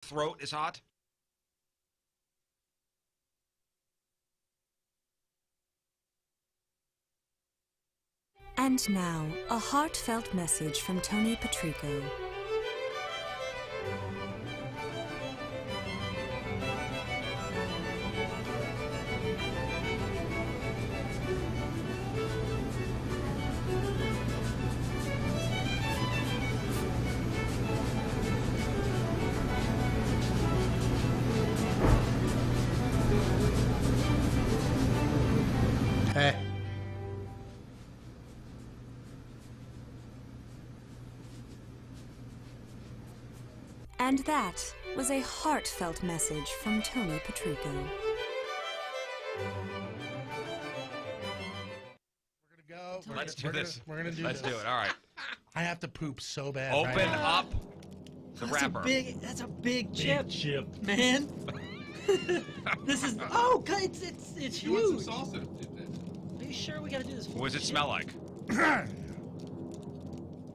throat is hot. And now, a heartfelt message from Tony Patrico. Hey. And that was a heartfelt message from Tony Patrico. We're gonna go. Let's do this. We're gonna do Let's this. do it. All right. I have to poop so bad. Open right now. up the wrapper. That's a big chip, Chip. man. This is God, it's You want huge. some salsa? Are you sure we gotta do this? What does it smell like?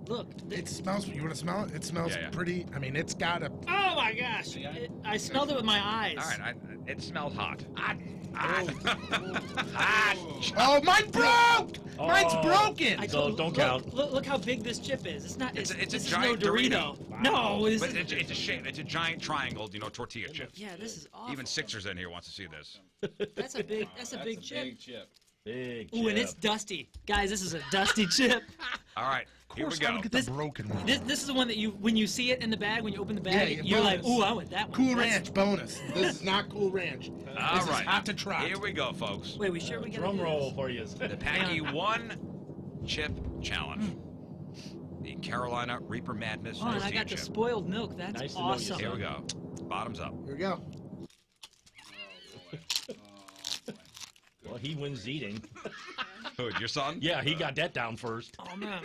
Look. It smells. You want to smell it? It smells Yeah, yeah. pretty. I mean, it's got a. Oh my gosh! I smelled it with my eyes. All right. It smells hot. Hot. Oh, mine broke! Mine's broken. So don't count. Look how big this chip is. It's not. It's a this giant is no Dorito. Dorito. No, this But is. it's a shape. It's a giant triangle, tortilla chip. Yeah, this is awful. Even Sixers in here wants to see this. That's a big. That's a big chip. Big chip. Big Ooh, and chip. it's dusty, guys. This is a dusty chip. All right. Here we I go. would get the broken one. This is the one that when you see it in the bag, when you open the bag, Yeah, you're like, bonus. ooh, I want that one. Cool That's- Ranch bonus. This is not Cool Ranch. All This right. is hot to try. Here we go, folks. Wait, we sure we get Drum roll for you. The Packy One Chip Challenge. The Carolina Reaper Madness Oh, and I tortilla got the chip. spoiled milk. That's Nice to know you, awesome. Here we go. Bottoms up. Here we go. Well, he wins eating. Who, your son? Yeah, he got that down first. Oh man.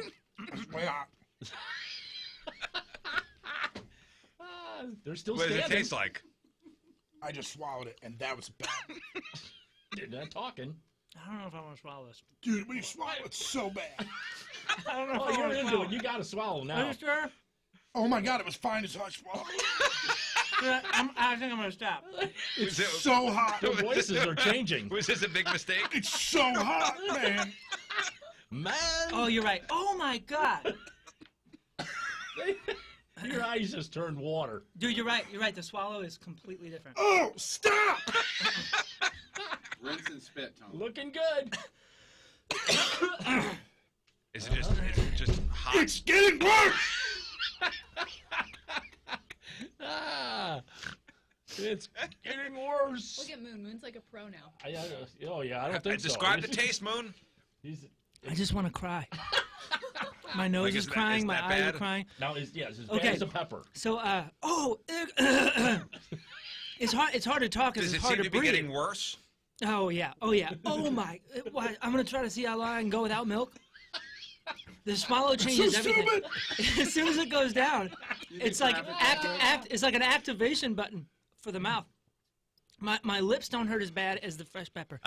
Way hot. They're still What does standing. it taste like? I just swallowed it, and that was bad. They're not talking. I don't know if I want to swallow this. Dude, we swallowed it so bad. I don't know Oh, if I you're want to into swallow it. You got to swallow Are now. you sure? Oh my God, it was fine as I swallowed. Yeah, I think I'm gonna stop. Was it- So hot. The voices are changing. Was this a big mistake? It's so hot, man. Man, Oh, you're right. Oh my God, your eyes just turned water. dude, you're right. You're right. The swallow is completely different. Oh, stop! Rinse and spit, Tom. Looking good. Is it just hot? It's getting worse. It's getting worse. Look at Moon. Moon's like a pro now. Oh yeah, I don't think so. Describe the taste, Moon. He's, I just want to cry. My nose Like, is isn't that- crying. isn't My that eyes are bad? crying. now it's as bad Okay. as a pepper. So, it's hard. It's hard to talk because Does it's it hard seem to to be breathe. getting worse? Oh yeah. Oh yeah. Oh my. What? I'm gonna try to see how long I can go without milk. The swallow changes everything. As soon as it goes down, it's like It's like an activation button for the mouth. My lips don't hurt as bad as the fresh pepper.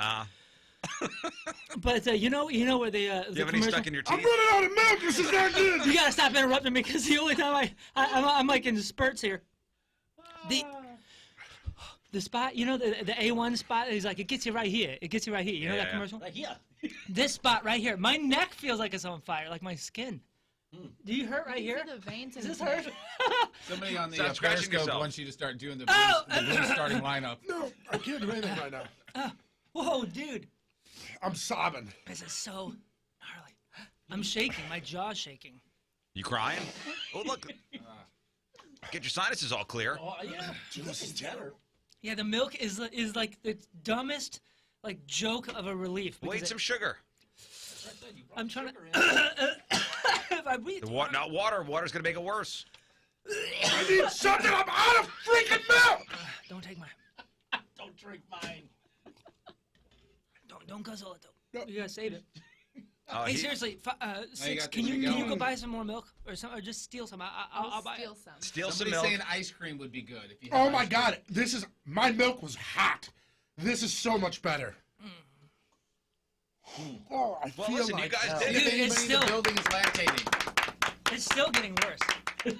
But you know where the Do you have any commercial. stuck in your I'm teeth? running out of milk. This is not good. You gotta stop interrupting me because the only time I'm like in spurts here. The spot, you know, the A1 spot. He's like, it gets you right here. It gets you right here. You know that Yeah. commercial? Like yeah. This spot right here. My neck feels like it's on fire, like my skin. Do you hurt right You here? see the veins in Does this his hurt? neck. Somebody on the Stop scratching Periscope yourself. wants you to start doing the Oh! blue starting lineup. No, I can't do anything right now. Whoa, dude. I'm sobbing. This is so gnarly. I'm shaking. My jaw's shaking. You crying? Oh, look. Get your sinuses all clear. Oh yeah. This is terrible. Yeah, the milk is like the dumbest like joke of a relief. We'll because eat some suge. I'm trying to. If I breathe. Not water. Water's going to make it worse. I need something. I'm out of freaking milk. Don't take my. Don't drink mine. Don't guzzle it though. No. You gotta save it. Oh, Hey, seriously, Six, got can this. you Here you can you go. go buy some more milk or some or just steal some? I'll buy. steal some. Steal some Somebody's milk. saying ice cream would be good. If you Oh have my ice cream. God. This is my milk was hot. This is so much better. Oh, I Well, feel listen, like you guys hell. did If it. Dude, anybody it's in the still- building is lactating. It's still getting worse.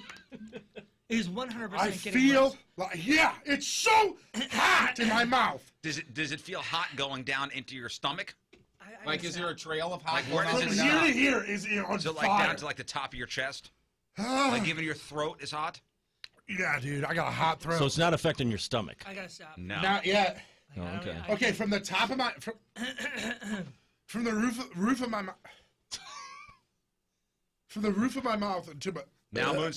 He's 100% I getting feel worse. like, yeah, it's so hot in my mouth. Does it feel hot going down into your stomach? I Like, gotta is say, there a trail of hot? Like, where going does up it and From down? here to here is on Is it like fire. down to like the top of your chest? Like even your throat is hot? Yeah, dude, I got a hot throat. So it's not affecting your stomach. I gotta stop. No. Not yet. Oh, I don't- okay. I- Okay, from the top of my from the roof of my mouth. From the roof of my mouth to my Now Moon's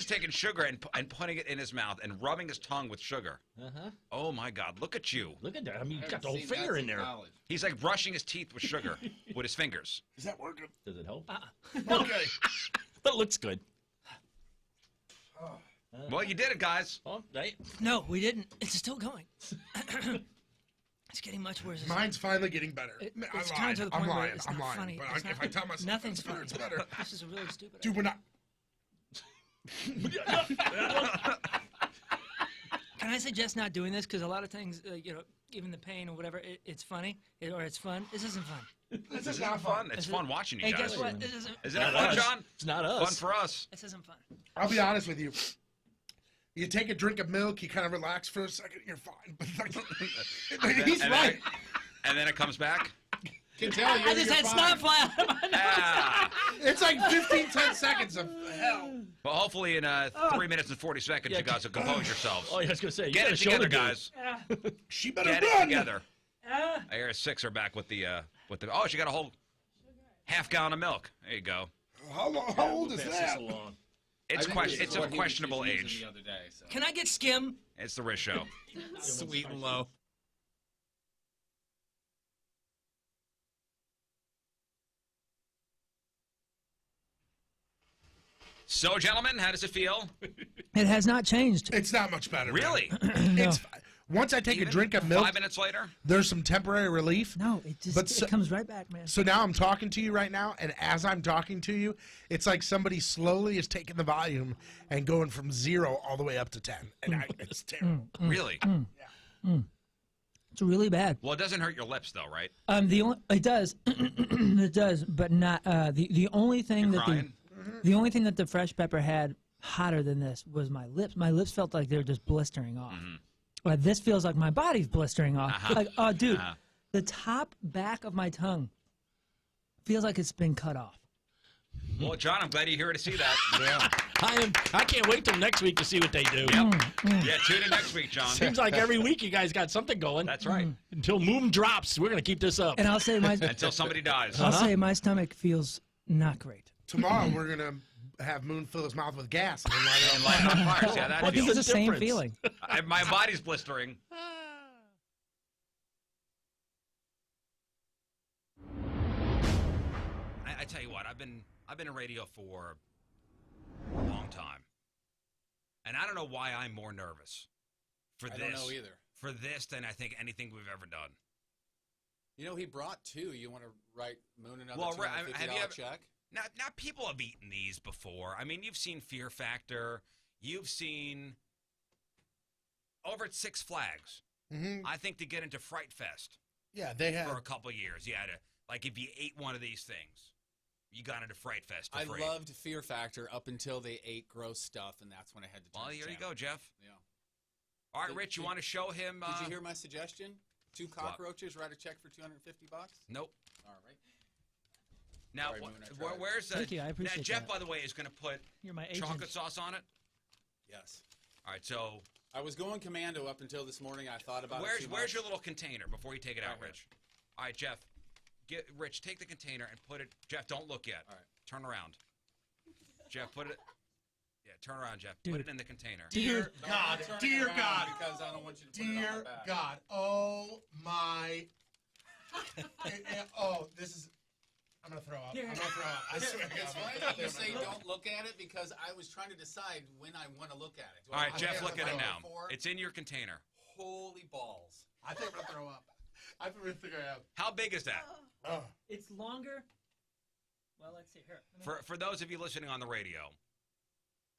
taking sugar and putting it in his mouth and rubbing his tongue with sugar. Uh-huh. Oh my God! Look at you. Look at that. I mean, you I got the haven't whole seen finger that in there. since college. He's like brushing his teeth with sugar with his fingers. Is that working? Does it help? Okay. That looks good. Well, you did it, guys. Oh, right. No, we didn't. It's still going. It's getting much worse. Mine's finally getting better. It's I'm kind lying. of to the I'm point where lying. it's I'm not lying. funny. But It's if not- I tell myself nothing's it's better, funny. it's better. This is really stupid. Dude, we're not. Can I suggest not doing this? Because a lot of things, even the pain or whatever, it's funny or it's fun. This isn't fun. This This is not fun. It's fun watching you Hey, guys. guess what? This isn't. Isn't it fun, John? It's not Fun us. for us. This isn't fun. I'll be honest with you. You take a drink of milk, you kind of relax for a second, you're fine. But he's And right. And then it comes back. Can tell you. I just had snot fly out of my nose. Ah. It's like 10 seconds of hell. Well, hopefully in 3 minutes and 40 seconds, you guys will compose yourselves. Oh, yeah, I was gonna say. You Get got it a shoulder together, dude. guys. She better Get it run. together. I hear a sixer back with the. Oh, she got a whole half gallon of milk. There you go. How old is Pass this that? along. It's I think this is It's of what he was questionable just using age. The other day, so. Can I get skim? It's the Rizz Show. Sweet and low. So, gentlemen, how does it feel? It has not changed. It's not much better. Really? It's once I take a drink of milk, 5 minutes later? there's some temporary relief. No, it just But so- it comes right back, man. So now I'm talking to you right now, and as I'm talking to you, it's like somebody slowly is taking the volume and going from 0 all the way up to 10. And it's terrible. Really? It's really bad. Well, it doesn't hurt your lips, though, right? It does, it does, but not the only thing You're that crying? the only thing that the fresh pepper had hotter than this was my lips. My lips felt like they were just blistering off. This feels like my body's blistering off. Like, oh, dude, the top back of my tongue feels like it's been cut off. Well, John, I'm glad you're here to see that. Yeah. I can't wait till next week to see what they do. Yep. Yeah, tune in next week, John. Seems like every week you guys got something going. That's right. Until Moon drops, we're gonna keep this up. And I'll say my Until somebody dies. I'll say my stomach feels not great. Tomorrow we're going to have Moon fill his mouth with gas. And then light it And on light fire. it on fire. See how that I think feels? it's the same difference? feeling. My body's blistering. I tell you what, I've been in radio for a long time, and I don't know why I'm more nervous for I this. don't know either. For this than I think anything we've ever done. You know, he brought 2. You want to write Moon another Well, $250 have you ever- check? Now people have eaten these before. I mean, you've seen Fear Factor. You've seen over at Six Flags. I think to get into Fright Fest Yeah, they for a have. couple of years, you had to, like, if you ate one of these things, you got into Fright Fest for I free. loved Fear Factor up until they ate gross stuff, and that's when I had to turn Well, it here you down. go, Jeff. Yeah. All right, Did- Rich, you did- want to show him? Did you hear my suggestion? 2 cockroaches, write a check for $250? Nope. All right. Now, Sorry, Moon, I tried. where's Thank you, I appreciate now, Jeff, that. by the way, is going to put You're my agent. chocolate sauce on it. Yes. All right, so I was going commando up until this morning. I thought about it too where's much. your little container before you take it out, Right here. Rich? All right, Jeff. Rich, take the container and put it. Jeff, don't look yet. All right. Turn around. Jeff, put it. Yeah, turn around, Jeff. Dude. Put it in the container. Dear Don't God, turn it dear around God, Because I don't want you to put it on my dear back. God. Oh my. Oh, this is. I'm gonna throw up. I'm gonna throw up. I swear. to It's God, funny I'm that you gonna say throw up. don't look at it because I was trying to decide when I want to look at it. Do All I right, want Jeff, to look at it now. before? It's in your container. Holy balls. I think I'm gonna throw up. I really think I am. How big is that? Oh. It's longer. Well, let's see here. For those of you listening on the radio,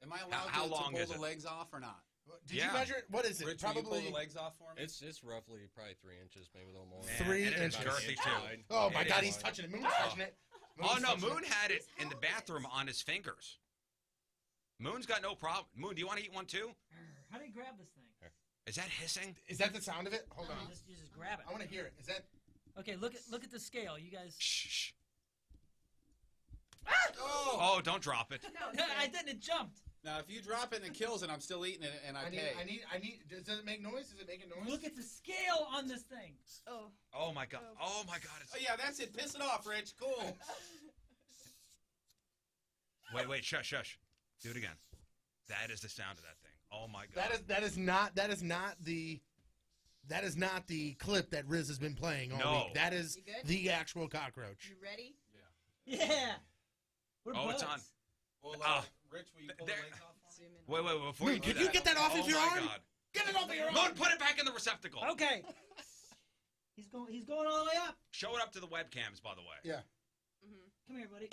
Am I allowed how to long pull is the it? legs off or not? Did Yeah. you measure it? What is it? Rich, will you Probably. pull the legs off for me? It's roughly probably 3 inches, maybe a little more. Man, 3 and it is inches. girthy too. Oh my It God, is. he's touching it. Moon's touching it. Oh Moon's no, touching Moon it. had it in the bathroom on his fingers. Moon's got no problem. Moon, do you want to eat one too? How do you grab this thing? Is that hissing? Is that the sound of it? Hold on. You just grab it. I want to hear it. Is that? Okay, look at the scale. You guys. Shh. Oh! Oh, don't drop it. I didn't. It jumped. Now, if you drop it and it kills it, I'm still eating it, and I pay. I need. Does it make noise? Does it make a noise? Look at the scale on this thing. Oh. Oh my god. Oh my god. Oh yeah, that's it. Piss it off, Rich. Cool. Wait. Shush. Do it again. That is the sound of that thing. Oh my god. That is not the clip that Rizz has been playing all No. week. That is You good? the actual cockroach. You ready? Yeah. We're Oh, it's buds. on. Well, Rich, will you pull the there- legs off for me? Zoom in. Wait. Before Moon, you do can you that- get that off oh of your my arm? God. Get it off of your Moon, arm. put it back in the receptacle. Okay. He's going all the way up. Show it up to the webcams, by the way. Yeah. Come here, buddy.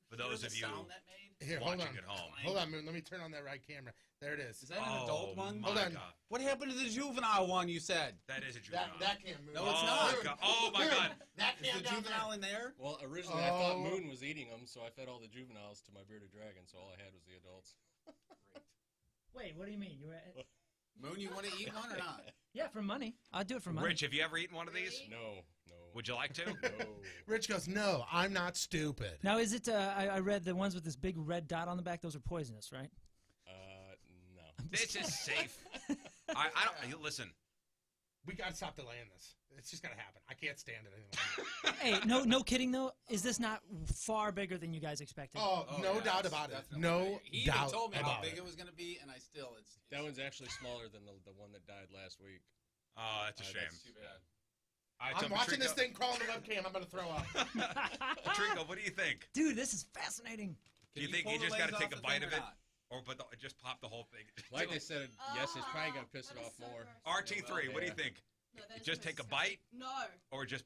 For those of you Sound that made? Here, hold watching on. at home. Hold on, Moon. Let me turn on that right camera. There it is. Is that an adult one? My Hold on. God. What happened to the juvenile one you said? That is a juvenile. That can't move. No, it's oh, not. God. Oh my god. That Is the can't down juvenile there. in there? Well, originally I thought Oh. Moon was eating them, so I fed all the juveniles to my bearded dragon, so all I had was the adults. Wait, what do you mean? You were? Moon, you want to eat one or not? Yeah, for money. I'll do it for money. Rich, have you ever eaten one of these? No. Would you like to? No. Rich goes, no, I'm not stupid. Now, is it? I read the ones with this big red dot on the back. Those are poisonous, right? No. This is safe. I don't. Listen. We gotta stop delaying this. It's just gotta happen. I can't stand it anymore. Hey, no kidding though. Is this not far bigger than you guys expected? Oh, no yeah, doubt it's about it. definitely No bigger. He even doubt told me how about big it. it was going to be, and I still, it's That one's actually smaller than the one that died last week. Oh, that's a shame. That's too bad. All right, I'm so watching this Patrico- thing crawl on the webcam. I'm gonna throw up. Patrico, what do you think? Dude, this is fascinating. Do you Can think pull you the just legs got to take off a the bite thing of or it, not? or just pop the whole thing? Like I said, yes, it's probably gonna piss it That is off so more. gross. RT3, what do you Yeah. think? No, that is Just so take a disgusting. bite, No. or just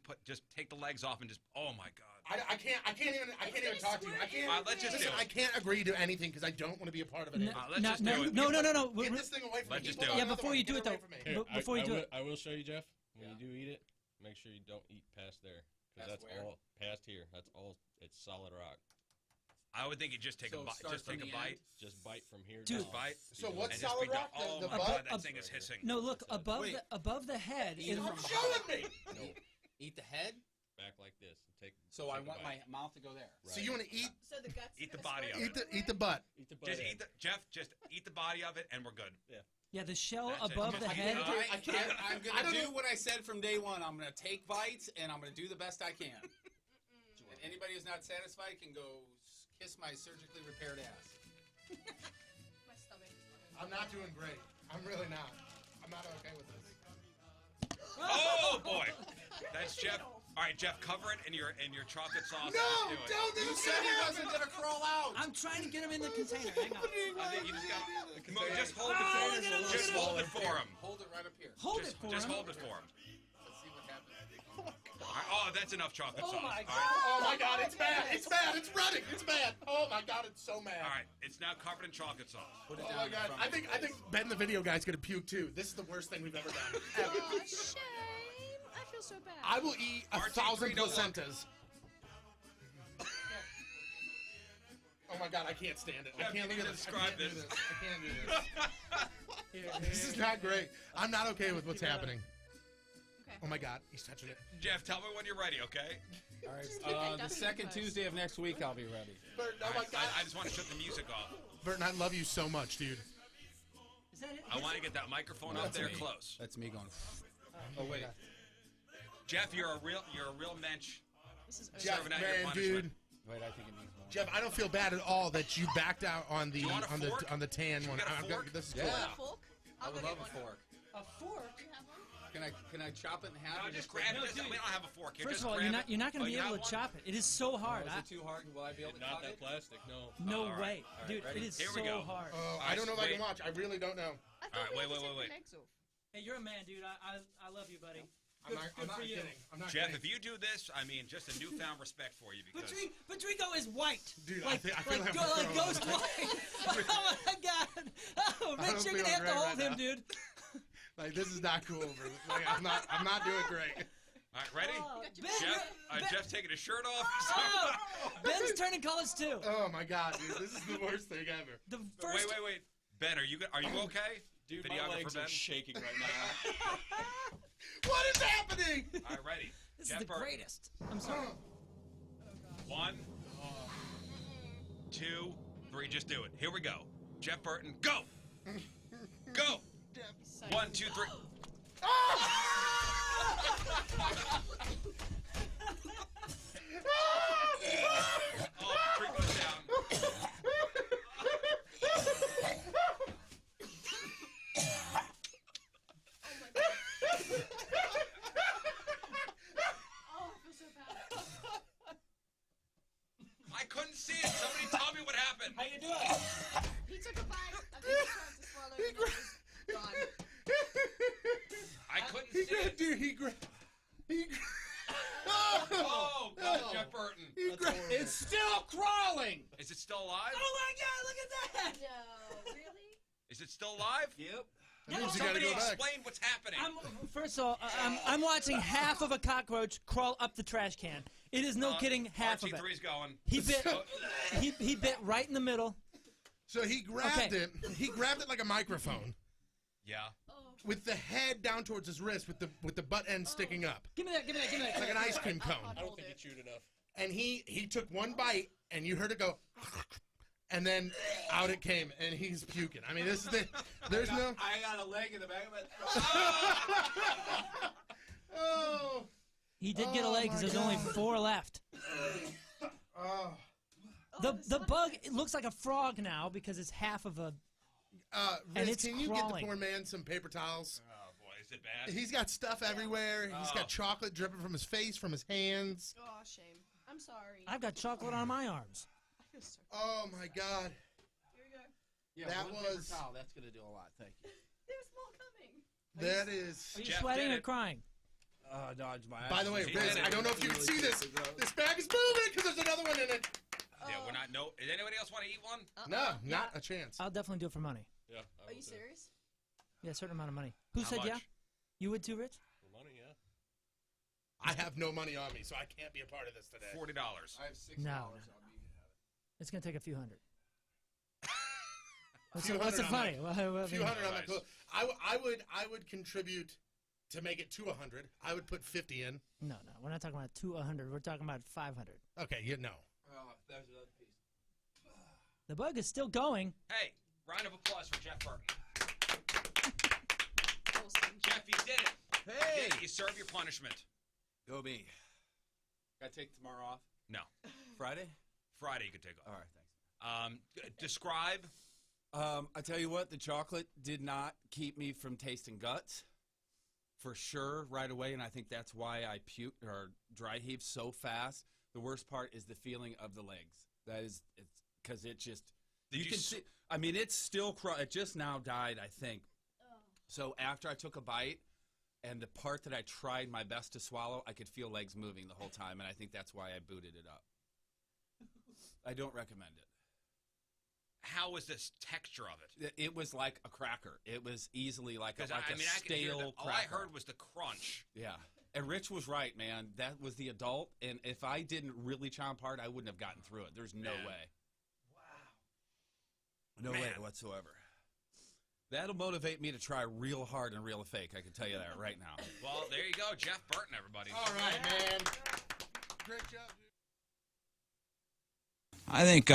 take the legs off and just? Oh my God! I can't even talk to you. I can't. Let's just Listen, do I it. can't agree to anything because I don't want to be a part of it. No, anymore. let's no, just no, do it. no. Get this thing away from Let's me. just Keep do on it. another Yeah, before one. you do Get it, away though. from me. Here, Before you do it. I will show you, Jeff. When you do eat it, make sure you don't eat past there, because Past that's where? all past here. That's all. It's solid rock. I would think you just take So a bite. start Just from take a the bite. end? Just bite from here. Dude. down. Bite. So And what's And just solid be done. rock? Oh The my butt? God, that thing is hissing. No, look above Wait. above the head. Eat It'll- it Stop showing me. No, Eat the head? back like this. Take. So I take a want my bite. mouth to go there. So you want to eat So the guts. Eat the gonna body spread of it. eat the butt. Eat the butt Just end. eat the Jeff. Just eat the body of it, and we're good. yeah, the shell That's it. above the Just head. eat I can't- I'm I going to don't do know. what I said from day one. I'm going to take bites, and I'm going to do the best I can. And anybody who's not satisfied can go kiss my surgically repaired ass. My stomach. I'm not doing great. I'm really not. I'm not okay with this. Oh boy, that's Jeff. All right, Jeff, cover it in your chocolate sauce. No, Let's do it. don't. You said he wasn't going to crawl out. I'm trying to get him in the container. Hang on. I think you just got. Just hold Oh, look it. at him, look Just at him. hold it for him. Hold it right up here. Hold Just, it for just him. hold it for him. Let's see what happens. All right, oh, that's enough chocolate sauce. my All right. Oh my God, it's bad. It's bad. It's running. It's bad. Oh my God, it's so mad. All right, it's now covered in chocolate sauce. Put it Oh down my in God. front I of think me. Ben the video guy's gonna puke too. This is the worst thing we've ever done. Ever. Oh, shame. I feel so bad. I will eat RT3 1,000 don't look. placentas. Oh my God, I can't stand it. I Jeff, can't you look at need to this. I can't do describe this. I can't do this. Here, This is not great. I'm not okay with what's happening. Okay. Oh my God, he's touching it. Jeff, tell me when you're ready, okay? All Just right. keep it The dusty second first. Tuesday of next week, I'll be ready. Burton, oh All my right, God. I just want to shut the music off. Burton, I love you so much, dude. Is that it? I want to get that microphone up That's there me. close. That's me going. Oh wait. Jeff, you're a real mensch. This is Jeff, Serving out your man, punishment. dude. Wait, I think it needs more. Jeff, I don't feel bad at all that you backed out on the you want a fork? on the tan Should we one. get a I'm fork? this is Yeah. cool. a fork. I I'll would go love get a one. fork. A fork? Do you have one? Can I chop it in half? No, and just grab it. No, Just, dude. we don't have a fork here. First just of all, grab you're not it. going to Oh, be you able have to one? chop it. It is so hard. Is it too hard? Will I be able to Not cut that it? plastic, no. No all right, way, all right, dude. ready? It is Here we so go. hard. I don't know if I can Wait. watch. I really don't know. I All thought right, we wait, had to wait, take wait. the legs off. Hey, you're a man, dude. I love you, buddy. I'm Good, not, good I'm not for you. kidding. I'm not Jeff, kidding. if you do this, I mean, just a newfound respect for you because Patrico is white. Dude, like, I feel like I'm like gonna throw ghost up. white. Oh my God. Oh, I don't Rich, you're feel gonna have to great hold right him, now. dude. Like this is not cool. Like, I'm not doing great. All right, ready? Jeff's taking his shirt off. Ben's turning colors too. Oh my God, dude, this is the worst thing ever. The first. Wait. Ben, are you okay? Dude, my legs are shaking right now. What is happening? All right, ready. This Jeff is the Burton. greatest. I'm sorry. 1, 2, 3. Just do it. Here we go. Jeff Burton, go. Go. 1, 2, 3. Oh, Patrico's down. I couldn't see it. Somebody tell me what happened. How you doing? He took a bite. I think he tried to swallow it. And it was gone. I couldn't see it. Dude, he grabbed. Oh, God, Jeff Burton. It's still crawling. Is it still alive? Oh my God! Look at that. No, really? Is it still alive? Yep. That means you gotta Somebody go back. explain what's happening. First of all, I'm watching half of a cockroach crawl up the trash can. It is no kidding, half of it. RT3's going. He bit. he bit right in the middle. So he grabbed it. He grabbed it like a microphone Yeah. with the head down towards his wrist, with the butt end sticking up, Give me that. Give me that. Give me that. like an ice cream cone. I don't think he chewed enough. And he took one bite, and you heard it go, and then out it came, and he's puking. I mean, this is the. There's no. I got a leg in the back of it. Oh. He did get a Oh leg because my there's only God. 4 left. Oh. The bug it looks like a frog now because it's half of a. And Riz, it's can you get the crawling. poor man some paper towels? Oh, boy. Is it bad? He's got stuff everywhere. He's got chocolate dripping from his face, from his hands. Oh, shame. I'm sorry. I've got chocolate on my arms. I feel so. Oh my God. Here we go. Yeah, That one paper was- towel. That's gonna do a lot. Thank you. There's more coming. That is. Are you Jeff sweating did or it. crying? Dodge my. By the way, He Riz, did it. I don't know if you can see this. This bag is moving because there's another one in it. Yeah, we're not. No. Does anybody else want to eat one? No, not a chance. I'll definitely do it for money. Yeah. Are you serious? Yeah, a certain amount of money. Who How said much? yeah? You would too, Rich? For money, yeah. I have no money on me, so I can't be a part of this today. $40. I have $6. No. I'll be It's gonna take a few hundred. What's Few the hundred on funny? A few hundred on Nice. that clothes. I would contribute to make it to 100. I would put 50 in. No, we're not talking about 100. We're talking about 500. Okay, you know. Oh, there's another piece. The bug is still going. Hey, round of applause for Jeff Burton. Awesome. Jeff, you did it. Hey! You did it. You serve your punishment. Go me. Gotta take tomorrow off. No. Friday? Friday you could take off. All right, thanks. Describe. I tell you what, the chocolate did not keep me from tasting guts. For sure, right away, and I think that's why I puked or dry heaved so fast. The worst part is the feeling of the legs. That is, it's because it just. Did you can see. I mean, it's still. It just now died, I think. So after I took a bite, and the part that I tried my best to swallow, I could feel legs moving the whole time, and I think that's why I booted it up. I don't recommend it. How was this texture of it? It was like a cracker. It was easily like a, Because like I mean, a I could hear stale all I cracker. heard was the crunch. Yeah. And Rich was right, man. That was the adult, and if I didn't really chomp hard, I wouldn't have gotten through it. There's no Man. way. Wow. No way Man. whatsoever. That'll motivate me to try real hard and real fake. I can tell you that right now. Well, there you go, Jeff Burton, everybody. All right, man. Great job, dude. I think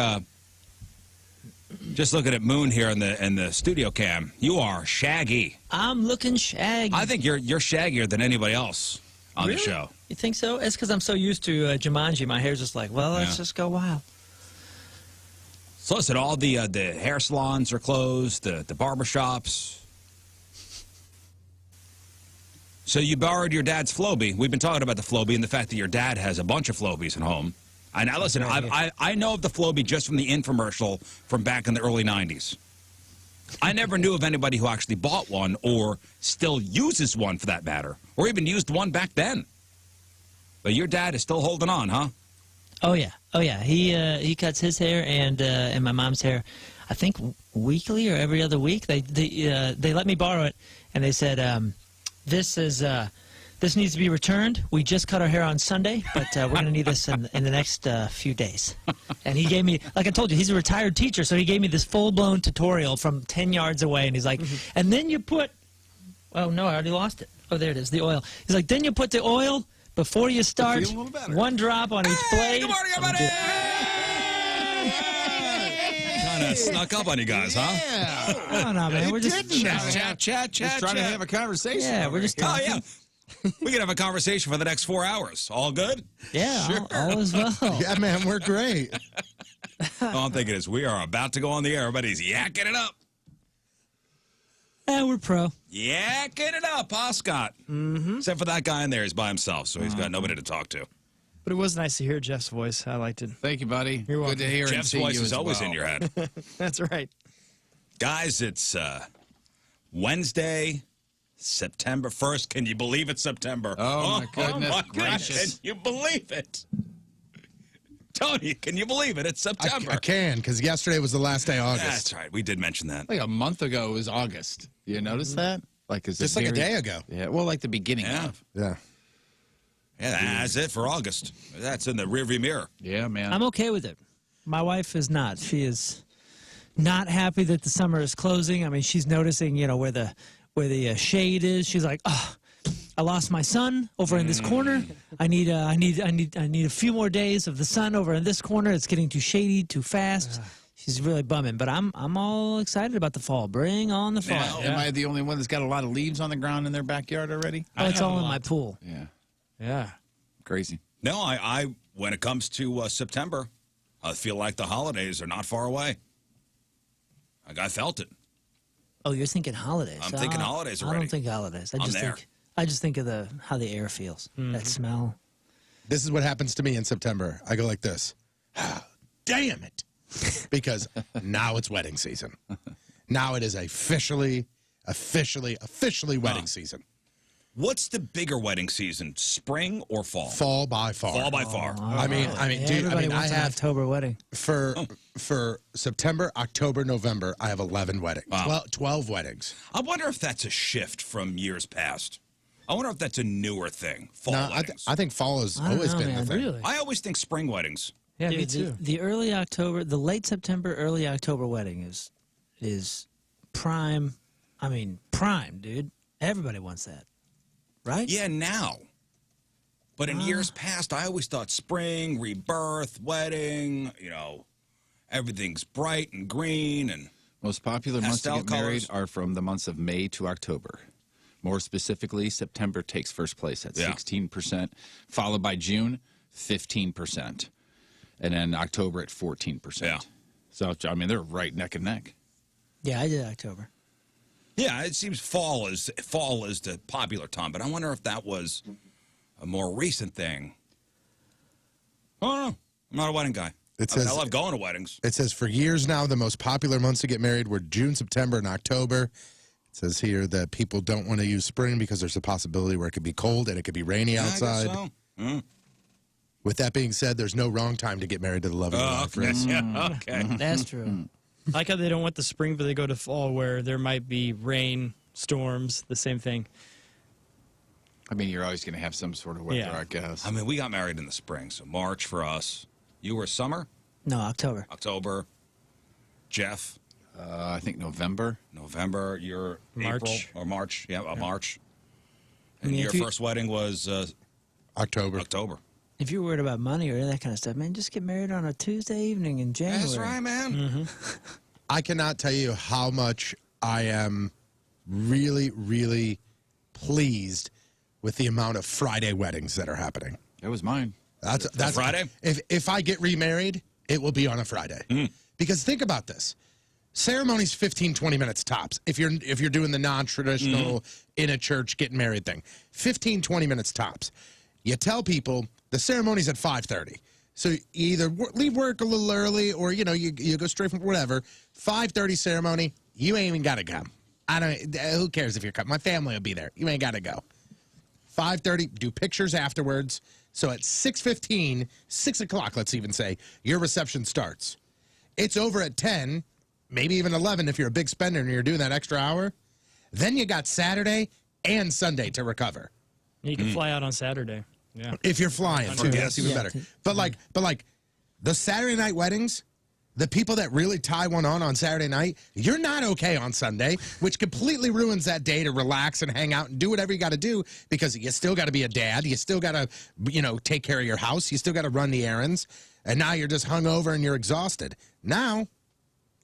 just looking at Moon here in the studio cam, you are shaggy. I'm looking shaggy. I think you're shaggier than anybody else on Really? the show. You think so? It's because I'm so used to Jumanji. My hair's just like, well, let's Yeah. just go wild. So listen, all the hair salons are closed, the barber shops. So you borrowed your dad's Flowbee. We've been talking about the Flowbee and the fact that your dad has a bunch of Flowbees at home. And now listen, I know of the Flowbee just from the infomercial from back in the early 90s. I never knew of anybody who actually bought one or still uses one for that matter, or even used one back then. But your dad is still holding on, huh? Oh yeah, oh yeah. He cuts his hair and my mom's hair. I think weekly or every other week. They let me borrow it, and they said this is This needs to be returned. We just cut our hair on Sunday, but we're going to need this in the next few days. And he gave me, like I told you, he's a retired teacher, so he gave me this full-blown tutorial from 10 yards away, and he's like, and then you put, oh, no, I already lost it. Oh, there it is, the oil. He's like, then you put the oil before you start, one drop on each blade. Good morning, everybody! Kind of snuck up on you guys, huh? Yeah. No, man, we're just Chat. Just trying to have a conversation. Yeah, we're just talking. Oh, yeah. We can have a conversation for the next 4 hours. All good? Yeah, Sure. all is well. Yeah, man, we're great. All I'm thinking is we are about to go on the air. Everybody's yakking it up. Yeah, we're pro. Yakking it up, huh, Scott? Mm-hmm. Except for that guy in there. He's by himself, so he's got nobody to talk to. But it was nice to hear Jeff's voice. I liked it. Thank you, buddy. You're welcome. Good to hear and Jeff's see voice you is as always well. in your head. That's right. Guys, it's Wednesday, September 1st. Can you believe it's September? Oh, my goodness gracious. Can you believe it? Tony, can you believe it? It's September. I can, because yesterday was the last day of August. That's right. We did mention that. Like a month ago was August. You notice that? Like, is Just it like a very- day ago. Yeah, well, like the beginning Yeah. of. Yeah. Yeah, that's it for August. That's in the rearview mirror. Yeah, man. I'm okay with it. My wife is not. She is not happy that the summer is closing. I mean, she's noticing, where the shade is. She's like, oh, I lost my sun over in this corner. I need a few more days of the sun over in this corner. It's getting too shady, too fast. She's really bumming, but I'm all excited about the fall. Bring on the fall. Now, Am I the only one that's got a lot of leaves on the ground in their backyard already? Oh, it's all in my pool. Yeah. Yeah. Crazy. No, I when it comes to September, I feel like the holidays are not far away. Like I felt it. Oh, you're thinking holidays. I'm thinking holidays I already. don't think holidays. I'm there. I just think of how the air feels. That smell. This is what happens to me in September. I go like this. Damn it. Because now it's wedding season. Now it is officially wedding season. What's the bigger wedding season, spring or fall? Fall by far. Fall by far. I mean, dude, Everybody I wants an have October wedding. for September, October, November, I have 11 weddings. Wow. 12 weddings. I wonder if that's a shift from years past. I wonder if that's a newer thing. Fall No, weddings. I think fall has I don't always know, been man, the thing. really. I always think spring weddings. Yeah, me Dude, too. the early October, the late September, early October wedding is prime. I mean, prime, dude. Everybody wants that, right? Yeah, now. But in years past, I always thought spring, rebirth, wedding, everything's bright and green and Most popular months to Pastel get married colors. are from the months of May to October. More specifically, September takes first place at Yeah. 16%, followed by June, 15%, and then October at 14%. Yeah. So, I mean, they're right neck and neck. Yeah, I did October. yeah, it seems fall is the popular time, but I wonder if that was a more recent thing. I don't know. I'm not a wedding guy. It I mean, says- I love going to weddings. It says for years now, the most popular months to get married were June, September, and October. It says here that people don't want to use spring because there's a possibility where it could be cold and it could be rainy Yeah, I guess outside. so. Mm. With that being said, there's no wrong time to get married to the love of your Oh, life. okay. Rizz. Yeah, okay. That's true. I like how they don't want the spring, but they go to fall where there might be rain, storms, the same thing. I mean, you're always going to have some sort of weather, Yeah. I guess. I mean, we got married in the spring, so March for us. You were summer, No, October. October. Jeff, I think November. November. You're March. April or March. Yeah, March. And mean, your if you- first wedding was October. October. If you're worried about money or that kind of stuff, man, just get married on a Tuesday evening in January. That's right, man. I cannot tell you how much I am really, really pleased with the amount of Friday weddings that are happening. That was mine. That's Friday? If I get remarried, it will be on a Friday. Because think about this. Ceremony's 15, 20 minutes tops. If you're doing the non-traditional in a church getting married thing. 15, 20 minutes tops. You tell people the ceremony's at 5:30. So you either leave work a little early or you go straight from whatever. 5:30 ceremony, you ain't even got to come. Who cares if you're coming? My family will be there. You ain't got to go. 5:30, do pictures afterwards. So at 6:15, 6 o'clock, let's even say, your reception starts. It's over at 10, maybe even 11 if you're a big spender and you're doing that extra hour. Then you got Saturday and Sunday to recover. You can fly out on Saturday. Yeah. If you're flying, too, that's even Yeah. better. But like the Saturday night weddings, the people that really tie one on Saturday night, you're not okay on Sunday, which completely ruins that day to relax and hang out and do whatever you got to do because you still got to be a dad. You still got to, take care of your house. You still got to run the errands. And now you're just hungover and you're exhausted. Now,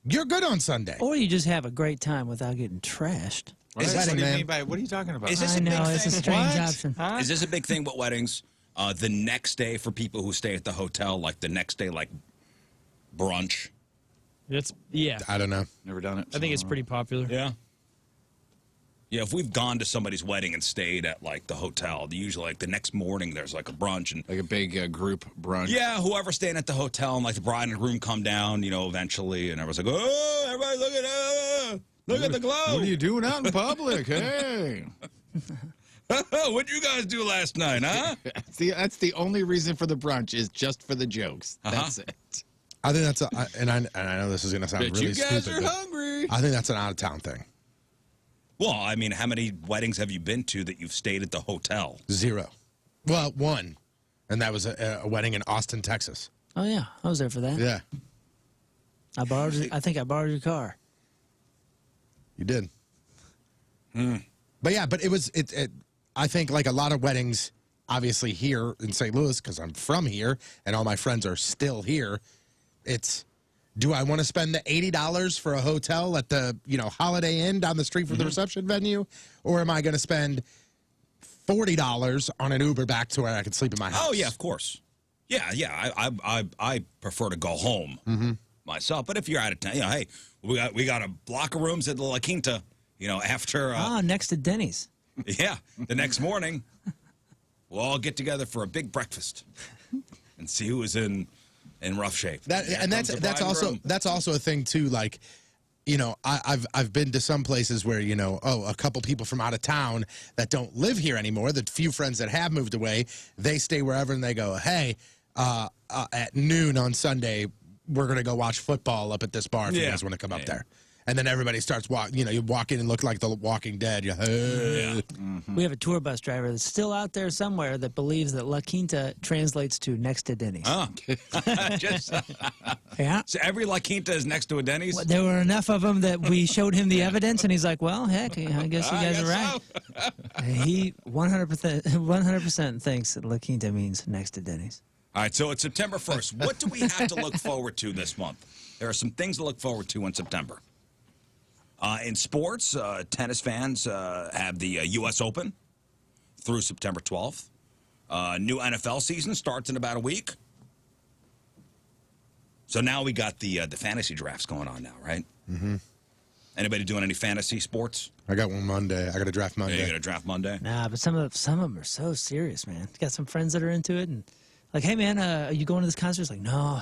you're good on Sunday. Or you just have a great time without getting trashed. What What do you man. mean by, what are you talking about? Is this I a big know, it's a thing? strange What? option. Is this a big thing with weddings? The next day for people who stay at the hotel, like the next day, like brunch. Yeah. I don't know. Never done it. I think it's pretty popular. Yeah. Yeah, if we've gone to somebody's wedding and stayed at like the hotel, usually like the next morning there's like a brunch and like a big group brunch. yeah, whoever's staying at the hotel and like the bride and groom come down, eventually, and everyone's like, oh, everybody look at the glow. What are you doing out in public? Hey. What'd you guys do last night, huh? That's the only reason for the brunch is just for the jokes. That's it. I think that's and I know this is going to sound But really you guys stupid. are but hungry. I think that's an out-of-town thing. Well, I mean, how many weddings have you been to that you've stayed at the hotel? 0. Well, 1. And that was a wedding in Austin, Texas. Oh, yeah. I was there for that. Yeah, I think I borrowed your car. you did. But yeah, but it was I think like a lot of weddings, obviously here in St. Louis, because I'm from here and all my friends are still here. It's, do I want to spend the $80 for a hotel at the Holiday Inn down the street from the reception venue, or am I going to spend $40 on an Uber back to where I can sleep in my house? Oh yeah, of course. Yeah. I prefer to go home myself. But if you're out of town, hey, we got a block of rooms at the La Quinta. After Next to Denny's. yeah, the next morning, we'll all get together for a big breakfast and see who is in rough shape. That's comes the bride and groom. that's also a thing too. Like, I've been to some places where a couple people from out of town that don't live here anymore. The few friends that have moved away, they stay wherever and they go, hey, at noon on Sunday, we're gonna go watch football up at this bar if you guys want to come up there. And then everybody starts you walk in and look like the Walking Dead. We have a tour bus driver that's still out there somewhere that believes that La Quinta translates to next to Denny's. Oh. Yeah. So every La Quinta is next to a Denny's? There were enough of them that we showed him the evidence, and he's like, well, heck, I guess you guys are right. He 100% thinks that La Quinta means next to Denny's. All right, so it's September 1st. What do we have to look forward to this month? There are some things to look forward to in September. In sports, tennis fans have the U.S. Open through September 12th. New NFL season starts in about a week. So now we got the fantasy drafts going on now, right? Mm-hmm. Anybody doing any fantasy sports? I got one Monday. I got a draft Monday. Yeah, you got a draft Monday? Nah, but some of them are so serious, man. Got some friends that are into it, and like, hey, man, are you going to this concert? It's like, no,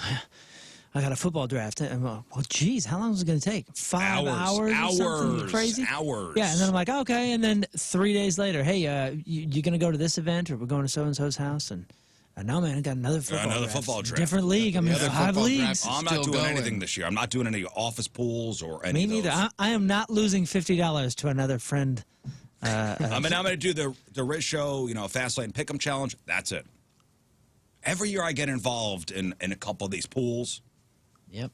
I got a football draft. And I'm like, well, geez, how long is it going to take? 5 hours or something crazy? Hours. Yeah, and then I'm like, okay. And then 3 days later, hey, you going to go to this event, or we're going to so-and-so's house? And no, man, I got another football draft. Different league. I'm in 5 leagues. I'm not doing anything this year. I'm not doing any office pools or any Me of those. neither. I am not losing $50 to another friend. I'm going to do the Rizz Show, Fast Lane Pick'em Challenge. That's it. Every year I get involved in a couple of these pools. Yep.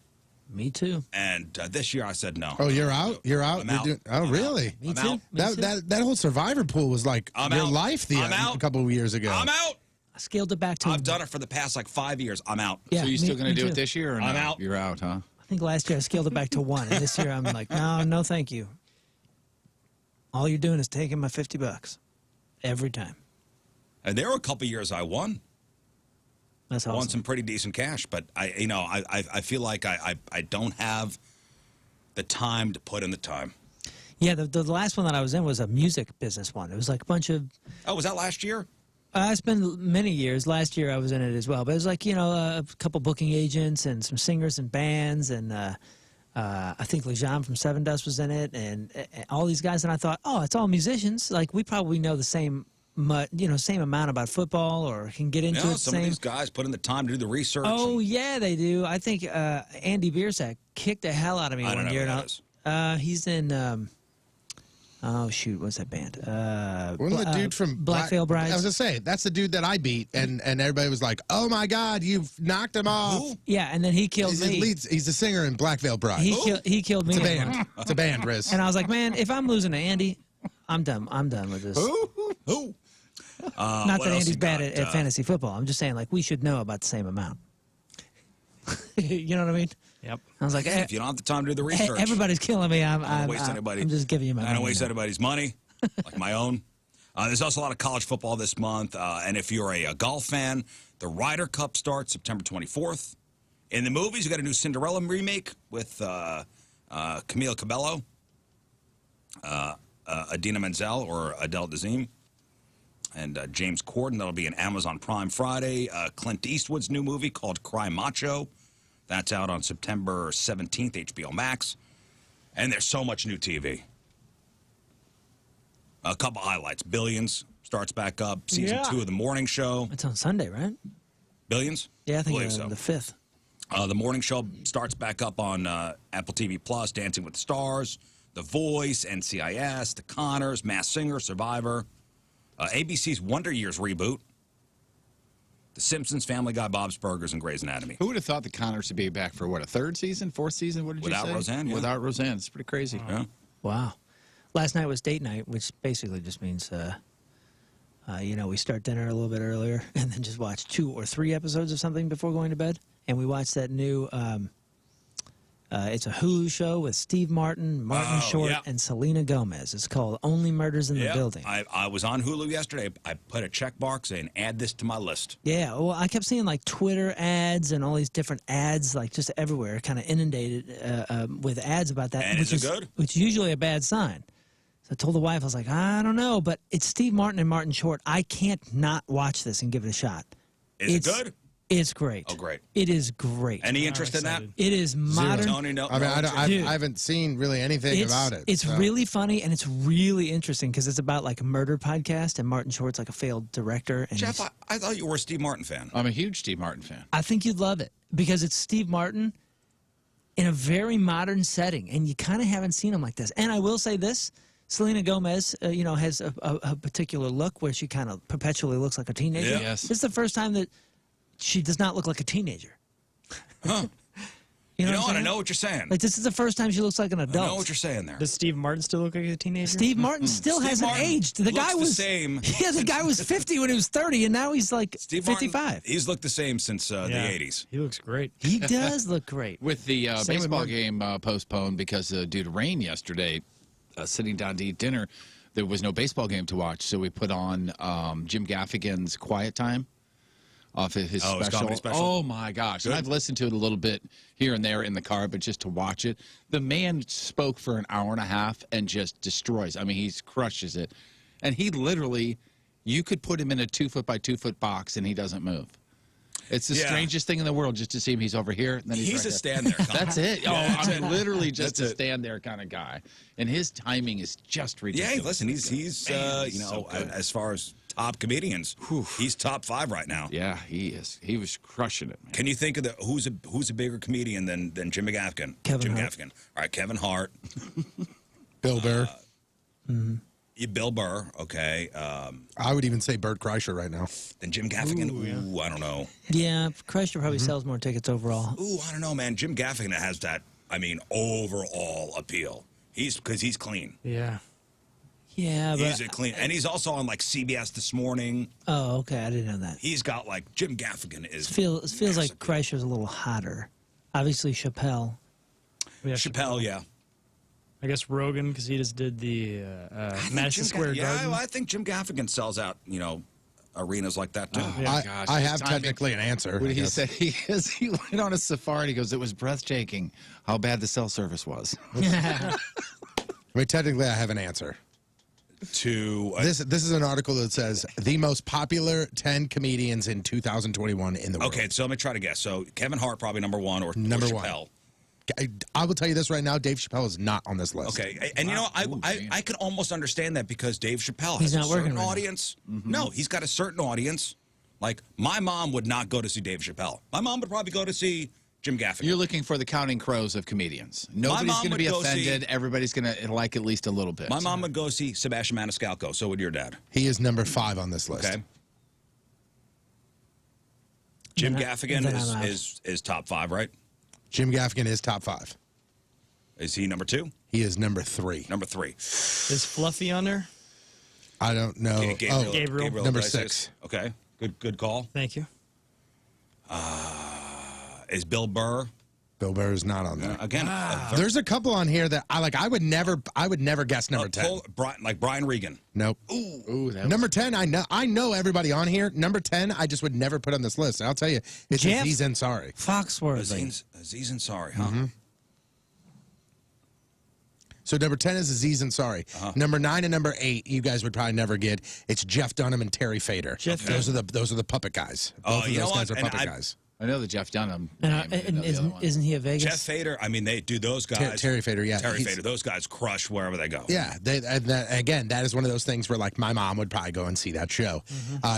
Me too. And this year I said no. Oh, you're out? You're out? I'm out. I'm really? Me too. out. Me too. That whole Survivor pool was like your out. life a couple of years ago. I'm out. I scaled it back to. I've done it for the past 5 years. I'm out. Yeah, So you're still going to do too. it this year or I'm no? out. You're out, huh? I think last year I scaled it back to 1, and this year I'm like, no, thank you. All you're doing is taking my $50 every time. And there were a couple years I won. That's Won awesome. some pretty decent cash, but I feel like I don't have the time to put in the time. Yeah, the last one that I was in was a music business one. It was like a bunch of. Oh, was that last year? I spent many years. Last year I was in it as well, but it was like a couple booking agents and some singers and bands, and I think Valjean from Seven Dust was in it, and all these guys. And I thought, oh, it's all musicians. Like we probably know the same amount about football or can get into it. Some of these guys put in the time to do the research. Oh yeah, they do. I think Andy Biersack kicked the hell out of me I don't one know year. who that is. He's in Oh shoot, what's that band? Wasn't the dude from Black Veil Brides? I was gonna say that's the dude that I beat, and everybody was like, "Oh my God, you've knocked him off." Yeah, and then he killed me. He's the singer in Black Veil Bride. He killed me. It's a band. It's a band, Rizz. And I was like, man, if I'm losing to Andy, I'm done. I'm done with this. Who? Not that Andy's bad got, at fantasy football. I'm just saying, like, we should know about the same amount. You know what I mean? Yep. I was like, If you don't have the time to do the research, everybody's killing me. I don't waste anybody. I'm just giving you my I don't money waste now. anybody's money, like my own. There's also a lot of college football this month, and if you're a golf fan, the Ryder Cup starts September 24th. In the movies, you got a new Cinderella remake with Camila Cabello, Idina Menzel or Adele Dazeem, and James Corden. That'll be in Amazon Prime Friday. Clint Eastwood's new movie called Cry Macho. That's out on September 17th, HBO Max. And there's so much new TV. A couple highlights. Billions starts back up. Season 2 of The Morning Show. It's on Sunday, right? Billions? Yeah, I think believe so. the 5th. The Morning Show starts back up on Apple TV Plus, Dancing with the Stars, The Voice, NCIS, The Connors, Masked Singer, Survivor. ABC's Wonder Years reboot. The Simpsons, Family Guy, Bob's Burgers, and Grey's Anatomy. Who would have thought the Connors would be back for, what, a third season, fourth season? What did you say? Without Roseanne, yeah. Without Roseanne. It's pretty crazy. Yeah. Wow. Last night was date night, which basically just means, we start dinner a little bit earlier and then just watch 2 or 3 episodes of something before going to bed. And we watched that new, it's a Hulu show with Steve Martin, Martin Short, and Selena Gomez. It's called Only Murders in the Building. I was on Hulu yesterday. I put a check mark saying, add this to my list. Yeah, well, I kept seeing like Twitter ads and all these different ads, like just everywhere, kind of inundated with ads about that. And which is it good? Which is usually a bad sign. So I told the wife, I was like, I don't know, but it's Steve Martin and Martin Short. I can't not watch this and give it a shot. Is it good? It's great. Oh, great. It is great. Any interest in that? It is modern. Tony, no. I mean, Dude. I haven't seen really anything about it. It's so. really funny and it's really interesting because it's about like a murder podcast and Martin Short's like a failed director. And Jeff, I thought you were a Steve Martin fan. I'm a huge Steve Martin fan. I think you'd love it because it's Steve Martin in a very modern setting, and you kind of haven't seen him like this. And I will say this: Selena Gomez, has a particular look where she kind of perpetually looks like a teenager. Yeah. Yes. This is the first time that she does not look like a teenager. Huh. You know what? what I'm I saying? know what you're saying. Like this is the first time she looks like an I adult. know what you're saying there. Does Steve Martin still look like a teenager? Steve Martin still Steve hasn't Martin aged. The looks guy the was same. Yeah, the guy was 50 when he was 30, and now he's like Steve 55. Martin, he's looked the same since the 80s. He looks great. He does look great. With the Same with baseball Martin. game postponed because due to rain yesterday, sitting down to eat dinner, there was no baseball game to watch, so we put on Jim Gaffigan's Quiet Time off of his his comedy special? Oh, my gosh. And I've listened to it a little bit here and there in the car, but just to watch it. The man spoke for an hour and a half and just destroys. I mean, he crushes it. And he literally, you could put him in a 2-foot by 2-foot box and he doesn't move. It's the strangest thing in the world just to see him. He's over here. And then he's He's right a there. stand there. That's it. Oh, Yeah, I mean, literally just That's a it. stand there kind of guy. And his timing is just ridiculous. Yeah, listen, he's Man, so good. as far as top comedians, he's top 5 right now. Yeah, he is. He was crushing it, man. Can you think of who's a bigger comedian than Jim Gaffigan? Kevin Jim Hart. Gaffigan. All right, Kevin Hart. Bill Burr. Bill Burr, okay. I would even say Bert Kreischer right now. Then Jim Gaffigan. Ooh, I don't know. Yeah, Chrysler probably sells more tickets overall. Ooh, I don't know, man. Jim Gaffigan has that, overall appeal. Because he's clean. Yeah. Yeah, but He's a clean. And he's also on, CBS This Morning. oh, okay, I didn't know that. He's got, Jim Gaffigan It is feels like massive. Chrysler's a little hotter. Obviously, Chappelle. Yeah, Chappelle, yeah. I guess Rogan, because he just did the Madison Square Garden. I think Jim Gaffigan sells out, arenas like that, too. Yeah. Gosh, I his have timing. technically an answer. What I he guess. said he went on a safari and he goes, it was breathtaking how bad the cell service was. I mean, technically, I have an answer. To This is an article that says the most popular 10 comedians in 2021 in the world. Okay, so let me try to guess. So Kevin Hart probably number 1 or Number Chappelle. 1. I will tell you this right now: Dave Chappelle is not on this list. Okay, and I can almost understand that because Dave Chappelle He's has a not working certain right now. audience. No, he's got a certain audience. Like my mom would not go to see Dave Chappelle. My mom would probably go to see Jim Gaffigan. You're looking for the Counting Crows of comedians. Nobody's mom going to would be go offended. Everybody's going to like at least a little bit. My mom would go see Sebastian Maniscalco. So would your dad. He is number 5 on this list. Okay. Jim Then Gaffigan I'm out. is top 5, right? Jim Gaffigan is top 5. Is he number 2? He is number 3. Number 3. Is Fluffy on there? I don't know. Gabriel. Number Iglesias. 6. Okay. Good call. Thank you. Is Bill Burr? Bill Burr is not on there. Again, There's a couple on here that I would never guess number 10. like Brian Regan. Nope. Ooh, that Number 10, I know everybody on here. Number 10, I just would never put on this list. I'll tell you, it's Jeff? Aziz Ansari. Foxworthy. Aziz Ansari, huh? Mm-hmm. So number 10 is Aziz Ansari. Number 9 and number 8, you guys would probably never get. It's Jeff Dunham and Terry Fader. Jeff Those are the puppet guys. Both of you know those guys what? are And puppet guys. I know the Jeff Dunham. And, name, I didn't know the other one. isn't he a Vegas? Jeff Fader, I mean, they do those guys. Terry Fader, yeah. Terry Fader, those guys crush wherever they go. Yeah, again, that is one of those things where, like, my mom would probably go and see that show.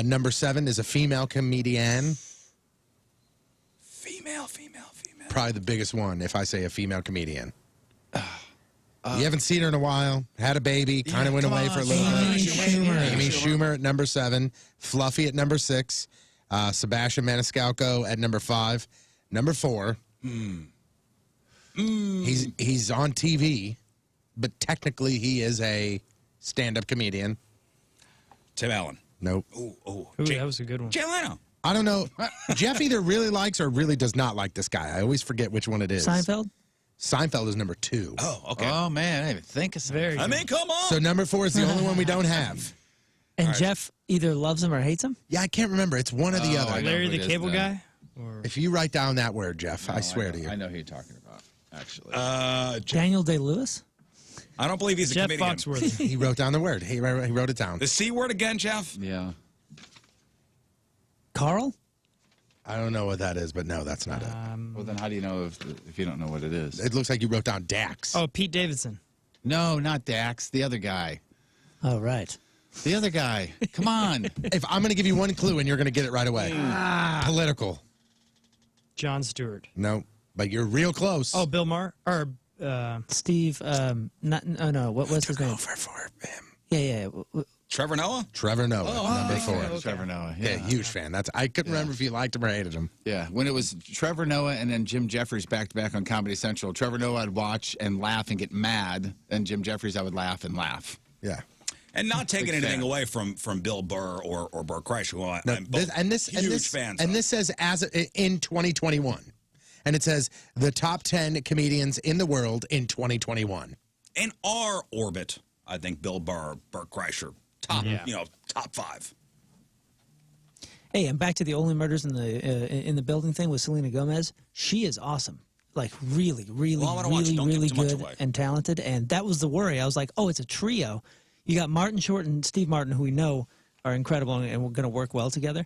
Number 7 is a female comedian. Female. Probably the biggest one, if I say a female comedian. You haven't seen her in a while. Had a baby. Kind of went away for a little Amy bit. Schumer. Amy Schumer at number 7. Fluffy at number 6. Sebastian Maniscalco at number 5. Number 4. He's on TV, but technically he is a stand-up comedian. Tim Allen. Nope. Ooh, that was a good one. Jay Leno. I don't know. Jeff either really likes or really does not like this guy. I always forget which one it is. Seinfeld? Seinfeld is number 2. Oh, okay. Oh, man. I didn't even think of Very I good. mean, come on. So number 4 is the only one we don't have. And Jeff either loves him or hates him? Yeah, I can't remember. It's one or the Oh, other. I know Larry who the it is Cable then. Guy? Or If you write down that word, Jeff, I swear to you. I know who you're talking about, actually. Daniel Day-Lewis? I don't believe he's a Jeff comedian. Foxworthy. He wrote down the word. He wrote it down. The C word again, Jeff? yeah. Carl? I don't know what that is, but no, that's not it. Well, then how do you know if you don't know what it is? It looks like you wrote down Dax. Oh, Pete Davidson. No, not Dax. The other guy. Oh, right. The other guy. Come on. If I'm going to give you one clue and you're going to get it right away. Political. John Stewart. No, but you're real close. Oh, Bill Maher? Or Steve, what was his name? Over for him. Yeah. Trevor Noah? Trevor Noah, number 4. Trevor Noah. Yeah, huge fan. I couldn't remember if you liked him or hated him. Yeah, when it was Trevor Noah and then Jim Jeffries back-to-back on Comedy Central, Trevor Noah I'd watch and laugh and get mad, and Jim Jeffries I would laugh and laugh. Yeah. And not taking Big anything fan. away from Bill Burr or Burt Kreischer, who No, I'm both huge fans and of. this says in 2021. And it says the top 10 comedians in the world in 2021. In our orbit, I think Bill Burr, Burt Kreischer, top 5. Hey, and back to the only murders in the building thing with Selena Gomez. She is awesome. Like really, really, Well, I wanna watch it. really, Don't give really too much good away. and talented. And that was the worry. I was like, oh, it's a trio. You got Martin Short and Steve Martin, who we know are incredible and we're going to work well together. I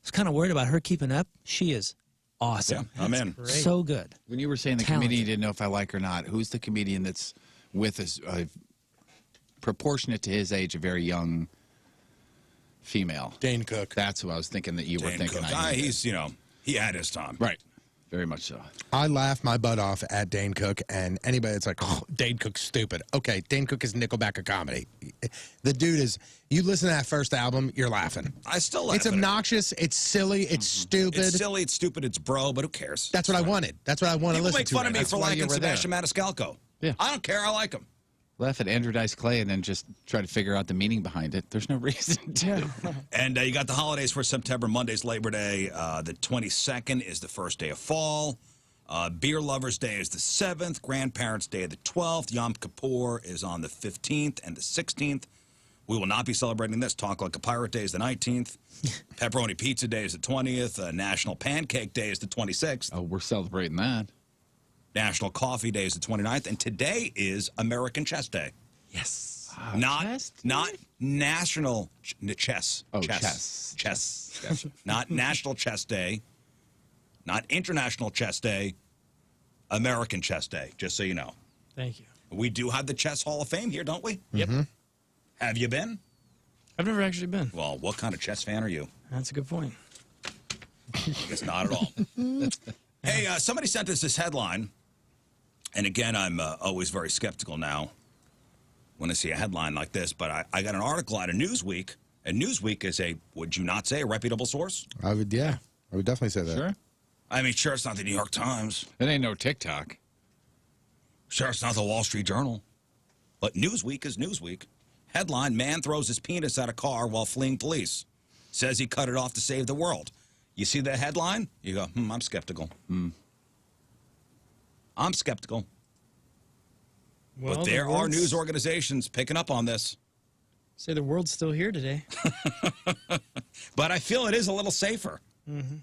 was kind of worried about her keeping up. She is awesome. Yeah, I'm in. So good. When you were saying the Talented. comedian you didn't know if I like or not, who's the comedian that's with us, proportionate to his age, a very young female? Dane Cook. That's who I was thinking that you were Dane thinking. Cook. I needed. He's, he had his time. Right. Very much so. I laugh my butt off at Dane Cook, and anybody that's like, oh, Dane Cook's stupid. Okay, Dane Cook is Nickelback of comedy. The dude is, you listen to that first album, you're laughing. I still laugh It's at it. obnoxious, it's silly, it's stupid. It's silly, it's stupid, it's bro, but who cares? That's what I wanted. That's what I want to People listen make to. fun of me That's for why liking you were there. Sebastian Maniscalco. Yeah. I don't care. I like him. Laugh at Andrew Dice Clay and then just try to figure out the meaning behind it. There's no reason to. And you got the holidays for September. Monday's Labor Day. The 22nd is the first day of fall. Beer Lovers Day is the 7th. Grandparents' Day the 12th. Yom Kippur is on the 15th and the 16th. We will not be celebrating this. Talk Like a Pirate Day is the 19th. Pepperoni Pizza Day is the 20th. National Pancake Day is the 26th. Oh, we're celebrating that. National Coffee Day is the 29th. And today is American Chess Day. Yes. Not chess National Chess. Oh, Chess. chess. Chess. Not National Chess Day. Not International Chess Day. American Chess Day, just so you know. Thank you. We do have the Chess Hall of Fame here, don't we? Yep. Have you been? I've never actually been. Well, what kind of chess fan are you? That's a good point. I guess not at all. Hey, somebody sent us this headline, and again, I'm always very skeptical now when I see a headline like this, but I got an article out of Newsweek, and Newsweek is would you not say, a reputable source? I would definitely say that. Sure. I mean, sure, it's not the New York Times. It ain't no TikTok. Sure, it's not the Wall Street Journal. But Newsweek is Newsweek. Headline, man throws his penis at a car while fleeing police. Says he cut it off to save the world. You see the headline? You go, I'm skeptical. I'm skeptical. Well, But there are news organizations picking up on this. Say the world's still here today. But I feel it is a little safer. Mm-hmm.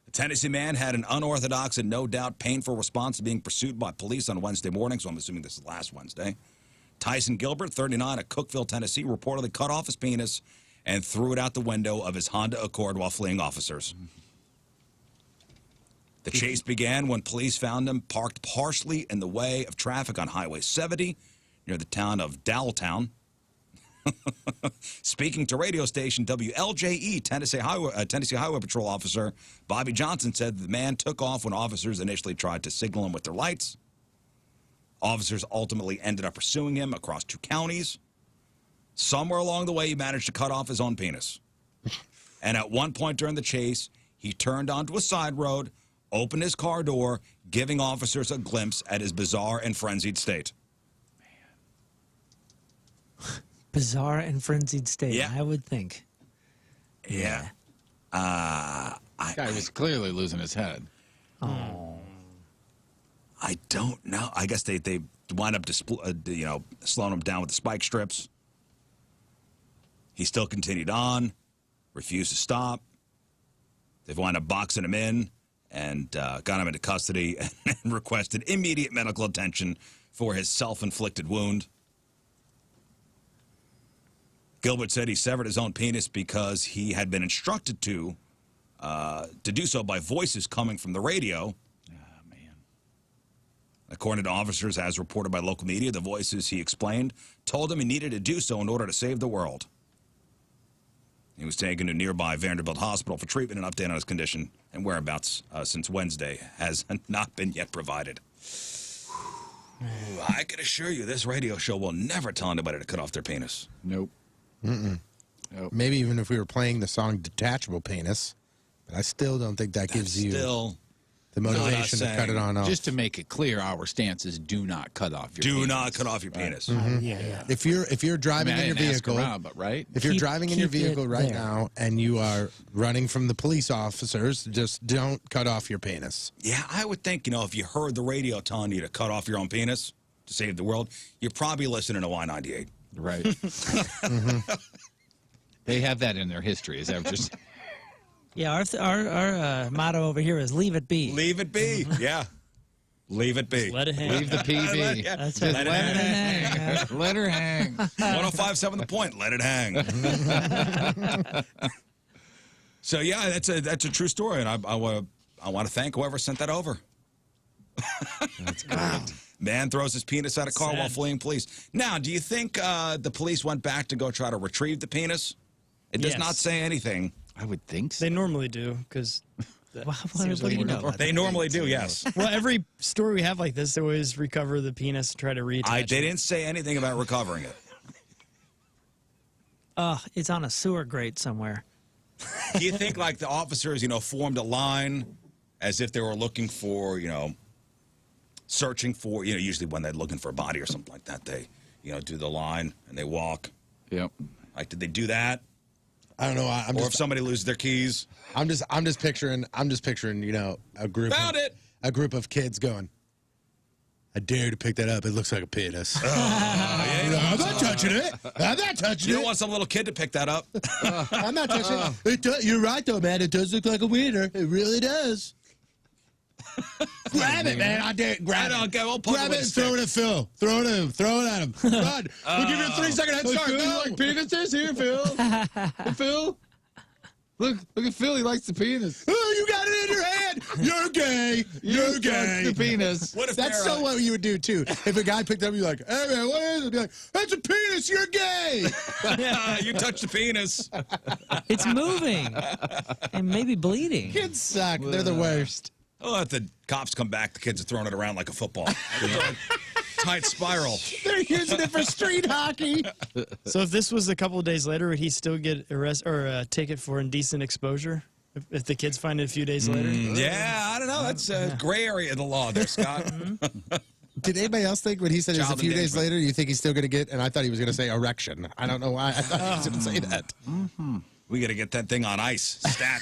A Tennessee man had an unorthodox and no doubt painful response to being pursued by police on Wednesday morning, so I'm assuming this is last Wednesday. Tyson Gilbert, 39, of Cookeville, Tennessee, reportedly cut off his penis and threw it out the window of his Honda Accord while fleeing officers. The chase began when police found him parked partially in the way of traffic on Highway 70 near the town of Dowelltown. Speaking to radio station WLJE, Tennessee Highway Patrol officer Bobby Johnson said the man took off when officers initially tried to signal him with their lights. Officers ultimately ended up pursuing him across 2 counties. Somewhere along the way, he managed to cut off his own penis. And at one point during the chase, he turned onto a side road, opened his car door, giving officers a glimpse at his bizarre and frenzied state. Bizarre and frenzied state, Yeah. I would think. Yeah. This guy was clearly losing his head. Oh. I don't know. I guess they wind up slowing him down with the spike strips. He still continued on, refused to stop. They've wound up boxing him in and got him into custody and requested immediate medical attention for his self-inflicted wound. Gilbert said he severed his own penis because he had been instructed to do so by voices coming from the radio. According to officers, as reported by local media, the voices, he explained, told him he needed to do so in order to save the world. He was taken to nearby Vanderbilt Hospital for treatment. An update on his condition and whereabouts since Wednesday has not been yet provided. I can assure you this radio show will never tell anybody to cut off their penis. Nope. Nope. Maybe even if we were playing the song Detachable Penis, but I still don't think that gives you the motivation to cut it on off. Just to make it clear, our stance is do not cut off your penis. Do not cut off your penis. Yeah. If you're driving in your vehicle, but right? if you're driving in your keep it vehicle right there. now and you are running from the police officers, just don't cut off your penis. Yeah, I would think, if you heard the radio telling you to cut off your own penis to save the world, you're probably listening to Y98. Right. They have that in their history. Is that just... Yeah, our motto over here is leave it be. Leave it be. Yeah. Leave it be. Let it hang. Leave the PB. Yeah. That's Let right. it hang. Let her hang. 105.7 The Point. Let it hang. So, yeah, that's a true story, and I want to thank whoever sent that over. That's great. Man throws his penis at a car Sad. while fleeing police. Now, do you think the police went back to go try to retrieve the penis? It does Yes. not say anything. I would think so. They normally do, because... What do you know about They that? normally do, yes. Well, every story we have like this, they always recover the penis and try to reattach They it. didn't say anything about recovering it. It's on a sewer grate somewhere. Do you think, like, the officers, formed a line as if they were looking for, searching for, usually when they're looking for a body or something like that, they, do the line and they walk. Yep. Like, did they do that? I don't know. Or if somebody loses their keys? I'm just picturing, a group. Found it! A group of kids going, I dare you to pick that up. It looks like a penis. I'm not touching it. I'm not touching You it. don't want some little kid to pick that up? I'm not touching it. You're right, though, man. It does look like a wiener. It really does. Grab it, man. I dare grab it. Okay, we'll poke Grab it it with and a throw it at Phil. Throw it at him. Throw it at him. Run. We'll give you a 3-second head start. Go. Like penises here, Phil. Hey, Phil. Look at Phil. He likes the penis. Oh, you got it in your hand. kid, you're gay. You're gay. The penis. What if That's they're, so what you would do too. If a guy picked up, you're like, "Hey man, what is it?" Be like, "That's a penis. You're gay." you touched the penis. It's moving and maybe bleeding. Kids suck. They're the worst. Oh, if the cops come back, the kids are throwing it around like a football. Tight spiral. They're using it for street hockey. So if this was a couple of days later, would he still get arrested or a ticket for indecent exposure? If the kids find it a few days later? Yeah, I don't know. That's a gray area of the law there, Scott. Did anybody else think when he said it was a Child few days endangerment. later, you think he's still going to get, and I thought he was going to say erection. I don't know why I thought he was going to say that. We got to get that thing on ice. Stat.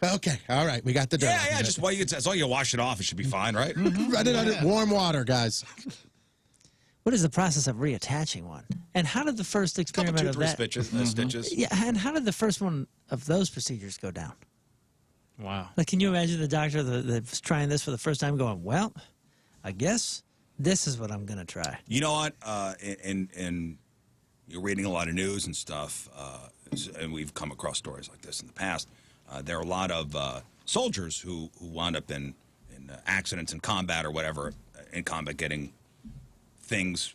Okay, all right, we got the dirt. Yeah, just while as long as you wash it off, it should be fine, right? Run it under warm water, guys. What is the process of reattaching one? And how did the first Couple experiment of toothbrush that? stitches. Yeah, and how did the first one of those procedures go down? Wow. Like, can you imagine the doctor that's trying this for the first time going, well, I guess this is what I'm going to try. You know what? In you're reading a lot of news and stuff, and we've come across stories like this in the past. There are a lot of soldiers who wound up in accidents in combat or whatever, in combat getting things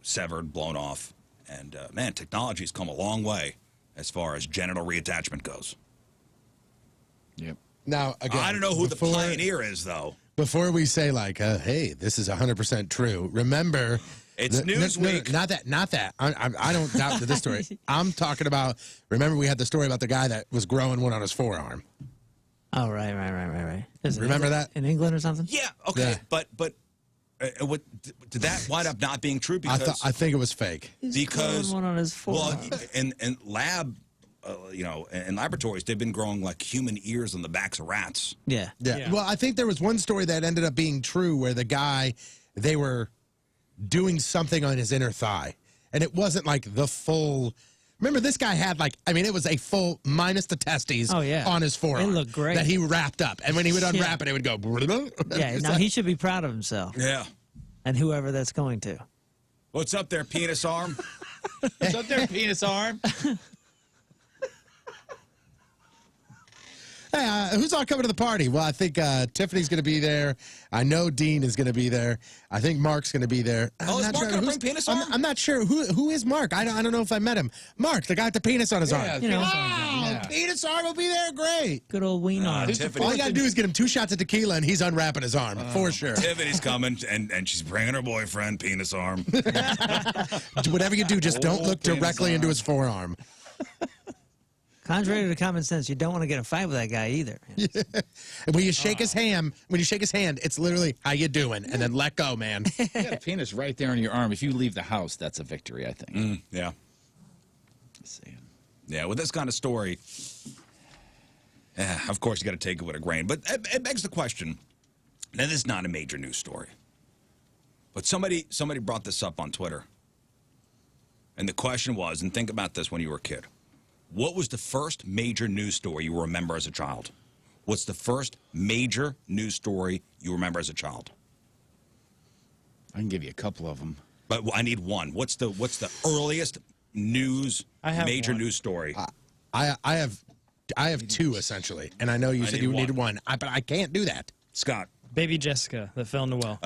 severed, blown off. And, man, technology's come a long way as far as genital reattachment goes. Yep. Now, again, I don't know who the pioneer is, though. Before we say, like, hey, this is 100% true, remember... It's Newsweek. Not that. I don't doubt this story. I'm talking about, remember we had the story about the guy that was growing one on his forearm. Oh, right. Is it Remember that? in England or something? Yeah, okay. Yeah. But what did that wind up not being true? Because I think it was fake. because Growing one on his forearm. well, in lab, in laboratories, they've been growing like human ears on the backs of rats. Yeah. Yeah. Well, I think there was one story that ended up being true where the guy, they were doing something on his inner thigh. And it wasn't like the full... Remember, this guy had like, I mean, it was a full minus the testes on his forearm. It looked great. That he wrapped up. And when he would unwrap it, it would go... Yeah, It's now like- he should be proud of himself. Yeah. And whoever that's going to. What's up there, penis arm? Is that their penis arm? Hey, who's all coming to the party? Well, I think Tiffany's going to be there. I know Dean is going to be there. I think Mark's going to be there. Oh, is Mark going to bring penis arm? I'm not sure. Who is Mark? I don't know if I met him. Mark, the guy with the penis on his arm. You know, Penis arm will be there. Great. good old ween arm. Tiffany. All you got to do is get him 2 shots of tequila, and he's unwrapping his arm, for sure. Tiffany's coming, and she's bringing her boyfriend, penis arm. Whatever you do, just don't look penis directly into his forearm. Contrary to common sense, you don't want to get in a fight with that guy either. And when you shake his hand, it's literally, how you doing? And then let go, man. You got a penis right there on your arm. If you leave the house, that's a victory, I think. Yeah. Just saying. Yeah, with this kind of story, of course, you got to take it with a grain. But it begs the question. Now, this is not a major news story. But somebody brought this up on Twitter. And the question was, and think about this when you were a kid. What was the first major news story you remember as a child? What's the first major news story you remember as a child? I can give you a couple of them. But I need one. What's the earliest news, I have major one. news story? I have 2, essentially. And I know you said need you one. needed one. But I can't do that. Scott. Baby Jessica that fell in the well.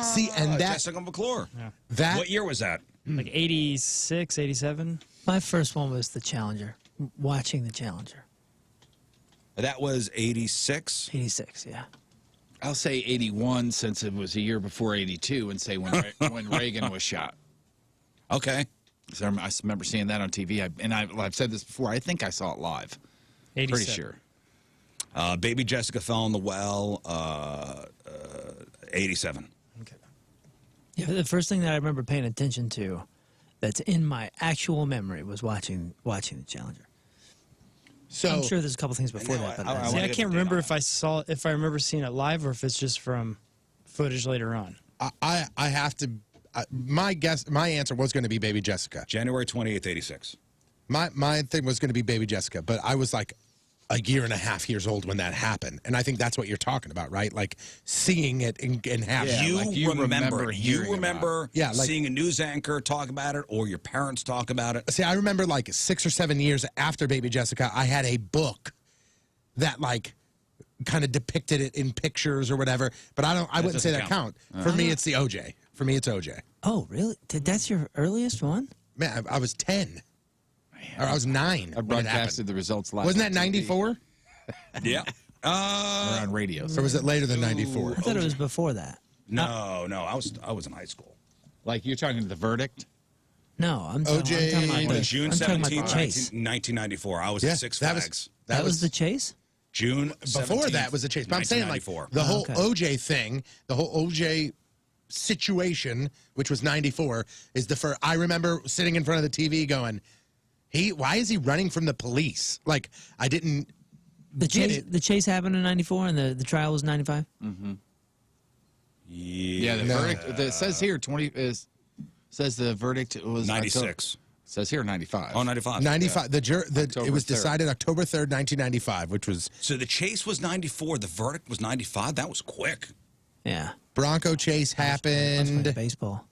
See, and that... Jessica McClure. That What year was that? Like 86, 87. My first one was the Challenger. Watching the Challenger. That was 86. 86, yeah. I'll say 81 since it was a year before 82 and say when Reagan was shot. Okay. So I remember seeing that on TV. I've said this before. I think I saw it live. 87. Pretty sure. Baby Jessica fell in the well. 87. Okay. Yeah, the first thing that I remember paying attention to that's in my actual memory was watching the Challenger. So I'm sure there's a couple things before know, that, but I that's- See, wanna I get can't the date remember on if I remember seeing it live or if it's just from footage later on. I have to... my answer was going to be Baby Jessica. January 28th, 86. My thing was going to be Baby Jessica, but I was like a year and a half years old when that happened. And I think that's what you're talking about, right? Like seeing it and having Yeah, you, like you remember you hearing remember Yeah, like- seeing a news anchor talk about it or your parents talk about it. See, I remember like 6 or 7 years after Baby Jessica, I had a book that like kind of depicted it in pictures or whatever. But I wouldn't say that count. For me, it's the OJ. For me, it's OJ. Oh, really? That's your earliest one? Man, I was 10. Or I was 9. I when it broadcasted happened. the results live. Wasn't that on TV. 94? Yeah. Or on radio. Or was it later than 94? I thought it was before that. No, I was in high school. Like you're talking the verdict? No, I'm talking OJ, about June I'm talking 17th, about the chase. 1994. I was Yeah, at Six that Flags. That was the chase? June Before 17th, that was the chase. But I'm saying like 1994. the whole okay. OJ thing, the whole OJ situation, which was 94, is the first. I remember sitting in front of the TV going, why is he running from the police? Like, I didn't The chase happened in 94 and the trial was 95? Yeah, the verdict. It says here says the verdict was 96. Says here 95. Oh, 95. 95. It was 3rd. decided October 3rd, 1995, which was So the chase was 94. The verdict was 95. That was quick. Yeah. Bronco chase I was playing happened. baseball.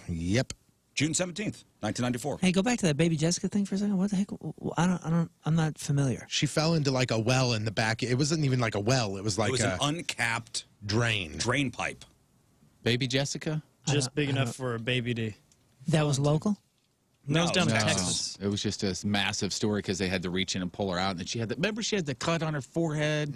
Yep. June 17th, 1994. Hey, go back to that Baby Jessica thing for a second. What the heck? I'm not familiar. She fell into like a well in the back. It wasn't even like a well. It was like It was a an uncapped drain pipe. Baby Jessica? Just big enough for a baby to. That was local? No, it was down in No. Texas. It was just a massive story because they had to reach in and pull her out, and she had remember she had the cut on her forehead.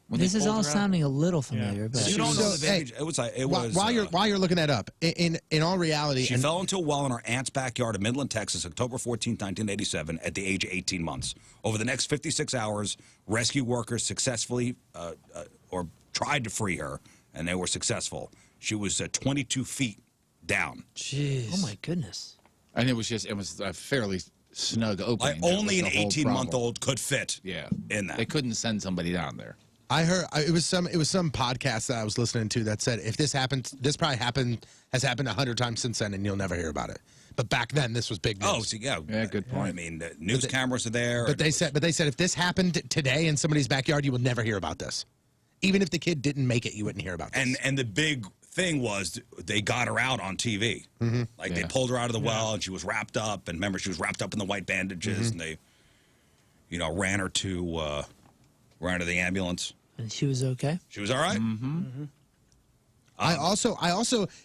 When This they is pulled all her out? sounding a little familiar, but You don't know So, the hey, vintage. It was while you're looking that up, in all reality, She fell into a well in her aunt's backyard of Midland, Texas, October 14, 1987, at the age of 18 months. Over the next 56 hours, rescue workers successfully or tried to free her, and they were successful. She was 22 feet down. Jeez. oh my goodness. And it was a fairly snug opening. Like That only was an the whole 18-month-old could fit. Yeah, in that. They couldn't send somebody down there. I heard it was some podcast that I was listening to that said if this happens, this probably has happened 100 times since then, and you'll never hear about it. But back then, this was big news. Oh, so yeah, good point. I mean, the news cameras are there. But they said if this happened today in somebody's backyard, you will never hear about this. Even if the kid didn't make it, you wouldn't hear about this. and the big thing was they got her out on TV. Like they pulled her out of the well, and she was wrapped up. And remember, she was wrapped up in the white bandages, and they, ran her to the ambulance. And she was okay? She was all right. I also,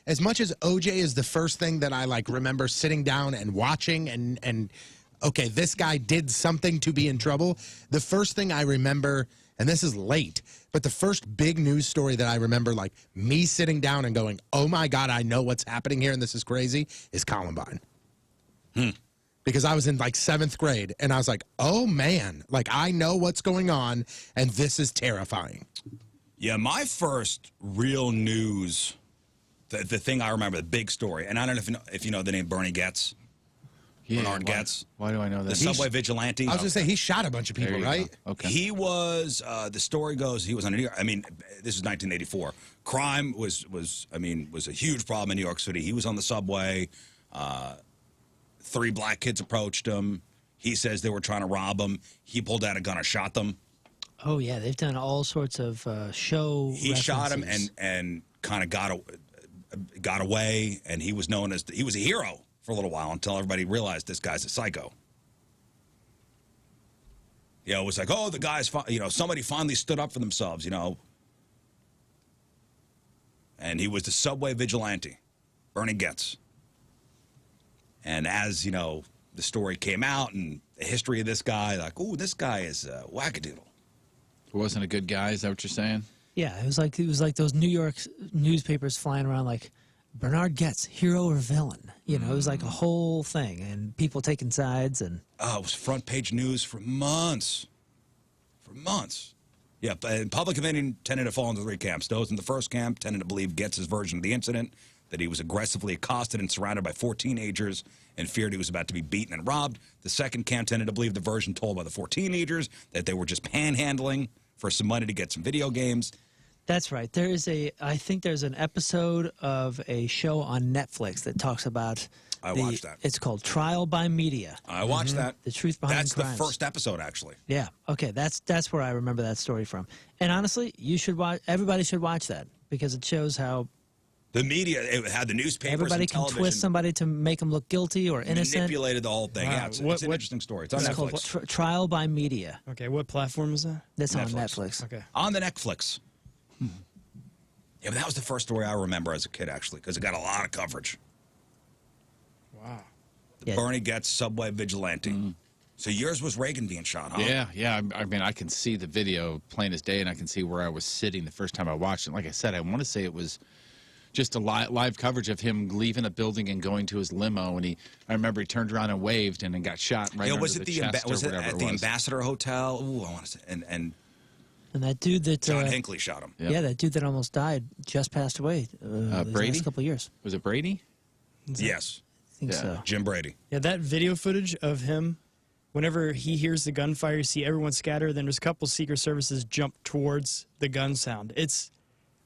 as much as OJ is the first thing that I like remember sitting down and watching and okay, this guy did something to be in trouble. The first thing I remember, and this is late, but the first big news story that I remember, like me sitting down and going, "Oh my God, I know what's happening here, and this is crazy," is Columbine. Because I was in like 7th grade, and I was like, "Oh man, like I know what's going on, and this is terrifying." Yeah, my first real news, the thing I remember, the big story, and I don't know if you know the name Bernie Getz. Yeah, Bernard Getz. Why do I know that? The subway vigilante. I was gonna say he shot a bunch of There people, you right? go. Okay. He was, the story goes, he was on New York. I mean, this is 1984. Crime was a huge problem in New York City. He was on the subway. 3 black kids approached him. He says they were trying to rob him. He pulled out a gun and shot them. Oh, yeah. They've done all sorts of show He shot him references. and kind of got away, and he was known as, he was a hero for a little while until everybody realized this guy's a psycho. It was like, oh, the guy's, somebody finally stood up for themselves, And he was the subway vigilante, Bernie Getz. And as, the story came out and the history of this guy, like, oh, this guy is wackadoodle. He wasn't a good guy. Is that what you're saying? Yeah, it was like those New York newspapers flying around like Bernard Getz, hero or villain. It was like a whole thing, and people taking sides, and It was front page news for months. Yeah, and public opinion tended to fall into 3 camps. Those in the first camp tended to believe Getz's version of the incident, that he was aggressively accosted and surrounded by 4 teenagers and feared he was about to be beaten and robbed. The second camp tended to believe the version told by the 4 teenagers, that they were just panhandling for some money to get some video games. that's right. I think there's an episode of a show on Netflix that talks about. I watched that. It's called Trial by Media. I watched that. The truth behind That's crimes. the first episode, actually. Yeah. Okay. That's where I remember that story from. And honestly, you should watch. Everybody should watch that because it shows how The media, it had the newspapers Everybody and can television. twist somebody to make them look guilty or innocent. Manipulated the whole thing. Wow. Yeah, it's an What- interesting story. It's on It's called Netflix. Trial by Media. Okay, what platform is that? That's on Netflix. Netflix. Okay. On the Netflix. Yeah, but that was the first story I remember as a kid, actually, because it got a lot of coverage. Wow. The Yeah. Bernie gets Subway Vigilante. So yours was Reagan being shot, huh? Yeah. I mean, I can see the video plain as day, and I can see where I was sitting the first time I watched it. Like I said, I want to say it was just a live coverage of him leaving a building and going to his limo, and I remember he turned around and waved and then got shot right under was it the the chest was or it whatever at it the was. Ambassador Hotel? Ooh, I want to say, and And that dude that John Hinckley shot him. yeah, that dude that almost died just passed away. The Brady? last couple of years. Was it Brady? Yes, I think Yeah. so. Jim Brady. Yeah, that video footage of him, whenever he hears the gunfire, you see everyone scatter, then there's a couple Secret Services jump towards the gun sound. It's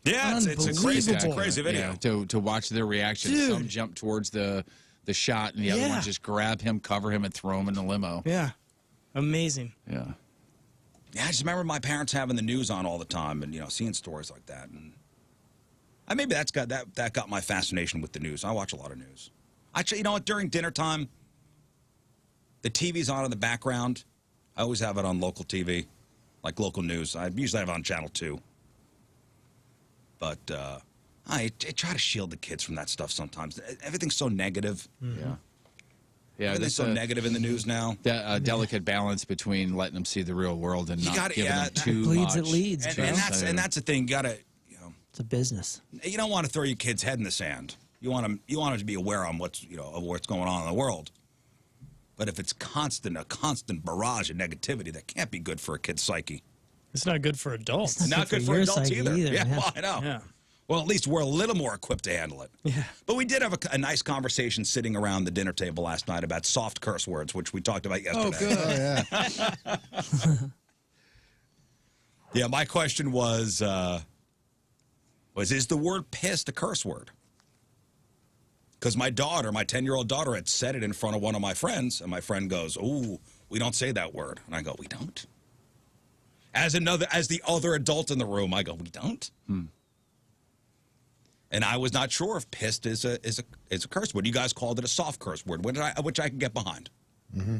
Yeah, it's a crazy, Unbelievable. crazy video. Yeah, to watch their reaction. Dude. Some jump towards the shot, and the other Yeah. one just grab him, cover him, and throw him in the limo. yeah, amazing. Yeah. Yeah, I just remember my parents having the news on all the time, and seeing stories like that. And maybe that got my fascination with the news. I watch a lot of news. Actually, you know what? During dinner time, the TV's on in the background. I always have it on local TV, like local news. I usually have it on Channel 2. But I try to shield the kids from that stuff sometimes. Everything's so negative. Yeah. Yeah, Everything's so negative in the news now. Delicate balance between letting them see the real world and not gotta- giving yeah, them that too bleeds, much. it leads, And, Joe. and that's the thing. You gotta, It's a business. you don't want to throw your kid's head in the sand. You want them to be aware on of what's going on in the world. But if it's a constant barrage of negativity, that can't be good for a kid's psyche. It's not good for adults. It's Not good for your adults psyche either. either, Yeah, yeah. well, I know. Yeah. Well, at least we're a little more equipped to handle it. Yeah. But we did have a nice conversation sitting around the dinner table last night about soft curse words, which we talked about yesterday. Oh, yeah. Yeah, my question was is the word pissed a curse word? Because my 10-year-old daughter, had said it in front of one of my friends, and my friend goes, "Ooh, we don't say that word." And I go, "We don't?" As the other adult in the room, I go, "We don't?" And I was not sure if pissed is a curse word. You guys called it a soft curse word, which I can get behind. Mm-hmm.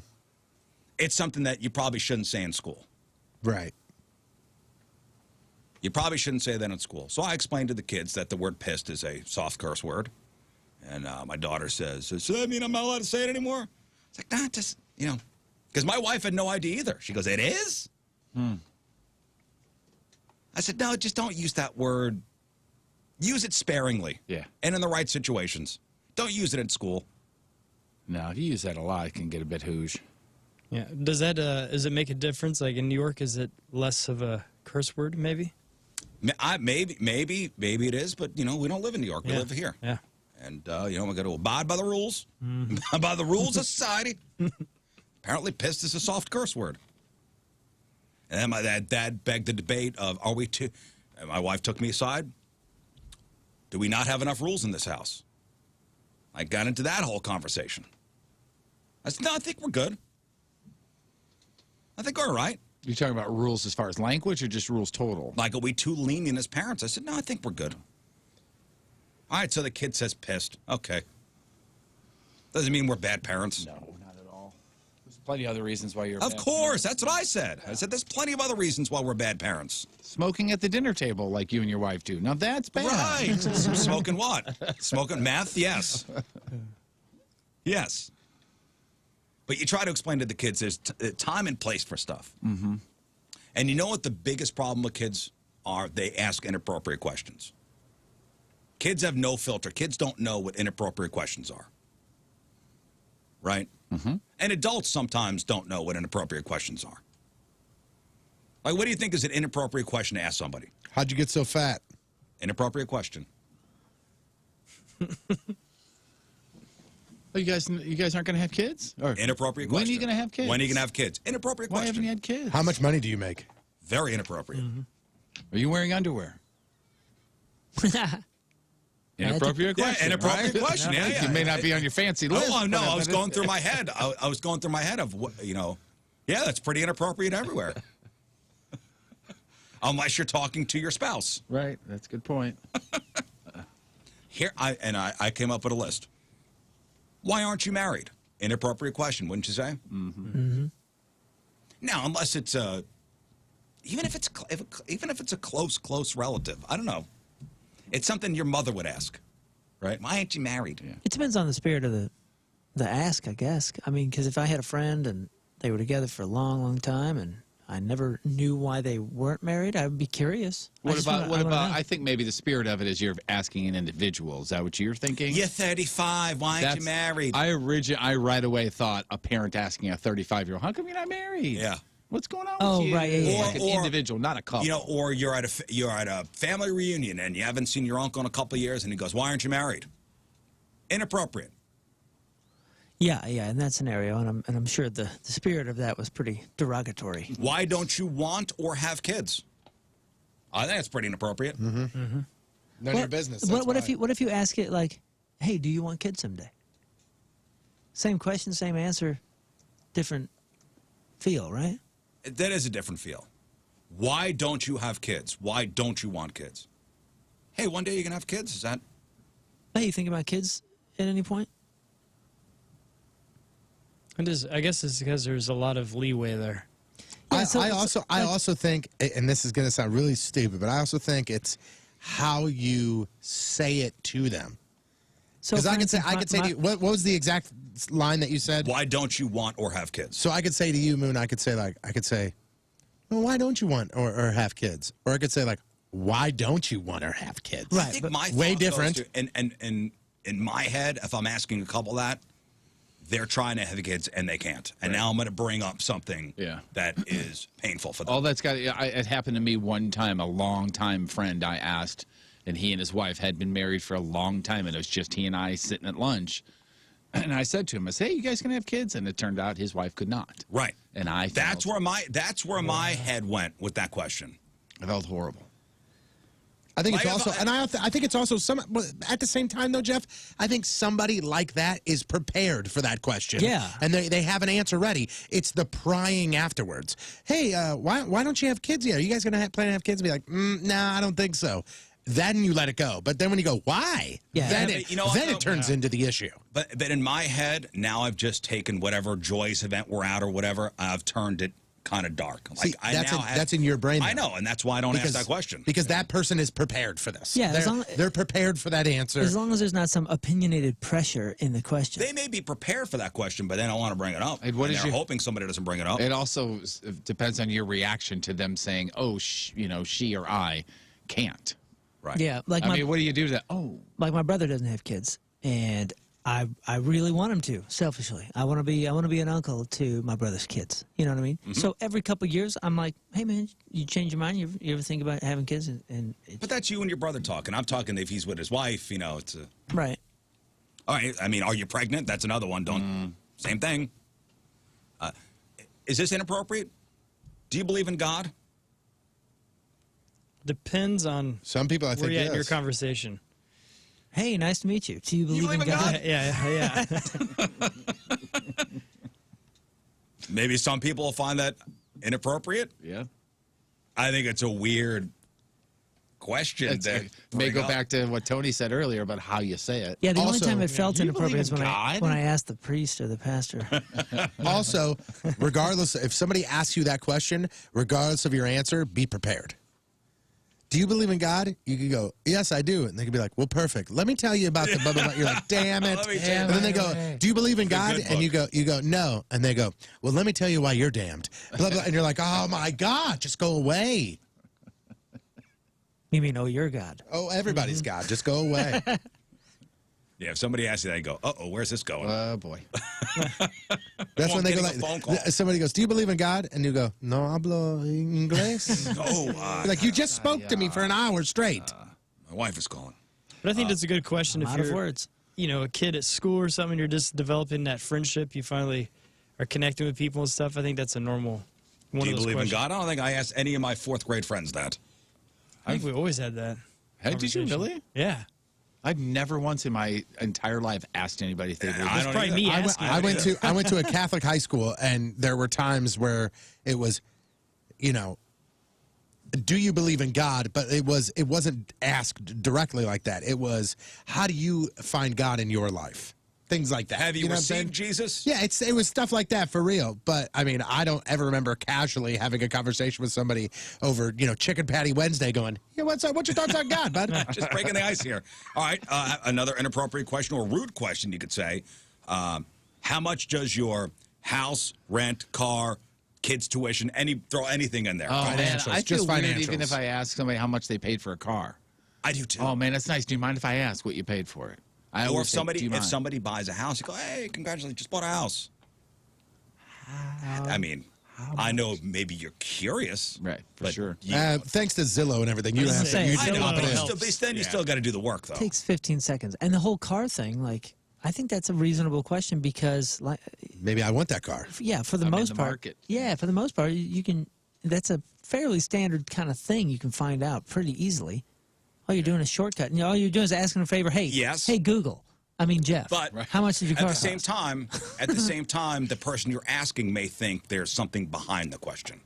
It's something that you probably shouldn't say in school. Right. You probably shouldn't say that in school. So I explained to the kids that the word pissed is a soft curse word. And my daughter says, "So that mean I'm not allowed to say it anymore?" It's like, nah, just, because my wife had no idea either. She goes, "It is?" I said, "No, just don't use that word. Use it sparingly. Yeah. And in the right situations. Don't use it in school." No, if you use that a lot, it can get a bit Hooshe. Yeah. Does it make a difference? Like in New York, is it less of a curse word, maybe? Maybe it is, but, we don't live in New York. We Yeah. live here. Yeah. And, we got to abide by the rules, by the rules of society. Apparently, pissed is a soft curse word. And then my dad begged the debate of, are we too... And my wife took me aside. Do we not have enough rules in this house? I got into that whole conversation. I said, no, I think we're good. I think we're all right. You talking about rules as far as language or just rules total? Like, are we too lenient as parents? I said, no, I think we're good. All right, so the kid says pissed. Okay. Doesn't mean we're bad parents. No, not at all. There's plenty of other reasons why you're. Of course, that's what I said. I said there's plenty of other reasons why we're bad parents. Smoking at the dinner table like you and your wife do. Now that's bad. Right. Smoking what? Smoking meth? Yes. Yes. But you try to explain to the kids there's time and place for stuff. Mm-hmm. And you know what the biggest problem with kids are? They ask inappropriate questions. Kids have no filter. Kids don't know what inappropriate questions are. Right? Mm-hmm. And adults sometimes don't know what inappropriate questions are. Like, what do you think is an inappropriate question to ask somebody? How'd you get so fat? Inappropriate question. Oh, you guys aren't going to have kids? Or Inappropriate when question. are you going to have kids? When are you going to have kids? Inappropriate Why question. haven't you had kids? How much money do you make? Very inappropriate. Are you wearing underwear? Inappropriate Yeah, question. inappropriate right? question. Yeah, yeah. You may not be on your fancy list. Oh, no, but I was going through my head. I was going through my head of, yeah, that's pretty inappropriate everywhere. Unless you're talking to your spouse. Right, that's a good point. I came up with a list. Why aren't you married? Inappropriate question, wouldn't you say? Mm-hmm. Now, unless it's even if it's a close relative, I don't know. It's something your mother would ask, right? Why aren't you married? Yeah. It depends on the spirit of the ask, I guess. I mean, because if I had a friend and they were together for a long time and I never knew why they weren't married, I would be curious. What about? I think maybe the spirit of it is you're asking an individual. Is that what you're thinking? You're 35. Why aren't you married? I right away thought a parent asking a 35-year-old, "How come you're not married? Yeah. What's going on Oh, with you?" right, yeah, Like an individual, not a couple. You know, or you're at a family reunion and you haven't seen your uncle in a couple of years, and he goes, "Why aren't you married?" Inappropriate. Yeah, in that scenario, and I'm sure the spirit of that was pretty derogatory. Why don't you want or have kids? I think it's pretty inappropriate. None of your business. That's What why. if you ask it like, "Hey, do you want kids someday?" Same question, same answer, different feel, right? That is a different feel. Why don't you have kids? Why don't you want kids? Hey, one day you're gonna have kids. Is that? Hey, you think about kids at any point? I guess it's because there's a lot of leeway there. Yeah, I also think, and this is going to sound really stupid, but I also think it's how you say it to them. Because for I could instance, say to you, what was the exact line that you said? Why don't you want or have kids? So I could say to you, Moon, I could say, well, why don't you want or have kids? Or I could say, like, why don't you want or have kids? Right. I think but my way thought different. goes to- and in my head, if I'm asking a couple that, they're trying to have kids and they can't. And now I'm going to bring up something that is painful for them. All that's got. It happened to me one time. A long-time friend I asked, and he and his wife had been married for a long time, and it was just he and I sitting at lunch. And I said to him, I said, "Hey, you guys gonna have kids?" And it turned out his wife could not. Right. And I That's where my head went with that question. I felt horrible. I think it's Like, also, and I think it's also at the same time though, Jeff. I think somebody like that is prepared for that question. Yeah. and they have an answer ready. It's the prying afterwards. Hey, why don't you have kids yet? Are you guys gonna plan to have kids? And be like, nah, I don't think so. Then you let it go. But then when you go, why? Yeah. Then Yeah, it, but you know what, then though? it turns into the issue. But in my head, now I've just taken whatever joyous event we're at or whatever, I've turned it kind of dark. Like, See, that's in your brain. I though. know, and that's why I don't ask that question. Because that person is prepared for this. Yeah, they're prepared for that answer. As long as there's not some opinionated pressure in the question. They may be prepared for that question, but they don't want to bring it up. And what is they're your- hoping somebody doesn't bring it up. It also depends on your reaction to them saying, "Oh, she or I can't." Right. Yeah, like I mean, what do you do to that? Oh, like my brother doesn't have kids, and I really want him to. Selfishly, I want to be an uncle to my brother's kids. You know what I mean? Mm-hmm. So every couple of years, I'm like, "Hey man, you change your mind? You ever think about having kids?" And But that's you and your brother talking. I'm talking if he's with his wife. You know, it's a. right. All right. I mean, are you pregnant? That's another one. Don't. Same thing. Is this inappropriate? Do you believe in God? Depends on Some people, I where think, you're at in your yes. conversation. Hey, nice to meet you. Do you believe in God? Yeah. Maybe some people will find that inappropriate. yeah. I think it's a weird question. It may go back to what Tony said earlier about how you say it. Yeah, the only Also, time it felt do you believe inappropriate is in God? when I asked the priest or the pastor. Also, regardless, if somebody asks you that question, regardless of your answer, be prepared. Do you believe in God? You could go, yes, I do. And they could be like, well, perfect. Let me tell you about the blah, blah, blah. You're like, damn it. Let me tell you And then they about go, do you believe in God? good And you go, no. And they go, well, let me tell you why you're damned. Blah, blah. And you're like, oh, my God, just go away. You mean, oh, you're God? Oh, everybody's God. Just go away. Yeah, if somebody asks you that, you go, uh-oh, where's this going? Oh boy. That's when they go getting a phone call. somebody goes, do you believe in God? And you go, no hablo inglés. Oh, Like, you just spoke to me for an hour straight. my wife is calling. But I think that's a good question I'm if out of you're, words. a kid at school or something, you're just developing that friendship, you finally are connecting with people and stuff. I think that's a normal one Do you of those believe in questions. God? I don't think I asked any of my fourth grade friends that. I think we always had that. Hey, did you conversation. really? Yeah. I've never once in my entire life asked anybody if they believe. I It's don't probably either. me I asking. went to a Catholic high school, and there were times where it was, do you believe in God? But it wasn't asked directly like that. It was, how do you find God in your life? Things like that. Have you know what I'm saying? received Jesus? Yeah, it was stuff like that for real. But I mean, I don't ever remember casually having a conversation with somebody over, Chicken Patty Wednesday, going, "Yeah, what's your thoughts on God, bud?" Just breaking the ice here. All right, another inappropriate question or rude question, you could say. How much does your house, rent, car, kids' tuition, throw anything in there? Oh, man, Financials, I feel just weird financials. even if I ask somebody how much they paid for a car. I do too. Oh, man, that's nice. Do you mind if I ask what you paid for it? I Or always if say, somebody "Do you mind?" somebody buys a house, you go, "Hey, congratulations, just bought a house." I mean, I know maybe you're curious, Right, for but sure. Thanks to Zillow and everything, you was have gonna say, you I know, pop but it in. you still got to do the work, though. It takes 15 seconds. And the whole car thing, like, I think that's a reasonable question because, like, Maybe I want that car. yeah, for the I'm in most the part, market. yeah, for the most part, you can. That's a fairly standard kind of thing. You can find out pretty easily. All you're doing is shortcut. All you're doing is asking a favor. Hey, Yes. Hey, Google. I mean, Jeff. But how much did your at car the same cost? time, the person you're asking may think there's something behind the question.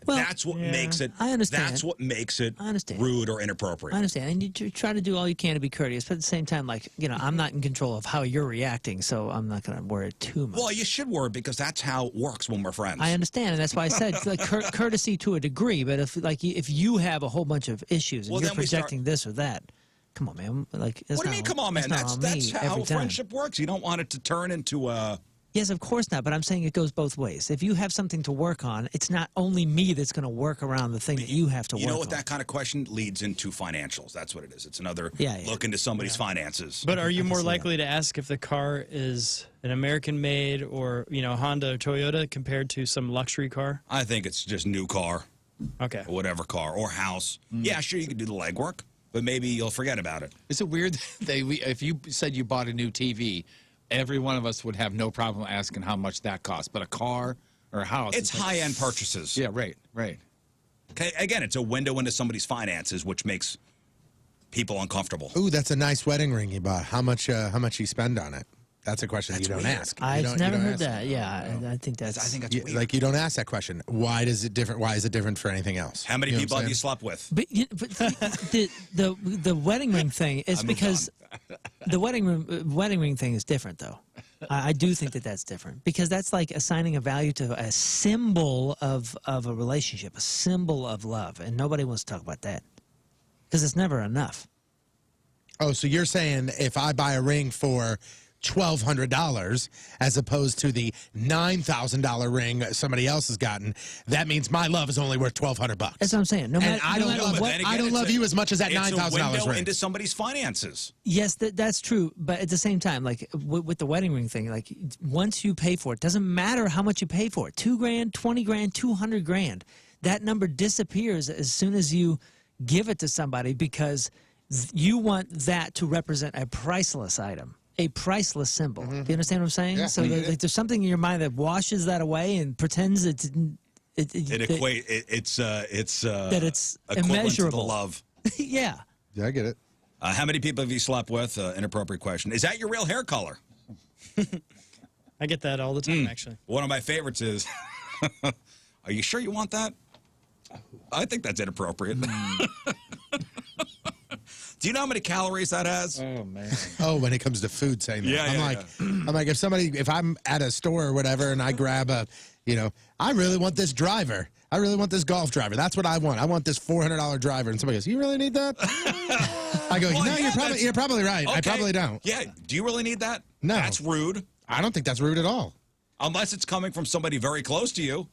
Well, That's what makes it. I understand. That's what makes it I understand. rude or inappropriate. I understand, and you try to do all you can to be courteous, but at the same time, like, I'm not in control of how you're reacting, so I'm not going to worry too much. Well, you should worry because that's how it works when we're friends. I understand, and that's why I said like courtesy to a degree. But if you have a whole bunch of issues and Well, you're then we start- projecting this or that, come on, man. Like, What do you mean? Come on, man. That's how every time. friendship works. You don't want it to turn into a. Yes, of course not. But I'm saying it goes both ways. If you have something to work on, it's not only me that's going to work around the thing that you have to work on. You know what that kind of question leads into financials. That's what it is. It's another look into somebody's finances. But are you more likely to ask if the car is an American-made or Honda or Toyota compared to some luxury car? I think it's just new car. Okay. Or whatever car or house. Yeah, sure, you can do the legwork, but maybe you'll forget about it. Is it weird that if you said you bought a new TV, every one of us would have no problem asking how much that costs, but a car or a house. It's like- high-end purchases. Yeah, right. Okay, again, it's a window into somebody's finances, which makes people uncomfortable. Ooh, that's a nice wedding ring you bought. How much you spend on it? That's a question you don't ask. You I've don't- you never don't heard ask that. Yeah, I think that's. I think that's You, weird. like, you don't ask that question. Why is it different? Why is it different for anything else? How many You know people what I'm have you saying? slept with? But, the wedding ring thing is because the wedding ring thing is different though. I do think that's different because that's like assigning a value to a symbol of a relationship, a symbol of love, and nobody wants to talk about that because it's never enough. Oh, so you're saying if I buy a ring for $1,200 as opposed to the $9,000 ring somebody else has gotten, that means my love is only worth $1,200. That's what I'm saying. No And matter, I no don't matter love what. then again, I don't it's love you as much as that It's a $9,000 window ring. into somebody's finances. Yes, that's true. But at the same time, like with the wedding ring thing, like once you pay for it, doesn't matter how much you pay for it. $2,000, $20,000, $200,000. That number disappears as soon as you give it to somebody because you want that to represent a priceless item, a priceless symbol. Do you understand what I'm saying? Yeah, So I get it. there's something in your mind that washes that away and pretends it's It's that it's equivalent to the immeasurable. love. Yeah. Yeah, I get it. How many people have you slept with? Inappropriate question. Is that your real hair color? I get that all the time, actually. One of my favorites is, are you sure you want that? I think that's inappropriate. Do you know how many calories that has? Oh, man. Oh, when it comes to food, saying that. Yeah, I'm like, if I'm at a store or whatever and I grab I really want this driver. I really want this golf driver. That's what I want. I want this $400 driver. And somebody goes, you really need that? I go, Well, no, yeah, you're probably right. I Okay. probably don't. Yeah. Do you really need that? No. That's rude. I don't think that's rude at all. Unless it's coming from somebody very close to you.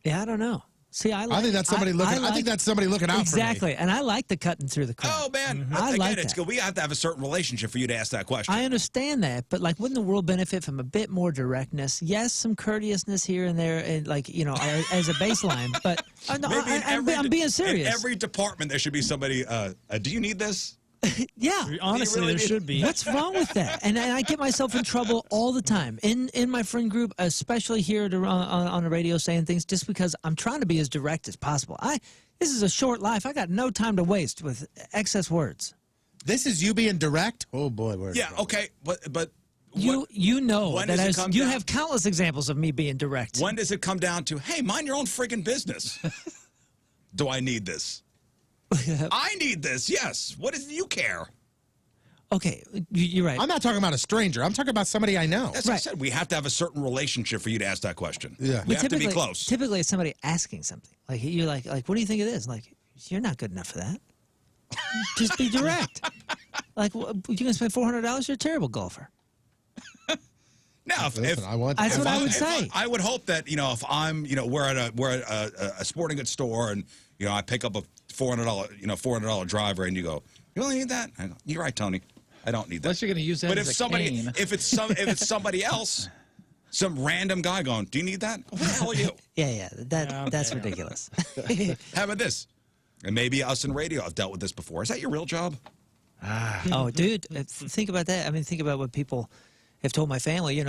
Yeah, I don't know. See, I think that's somebody looking. I think that's somebody looking out exactly, for me. and I like the cutting through the crowd. Oh, man. I Again, like it's that. good. We have to have a certain relationship for you to ask that question. I understand that, but like, wouldn't the world benefit from a bit more directness? Yes, some courteousness here and there, and like as a baseline. But no, Maybe in I'm being serious. In every department, there should be somebody. Do you need this? Yeah. Honestly, really there need- should be. What's wrong with that? And I get myself in trouble all the time in my friend group, especially here on the radio, saying things just because I'm trying to be as direct as possible. This is a short life. I got no time to waste with excess words. This is you being direct. Oh boy, we're in Yeah. trouble. Okay. But You know when that does it as come you down- have countless examples of me being direct. When does it come down to, hey, mind your own friggin' business? Do I need this? I need this, yes. What does you care? Okay, you're right. I'm not talking about a stranger. I'm talking about somebody I know. That's what I said. We have to have a certain relationship for you to ask that question. Yeah. We have to be Typically- close. Typically, it's somebody asking something. Like you're like, what do you think of this? Like, you're not good enough for that. Just be direct. Like, you can spend $400. You're a terrible golfer. Now, Listen, I want. That's what I would if say. I would hope that, if I'm, we're at a sporting goods store and, I pick up a $400 driver and you go, you only need that? I go, you're right, Tony. I don't need that. Unless you're going to use that But as if a somebody, cane. if it's somebody else, some random guy going, do you need that? Who the hell are you? Yeah, that's ridiculous. How about this? And maybe us in radio have dealt with this before. Is that your real job? Oh, dude, think about that. I mean, think about what people have told my family.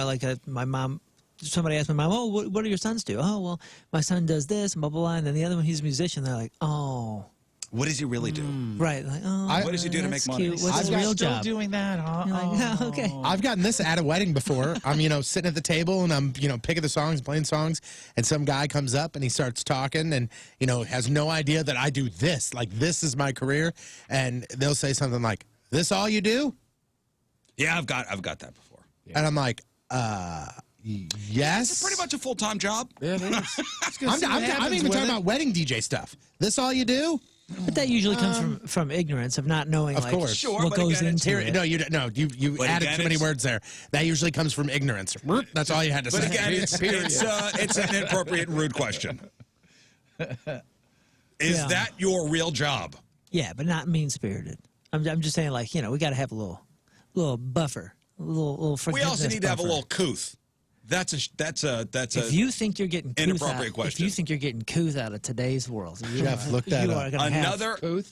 My mom. Somebody asked my mom, "Oh, what do your sons do?" "Oh, well, my son does this, and blah blah blah." And then the other one, he's a musician. They're like, "Oh, What does he really do? right." Like, oh, What does he do to that's make money? cute. What's I've his got- real Still job? doing that, huh? You're like, oh, okay. I've gotten this at a wedding before. I'm, sitting at the table and I'm, picking the songs, playing songs, and some guy comes up and he starts talking and, has no idea that I do this. Like, this is my career. And they'll say something like, "This all you do?" Yeah, I've got that before. And I'm like, yes. It's pretty much a full-time job. Yeah, it is. I'm even talking about wedding DJ stuff. This all you do? But that usually comes from ignorance of not knowing, Of like, course. Sure, what but goes again, it's into Here, it. you But added again, too many it's- words there. That usually comes from ignorance. That's all you had to But say. again, it's an inappropriate and rude question. Is Yeah. that your real job? Yeah, but not mean spirited. I'm just saying, like, we got to have a little buffer, a little We also forgiveness need to have a buffer. little couth. That's a If you think you're getting couth inappropriate out, question. if you think you're getting couth out of today's world, Jeff, look that up.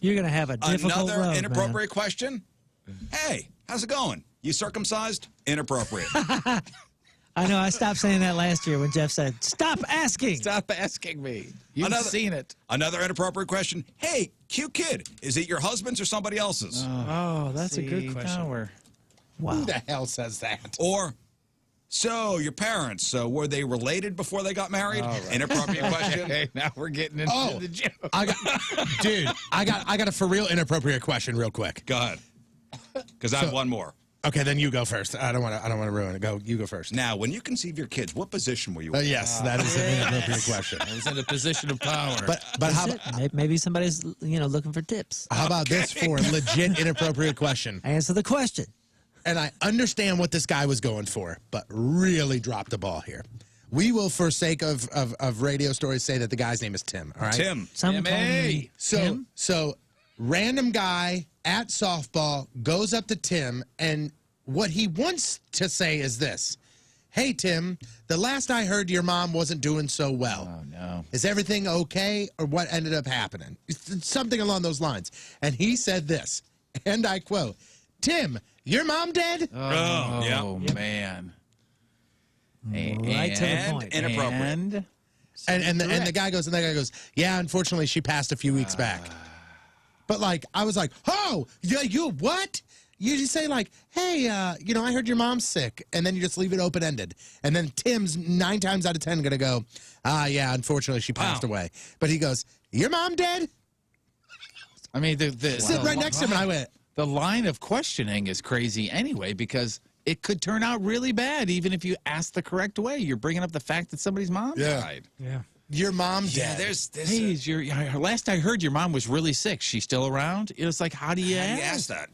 You're gonna have a difficult another road, inappropriate question. Hey, how's it going? You circumcised? Inappropriate. man. I know. I stopped saying that last year when Jeff said, "Stop asking." Stop asking me. You've Another- seen it. Another inappropriate question. Hey, cute kid. Is it your husband's or somebody else's? Oh, that's a good question. Who Wow. the hell says that? Or, so your parents, were they related before they got married? Inappropriate question. Okay, now we're getting into Oh, the joke. I got a for real inappropriate question real quick. Go ahead. Because I have one more. Okay, then you go first. I don't want to ruin it. You go first. Now, when you conceived your kids, what position were you in? Yes, that is an inappropriate question. I was in a position of power. But how, That's it. Maybe somebody's looking for tips. how about this for a legit inappropriate question? Answer the question. And I understand what this guy was going for, but really dropped the ball here. We will, for sake of radio stories, say that the guy's name is Tim. All right, Tim. Some call him So random guy at softball goes up to Tim, and what he wants to say is this: "Hey Tim, the last I heard, your mom wasn't doing so well. Oh, no. Is everything okay, or what ended up happening?" It's something along those lines. And he said this, and I quote, "Tim, your mom dead?" Oh, yeah. Man. Right to the point. Inappropriate. And And the guy goes, "Yeah, unfortunately, she passed a few weeks back." But like, I was like, "Oh, yeah, you what?" You just say like, "Hey, I heard your mom's sick," and then you just leave it open ended. And then Tim's 9 times out of 10 gonna go, "Yeah, unfortunately, she passed away." But he goes, "Your mom dead?" I mean, Sit right next to him, and I went, the line of questioning is crazy anyway, because it could turn out really bad even if you ask the correct way. You're bringing up the fact that somebody's mom died. Yeah. "Your mom Yeah, dead." there's Hey, last I heard, your mom was really sick. She's still around? It's like, how do you How do you ask? ask that?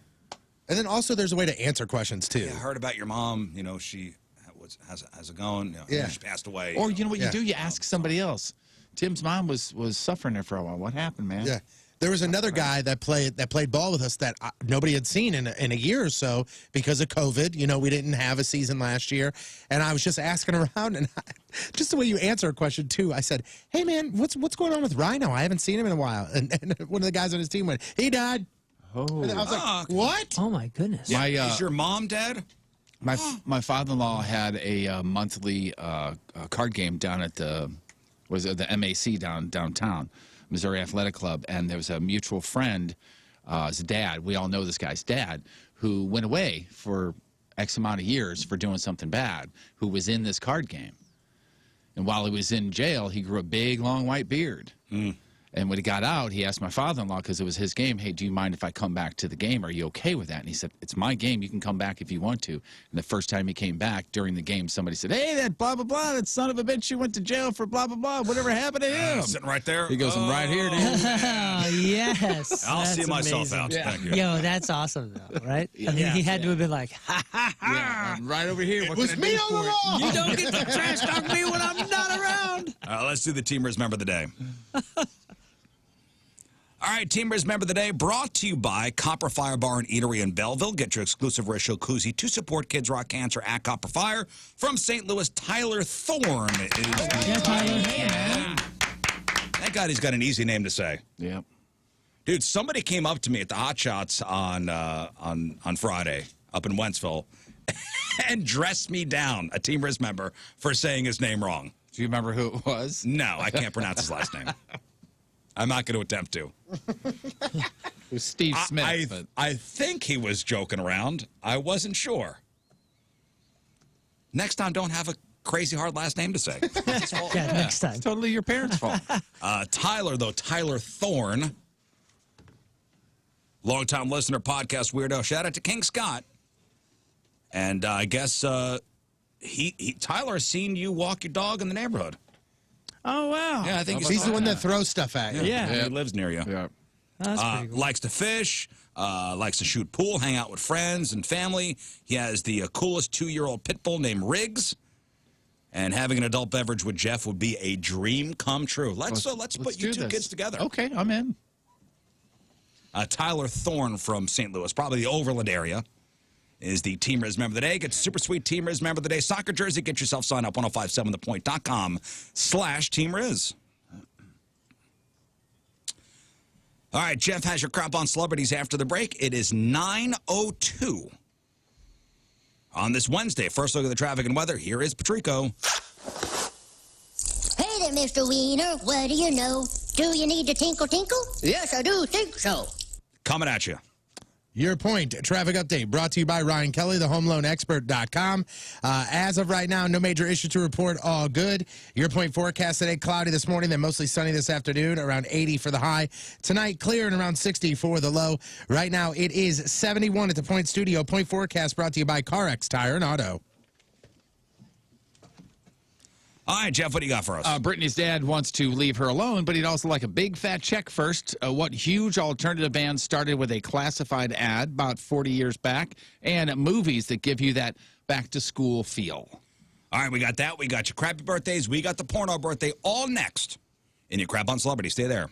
And then also, there's a way to answer questions too. Yeah, I heard about your mom. She how's it going? Yeah. She passed away. Or you know what Yeah. you do? You ask somebody else. Tim's mom was suffering there for a while. What happened, man? Yeah. There was another guy that played ball with us that nobody had seen in a year or so because of COVID. We didn't have a season last year, and I was just asking around, and just the way you answer a question too. I said, "Hey man, what's going on with Rhino? I haven't seen him in a while." And one of the guys on his team went, "He died." Oh. And I was like, "What?" Oh my goodness. My, Is your mom dead? My father-in-law had a monthly card game down at the MAC downtown, Missouri Athletic Club, and there was a mutual friend, his dad. We all know this guy's dad, who went away for X amount of years for doing something bad who was in this card game. And while he was in jail, he grew a big, long white beard. And when he got out, he asked my father-in-law, because it was his game, hey, do you mind if I come back to the game? Are you okay with that? And he said, it's my game. You can come back if you want to. And the first time he came back during the game, somebody said, hey, that blah, blah, blah, that son of a bitch, you went to jail for blah, blah, blah. Whatever happened to him? Sitting right there. He goes, I'm right here, dude. Oh, yes. I'll That's see myself amazing. out. Thank you. Yo, that's awesome, though, right? I mean, he had to have been like, ha, ha, ha. Yeah, I'm right over here. What was can I me do all for it? along. You don't get to trash talk me when I'm not around. Let's do the Team Rizz Member of the Day. All right, Team Rizz Member of the Day brought to you by Copper Fire Bar and Eatery in Belleville. Get your exclusive Rizz Show koozie to support Kids Rock Cancer at Copper Fire. From St. Louis, Tyler Thorne is the Tyler. Thank God he's got an easy name to say. Yep. Dude, somebody came up to me at the Hot Shots on Friday up in Wentzville and dressed me down, a Team Rizz member, for saying his name wrong. Do you remember who it was? No, I can't pronounce his last name. I'm not going to attempt to. It was Steve Smith. I think he was joking around. I wasn't sure. Next time, don't have a crazy hard last name to say. Yeah, next time. It's totally your parents' fault. Tyler Thorne, longtime listener, podcast weirdo. Shout out to King Scott. And I guess Tyler has seen you walk your dog in the neighborhood. Oh, wow. Yeah, I think He's the one that throws stuff at you. Yeah. He lives near you. Yeah. That's pretty cool. Likes to fish, likes to shoot pool, hang out with friends and family. He has the coolest 2-year-old pit bull named Riggs. And having an adult beverage with Jeff would be a dream come true. Let's put you do two this. kids together. Okay, I'm in. Tyler Thorne from St. Louis, probably the Overland area, is the Team Rizz Member of the Day. Get super sweet Team Rizz Member of the Day soccer jersey. Get yourself signed up, 1057thepoint.com/Team Rizz. All right, Jeff has your crop on celebrities after the break. It is 9:02 on this Wednesday. First look at the traffic and weather. Here is Patrico. Hey there, Mr. Wiener. What do you know? Do you need to tinkle tinkle? Yes, I do think so. Coming at you. Your Point traffic update brought to you by Ryan Kelly, the homeloanexpert.com. As of right now, no major issue to report. All good. Your Point forecast today, cloudy this morning, then mostly sunny this afternoon, around 80 for the high. Tonight, clear and around 60 for the low. Right now, it is 71 at the Point Studio. Point forecast brought to you by CarX Tire and Auto. All right, Jeff, what do you got for us? Brittany's dad wants to leave her alone, but he'd also like a big fat check first. What huge alternative band started with a classified ad about 40 years back, and movies that give you that back-to-school feel. All right, we got that. We got your crappy birthdays. We got the porno birthday all next in your Crap on Celebrity. Stay there.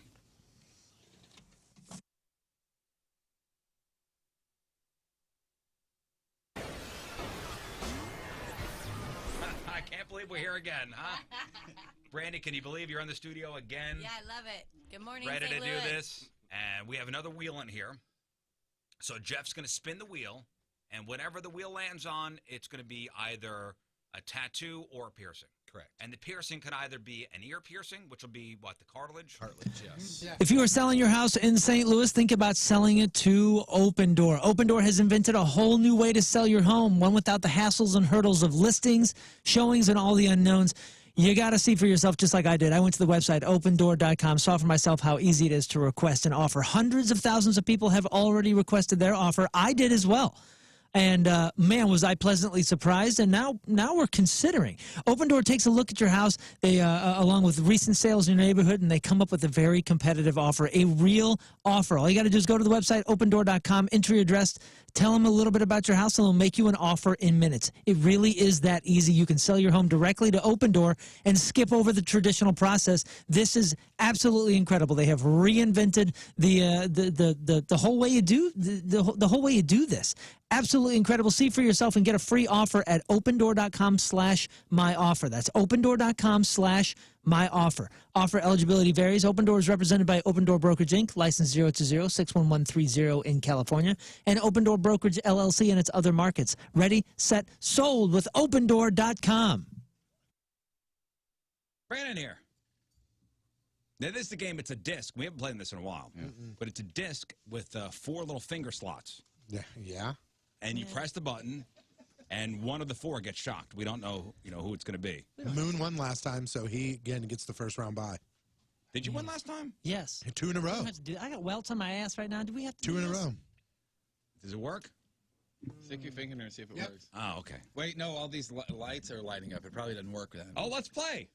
I can't believe we're here again, huh? Brandy, can you believe you're in the studio again? Yeah, I love it. Good morning, Ready to St. do Louis. this? And we have another wheel in here. So Jeff's going to spin the wheel, and whatever the wheel lands on, it's going to be either a tattoo or a piercing. Correct. And the piercing could either be an ear piercing, which will be, what, the cartilage? Cartilage, yes. Yeah. If you are selling your house in St. Louis, think about selling it to Open Door. Open Door has invented a whole new way to sell your home, one without the hassles and hurdles of listings, showings, and all the unknowns. You got to see for yourself just like I did. I went to the website, opendoor.com, saw for myself how easy it is to request an offer. Hundreds of thousands of people have already requested their offer. I did as well. And, man, was I pleasantly surprised. And now we're considering. Open Door takes a look at your house, they along with recent sales in your neighborhood, and they come up with a very competitive offer, a real offer. All you got to do is go to the website, opendoor.com, enter your address, tell them a little bit about your house, and they'll make you an offer in minutes. It really is that easy. You can sell your home directly to Open Door and skip over the traditional process. This is absolutely incredible. They have reinvented the whole way you do the whole way you do this. Absolutely incredible. See for yourself and get a free offer at opendoor.com/myoffer. That's opendoor.com/myoffer. Offer eligibility varies. Open Door is represented by Open Door Brokerage Inc., license 020-61130 in California, and Open Door Brokerage LLC and its other markets. Ready, set, sold with opendoor.com. Brandon here. Now, this is the game. It's a disc. We haven't played this in a while. But it's a disc with 4 little finger slots. Yeah. And you press the button, and one of the four gets shocked. We don't know, who it's going to be. Moon won last time, so he again gets the first round bye. Did you win last time? Yes. 2 in a row. I got welts on my ass right now. Do we have to 2 do in a this? row. Does it work? Stick your finger in there and see if it Yep. works. Oh, okay. Wait, no, all these lights are lighting up. It probably doesn't work then. Oh, let's play.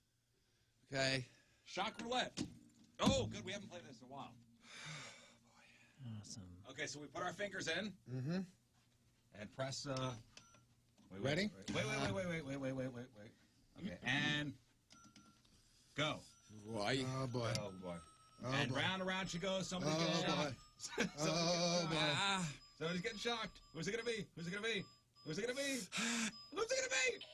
Okay. Shock roulette. Oh, good. We haven't played this in a while. Awesome. Okay, so we put our fingers in. Mm-hmm. And press. Wait, Ready? Wait. Okay, and go. Boy. Oh, boy. Oh boy. Oh, And boy. round and round she goes. Somebody's Oh, getting boy. shocked. Oh, boy. Somebody's getting shocked. Who's it gonna be? Who's it gonna be? Who's it gonna be? Who's it gonna be?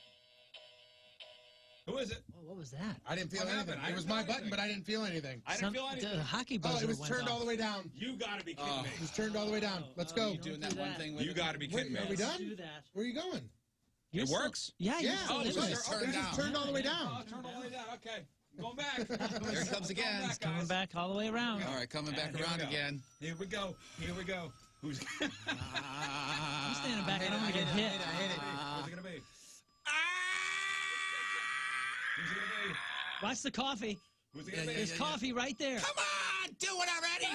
Who is it? Oh, what was that? I didn't feel What anything. happened? I It was didn't my feel button, anything. but I didn't feel anything. I didn't feel anything. The hockey Oh, buzzer it was went turned off. all the way down. You gotta be kidding me. It was turned all the way down. Let's go. You doing Don't that do one that. thing with You gotta be kidding me. Are we done? Do that. Where are you going? You're It still- works? Yeah. Yeah, You're still it doing was it. just turned it down. just turned all the way down. Oh, turn all the way down. Okay. Going back. Here it comes again. Back, Coming guys. back all the way around. All right, coming back And here we around go. again. Here we go. Here we go. Who's I'm standing back. I don't want to get hit. Who's it gonna be? Who's it gonna be? Watch the coffee. Who's it gonna be? There's coffee right there. Come on, do it already.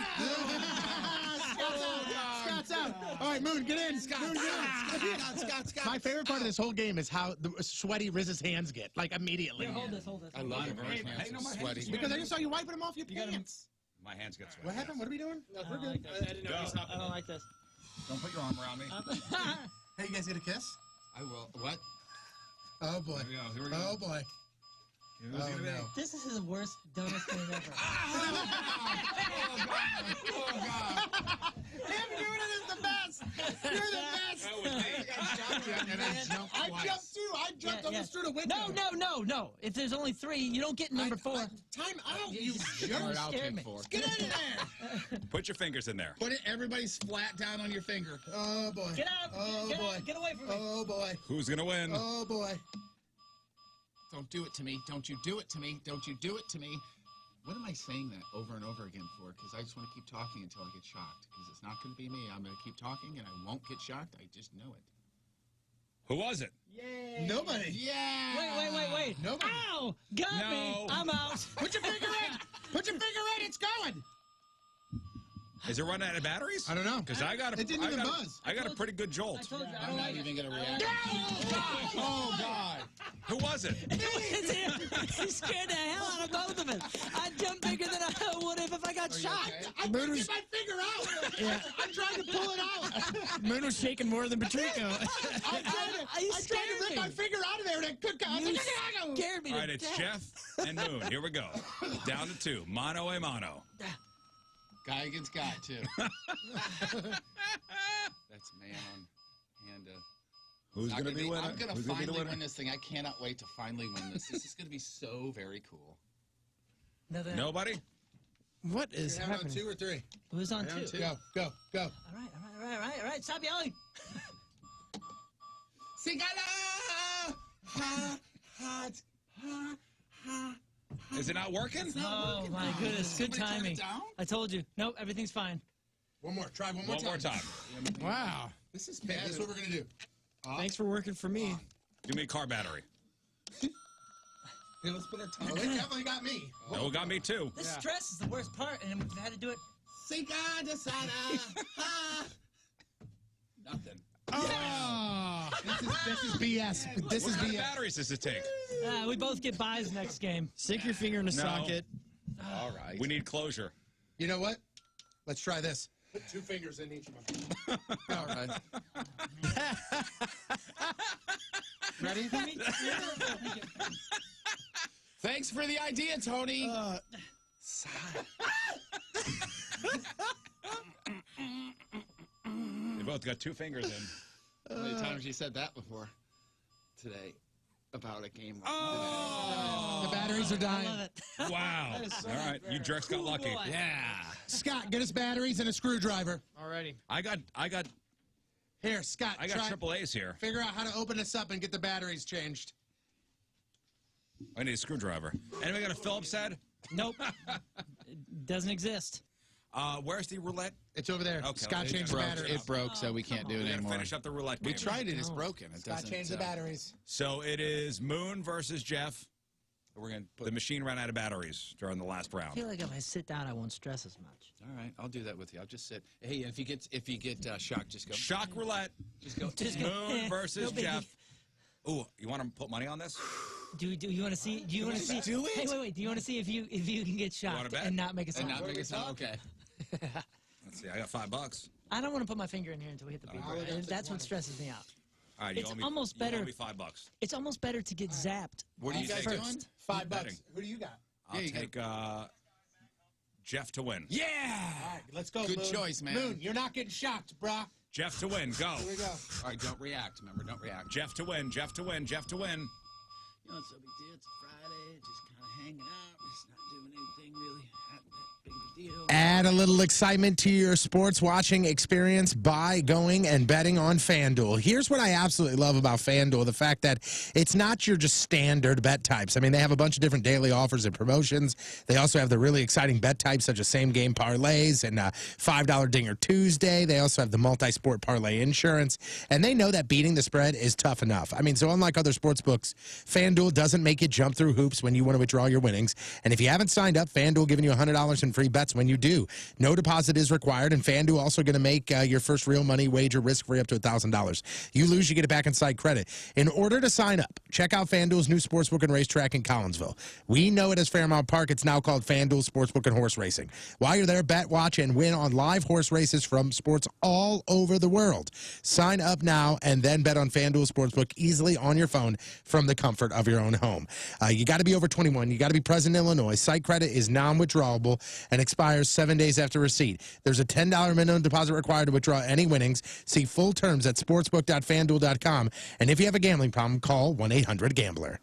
Scott's out. All right, Moon, get in. Moon, get in. Scott. My favorite part of this whole game is how the sweaty Rizz's hands get, like immediately. Here, hold this. Hold this. I love it. Hey, no, my Sweaty. hands- Because I just saw you wiping them off your pants. My hands get sweaty. What happened? What are we doing? I don't like this. I didn't know he was I hopping don't in. like this. Don't put your arm around me. Hey, you guys get a kiss? I will. What? Oh, boy. Here we go. Here we go. Oh, boy. Who's it Oh, gonna be? no. This is the worst, dumbest thing ever. Him doing it is the best. You're the best. That was me. I jumped too. I jumped almost through the window. No. If there's only 3, you don't get number 4. Time out, you All jerk. right, I'll scared take me. 4. Get out of there. Put your fingers in there. Put it. Everybody's flat down on your finger. Oh, boy. Get out. Oh, get boy. out. Get away from me. Oh, boy. Who's gonna win? Oh, boy. Don't do it to me. Don't you do it to me. Don't you do it to me. What am I saying that over and over again for? Because I just want to keep talking until I get shocked. Because it's not going to be me. I'm going to keep talking and I won't get shocked. I just know it. Who was it? Yay. Nobody. Yeah. Wait. Nobody. Ow! Got No. me. I'm out. Put your finger in. Put your finger in. It's going. Is it running out of batteries? I don't know. Because I got a. It didn't I even got a- buzz. I got a pretty good I jolt. told you. I I'm don't not like even it. going to react. Oh, God. Who was it? He scared the hell out of both of us. I jumped bigger than I would have if I got shocked. I couldn't get my finger out. I'm trying to pull it out. Moon was shaking more than Patrico. I tried to rip my finger out of there and it could come. You scared me All to right, it's death. Jeff and Moon. Here we go. Down to 2. Mano a mano. Guy against guy, too. That's man on hand. Who's Not gonna be winning? I'm going to Who's gonna be the finally winner? win this thing. I cannot wait to finally win this. This is going to be so very cool. Nobody? What is You're on happening? 2 or 3? Who's on Round 2? two. Go. All right. Stop yelling. Sigala! Ha, hot, ha, ha. Is it not working? Oh, my goodness. Good Somebody turn it timing. down? I told you. Nope, everything's fine. One more. Try one more One more time. Wow. This is Okay, bad. this is what we're going to do. Thanks for working for me. Give me a car battery. Here, let's put our tongue. Oh, they definitely got me. Oh, got me too. This stress is the worst part, and we've had to do it. Sigada sana. Ha. Nothing. Oh. This is BS. This What is kind of BS. batteries does it take? We both get buys next game. Stick your finger in a socket. All right. We need closure. You know what? Let's try this. Put 2 fingers in each of them. All right. Ready? Thanks for the idea, Tony. They both got 2 fingers in. How many times you said that before today about a game like The batteries are I dying. love it. Wow. All right, you jerks got lucky. boy. Yeah. Scott, get us batteries and a screwdriver. Alrighty. I got Here, Scott, try. triple A's here. Figure out how to open this up and get the batteries changed. I need a screwdriver. Anybody got a Phillips head? Nope. It doesn't exist. Where's the roulette? It's over there. Okay, Scott it changed the broke. batteries. It broke, so we can't do it We gotta anymore. finish up the roulette We game. tried it. It's broken. It Scott doesn't. changed the batteries. So it is Moon versus Jeff. We're gonna. The machine ran out of batteries during the last I round. feel like if I sit down, I won't stress as much. All right, I'll do that with you. I'll just sit. Hey, if you get shocked, just go. Shock roulette. Just go. Moon versus No biggie. Jeff. Ooh, you want to put money on this? Do you want to see? Do you want to see? do it? Hey, wait. Do you want to see if you can get shocked bet? and not make a sound? And not make a sound. Okay. Let's see. I got $5. I don't want to put my finger in here until we hit the beep. That's what stresses me out. All right, you It's owe me, almost you better. owe me $5. It's almost better to get zapped. What are you guys taking? doing? $5. betting? Who do you got? I'll Yeah, you take Jeff to win. Yeah. All right, let's go. Good Moon. choice, man. Moon, you're not getting shocked, brah. Jeff to win. Go. Here we go. All right, don't react. Remember, don't react. Jeff to win. Jeff to win. Jeff to win. You know, it's no big deal. It's a Friday. Just kind of hanging out. Just not doing anything really that big of a deal. Add a little excitement to your sports watching experience by going and betting on FanDuel. Here's what I absolutely love about FanDuel, the fact that it's not your just standard bet types. I mean, they have a bunch of different daily offers and promotions. They also have the really exciting bet types such as same-game parlays and $5 Dinger Tuesday. They also have the multi-sport parlay insurance, and they know that beating the spread is tough enough. I mean, so unlike other sports books, FanDuel doesn't make you jump through hoops when you want to withdraw your winnings. And if you haven't signed up, FanDuel giving you $100 in free bets when you do. No deposit is required, and FanDuel also going to make your first real money wager risk-free up to $1,000. You lose, you get it back in site credit. In order to sign up, check out FanDuel's new sportsbook and racetrack in Collinsville. We know it as Fairmount Park. It's now called FanDuel Sportsbook and Horse Racing. While you're there, bet, watch, and win on live horse races from sports all over the world. Sign up now and then bet on FanDuel Sportsbook easily on your phone from the comfort of your own home. You got to be over 21. You got to be present in Illinois. Site credit is non-withdrawable and expires 7 days after receipt. There's a $10 minimum deposit required to withdraw any winnings. See full terms at sportsbook.fanduel.com. And if you have a gambling problem, call 1-800-GAMBLER.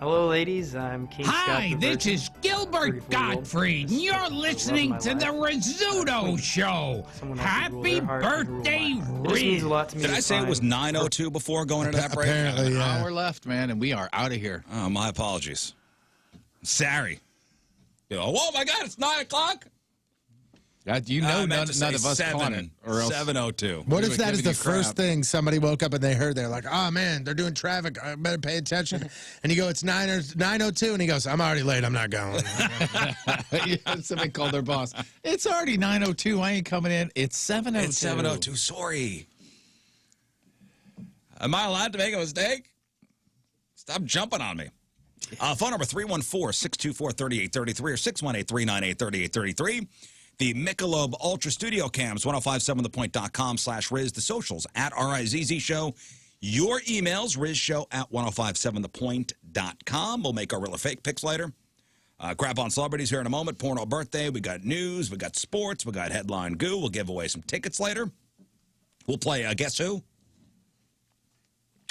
Hello, ladies. I'm King Scott. Hi, the this Virgin, is Gilbert 34-year-old. Gottfried, and you're listening to the Rizzuto Show. Someone else who ruled Happy their heart and ruled birthday, my heart. This means a Riz. lot to me. Did to I say it was find- 9:02 before going into that break? Apparently, An yeah. hour left, man, and we are out of here. Oh, my apologies. Sorry. Oh my God, it's 9 o'clock. You know, I meant none to of say us caught it, or else 7:02. What We if were that is giving the you first crap. thing somebody woke up and they heard? They're like, oh, man, they're doing traffic. I better pay attention. And you go, it's 9:02. And he goes, I'm already late. I'm not going. Yeah, somebody called their boss. It's already 9:02. I ain't coming in. It's 7:02. It's 7:02. Sorry. Am I allowed to make a mistake? Stop jumping on me. Phone number 314-624-3833 or 618-398-3833. The Michelob Ultra Studio Cams, 1057thepoint.com/Rizz. The socials at RIZZ Show. Your emails, RizzShow@1057thepoint.com. We'll make our real or fake picks later. Grab on celebrities here in a moment. Porno birthday. We got news. We got sports. We got headline goo. We'll give away some tickets later. We'll play Guess Who?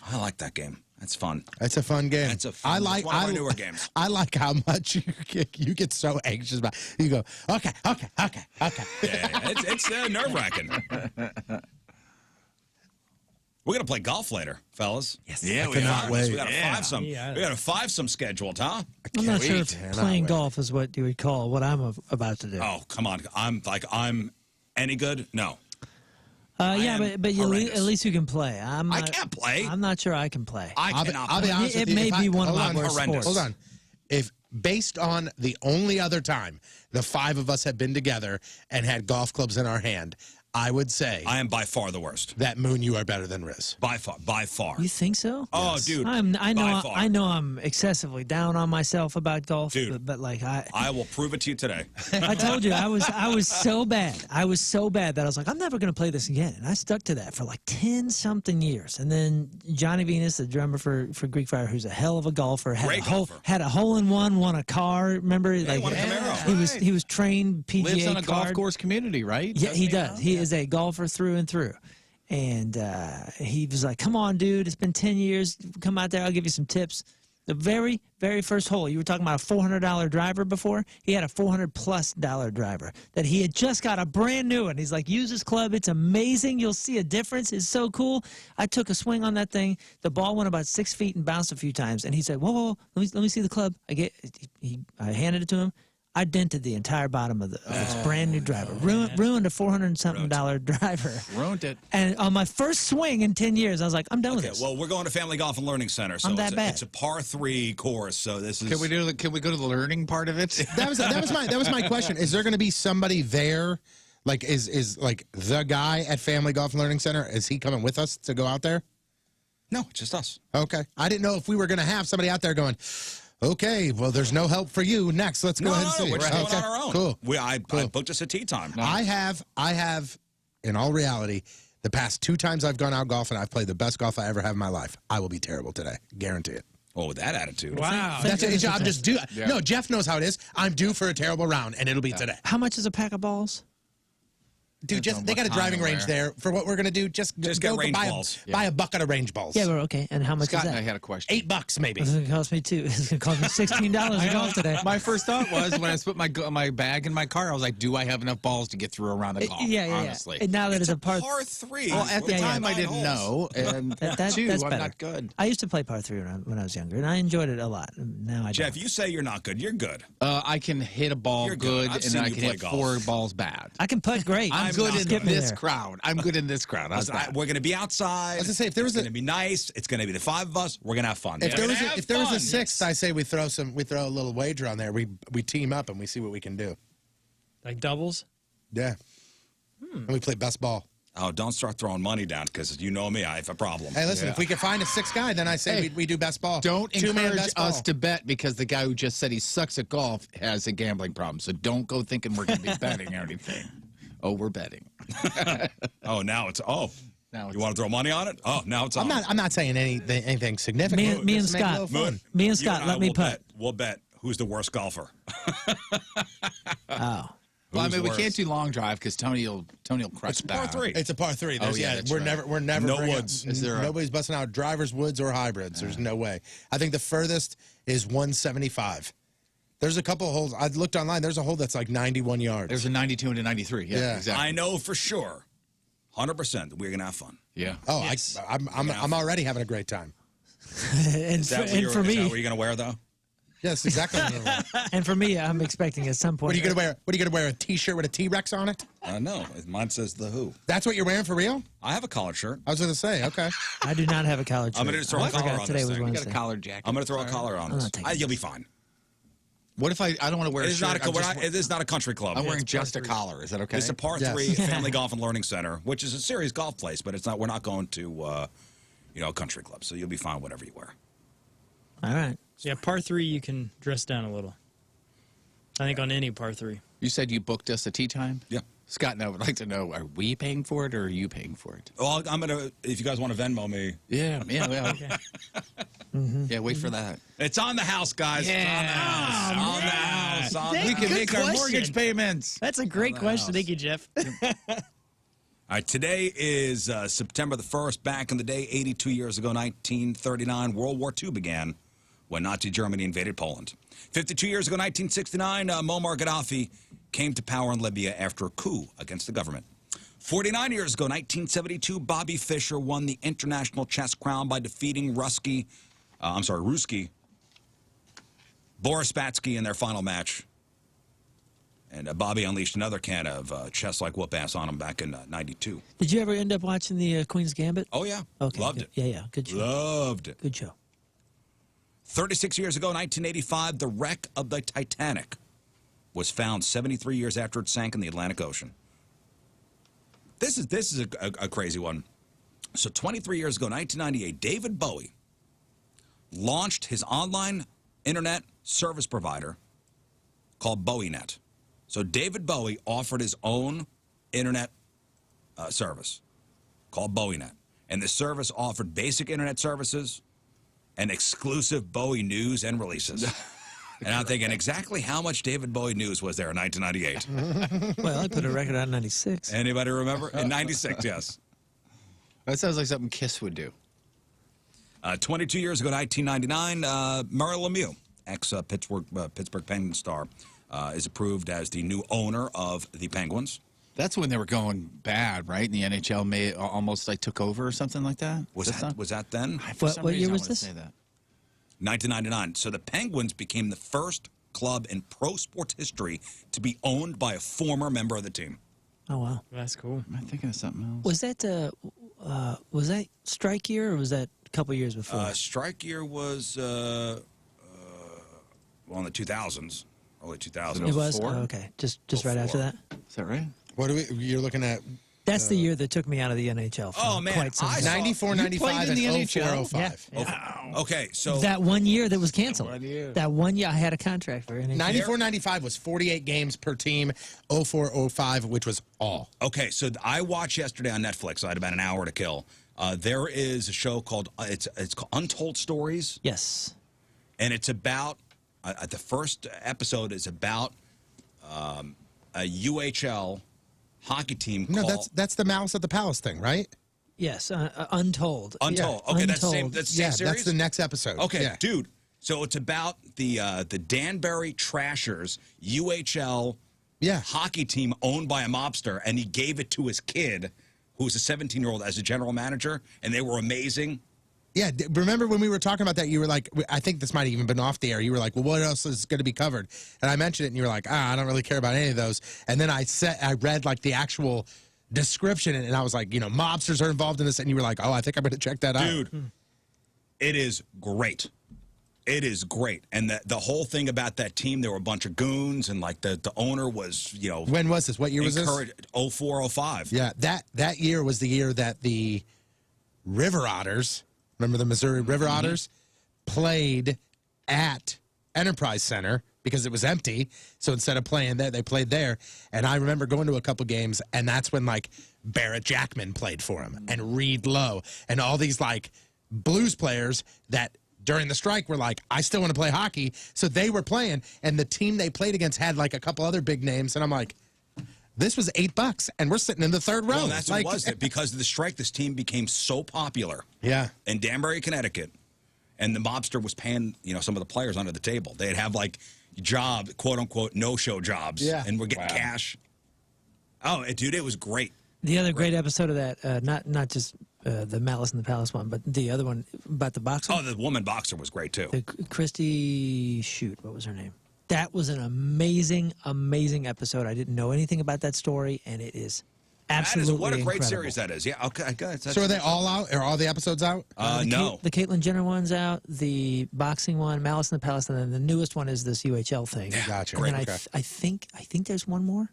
I like that game. That's fun. That's a fun game. That's a fun. It's one of our newer games. I like how much you get so anxious about. You go, okay. Yeah, it's nerve-wracking. We're gonna play golf later, fellas. Yes. Yeah, I we cannot are. wait. We got a five-some. Yeah. We got a five-some scheduled, huh? I'm not sure wait. if Cannot playing wait. golf is what you would call what I'm about to do. Oh, come on. I'm any good? No. Yeah, am but horrendous. at least you can play. I can't play. I'm not sure I can play. I cannot. I'll be play. honest It with you. may If be one of hold my on, worst horrendous. sports. Hold on. If based on the only other time the five of us have been together and had golf clubs in our hand, I would say I am by far the worst. that Moon, you are better than Rizz. By far. You think so? Oh, dude. I by know far. I know I'm excessively down on myself about golf, Dude. but like I will prove it to you today. I told you I was so bad. I was so bad that I was like, I'm never going to play this again. And I stuck to that for like 10-something years. And then Johnny Venus, the drummer for Greek Fire, who's a hell of a golfer, had Great golfer. had a hole-in-one, won a car. Remember? Yeah, he won a Camaro. He was trained PGA Lives on a golf card. course community, right? Yeah, Doesn't he does. He Yeah. is a golfer through and through. And he was like, come on, dude. It's been 10 years. Come out there. I'll give you some tips. The very, very first hole. You were talking about a $400 driver before. He had a $400+ driver that he had just got a brand new one. He's like, use this club. It's amazing. You'll see a difference. It's so cool. I took a swing on that thing. The ball went about 6 feet and bounced a few times. And he said, whoa, let me see the club. I handed it to him. I dented the entire bottom of this brand new driver. Ruined a $400-something driver. Ruined it. And on my first swing in 10 years, I was like, I'm done with this. Well, we're going to Family Golf and Learning Center, so I'm that bad. it's a par 3 course. So this is. Can we go to the learning part of it? That was my question. Is there going to be somebody there? Like, is like the guy at Family Golf and Learning Center? Is he coming with us to go out there? No, it's just us. Okay. I didn't know if we were going to have somebody out there going, okay, well, there's no help for you. Next, let's go ahead and see. We're just going on our own. Cool. I booked us a tee time. I have, in all reality, the past 2 times I've gone out golfing, I've played the best golf I ever have in my life. I will be terrible today. Guarantee it. Oh, with that attitude. Wow. That's it. I'm just due. Yeah. No, Jeff knows how it is. I'm due for a terrible round, and it'll be today. How much is a pack of balls? Dude, they got a driving range there for what we're going to do. Just get go range buy balls. Buy a bucket of range balls. Yeah, okay. And how much Scott is and that? I had a question. $8 maybe. It's going to cost me it's going to cost me $16 to golf today. My first thought was when I put my bag in my car, I was like, do I have enough balls to get through around the golf? Yeah. Honestly. And now that it's a par 3. Well, at the time I didn't know, and that's I'm better. not good. I used to play par 3 when I was younger, and I enjoyed it a lot. Now I Jeff, don't. you say you're not good. You're good. I can hit a ball You're good. I've and seen I you can play hit golf. 4 balls bad. I can putt great. I'm good in Skip me this there. crowd. I'm good in this crowd. How's that? We're going to be outside. I was gonna say, if there was it's going to be nice. It's going to be the 5 of us. We're going to have fun. If there was a 6th, I say we throw a little wager on there. We team up and we see what we can do. Like doubles? Yeah. And we play best ball. Oh, don't start throwing money down because you know me. I have a problem. Hey, listen, if we can find a 6th guy, then I say we do best ball. Don't 2-man encourage best us ball. to bet because the guy who just said he sucks at golf has a gambling problem. So don't go thinking we're going to be betting or anything. Oh, we're betting. Oh, now it's Now you want to throw money on it? Oh, now it's on. I'm not saying anything significant. Me and Just make it a Scott. little fun. Me and You Scott, I let me will putt. We'll bet who's the worst golfer. Oh. Well, I mean, we worse? can't do long drive because Tony will crush It's a par back. 3. It's a par 3. There's, yeah, that's we're right. never No bringing- woods. Is there nobody's busting out drivers, woods, or hybrids. There's no way. I think the furthest is 175. There's a couple of holes. I looked online. There's a hole that's like 91 yards. There's a 92 and a 93. Yeah, exactly. I know for sure, 100% that we're going to have fun. Yeah. Oh, I'm already having a great time. and Is that for what you're me, going to wear, though? Yes, exactly. What I'm wearing. and for me, I'm expecting at some point. What are you gonna wear? What are you gonna wear? A T-shirt with a T-Rex on it? No. Mine says The Who. That's what you're wearing for real? I have a collared shirt. I was gonna say, okay. I do not have a collared shirt. I'm going to just throw a I collar forgot on today this was thing. You Wednesday. got a collared jacket. I'm going to throw a collar on this. not taking You'll be fine. What if I don't want to wear It a is shirt? it is not a country club. I'm wearing just a collar. Is that okay? It's a par Yes. 3 Family Golf and Learning Center, which is a serious golf place, but it's not. We're not going to, a country club. So you'll be fine whatever you wear. All right. Yeah, par 3, you can dress down a little. I think on any par 3. You said you booked us a tea time? Yeah. Scott and I would like to know, are we paying for it or are you paying for it? Well, I'm gonna. If you guys want to Venmo me, Yeah. Okay. Yeah, wait for that. it's on the house, guys. It's on the house. On the house. On the We can Good make our question. mortgage payments. That's a great question. Thank you, Jeff. All right, today is September the 1st. Back in the day, 82 years ago, 1939, World War II began when Nazi Germany invaded Poland. 52 years ago, 1969, Muammar Gaddafi came to power in Libya after a coup against the government. 49 years ago, 1972, Bobby Fischer won the international chess crown by defeating Ruski Boris Spassky in their final match. And Bobby unleashed another can of chess-like whoop-ass on him back in 92. Did you ever end up watching the Queen's Gambit? Oh, yeah. Okay. Loved good. it. Yeah. Good show. Loved it. Good show. 36 years ago, 1985, the wreck of the Titanic was found 73 years after it sank in the Atlantic Ocean. This is a crazy one. So 23 years ago, 1998, David Bowie launched his online internet service provider called BowieNet. So David Bowie offered his own internet service called BowieNet. And the service offered basic internet services and exclusive Bowie news and releases. And I'm thinking, exactly how much David Bowie news was there in 1998? Well, I put a record out in 96. Anybody remember? In 96, yes. That sounds like something Kiss would do. 22 years ago, 1999, Murray Lemieux, ex-Pittsburgh Penguins star, is approved as the new owner of the Penguins. That's when they were going bad, right? And the NHL almost like took over or something like that. Was that then? What year was this? 1999. So the Penguins became the first club in pro sports history to be owned by a former member of the team. Oh wow, that's cool. Am I thinking of something else? Was that strike year or was that a couple years before? Strike year was well in the 2000s, early 2000s. It was? Oh, okay, just right after that. Is that right? What are you're looking at? That's the year that took me out of the NHL. Oh man, quite some time. 94, 95, and 04, 05. Yeah. Okay, so That 1 year that was canceled. That 1 year I had a contract for NHL. 94, 95 was 48 games per team. 04, 05, which was all. Okay, so I watched yesterday on Netflix. I had about an hour to kill. There is a show called it's called Untold Stories. Yes, and it's about the first episode is about a UHL hockey team. No, called, that's the Malice at the Palace thing, right? yes, Untold. Untold. Yeah, Okay, Untold. that's the same series? That's the next episode. Okay, yeah. dude. So it's about the Danbury Trashers UHL hockey team owned by a mobster, and he gave it to his kid, who was a 17-year-old, as a general manager, and they were amazing. Yeah, remember when we were talking about that, you were like, I think this might have even been off the air. You were like, well, what else is going to be covered? And I mentioned it, and you were like, I don't really care about any of those. And then I read like the actual description, and I was like, mobsters are involved in this. And you were like, oh, I think I'm going to check that out. Dude, it is great. It is great. And the whole thing about that team, there were a bunch of goons, and like the owner was, When was this? What year was this? 04, 05. Yeah, that year was the year that the River Otters, remember the Missouri River Otters, played at Enterprise Center because it was empty. So instead of playing there, they played there. And I remember going to a couple games, and that's when like Barrett Jackman played for him, and Reed Lowe, and all these like blues players that during the strike were like, I still want to play hockey. So they were playing, and the team they played against had like a couple other big names. And I'm like, this was $8, and we're sitting in the third row. Well, that's what it was. Because of the strike, this team became so popular. Yeah. In Danbury, Connecticut, and the mobster was paying, some of the players under the table. They'd have like quote unquote, no-show jobs. Yeah. And we're getting cash. Oh, dude, it was great. The other great episode of that, not just the Malice in the Palace one, but the other one about the boxer. Oh, the woman boxer was great too. Christy, what was her name? That was an amazing, amazing episode. I didn't know anything about that story, and it is absolutely what a great incredible. series that is. Yeah, okay, good. So are they all out? Are all the episodes out? No. The Caitlyn Jenner one's out, the boxing one, Malice in the Palace, and then the newest one is this UHL thing. Yeah, gotcha. And then Okay. I think there's one more,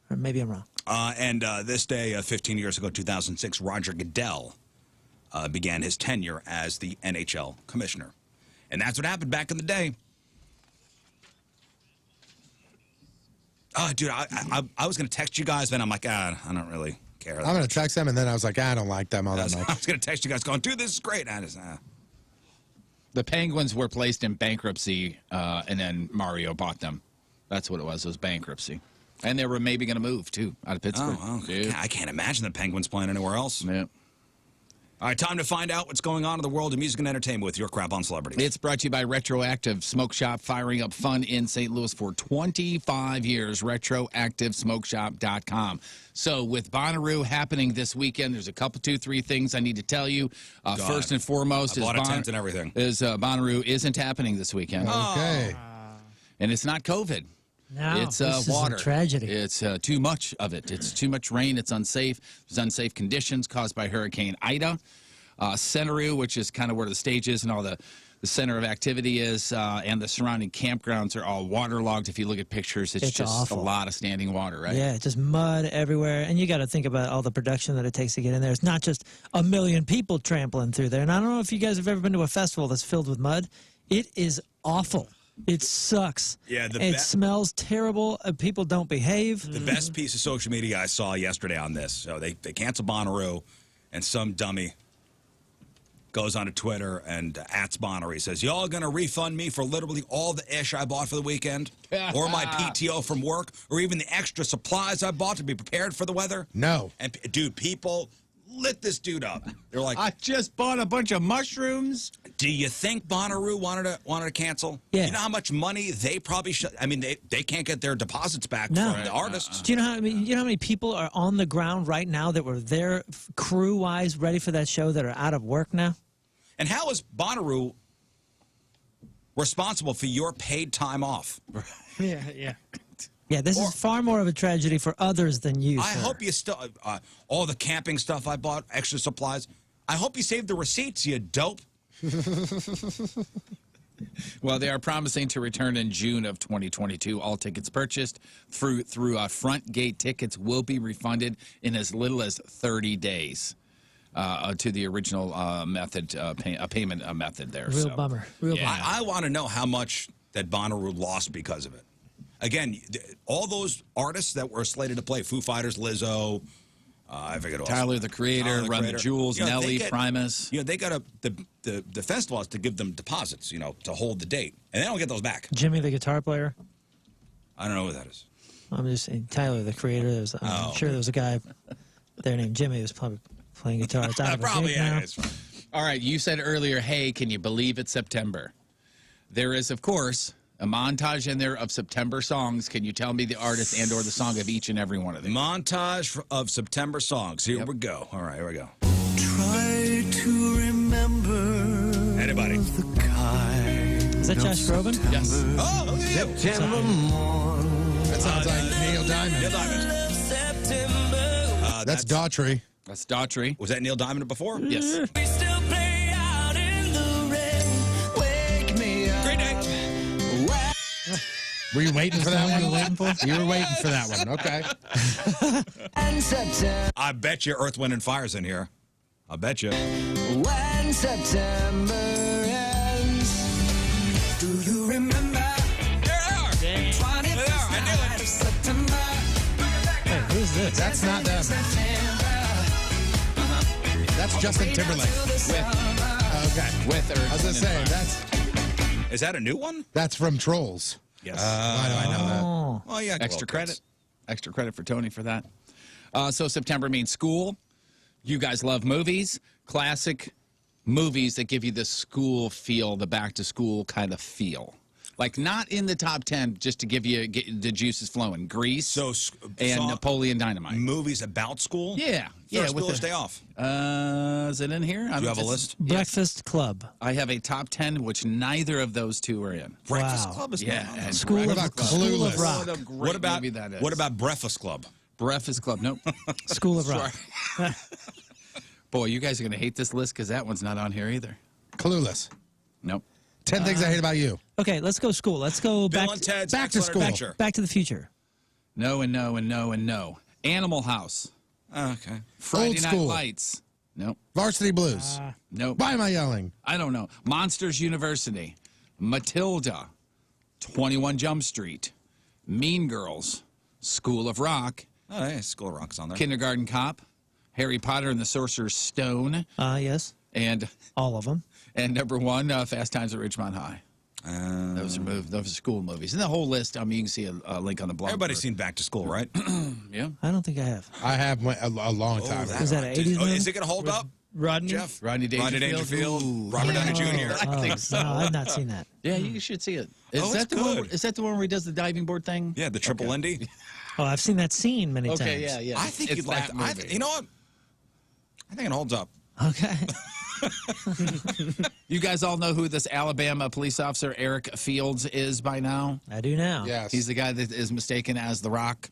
or maybe I'm wrong. And this day, 15 years ago, 2006, Roger Goodell began his tenure as the NHL commissioner. And that's what happened back in the day. Oh, dude, I was going to text you guys, but I'm like, I don't really care. I'm going to text them, and then I was like, I don't like them all that I much. was going to text you guys going, dude, this is great. I just, The Penguins were placed in bankruptcy, and then Mario bought them. That's what it was bankruptcy. And they were maybe going to move, too, out of Pittsburgh. Oh, okay. I can't imagine the Penguins playing anywhere else. Yeah. All right, time to find out what's going on in the world of music and entertainment with your crap on celebrities. It's brought to you by Retroactive Smoke Shop, firing up fun in St. Louis for 25 years. RetroactiveSmokeShop.com. So with Bonnaroo happening this weekend, there's a couple, 2-3 things I need to tell you. First and foremost, I bought a tent and everything. Bonnaroo isn't happening this weekend. Okay. And it's not COVID. No, It's this water. is a tragedy. It's too much of it. It's too much rain. It's unsafe. There's unsafe conditions caused by Hurricane Ida. Centeroo, which is kind of where the stage is and all the center of activity is, and the surrounding campgrounds are all waterlogged. If you look at pictures, it's just awful. a lot of standing water, right? Yeah, just mud everywhere. And you got to think about all the production that it takes to get in there. It's not just a million people trampling through there. And I don't know if you guys have ever been to a festival that's filled with mud. It is awful. It sucks. Yeah, it smells terrible. People don't behave. The best piece of social media I saw yesterday on this. So they cancel Bonnaroo, and some dummy goes onto Twitter and @s Bonnaroo says, y'all going to refund me for literally all the ish I bought for the weekend? Or my PTO from work? Or even the extra supplies I bought to be prepared for the weather? No. And, dude, people lit this dude up. They're like, I just bought a bunch of mushrooms. do you think Bonnaroo wanted to cancel? Yeah. You know how much money they probably should. I mean, they can't get their deposits back No. from the artists. Do you know how many people are on the ground right now that were there crew-wise ready for that show that are out of work now? And how is Bonnaroo responsible for your paid time off? Yeah, yeah. Yeah, this is far more of a tragedy for others than you, I sir. hope you still all the camping stuff I bought, extra supplies. I hope you saved the receipts, you dope. Well, they are promising to return in June of 2022. All tickets purchased through front gate tickets will be refunded in as little as 30 days to the original payment method there. Real bummer. Real bummer. I want to know how much that Bonnaroo lost because of it. Again, all those artists that were slated to play, Foo Fighters, Lizzo, I forget who else. Tyler, the Creator, Run the Jewels, Nelly, Primus. You know, they got the festival has to give them deposits, you know, to hold the date, and they don't get those back. Jimmy, the guitar player. I don't know who that is. I'm just saying, Tyler, the Creator. I'm sure there was a guy there named Jimmy who was probably playing guitar. It's out of a Probably, gig yeah. now. It's fine. All right, you said earlier, hey, can you believe it's September? There is, of course, a montage in there of September songs. Can you tell me the artist and or the song of each and every one of them? Montage of September songs. Here we go. All right, here we go. Try to remember Anybody? the kind Is that Josh Groban? Yes. Oh, look at you. September morn. That sounds like Neil Diamond. Neil Diamond. September. That's Daughtry. That's Daughtry. Was that Neil Diamond before? Yes. We still play out in the rain. Wake me up. Great day. Were you waiting for that What one? were you waiting for? You were waiting for that one. Okay. And September. I bet you Earth, Wind, and Fire's in here. I bet you. When September ends. Do you remember? There they are. 25th I knew night of September. Hey, who's this? That's not them. That's Justin Timberlake. Okay. With Earth, I was gonna Wind, and say Fire. Is that a new one? that's from Trolls. Yes. Why do I know that? Oh, Well, yeah. Extra credit. Extra credit for Tony for that. So September means school. You guys love movies. Classic movies that give you the school feel, the back to school kind of feel. Like not in the top 10, just to get the juices flowing. Grease So, and Napoleon Dynamite. movies about school? Yeah. Yeah, Yeah. school With or stay off. Is it in here? Do you have a list? Breakfast Club. I have a top 10, which neither of those two are in. Breakfast Wow. Club is Yeah. not. and School What of, about School of Clueless? Rock. What a great What about movie that is. What about Breakfast Club? Breakfast Club? Nope. School of Rock. Boy, you guys are going to hate this list because that one's not on here either. Clueless. Nope. 10 things I hate about you. Okay, let's go school. Let's go Bill back and Ted's back to Excellent school. Adventure. Back to the Future. No and no and no and no. Animal House. Okay. Friday Old Night School. Lights. Nope. Varsity Blues. Nope. Why am I yelling? I don't know. Monsters University. Matilda. 21 Jump Street. Mean Girls. School of Rock. Oh, yeah, School of Rock's on there. Kindergarten Cop. Harry Potter and the Sorcerer's Stone. Yes. And All of them. number one, Fast Times at Ridgemont High. Those are school movies. And the whole list, you can see a link on the blog. Everybody's seen Back to School, right? Yeah. I don't think I have. I have a long time. Is that an 80s movie? Is it going to hold up, Rodney? Jeff? Rodney Dangerfield, Ooh. Robert Downey Jr. I think so. No, I've not seen that. Yeah, you should see it. Oh, it's that the one? good. Is that the one where he does the diving board thing? Yeah, the Triple Lindy. Oh, I've seen that scene many times. Okay, yeah, yeah. I think It's you'd like that that. movie. You know what? I think it holds up. Okay. You guys all know who this Alabama police officer Eric Fields is by now? I do now. Yes. He's the guy that is mistaken as The Rock.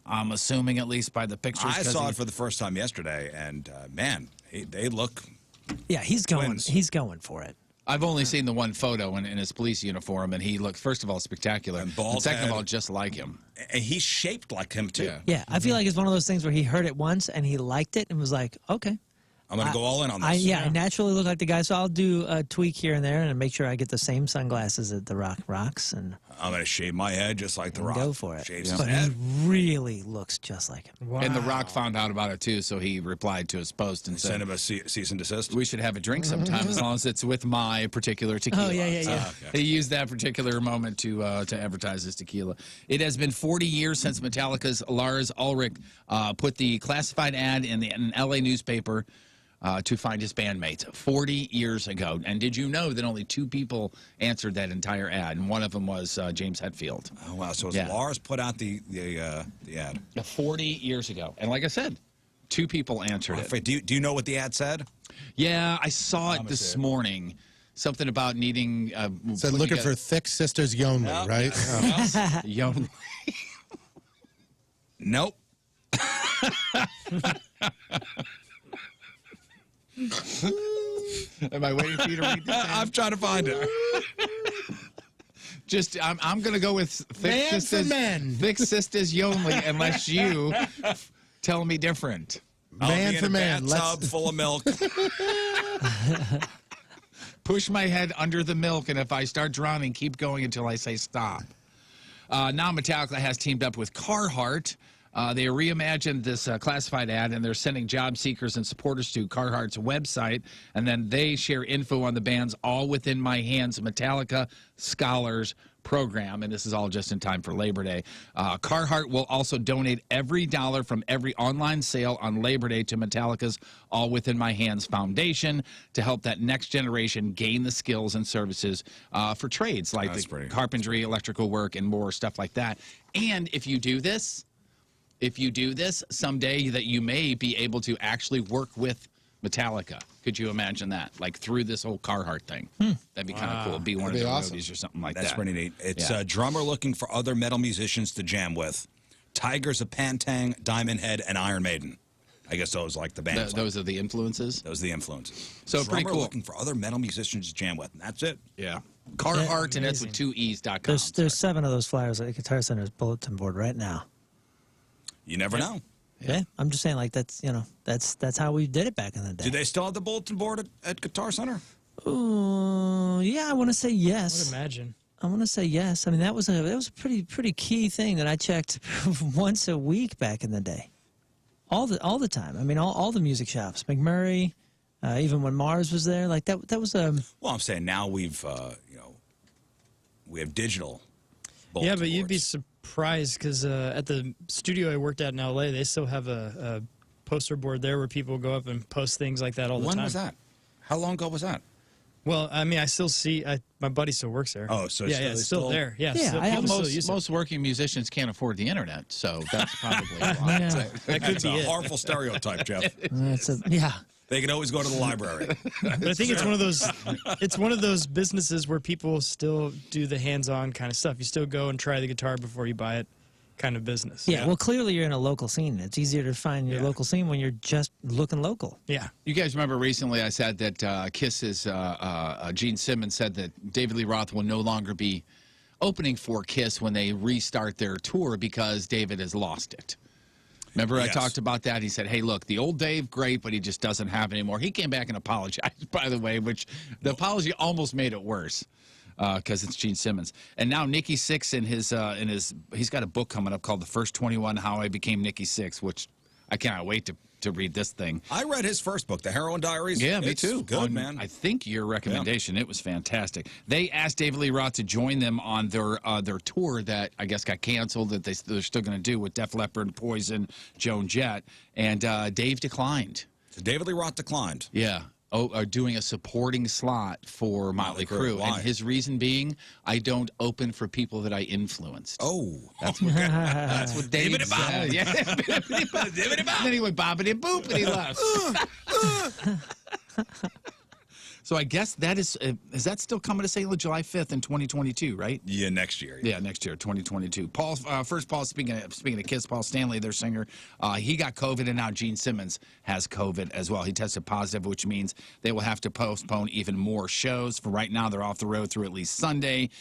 I'm assuming, at least by the pictures. I saw it for the first time yesterday, and man, they look. Yeah, he's going. Twins. He's going for it. I've only seen the one photo in his police uniform, and he looked, first of all, spectacular. And bald second head. of all, just like him. And he's shaped like him too. Yeah. Yeah, I feel like it's one of those things where he heard it once and he liked it and was like, okay, I'm going to go all in on this. I naturally look like the guy, so I'll do a tweak here and there and make sure I get the same sunglasses that The Rock rocks. And I'm going to shave my head just like The Rock. Go for it. Shaves But his head. he really looks just like him. Wow. And The Rock found out about it too, so he replied to his post and Send said, him a cease and desist. "We should have a drink sometime as long as it's with my particular tequila." Oh, yeah. So he used that particular moment to advertise his tequila. It has been 40 years since Metallica's Lars Ulrich put the classified ad in an LA newspaper to find his bandmates 40 years ago. And did you know that only 2 people answered that entire ad? And one of them was James Hetfield. Oh, wow. So Lars put out the ad? 40 years ago. And like I said, 2 people answered it. Do you know what the ad said? Yeah, I saw it this morning. Something about needing... Said looking for thick sisters Yonely, right? Yonely. Nope. Am I waiting for you to read this? I'm trying to find it. I'm going to go with thick Man sisters, for men. thick sisters only, unless you tell me different. Man for man. Tub full of milk. Push my head under the milk, and if I start drowning, keep going until I say stop. Now Metallica has teamed up with Carhartt. They reimagined this classified ad, and they're sending job seekers and supporters to Carhartt's website, and then they share info on the band's All Within My Hands Metallica Scholars program, and this is all just in time for Labor Day. Carhartt will also donate every dollar from every online sale on Labor Day to Metallica's All Within My Hands Foundation to help that next generation gain the skills and services for trades like carpentry, electrical work, and more stuff like that. And if you do this someday, that you may be able to actually work with Metallica. Could you imagine that? Like through this whole Carhartt thing. That'd be kind of cool. Be one of their movies or something like that. That's pretty neat. It's a drummer looking for other metal musicians to jam with. Tigers of Pantang, Diamond Head, and Iron Maiden. I guess those like the bands. Those are the influences? Those are the influences. So drummer pretty cool. looking for other metal musicians to jam with, and that's it. Yeah. Carhartt, and that's with 2es.com. There's 7 of those flyers at Guitar Center's bulletin board right now. You never know. Yeah, I'm just saying, like, that's how we did it back in the day. Do they still have the bulletin board at Guitar Center? Ooh, yeah, I want to say yes. I would imagine. I want to say yes. I mean, that was a pretty key thing that I checked once a week back in the day, all the time. I mean, all the music shops, McMurray, even when Mars was there, like that was Well, I'm saying now we have digital. Yeah, but you'd be surprised because at the studio I worked at in L.A., they still have a poster board there where people go up and post things like that all the time. When was that? How long ago was that? Well, I mean, I still see my buddy still works there. Oh, so it's still there. Yeah, most working musicians can't afford the internet, so that's probably why. That could be a harmful stereotype, Jeff. Yeah. They can always go to the library. But I think it's one of those businesses where people still do the hands-on kind of stuff. You still go and try the guitar before you buy it, kind of business. Yeah, well, clearly you're in a local scene. It's easier to find your local scene when you're just looking local. Yeah. You guys remember recently I said that Kiss's Gene Simmons said that David Lee Roth will no longer be opening for Kiss when they restart their tour because David has lost it. Remember, I talked about that. He said, hey, look, the old Dave, great, but he just doesn't have it anymore. He came back and apologized, by the way, which the apology almost made it worse because it's Gene Simmons. And now Nikki Sixx he's got a book coming up called The First 21 How I Became Nikki Sixx, which I cannot wait to read this thing. I read his first book, The Heroin Diaries. Yeah, me it's too. Good, man. I think your recommendation. It was fantastic. They asked David Lee Roth to join them on their tour that I guess got canceled that they're still going to do with Def Leppard, Poison, Joan Jett, and Dave declined. So David Lee Roth declined. Yeah. Are doing a supporting slot for Motley Crue. And his reason being, I don't open for people that I influenced. Oh. That's what David said. Yeah. Then he went bobbity boop and he left. So I guess that is that still coming to St. Louis July 5th in 2022, right? Yeah, next year. Yeah, next year, 2022. Paul, speaking of Kiss, Paul Stanley, their singer, he got COVID, and now Gene Simmons has COVID as well. He tested positive, which means they will have to postpone even more shows. For right now, they're off the road through at least Sunday,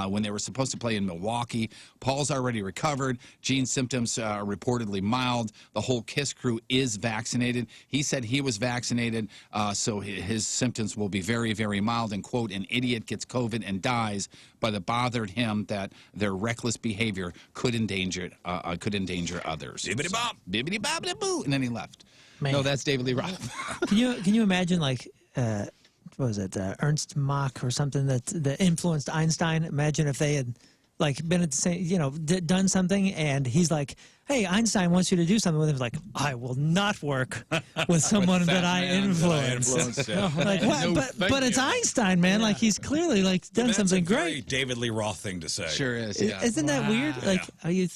when they were supposed to play in Milwaukee. Paul's already recovered. Gene's symptoms are reportedly mild. The whole Kiss crew is vaccinated. He said he was vaccinated, so his symptoms will be very, very mild, and, quote, an idiot gets COVID and dies, but it bothered him that their reckless behavior could endanger others. Bibbidi-bop. Bibbidi-bobbidi-boo. And then he left. Man. No, that's David Lee Roth. Can you imagine, like, what was it, Ernst Mach or something that influenced Einstein? Imagine if they had, like, been at the same, done something, and he's like, hey, Einstein wants you to do something with him. He's like, I will not work with someone that I influence. Like, what? But it's Einstein, man. Yeah. Like, he's clearly, like, done something That's a great. very David Lee Roth thing to say. Sure is, yeah. Isn't that weird? Like, are you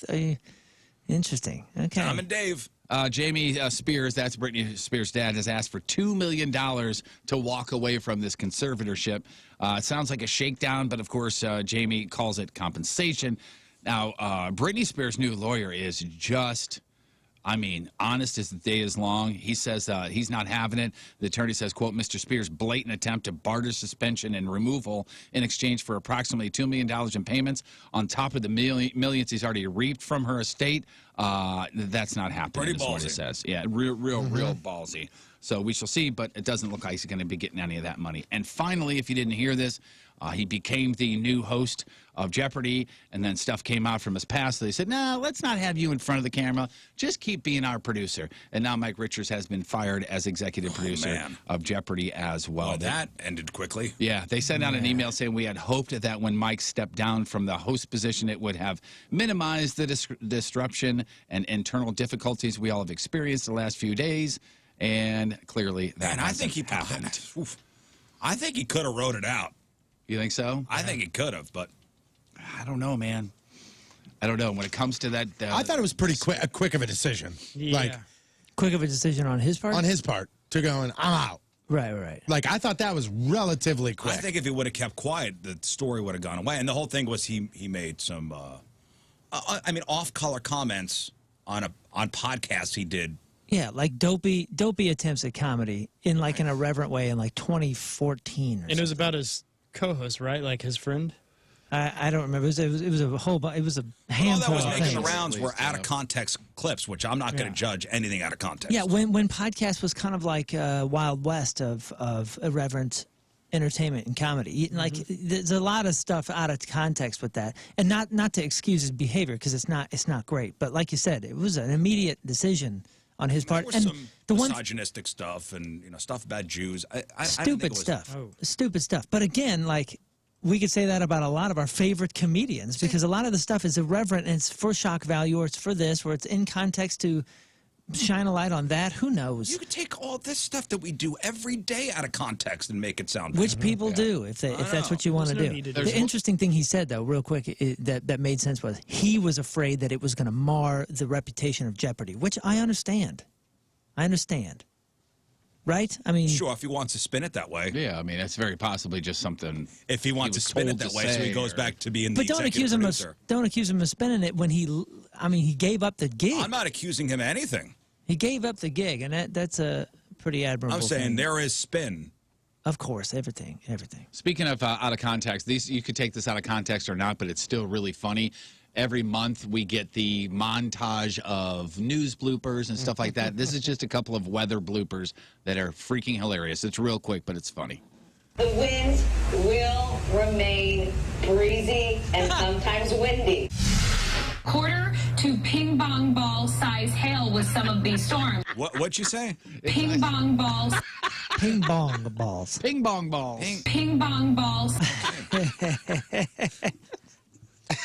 interesting? Okay. Tom and Dave. Jamie Spears, that's Britney Spears' dad, has asked for $2 million to walk away from this conservatorship. It sounds like a shakedown, but of course, Jamie calls it compensation. Now, Britney Spears' new lawyer is just, honest as the day is long. He says he's not having it. The attorney says, quote, Mr. Spears' blatant attempt to barter suspension and removal in exchange for approximately $2 million in payments on top of the millions he's already reaped from her estate. That's not happening, is what he says. Yeah, real ballsy. So we shall see, but it doesn't look like he's going to be getting any of that money. And finally, if you didn't hear this, he became the new host of Jeopardy, and then stuff came out from his past. So they said, no, let's not have you in front of the camera. Just keep being our producer. And now Mike Richards has been fired as executive producer of Jeopardy as well. Oh, that ended quickly. Yeah, they sent out an email saying we had hoped that when Mike stepped down from the host position, it would have minimized the disruption and internal difficulties we all have experienced the last few days. And clearly that hasn't happened. I think he could have wrote it out. You think so? I think he could have, but I don't know, man. I don't know. When it comes to that, I thought it was pretty quick of a decision. Yeah. Like, quick of a decision on his part? On his part, to going, I'm out. Right. Like, I thought that was relatively quick. I think if he would have kept quiet, the story would have gone away. And the whole thing was he made some, off-color comments on podcasts he did. Yeah, like dopey attempts at comedy in like an irreverent way in like 2014. And it was about his co-host, right? Like his friend. I don't remember. It was a whole. It was a handful all that was of making things. the rounds were out of context clips, which I'm not going to judge anything out of context. Yeah, when podcast was kind of like Wild West of irreverent entertainment and comedy. Like there's a lot of stuff out of context with that, and not to excuse his behavior because it's not great. But like you said, it was an immediate decision on his part. There was some misogynistic stuff and stuff about Jews. Stupid stuff. Stupid stuff. But again, like we could say that about a lot of our favorite comedians because a lot of the stuff is irreverent and it's for shock value or it's for this or it's in context to shine a light on that. Who knows? You could take all this stuff that we do every day out of context and make it sound which people do if that's what you want to do. The interesting thing he said though, real quick, that made sense was he was afraid that it was going to mar the reputation of Jeopardy, which I understand. Right? I mean, sure, if he wants to spin it that way. Yeah, I mean, that's very possibly just something. If he wants to spin it that way, so he goes back to being the executive producer. Don't accuse him of spinning it when he gave up the gig. I'm not accusing him of anything. He gave up the gig, and that's a pretty admirable I'm saying thing. there is spin. Of course, everything. Speaking of out of context, you could take this out of context or not, but it's still really funny. Every month we get the montage of news bloopers and stuff like that. This is just a couple of weather bloopers that are freaking hilarious. It's real quick, but it's funny. The winds will remain breezy and sometimes windy. Quarter to ping pong ball size hail with some of these storms. What'd you say? Ping pong balls. Ping pong balls. Ping pong balls. Ping pong balls.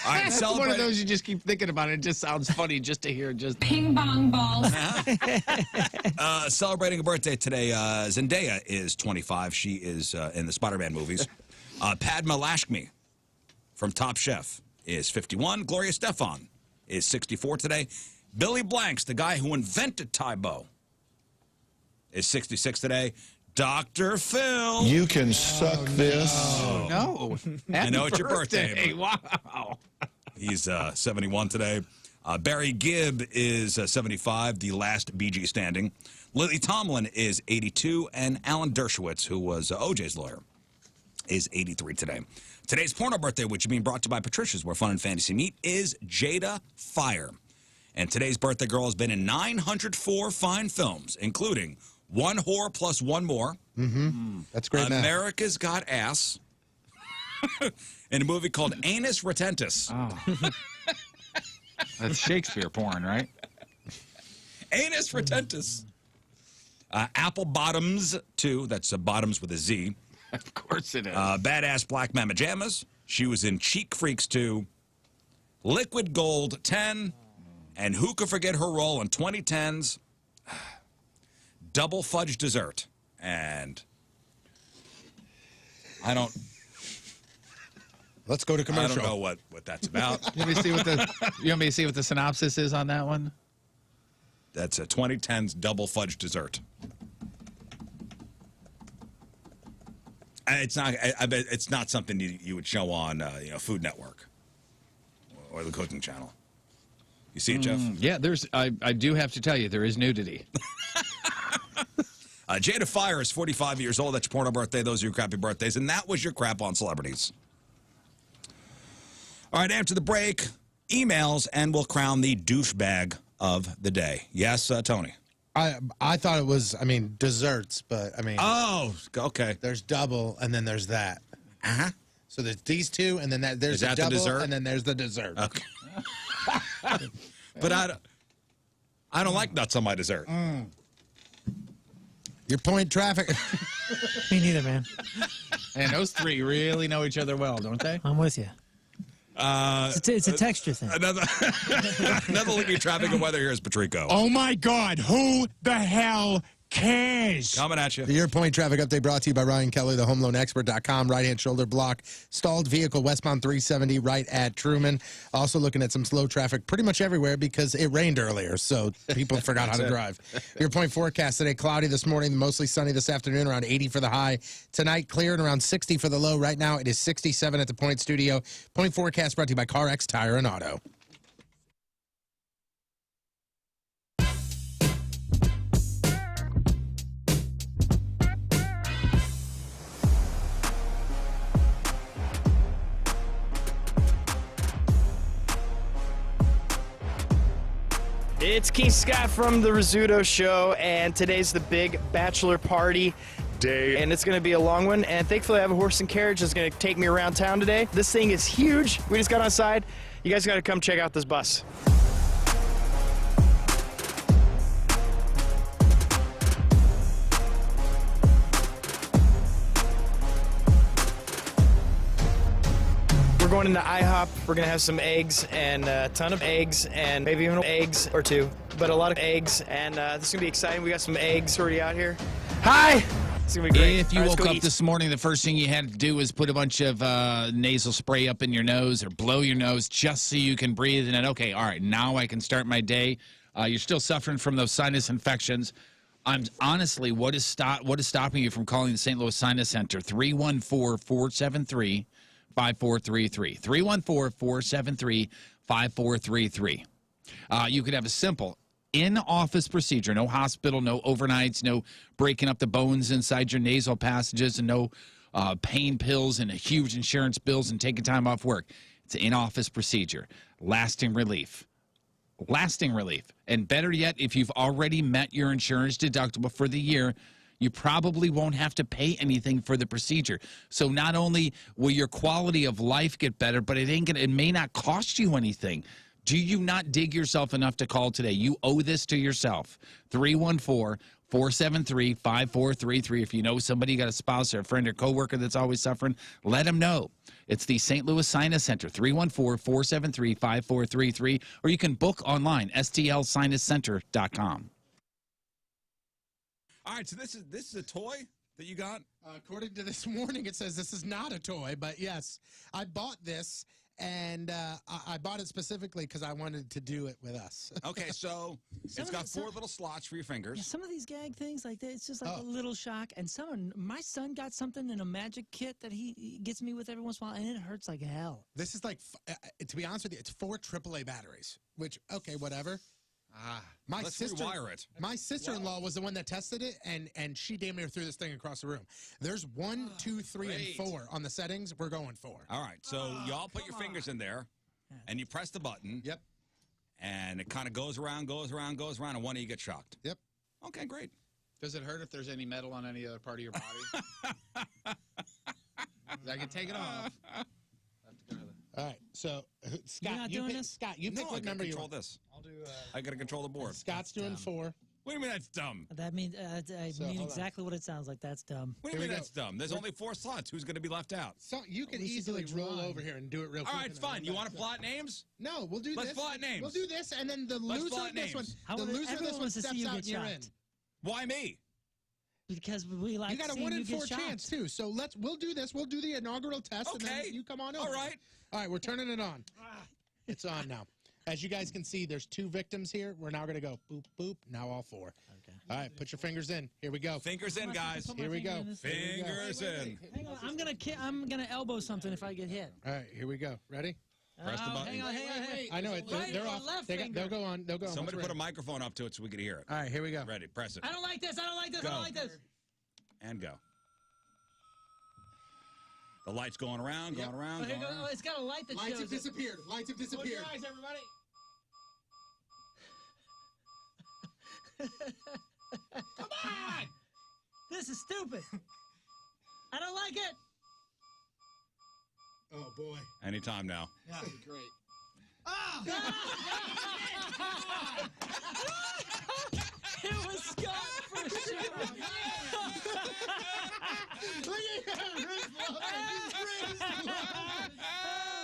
That's one of those you just keep thinking about. It just sounds funny just to hear just ping pong balls. Celebrating a birthday today, Zendaya is 25. She is in the Spider-Man movies. Padma Lakshmi from Top Chef is 51. Gloria Stefan is 64 today. Billy Blanks, the guy who invented Tybo, is 66 today. Dr. Phil. You can suck this. Oh, no. I know it's your birthday. Wow. He's 71 today. Barry Gibb is 75, the last BG standing. Lily Tomlin is 82, and Alan Dershowitz, who was OJ's lawyer, is 83 today. Today's porno birthday, which is being brought to you by Patricia's, where fun and fantasy meet, is Jada Fire. And today's birthday girl has been in 904 fine films, including One Whore Plus One More. Mm-hmm. That's great math. America's Got Ass. In a movie called Anus Retentus. Oh. That's Shakespeare porn, right? Anus Retentus. Apple Bottoms 2. That's Bottoms with a Z. Of course it is. Badass Black Mama Jammas. She was in Cheek Freaks 2. Liquid Gold 10. And who could forget her role in 2010's Double Fudge Dessert? And I don't... Let's go to commercial. I don't know what that's about. You want me to see what the synopsis is on that one? That's a 2010's Double Fudge Dessert. It's not. I bet it's not something you would show on Food Network or the Cooking Channel. You see it, Jeff? Yeah, I do have to tell you, there is nudity. Jada Fire is 45 years old. That's your porno birthday. Those are your crappy birthdays. And that was your crap on celebrities. All right, after the break, emails, and we'll crown the douchebag of the day. Yes, Tony? I thought it was, desserts, but, Oh, okay. There's double, and then there's that. Uh-huh. So there's these two, and then there's the double, dessert? and then there's the dessert. Okay. But I don't like nuts on my dessert. Your point traffic. Me neither, man. And those three really know each other well, don't they? I'm with you. It's a texture thing. Another look at traffic and weather. Here's Patrico. Oh, my God. Who the hell cares? Coming at you. The Your Point Traffic Update brought to you by Ryan Kelly, the HomeLoanExpert.com. Right-hand shoulder block. Stalled vehicle westbound 370 right at Truman. Also looking at some slow traffic pretty much everywhere because it rained earlier, so people forgot how to drive. Your Point forecast today, cloudy this morning, mostly sunny this afternoon, around 80 for the high. Tonight, clear and around 60 for the low. Right now, it is 67 at the Point Studio. Point forecast brought to you by CarX Tire and Auto. It's Keith Scott from the Rizzuto Show, and today's the big bachelor party day, and it's going to be a long one, and thankfully I have a horse and carriage that's going to take me around town today. This thing is huge. We just got outside. You guys got to come check out this bus. We're going into IHOP. We're going to have some eggs and a ton of eggs and maybe even eggs or two, but a lot of eggs, and this is going to be exciting. We got some eggs already out here. Hi! It's going to be great. If you All right, woke up this morning, the first thing you had to do was put a bunch of nasal spray up in your nose or blow your nose just so you can breathe, and then, okay, all right, now I can start my day. You're still suffering from those sinus infections. Honestly, what is stopping you from calling the St. Louis Sinus Center? 314-473-5433. 314-473-5433. You could have a simple in-office procedure. No hospital, no overnights, no breaking up the bones inside your nasal passages, and no pain pills and huge insurance bills and taking time off work. It's an in-office procedure. Lasting relief. Lasting relief. And better yet, if you've already met your insurance deductible for the year, you probably won't have to pay anything for the procedure. So not only will your quality of life get better, but it may not cost you anything. Do you not dig yourself enough to call today? You owe this to yourself. 314-473-5433. If you know somebody, you got a spouse or a friend or coworker that's always suffering, let them know. It's the St. Louis Sinus Center, 314-473-5433, or you can book online, stlsinuscenter.com. All right, so this is a toy that you got? According to this morning, it says this is not a toy, but yes, I bought this, And I bought it specifically because I wanted to do it with us. Okay, so it's got 4 little slots for your fingers. Yeah, some of these gag things like that, it's just like a little shock. And my son got something in a magic kit that he gets me with every once in a while, and it hurts like hell. This is like, to be honest with you, it's 4 AAA batteries, which, okay, whatever. Let's rewire it. My sister-in-law was the one that tested it, and she damn near threw this thing across the room. There's 1, 2, 3, and 4 on the settings. We're going 4. All right, so y'all put your fingers in there, and you press the button. Yep. And it kind of goes around, goes around, goes around, and one of you get shocked. Yep. Okay, great. Does it hurt if there's any metal on any other part of your body? I can take it off. All right, so Scott, You're not doing this? Scott, you pick No, I what gotta number you control want. this. I'll do. I got to control the board. Scott's doing 4. What do you mean that's dumb? That means I So, mean hold on. exactly what it sounds like. That's dumb. What do you Here mean we that's dumb? There's only 4 slots. Who's going to be left out? So you can We should do easily a roll drawing. over here and do it real All quick. right, it's fine. You want to plot names? No, we'll do Let's this. plot names. We'll do this, and then the Let's loser plot of this one, names. I the wanna- loser of this everyone one wants to see steps you out get and you're in. shocked. Why me? Because we like You got a seeing 1 in you get 4 shocked. chance too. So we'll do this. We'll do the inaugural test, and Okay. then you come on over. All right. All right, we're turning it on. It's on now. As you guys can see, there's 2 victims here. We're now going to go boop boop. Now all 4. Okay. All right, put your fingers in. Here we go. Fingers in, guys. Put my Here we finger go. in this. Fingers in. Hang on, I'm gonna elbow something if I get hit. All right, here we go. Ready? Press the button. Hang on, hang on. I know it. Right They're or off. left They'll finger? go on. They'll go on. Somebody Once put a we're microphone up to it so we can hear it. in. All right, here we go. Ready, press it. I don't like this. I don't like this. Go. I don't like this. And go. The light's going around, going around, Okay, going go. around. It's got a light that shows it. disappeared. Lights have Close your eyes, everybody. Come on! This is stupid. I don't like it. Oh boy. Anytime now. Yeah, great. It was Scott for sure.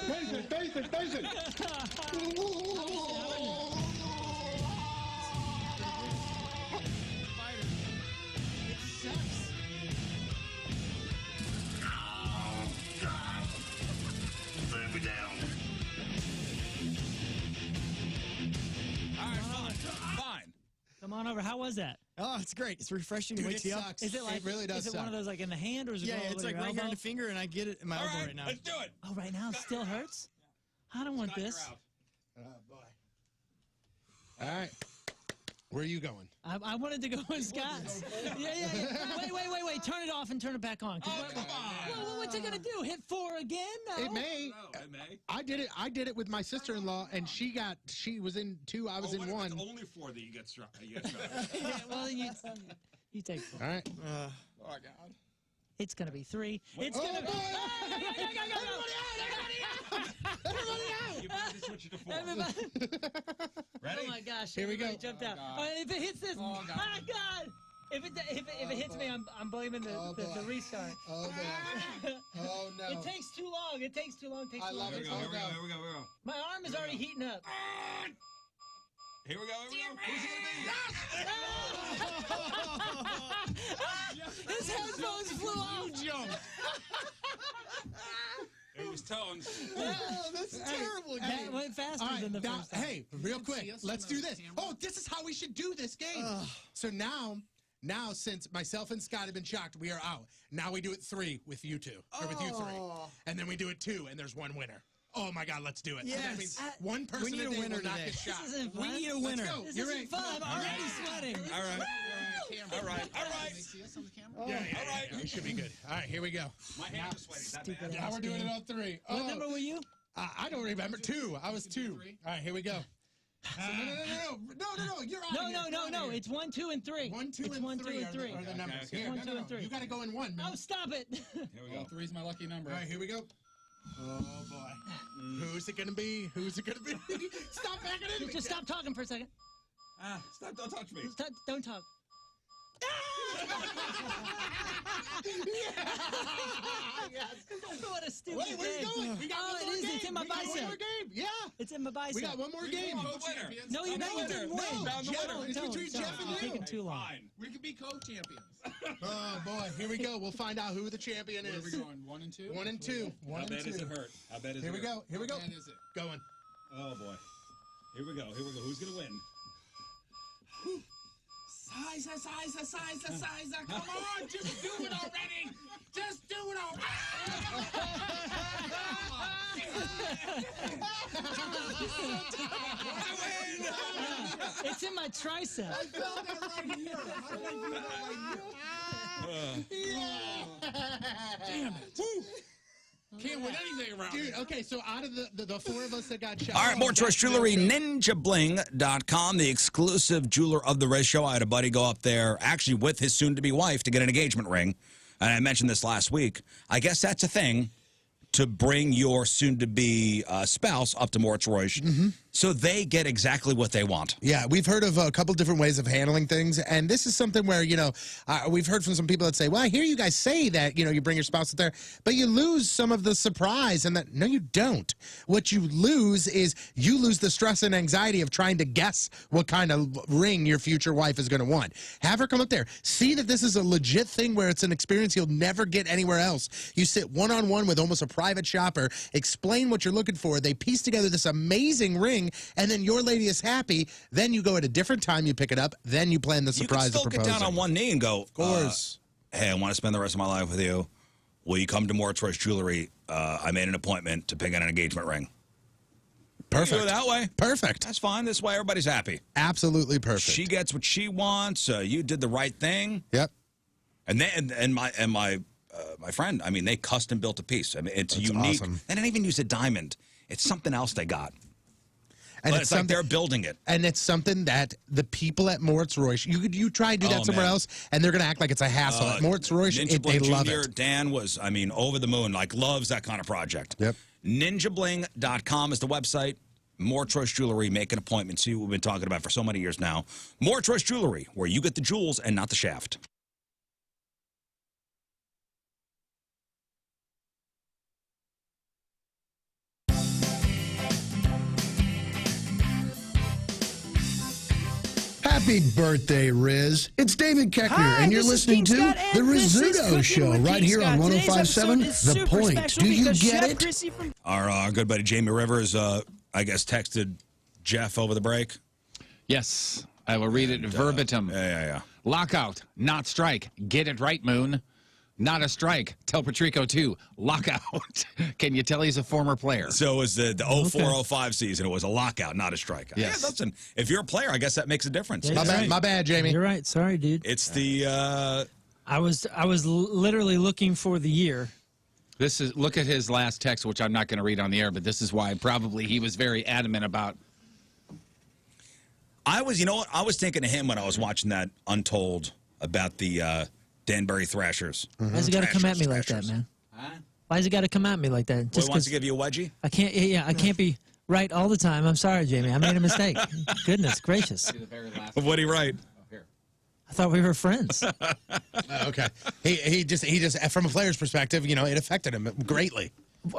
Face it. Let me down. All right, fine. Come on over. How was that? Oh, it's great. It's refreshing. It Dude, wakes it you up. sucks. Is it like? It really does Is it one suck. of those like in the hand, or is it Yeah, all it's over like your right here in elbow? the finger, and I get it in my All elbow right, right now. let's do it. Oh, right now it still hurts. I don't want this. Oh boy. All right. Where are you going? I wanted to go with Scott's. Yeah. Wait. Turn it off and turn it back on. Oh, come on. Well, what's it gonna do? Hit 4 again? No. It may. No, it may. I did it with my sister-in-law, and she was in 2. I was in 1. Only 4 that you get struck. Yeah, well, then you take 4. All right. Oh, God. It's gonna be 3. It's gonna be. Everybody out! You better switch it to 4. Everybody. Ready? Oh my gosh! Here we go. Everybody jumped out. God. All right, if it hits this, Oh, God. my God! If it hits me, I'm blaming the restart. Oh boy. Oh no. It takes too long. It takes too long. I love Here it. we go, here we go, here we go, here we go. My arm is already heating up. Here we go, here we go. Who's it gonna be? His headphones flew off. Jump. It was Tones. Oh, that's terrible. That went faster All right, than the now, first time. hey, real quick, us let's on do the this. camera? Oh, this is how we should do this game. So now, since myself and Scott have been shocked, we are out. Now we do it 3 with you 2, or with you 3, and then we do it 2, and there's 1 winner. Oh my God, let's do it. Yes. That means one person We need a a day winner will not today. get shot. This isn't fun. We need a winner. Let's go. This You're isn't right. fun. I'm already sweating. All right. All right. All right. See us on the camera? All right. We should be good. All right, here we go. My hands are sweaty. Not bad. Now we're doing it on 3. What number were you? I don't remember. 2. I was 2. All right, here we go. No. You're on. No. It's 1, 2, and 3. 1, 2, It's and 1, 3 2, and 3. are the numbers. Okay. Here, 1, 2, and 3. You got to go in 1, man. Oh, stop it! Here we go. 3's my lucky number. All right, here we go. Oh boy. Who's it gonna be? Who's it gonna be? Stop backing into me. Just stop talking for a second. Stop, don't touch me. Stop, don't talk. Yes. What a stupid Wait, where are you game. going? We got Oh, one it more is. game. It's in my We got one bicep. more game. Yeah. It's in my bicep. We got one more game. No, you didn't win. It's between Jeff and You're you. taking too long. We could be co-champions. Oh boy, here we go. We'll find out who the champion is. Where are we going? 1 and 2. 1 and 2. How bad does it hurt? How bad is it? Here we go. Here we go. How bad is it? Going. Oh boy. Here we go. Here we go. Who's gonna win? Size. Come on, just do it already. Just do it It's in my tricep. I felt that right here. How did I do that right here? Damn it. Can't win anything around Dude, here. okay, so out of the 4 of us that got shot. All right, more choice jewelry, ninjabling.com, the exclusive jeweler of the Rizz Show. I had a buddy go up there, actually with his soon-to-be wife, to get an engagement ring. And I mentioned this last week. I guess that's a thing, to bring your soon-to-be spouse up to Moritz Royce so they get exactly what they want. Yeah, we've heard of a couple different ways of handling things, and this is something where, you know, we've heard from some people that say, well, I hear you guys say that, you know, you bring your spouse up there, but you lose some of the surprise, and that, no, you don't. What you lose is you lose the stress and anxiety of trying to guess what kind of ring your future wife is going to want. Have her come up there. See that this is a legit thing where it's an experience you'll never get anywhere else. You sit one-on-one with almost a private shopper, explain what you're looking for, they piece together this amazing ring, and then your lady is happy. Then you go at a different time, you pick it up, then you plan the surprise of You can still get proposing. down on one knee and go, Of course. Hey, I want to spend the rest of my life with you. Will you come to Moritz Royce Jewelry? I made an appointment to pick out an engagement ring. Perfect. You do it that way. Perfect. That's fine. This way, everybody's happy. Absolutely perfect. She gets what she wants. You did the right thing. Yep. And then and my friend, I mean, they custom built a piece. I mean, it's unique. awesome. They didn't even use a diamond. It's something else they got. And But it's like something- they're building it. And it's something that the people at Moritz Royce, you try to do that Oh, somewhere man. else, and they're going to act like it's a hassle. At Moritz Royce, Ninja they Bling love Jr., it. Dan was, I mean, over the moon, like loves that kind of project. Yep. Ninjabling.com is the website. Moritz Royce Jewelry, make an appointment. See what we've been talking about for so many years now. Moritz Royce Jewelry, where you get the jewels and not the shaft. Happy birthday, Rizz. It's David Keckner, Hi, and you're this is listening King to Scott, The and this is Rizzuto Cooking Show with right King here on Scott. Today's 105.7 episode is The super Point. special Do you because get Chef it? Chrissy from Our good buddy Jamie Rivers, I guess, texted Jeff over the break. Yes, I will read it verbatim. Yeah. Lockout, not strike. Get it right, Moon. Not a strike. Tell Patrico, too. Lockout. Can you tell he's a former player? So it was the 04-05 season. It was a lockout, not a strikeout. Yes. Yeah, listen, if you're a player, I guess that makes a difference. Yeah, My bad, Jamie. You're right. Sorry, dude. It's the... I was literally looking for the year. This is, look at his last text, which I'm not going to read on the air, but this is why probably he was very adamant about. you know what? I was thinking of him when I was watching that Untold about the Danbury Thrashers. Why's he got to come at me like that, man? Why's he got to come at me like that? Just wants 'cause to give you a wedgie? I can't. Yeah, I can't be right all the time. I'm sorry, Jamie. I made a mistake. Goodness gracious. What'd he write? I thought we were friends. Okay. He just from a player's perspective, you know, it affected him greatly.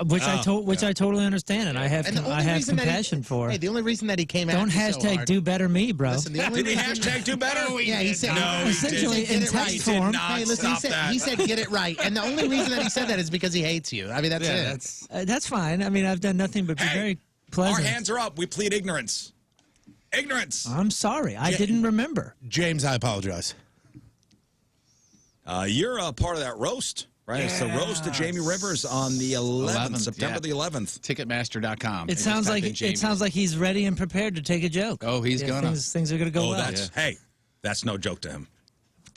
Which I totally understand, and I have And the only reason that compassion for. Hey, the only reason that he came out. Don't hashtag do better me, bro. Listen, the only Did he reason hashtag do better? Yeah, he said. No, he essentially didn't. in text form. Hey, listen, he said get it right, and the only reason that he said that is because he hates you. I mean, that's it. That's fine. I mean, I've done nothing but be very pleasant. Our hands are up. We plead ignorance. Ignorance. I'm sorry. I didn't remember. James, I apologize. You're a part of that roast, right? It's the roast of Jamie Rivers on the 11th, September the 11th. Ticketmaster.com. It sounds like he's ready and prepared to take a joke. Oh, he's gonna. Things are gonna go well. Hey, that's no joke to him.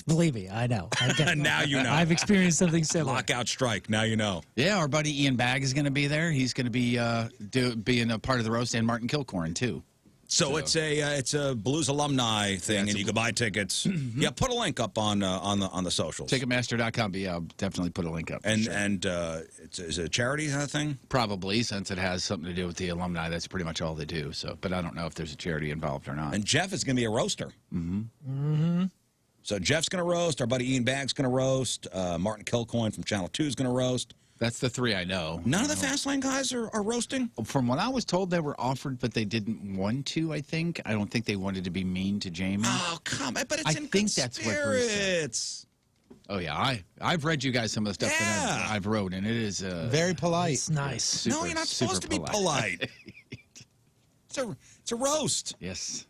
Believe me, I know. Now you know. I've experienced something similar. Lockout strike. Now you know. Yeah, our buddy Ian Bagg is going to be there. He's going to be being a part of the roast, and Martin Kilcorn too. So it's a Blues alumni thing, and you can buy tickets. Yeah, put a link up on the socials. Ticketmaster.com. But yeah, I'll definitely put a link up. And is it a charity kind of thing? Probably, since it has something to do with the alumni. That's pretty much all they do. So, but I don't know if there's a charity involved or not. And Jeff is going to be a roaster. Mm-hmm. So Jeff's going to roast. Our buddy Ian Bagg's going to roast. Martin Kilcoyne from Channel 2 is going to roast. That's the three I know. None of the fast lane guys are roasting? From what I was told, they were offered, but they didn't want to, I think. I don't think they wanted to be mean to Jamie. Oh, come on. But it's I in think good that's what Bruce said. spirits. Oh, yeah. I've read you guys some of the stuff that I've wrote, and it is... Very polite. It's nice. Super, No, you're not supposed to be polite. It's a roast. Yes.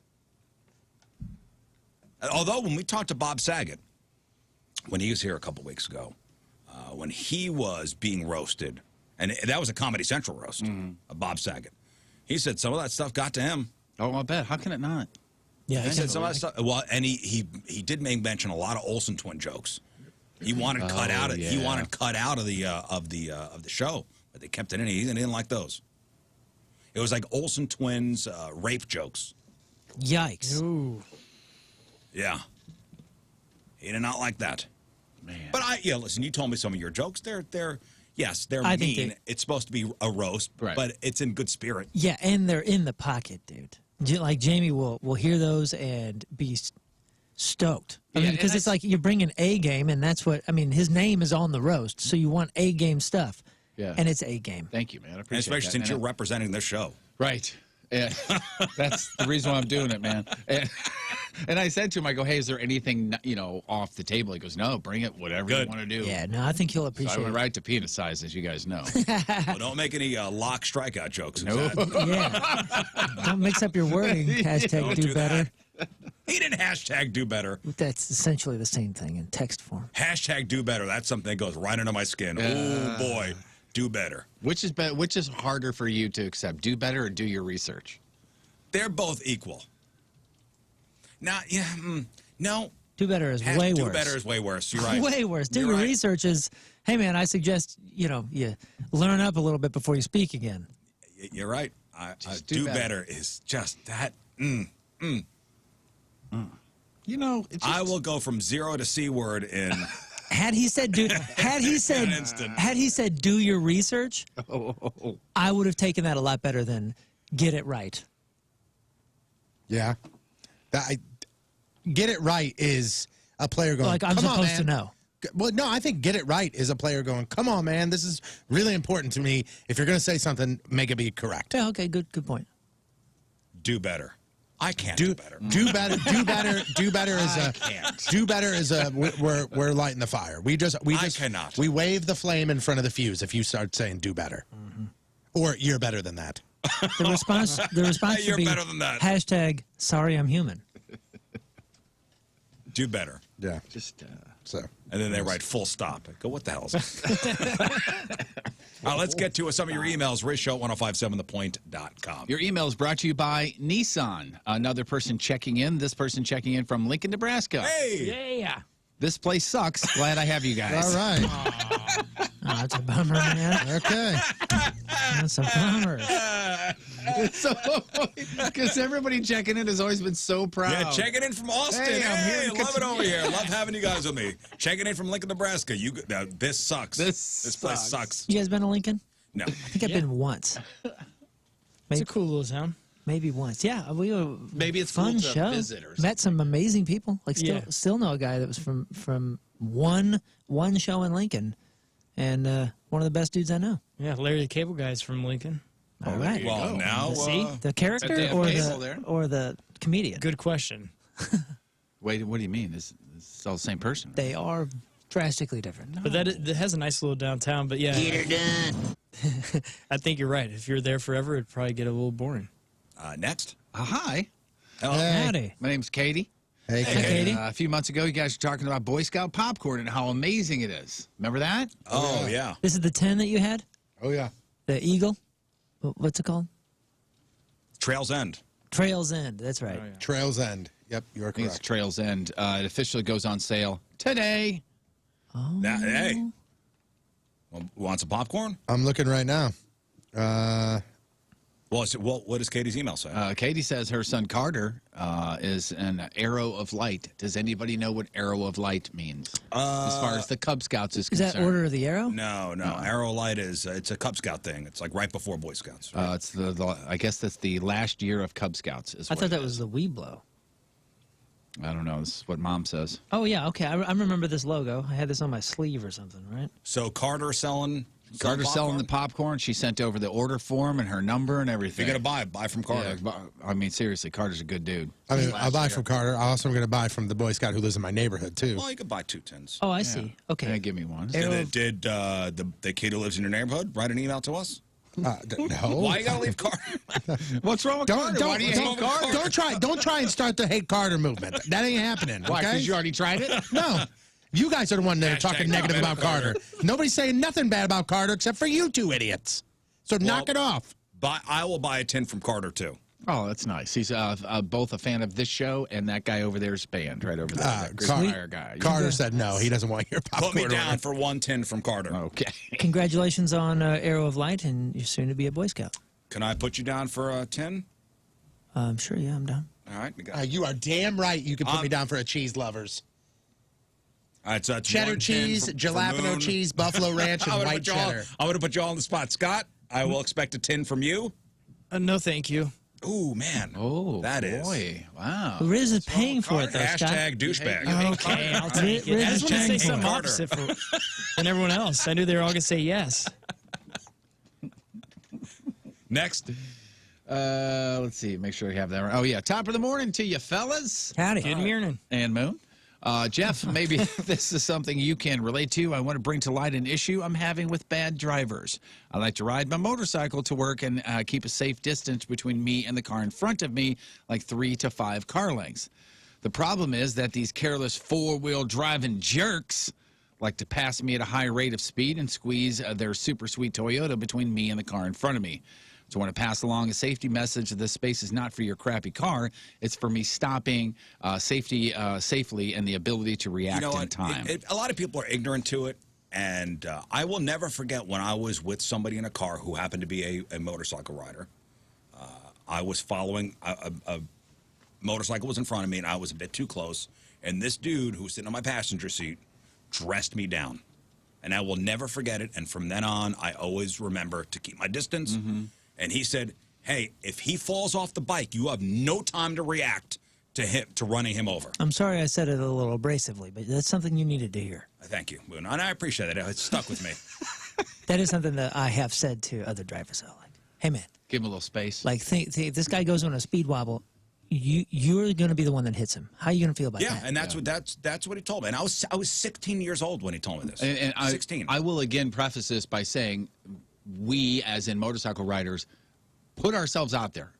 Although, when we talked to Bob Saget, when he was here a couple weeks ago, when he was being roasted, and that was a Comedy Central roast of Bob Saget, he said some of that stuff got to him. Oh, I bet. How can it not? Yeah, He said some of that stuff. Well, and he did make mention a lot of Olsen twin jokes. He wanted cut out of he wanted cut out of the show, but they kept it in. He didn't like those. It was like Olsen twins rape jokes. Yikes. Ooh. Yeah. He did not like that. Man. But listen, you told me some of your jokes. They're I think mean. It's supposed to be a roast, Right. but it's in good spirit. Yeah, and they're in the pocket, dude. Like Jamie will hear those and be stoked. I mean, because it's like you're bringing A game, and that's what I mean. His name is on the roast, so you want A game stuff. Yeah. And it's A game. Thank you, man. I And appreciate especially that, since man. you're representing this show. Right. Yeah. That's the reason why I'm doing it, man. And I said to him, I go, hey, is there anything, off the table? He goes, no, bring it, whatever you want to do. Yeah, no, I think he'll So appreciate I went it. right to penis size, as you guys know. Well, don't make any lock strikeout jokes. No. Yeah. Don't mix up your wording. Hashtag Don't do do better. that. He didn't hashtag do better. That's essentially the same thing in text form. Hashtag do better. That's something that goes right under my skin. Oh, boy. Do better. Which is harder for you to accept? Do better or do your research? They're both equal. Now, no. Do better is way do worse. better is way worse. You're right. Way worse. Do You're your right. research is, hey, man, I suggest, you learn up a little bit before you speak again. You're right. do do better. better is just that. I will go from 0 to C word in. Had he said do your research, I would have taken that a lot better than get it right. Yeah. Get it right is a player going, Like I'm come on, supposed to man. know. Well, no, I think get it right is a player going, come on, man, this is really important to me. If you're going to say something, make it be correct. Yeah, okay, good point. Do better. I can't do better. Do better. Do better. Do better is a. Do better is a. We're lighting the fire. We cannot. We wave the flame in front of the fuse if you start saying do better, or you're better than that. The response You're should be better than that. hashtag sorry I'm human. Do better. Yeah. Just So. And then they write full stop. I go, what the hell is that? Let's get to some of your emails. RizzShow1057thepoint.com. Your email is brought to you by Nissan. Another person checking in. This person checking in from Lincoln, Nebraska. Hey! Yeah. This place sucks. Glad I have you guys. All right. Oh, that's a bummer, man. Okay. That's a bummer. It's so because everybody checking in has always been so proud. Yeah, checking in from Austin. Hey, I'm here in love it over here. Love having you guys with me. Checking in from Lincoln, Nebraska. This sucks. This place sucks. You guys been to Lincoln? No. I think I've been once. It's a cool little town. Maybe once. Yeah, we were Maybe it's fun cool to show. visit or Met some amazing people. Like still know a guy that was from one show in Lincoln, and one of the best dudes I know. Yeah, Larry the Cable Guy's from Lincoln. All right. Well, now. See? The character They have cable there. or the comedian? Good question. Wait, what do you mean? This is all the same person. They are drastically different. But that has a nice little downtown. But yeah, Get her done. I think you're right. If you're there forever, it'd probably get a little boring. Next. Hi. Hello. Howdy. My name's Katie. Hey, Hi, Katie. A few months ago, you guys were talking about Boy Scout popcorn and how amazing it is. Remember that? Oh, yeah. This is the 10 that you had? Oh yeah. The Eagle? What's it called? Trails End. Trails End. That's right. Trails End. Yep, you are I think it's correct. Trails End. It officially goes on sale today. Oh. Hey. Want some popcorn? I'm looking right now. What does Katie's email say? Katie says her son Carter is an arrow of light. Does anybody know what arrow of light means? As far as the Cub Scouts is Is concerned. that Order of the Arrow? No. Arrow Light it's a Cub Scout thing. It's like right before Boy Scouts. It's the I guess that's the last year of Cub Scouts. I thought that was the Weeblo. I don't know. This is what Mom says. Oh, yeah. Okay. I remember this logo. I had this on my sleeve or something, right? So Carter selling Carter's selling the popcorn. She sent over the order form and her number and If everything. you're going to buy from Carter. Yeah, I mean, seriously, Carter's a good dude. I mean, I'll buy from Carter. I also am going to buy from the Boy Scout who lives in my neighborhood, too. Well, you could buy 2 tins. Oh, I see. Okay. Yeah, give me one. Did the kid who lives in your neighborhood write an email to us? No. Why you got to leave Carter? What's wrong with Carter? Why do you hate Carter? Don't try and start the hate Carter movement. That ain't happening. Why? Okay? Because you already tried it? No. You guys are the one that are talking negative about Carter. Nobody's saying nothing bad about Carter except for you two idiots. So knock it off. I will buy a tin from Carter, too. Oh, that's nice. He's both a fan of this show and that guy over there's band right over there. That Chris Meyer guy. Carter said no. He doesn't want your popcorn. Put me down order. for 1 tin from Carter. Okay. Congratulations on Arrow of Light, and you're soon to be a Boy Scout. Can I put you down for a 10? Sure, yeah, I'm down. All right. You are damn right you can put me down for a cheese lovers. All right, so that's Cheddar 1 tin cheese, for jalapeno Moon. cheese, buffalo ranch, and white cheddar. I'm going to put you all on the spot. Scott, I will expect a tin from you. No, thank you. Ooh, man. Oh, that boy. Wow. Riz is paying for it, though, Scott. Hashtag douchebag. Okay, I'll take it. I just want to say something opposite than everyone else. I knew they were all going to say yes. Next. Let's see. Make sure we have that right. Oh, yeah. Top of the morning to you, fellas. Howdy. Good morning. And Moon. Jeff, maybe this is something you can relate to. I want to bring to light an issue I'm having with bad drivers. I like to ride my motorcycle to work and keep a safe distance between me and the car in front of me, like 3 to 5 car lengths. The problem is that these careless four-wheel driving jerks like to pass me at a high rate of speed and squeeze their super sweet Toyota between me and the car in front of me. So I want to pass along a safety message that this space is not for your crappy car. It's for me stopping safely and the ability to react in time. A lot of people are ignorant to it, and I will never forget when I was with somebody in a car who happened to be a motorcycle rider. I was following, a motorcycle was in front of me, and I was a bit too close, and this dude who was sitting on my passenger seat dressed me down. And I will never forget it, and from then on, I always remember to keep my distance. And he said, hey, if he falls off the bike, you have no time to react to running him over. I'm sorry I said it a little abrasively, but that's something you needed to hear. Thank you, Moon. And I appreciate it. It stuck with me. That is something that I have said to other drivers. Though, like, hey, man. Give him a little space. Like, think if this guy goes on a speed wobble, you're going to be the one that hits him. How are you going to feel about that? Yeah, and that's what he told me. And I was 16 years old when he told me this. And 16. I will again preface this by saying we, as in motorcycle riders, put ourselves out there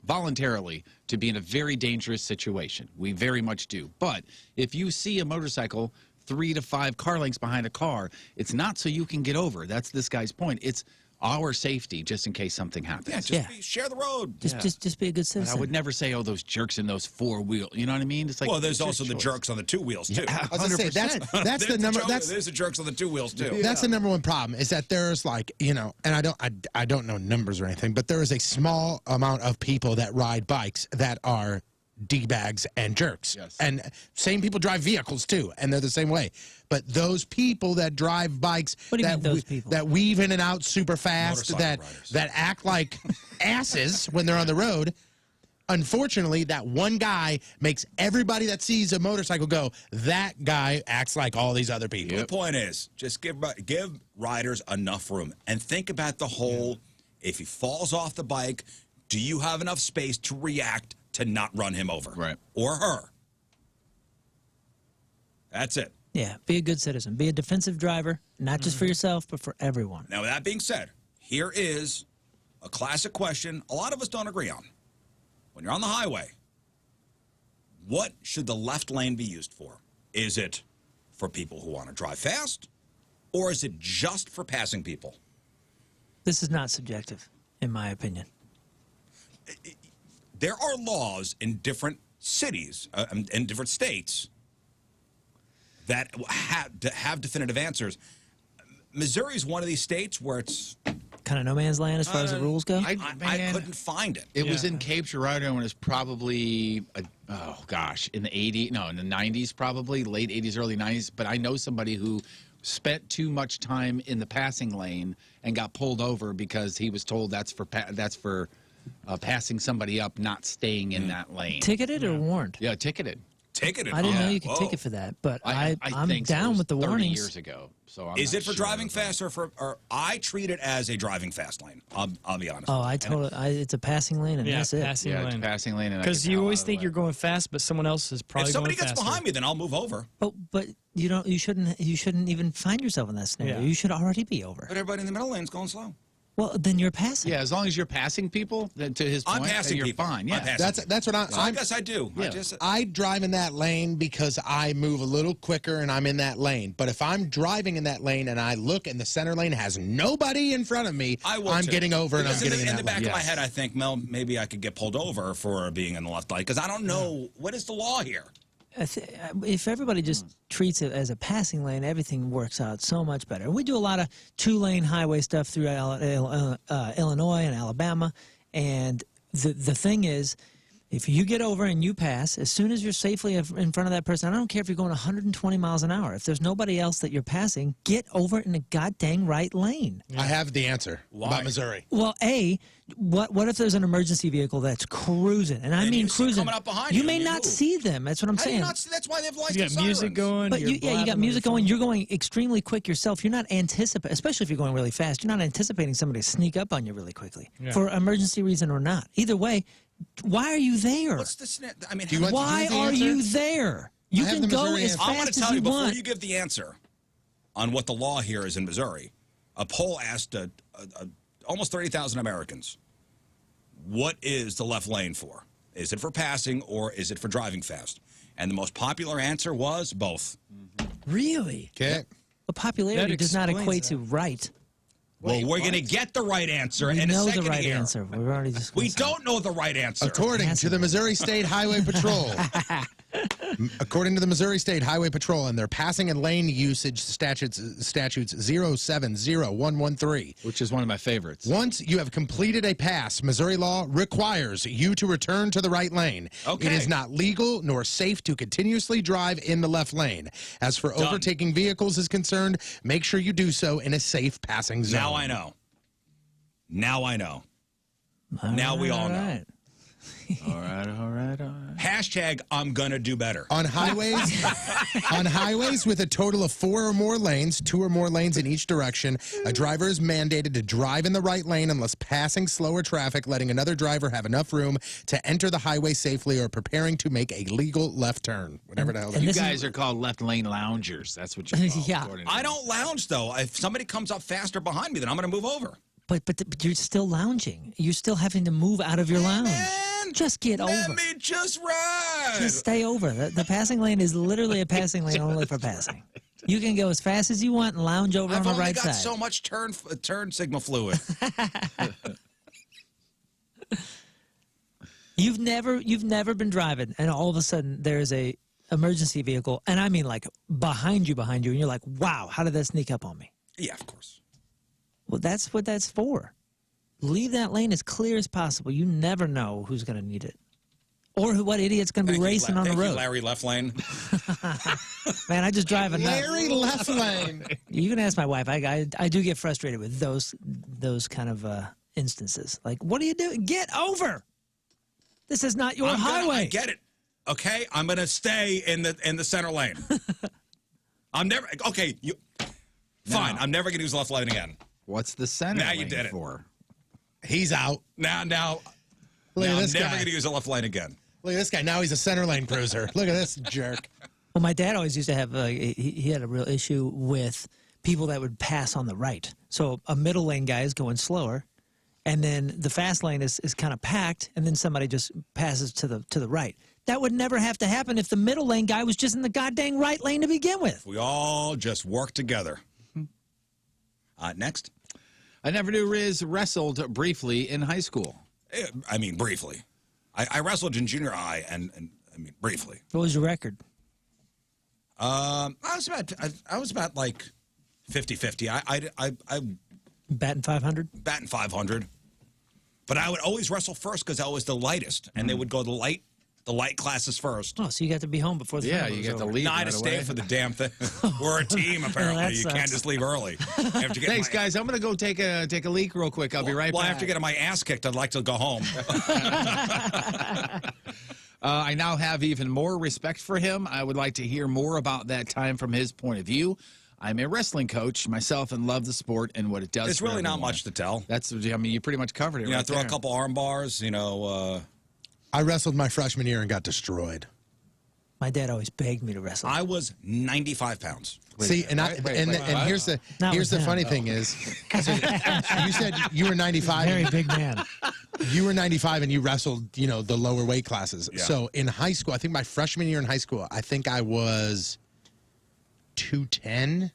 voluntarily to be in a very dangerous situation. We very much do. But if you see a motorcycle 3 to 5 car lengths behind a car, it's not so you can get over. That's this guy's point. It's our safety, just in case something happens. Yeah, share the road. Just be a good citizen. I would never say, oh, those jerks in those 4-wheel. You know what I mean? It's like, well, there's also the jerks on the 2 wheels too. I was gonna say that's the number. There's the jerks on the 2 wheels too. That's the number one problem is that there's like and I don't know numbers or anything, but there is a small amount of people that ride bikes that are D-bags and jerks. Yes. And same people drive vehicles too, and they're the same way. But those people that drive bikes that weave in and out super fast, that act like asses when they're on the road, unfortunately, that one guy makes everybody that sees a motorcycle go, that guy acts like all these other people. The point is, just give riders enough room. And think about the whole, if he falls off the bike, do you have enough space to react to not run him over? Right. Or her. That's it. Yeah, be a good citizen. Be a defensive driver, not just for yourself, but for everyone. Now, with that being said, here is a classic question a lot of us don't agree on. When you're on the highway, what should the left lane be used for? Is it for people who want to drive fast, or is it just for passing people? This is not subjective, in my opinion. There are laws in different cities, in different states, that have definitive answers. Missouri is one of these states where it's kind of no man's land as far as the rules go. I couldn't find it. It was in Cape Girardeau when it was probably, in the 90s probably, late 80s, early 90s. But I know somebody who spent too much time in the passing lane and got pulled over because he was told that's for passing somebody up, not staying in that lane. Ticketed or warned? Yeah, ticketed. Ticketed. I didn't know you could Whoa. ticket for that, but I'm think so. It down was with the 30 warnings. years ago. So I'm Is not it for sure. driving fast or I treat it as a driving fast lane? I'll be honest. Oh, I totally. It's a passing lane, and Yeah, that's it. passing Yeah, it's lane. passing lane. Because you always think you're going fast, but someone else is probably If somebody going gets faster. behind me, then I'll move over. But you don't. You shouldn't even find yourself in that scenario. Yeah. You should already be over. But everybody in the middle lane's going slow. Well, then you're passing. Yeah, as long as you're passing people, then to his point, I'm passing you're people. fine. I'm Yeah, passing That's what So I guess I do. Yeah. I drive in that lane because I move a little quicker and I'm in that lane. But if I'm driving in that lane and I look and the center lane has nobody in front of me, I'm too. getting over and I'm Because getting in in the that back lane. of my head, I think, Mel, maybe I could get pulled over for being in the left lane because I don't know what is the law here. If everybody just treats it as a passing lane, everything works out so much better. We do a lot of two-lane highway stuff through Illinois and Alabama, and the thing is, if you get over and you pass, as soon as you're safely in front of that person, I don't care if you're going 120 miles an hour. If there's nobody else that you're passing, get over in the goddamn right lane. I have the answer about Missouri. Well, what if there's an emergency vehicle that's cruising? And I mean you see cruising. coming up behind you you may and you not move. see them. That's what I'm How do you saying. not see? That's why they have lights You and got music sirens. going. But you're you got blabbing music on going. the You're going extremely quick yourself. You're not anticipating, especially if you're going really fast. You're not anticipating somebody to sneak up on you really quickly for emergency reason or not. Either way, why are you there? What's the scenario? I mean, Do you want Why the are answer? you there? You I have can the go Missouri as answer. I want fast to tell as you you before want. you give the answer on what the law here is in Missouri. A poll asked almost 30,000 Americans, what is the left lane for? Is it for passing or is it for driving fast? And the most popular answer was both. Really? Okay. But popularity That does not explains equate that. to right. Well, we're going to get the right answer We in a know second the right here. answer. We've already just. We don't know the right answer. According to the Missouri State Highway Patrol. According to the Missouri State Highway Patrol and their passing and lane usage statutes 070113. which is one of my favorites. Once you have completed a pass, Missouri law requires you to return to the right lane. Okay. It is not legal nor safe to continuously drive in the left lane. As for overtaking vehicles is concerned, make sure you do so in a safe passing zone. Now I know. Now I know. Now we all know. All right. Hashtag I'm gonna do better. On highways, on highways with a total of 4 or more lanes, 2 or more lanes in each direction, a driver is mandated to drive in the right lane unless passing slower traffic, letting another driver have enough room to enter the highway safely or preparing to make a legal left turn. Whatever the hell that You is. guys are called left lane loungers. That's what you're called. Yeah. according to I me. don't lounge though. If somebody comes up faster behind me, then I'm gonna move over. But you're still lounging. You're still having to move out of your lounge. Just get Let over. me just ride. Just stay over. The passing lane is literally a passing lane only for passing. You can go as fast as you want and lounge over I've on the only right got side. so much turn signal fluid. You've never been driving, and all of a sudden there's a emergency vehicle, and I mean like behind you, and you're like, wow, how did that sneak up on me? Yeah, of course. Well, that's what that's for. Leave that lane as clear as possible. You never know who's going to need it. Or what idiot's going to be racing on the Thank you, road. Larry left lane. Man, I just drive enough. Larry left lane. You can ask my wife. I do get frustrated with those kind of instances. Like, what are you doing? Get over. This is not your highway. I get it. Okay, I'm gonna stay in the center lane. I'm never okay. Fine. I'm never gonna use left lane again. What's the center Now lane you did it. for? He's out. Now Look at I'm this never guy. gonna use a left lane again. Look at this guy. Now he's a center lane cruiser. Look at this jerk. Well, my dad always used to have, he had a real issue with people that would pass on the right. So a middle lane guy is going slower, and then the fast lane is kind of packed, and then somebody just passes to the right. That would never have to happen if the middle lane guy was just in the goddamn right lane to begin with. We all just work together. Next. I never knew Rizz wrestled briefly in high school. I mean, briefly. I wrestled in junior high, and I mean, briefly. What was your record? I was about like 50-50. I Batting 500? batting 500. But I would always wrestle first because I was the lightest, and they would go the light classes first. Oh, so you got to be home before the tournament was over. No, I had to stay for the damn thing. We're a team, apparently. that You sucks. can't just leave early. I have to get Thanks, guys. I'm going to go take a leak real quick. I'll be right Well, back. after getting my ass kicked, I'd like to go home. I now have even more respect for him. I would like to hear more about that time from his point of view. I'm a wrestling coach myself and love the sport and what it does. It's for really not everyone. much to tell. That's, I mean, you pretty much covered it. You know, right throw there. a couple arm bars. You know. I wrestled my freshman year and got destroyed. My dad always begged me to wrestle. I was 95 pounds. See, and here's the funny thing is, so you said you were 95. Very big man. You were 95 and you wrestled, you know, the lower weight classes. Yeah. So in high school, I think my freshman year in high school, I think I was 210,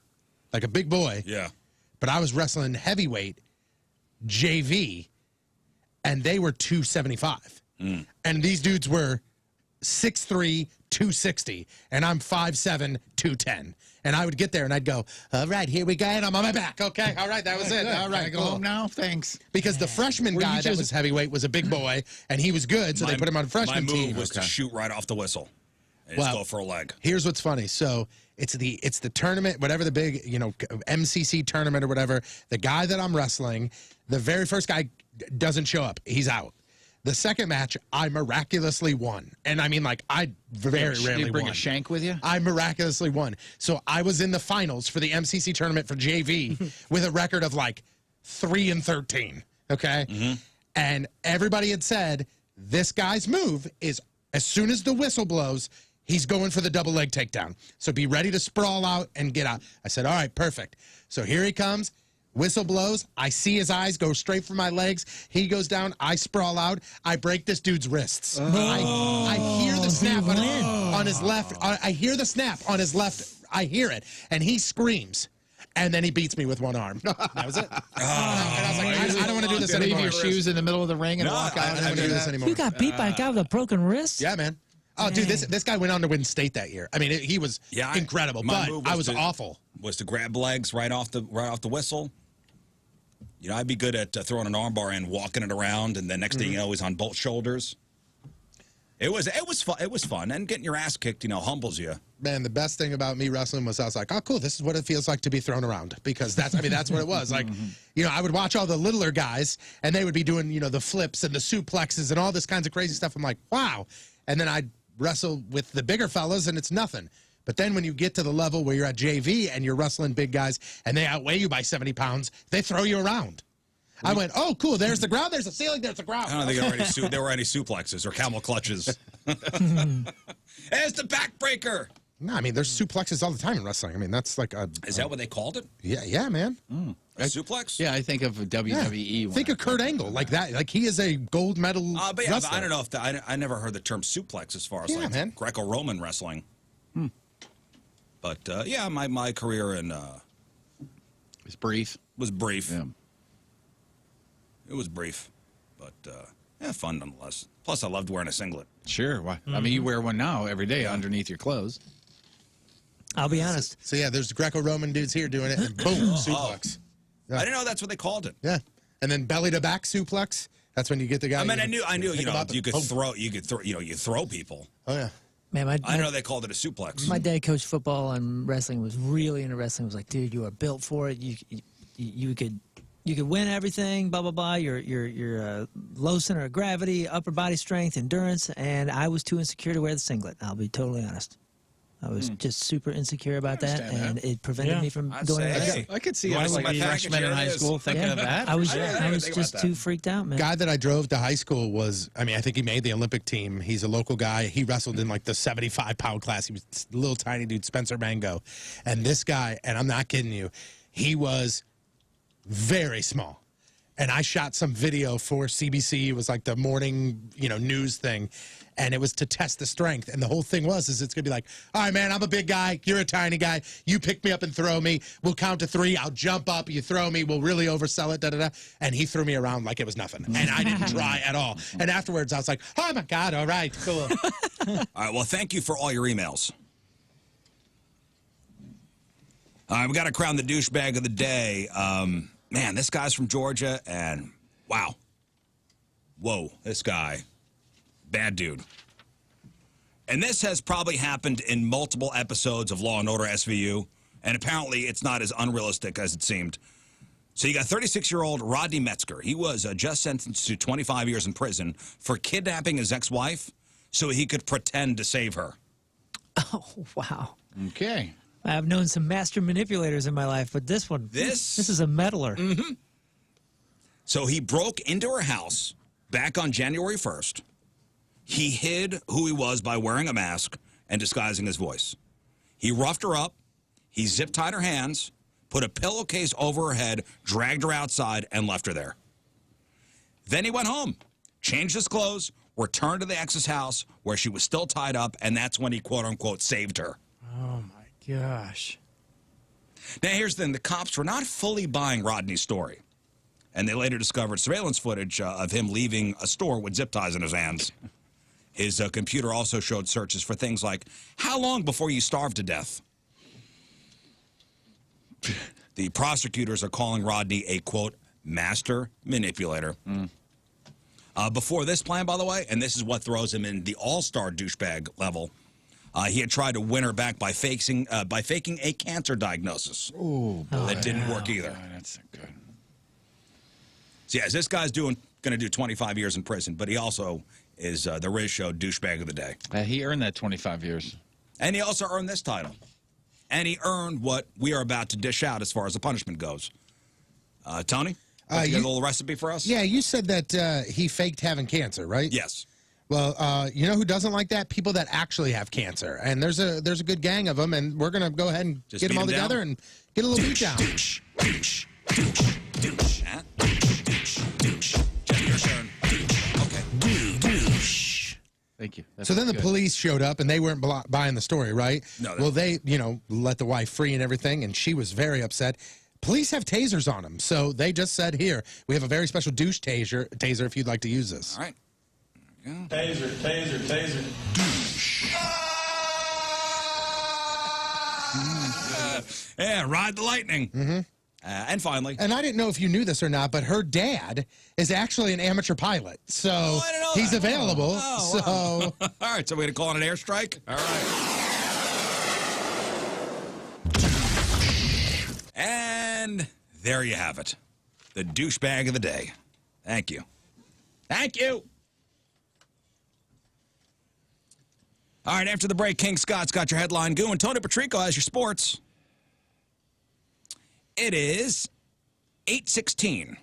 like a big boy. Yeah. But I was wrestling heavyweight JV, and they were 275. And these dudes were 6'3", 260, and I'm 5'7", 210. And I would get there and I'd go, all right, here we go, and I'm on my back. Okay, all right, that was it. All right, Can I go home now? Thanks. Because the freshman Were you guy that just- was heavyweight was a big boy, and he was good, so they put him on freshman My team. move was to shoot right off the whistle. And just go for a leg. Here's what's funny. So it's the tournament, whatever the big, you know, MCC tournament or whatever. The guy that I'm wrestling, the very first guy doesn't show up. He's out. The second match, I miraculously won. And I mean, like, I very rarely Did you bring won. a shank with you? I miraculously won. So I was in the finals for the MCC tournament for JV with a record of like 3-13. Okay. And everybody had said, this guy's move is as soon as the whistle blows, he's going for the double leg takedown. So be ready to sprawl out and get out. I said, all right, perfect. So here he comes. Whistle blows. I see his eyes go straight for my legs. He goes down. I sprawl out. I break this dude's wrists. I hear the snap on his left. I hear the snap on his left. I hear it. And he screams. And then he beats me with one arm. That was it. And I was like, I don't want to do this Leave anymore. your shoes in the middle of the ring and No, walk out. I don't want to do this anymore. You got beat by a guy with a broken wrist? Yeah, man. Oh, dude, this guy went on to win state that year. I mean, he was incredible, my but move I was to- awful. Was to grab legs right off the whistle. You know, I'd be good at throwing an armbar and walking it around, and then next thing you know, he's on both shoulders. It was fun. It was fun, and getting your ass kicked, you know, humbles you. Man, the best thing about me wrestling was I was like, oh, cool, this is what it feels like to be thrown around. Because that's what it was. Like, you know, I would watch all the littler guys, and they would be doing, you know, the flips and the suplexes and all this kinds of crazy stuff. I'm like, wow. And then I'd wrestle with the bigger fellas, and it's nothing. But then when you get to the level where you're at JV and you're wrestling big guys, and they outweigh you by 70 pounds, they throw you around. I went, oh, cool, there's the ground, there's the ceiling, there's the ground. I don't think there were any suplexes or camel clutches. There's the backbreaker. No, I mean, there's suplexes all the time in wrestling. I mean, that's like a... Is that what they called it? Yeah, man. A suplex? Yeah, I think of WWE. One. Think of Kurt Angle like that. Like, he is a gold medal But yeah, wrestler. I don't know if I never heard the term suplex as far as like Greco-Roman wrestling. But yeah, my career in was brief. Was brief. Yeah. It was brief, but yeah, fun nonetheless. Plus, I loved wearing a singlet. Sure. Why? I mean, you wear one now every day underneath your clothes. I'll be honest. So yeah, there's Greco-Roman dudes here doing it, and boom, suplex. I didn't know that's what they called it. Yeah, and then belly to back suplex. That's when you get the guy. I mean, I knew, you think know, about the- you could throw, you know, you throw people. Oh yeah. Man, I didn't know they called it a suplex. My dad coached football and wrestling. Was really into wrestling. Was like, dude, you are built for it. You could win everything. Blah blah blah. You're low center of gravity, upper body strength, endurance. And I was too insecure to wear the singlet. I'll be totally honest. I was just super insecure about that, and it prevented me from going. I could see I was like a freshman in high school thinking of that. I was just too freaked out, man. Guy that I drove to high school was, I mean, I think he made the Olympic team. He's a local guy. He wrestled in like the 75-pound class. He was a little tiny dude, Spencer Mango. And this guy, and I'm not kidding you, he was very small. And I shot some video for CBC. It was like the morning, you know, news thing. And it was to test the strength. And the whole thing was, it's going to be like, all right, man, I'm a big guy. You're a tiny guy. You pick me up and throw me. We'll count to 3. I'll jump up. You throw me. We'll really oversell it, da-da-da. And he threw me around like it was nothing. And I didn't try at all. And afterwards, I was like, oh, my God, all right, cool. All right, well, thank you for all your emails. All right, we got to crown the douchebag of the day. Man, this guy's from Georgia, and wow. Whoa, this guy. Bad dude. And this has probably happened in multiple episodes of Law & Order SVU, and apparently it's not as unrealistic as it seemed. So you got 36-year-old Rodney Metzger. He was just sentenced to 25 years in prison for kidnapping his ex-wife, so he could pretend to save her. Oh, wow. Okay. I've known some master manipulators in my life, but this one, this is a meddler. Mm-hmm. So he broke into her house back on January 1st. He hid who he was by wearing a mask and disguising his voice. He roughed her up. He zip-tied her hands, put a pillowcase over her head, dragged her outside, and left her there. Then he went home, changed his clothes, returned to the ex's house where she was still tied up, and that's when he, quote-unquote, saved her. Oh, my gosh. Now, here's the thing. The cops were not fully buying Rodney's story, and they later discovered surveillance footage of him leaving a store with zip ties in his hands. His computer also showed searches for things like, how long before you starve to death? The prosecutors are calling Rodney a, quote, master manipulator. Before this plan, by the way, and this is what throws him in the all-star douchebag level, he had tried to win her back by faking a cancer diagnosis. Ooh, boy. That didn't work either. Oh, that's good. So, yes, this guy's going to do 25 years in prison, but he also is the Rizz Show douchebag of the day. He earned that 25 years. And he also earned this title. And he earned what we are about to dish out as far as the punishment goes. Tony, you got a little recipe for us? Yeah, you said that he faked having cancer, right? Yes. Well, you know who doesn't like that? People that actually have cancer. And there's a good gang of them, and we're going to go ahead and Just get them beat all 'em together down? and get a little beat down. Jeff, your turn. Okay. Thank you. So then the police showed up, and they weren't buying the story, right? No. Well, they, let the wife free and everything, and she was very upset. Police have tasers on them, so they just said, here, we have a very special douche taser if you'd like to use this. All right. Taser, taser, taser. Yeah, ride the lightning. Mm-hmm. And finally. And I didn't know if you knew this or not, but her dad is actually an amateur pilot. So I didn't know he's that. available. Oh, so wow. All right, so we're going to call it an airstrike? All right. And there you have it. The douchebag of the day. Thank you. Thank you. All right, after the break, King Scott's got your headline goo, and Tony Patrico has your sports. It is 8:16.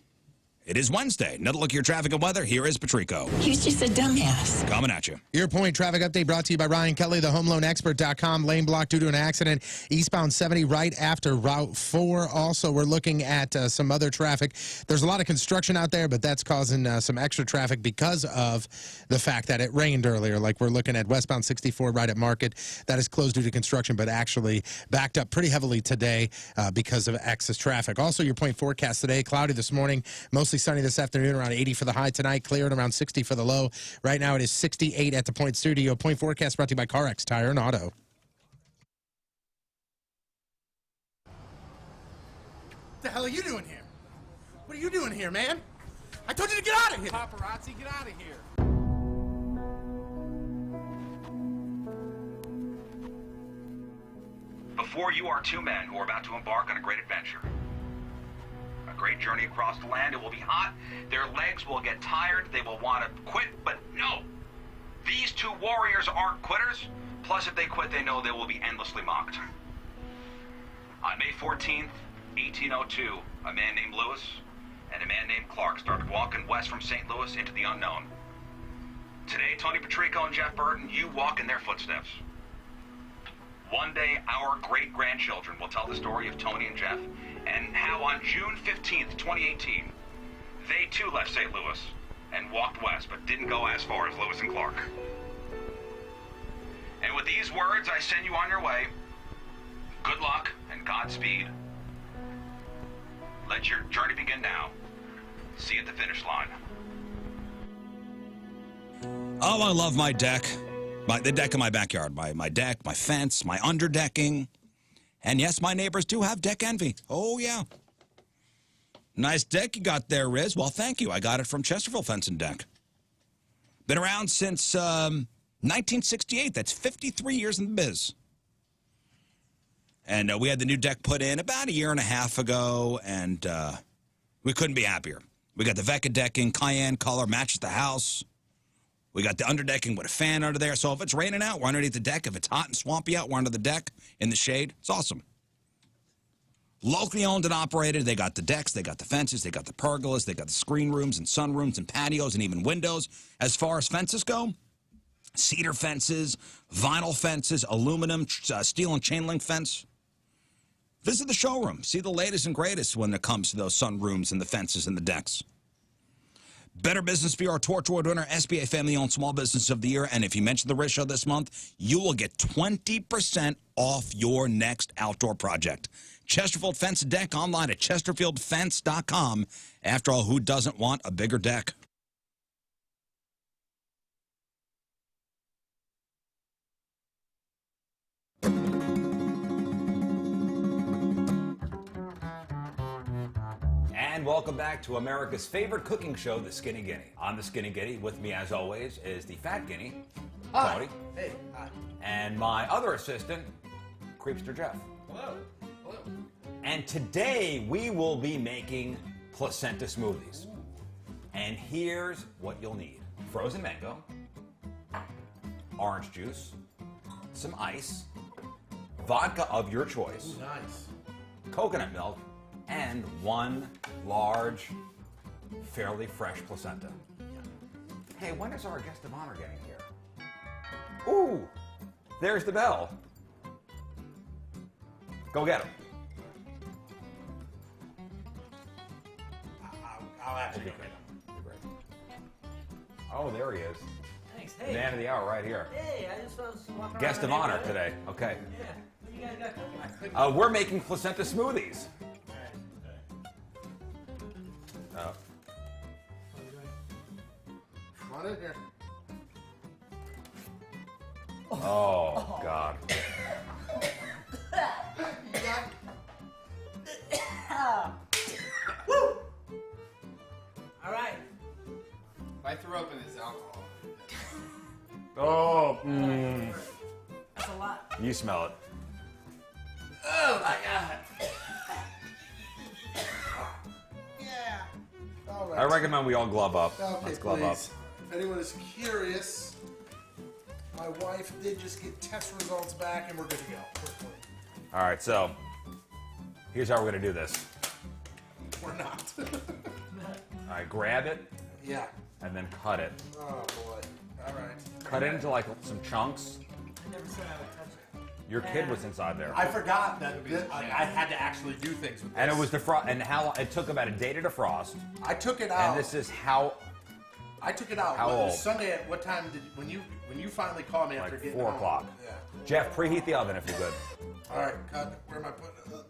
It is Wednesday. Another look at your traffic and weather. Here is Patrico. He was just a dumbass. Coming at you. Your point traffic update brought to you by Ryan Kelly, the homeloanexpert.com. Lane blocked due to an accident. Eastbound 70 right after Route 4. Also, we're looking at some other traffic. There's a lot of construction out there, but that's causing some extra traffic because of the fact that it rained earlier. Like we're looking at westbound 64 right at Market. That is closed due to construction, but actually backed up pretty heavily today because of excess traffic. Also, your point forecast today, cloudy this morning, mostly sunny this afternoon, around 80 for the high tonight, clear and around 60 for the low. Right now it is 68 at the Point Studio. Point forecast brought to you by CarX Tire and Auto. What the hell are you doing here? What are you doing here, man? I told you to get out of here! Paparazzi, get out of here! Before you are two men who are about to embark on a great adventure. A great journey across the land. It will be hot. Their legs will get tired. They will want to quit, but no. These two warriors aren't quitters. Plus, if they quit, they know they will be endlessly mocked. On May 14th, 1802, a man named Lewis and a man named Clark started walking west from St. Louis into the unknown. Today, Tony Patrico and Jeff Burton, you walk in their footsteps. One day, our great-grandchildren will tell the story of Tony and Jeff and how on June 15th, 2018, they too left St. Louis and walked west, but didn't go as far as Lewis and Clark. And with these words, I send you on your way. Good luck and Godspeed. Let your journey begin now. See you at the finish line. Oh, I love my deck. The deck in my backyard. My deck, my fence, my underdecking. And yes, my neighbors do have deck envy. Oh, yeah. Nice deck you got there, Rizz. Well, thank you. I got it from Chesterfield Fence and Deck. Been around since 1968. That's 53 years in the biz. And we had the new deck put in about a year and a half ago, and we couldn't be happier. We got the Vecca decking, cayenne color, matches the house. We got the underdecking with a fan under there. So if it's raining out, we're underneath the deck. If it's hot and swampy out, we're under the deck in the shade. It's awesome. Locally owned and operated. They got the decks, they got the fences, they got the pergolas, they got the screen rooms and sunrooms and patios and even windows. As far as fences go, cedar fences, vinyl fences, aluminum, steel and chain link fence. Visit the showroom. See the latest and greatest when it comes to those sunrooms and the fences and the decks. Better Business Bureau Torch Award winner, SBA Family Owned Small Business of the Year. And if you mention the Rizz Show this month, you will get 20% off your next outdoor project. Chesterfield Fence and Deck online at chesterfieldfence.com. After all, who doesn't want a bigger deck? And welcome back to America's favorite cooking show, The Skinny Guinea. On The Skinny Guinea, with me as always, is the Fat Guinea, Tony. Hey, hi. And my other assistant, Creepster Jeff. Hello. Hello. And today we will be making placenta smoothies. And here's what you'll need. Frozen mango, orange juice, some ice, vodka of your choice, Ooh, nice. coconut milk, and one large, fairly fresh placenta. Hey, when is our guest of honor getting here? Ooh, there's the bell. Go get him. I'll actually go get him. Oh, there he is. Thanks. Hey. Man of the hour right here. Hey, I just was walking Guest of around honor the today. Okay. Yeah. What do you guys got cooking? We're making placenta smoothies. Come on in here. Oh, God. Woo! All right. If I throw up in this alcohol. Oh, That's a lot. you smell it. Oh my God. Yeah. All right. I recommend we all glove up. Okay, Let's glove please. If anyone is curious, my wife did just get test results back, and we're good to go. We're clean. up. All right, so here's how we're going to do this. We're not. All right, grab it Yeah. and then cut it. Oh boy. All right. Cut it into like some chunks. I never said I would touch it. Your kid was inside there. I forgot that I had to actually do things with this. And it was and how it took about a day to defrost. I took it out. And this is how I took it out. How What, old? Sunday at what time did when you finally called me after like getting 4 home? o'clock. Yeah. Jeff, preheat the oven if you're good. All right, cut. Where am I putting it?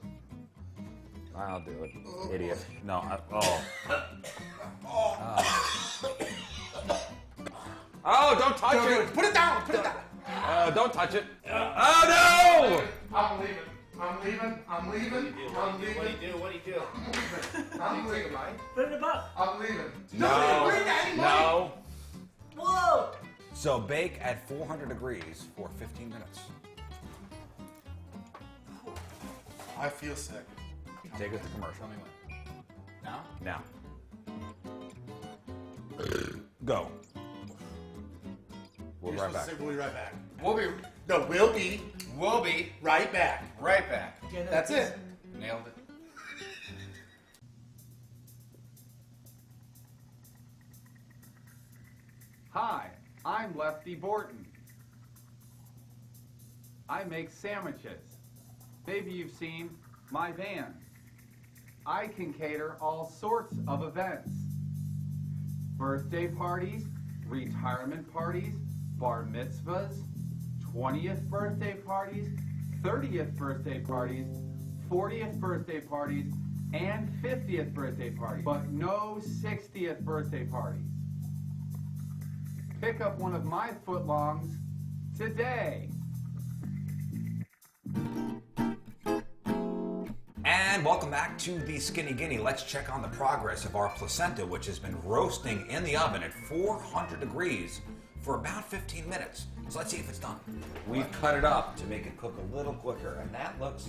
I'll do it. Idiot. No. Oh, don't touch it. Put it down. Put it down. Don't touch it. Oh, no! I'm leaving. I'm leaving. I'm leaving. I'm leaving. What do you do? I'm leaving. Put it in the box. I'm leaving. No. Wait, Daddy, No. Whoa! So bake at 400 degrees for 15 minutes. I feel sick. Take us to commercial. Now? Now. Go. We'll be You're right back. supposed to say we'll be right back. We'll be We'll be right back. right back. That's it. Nailed it. Hi, I'm Lefty Burton. I make sandwiches. Maybe you've seen my van. I can cater all sorts of events. Birthday parties, retirement parties, bar mitzvahs, 20th birthday parties, 30th birthday parties, 40th birthday parties, and 50th birthday parties, but no 60th birthday parties. Pick up one of my footlongs today. And welcome back to the Skinny Guinea. Let's check on the progress of our placenta, which has been roasting in the oven at 400 degrees for about 15 minutes. So let's see if it's done. We've cut it up to make it cook a little quicker, and that looks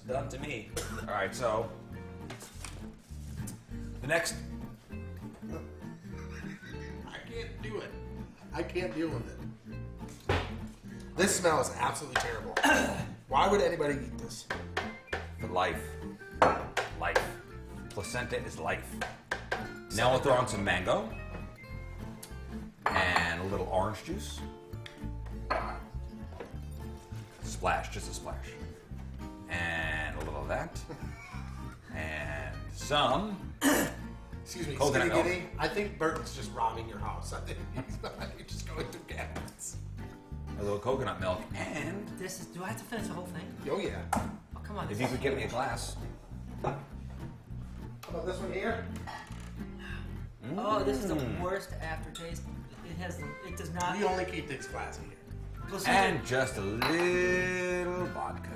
done to me. All right, so the next. I can't do it. I can't deal with it. This smell is absolutely terrible. Why would anybody eat this? For life. Life. Placenta is life. Now we'll throw in some mango. And a little orange juice. Splash, just a splash. And a little of that. And some Excuse me, coconut Skinny milk. Giddy. I think Burton's just robbing your house. I think he's just going through cabinets. A little coconut milk. And This is. Do I have to finish the whole thing? Oh, yeah. Oh, come on. if you could give me a glass. How about this one here? Oh, this is the worst aftertaste. It does not. We only keep things classy here. And just a little vodka.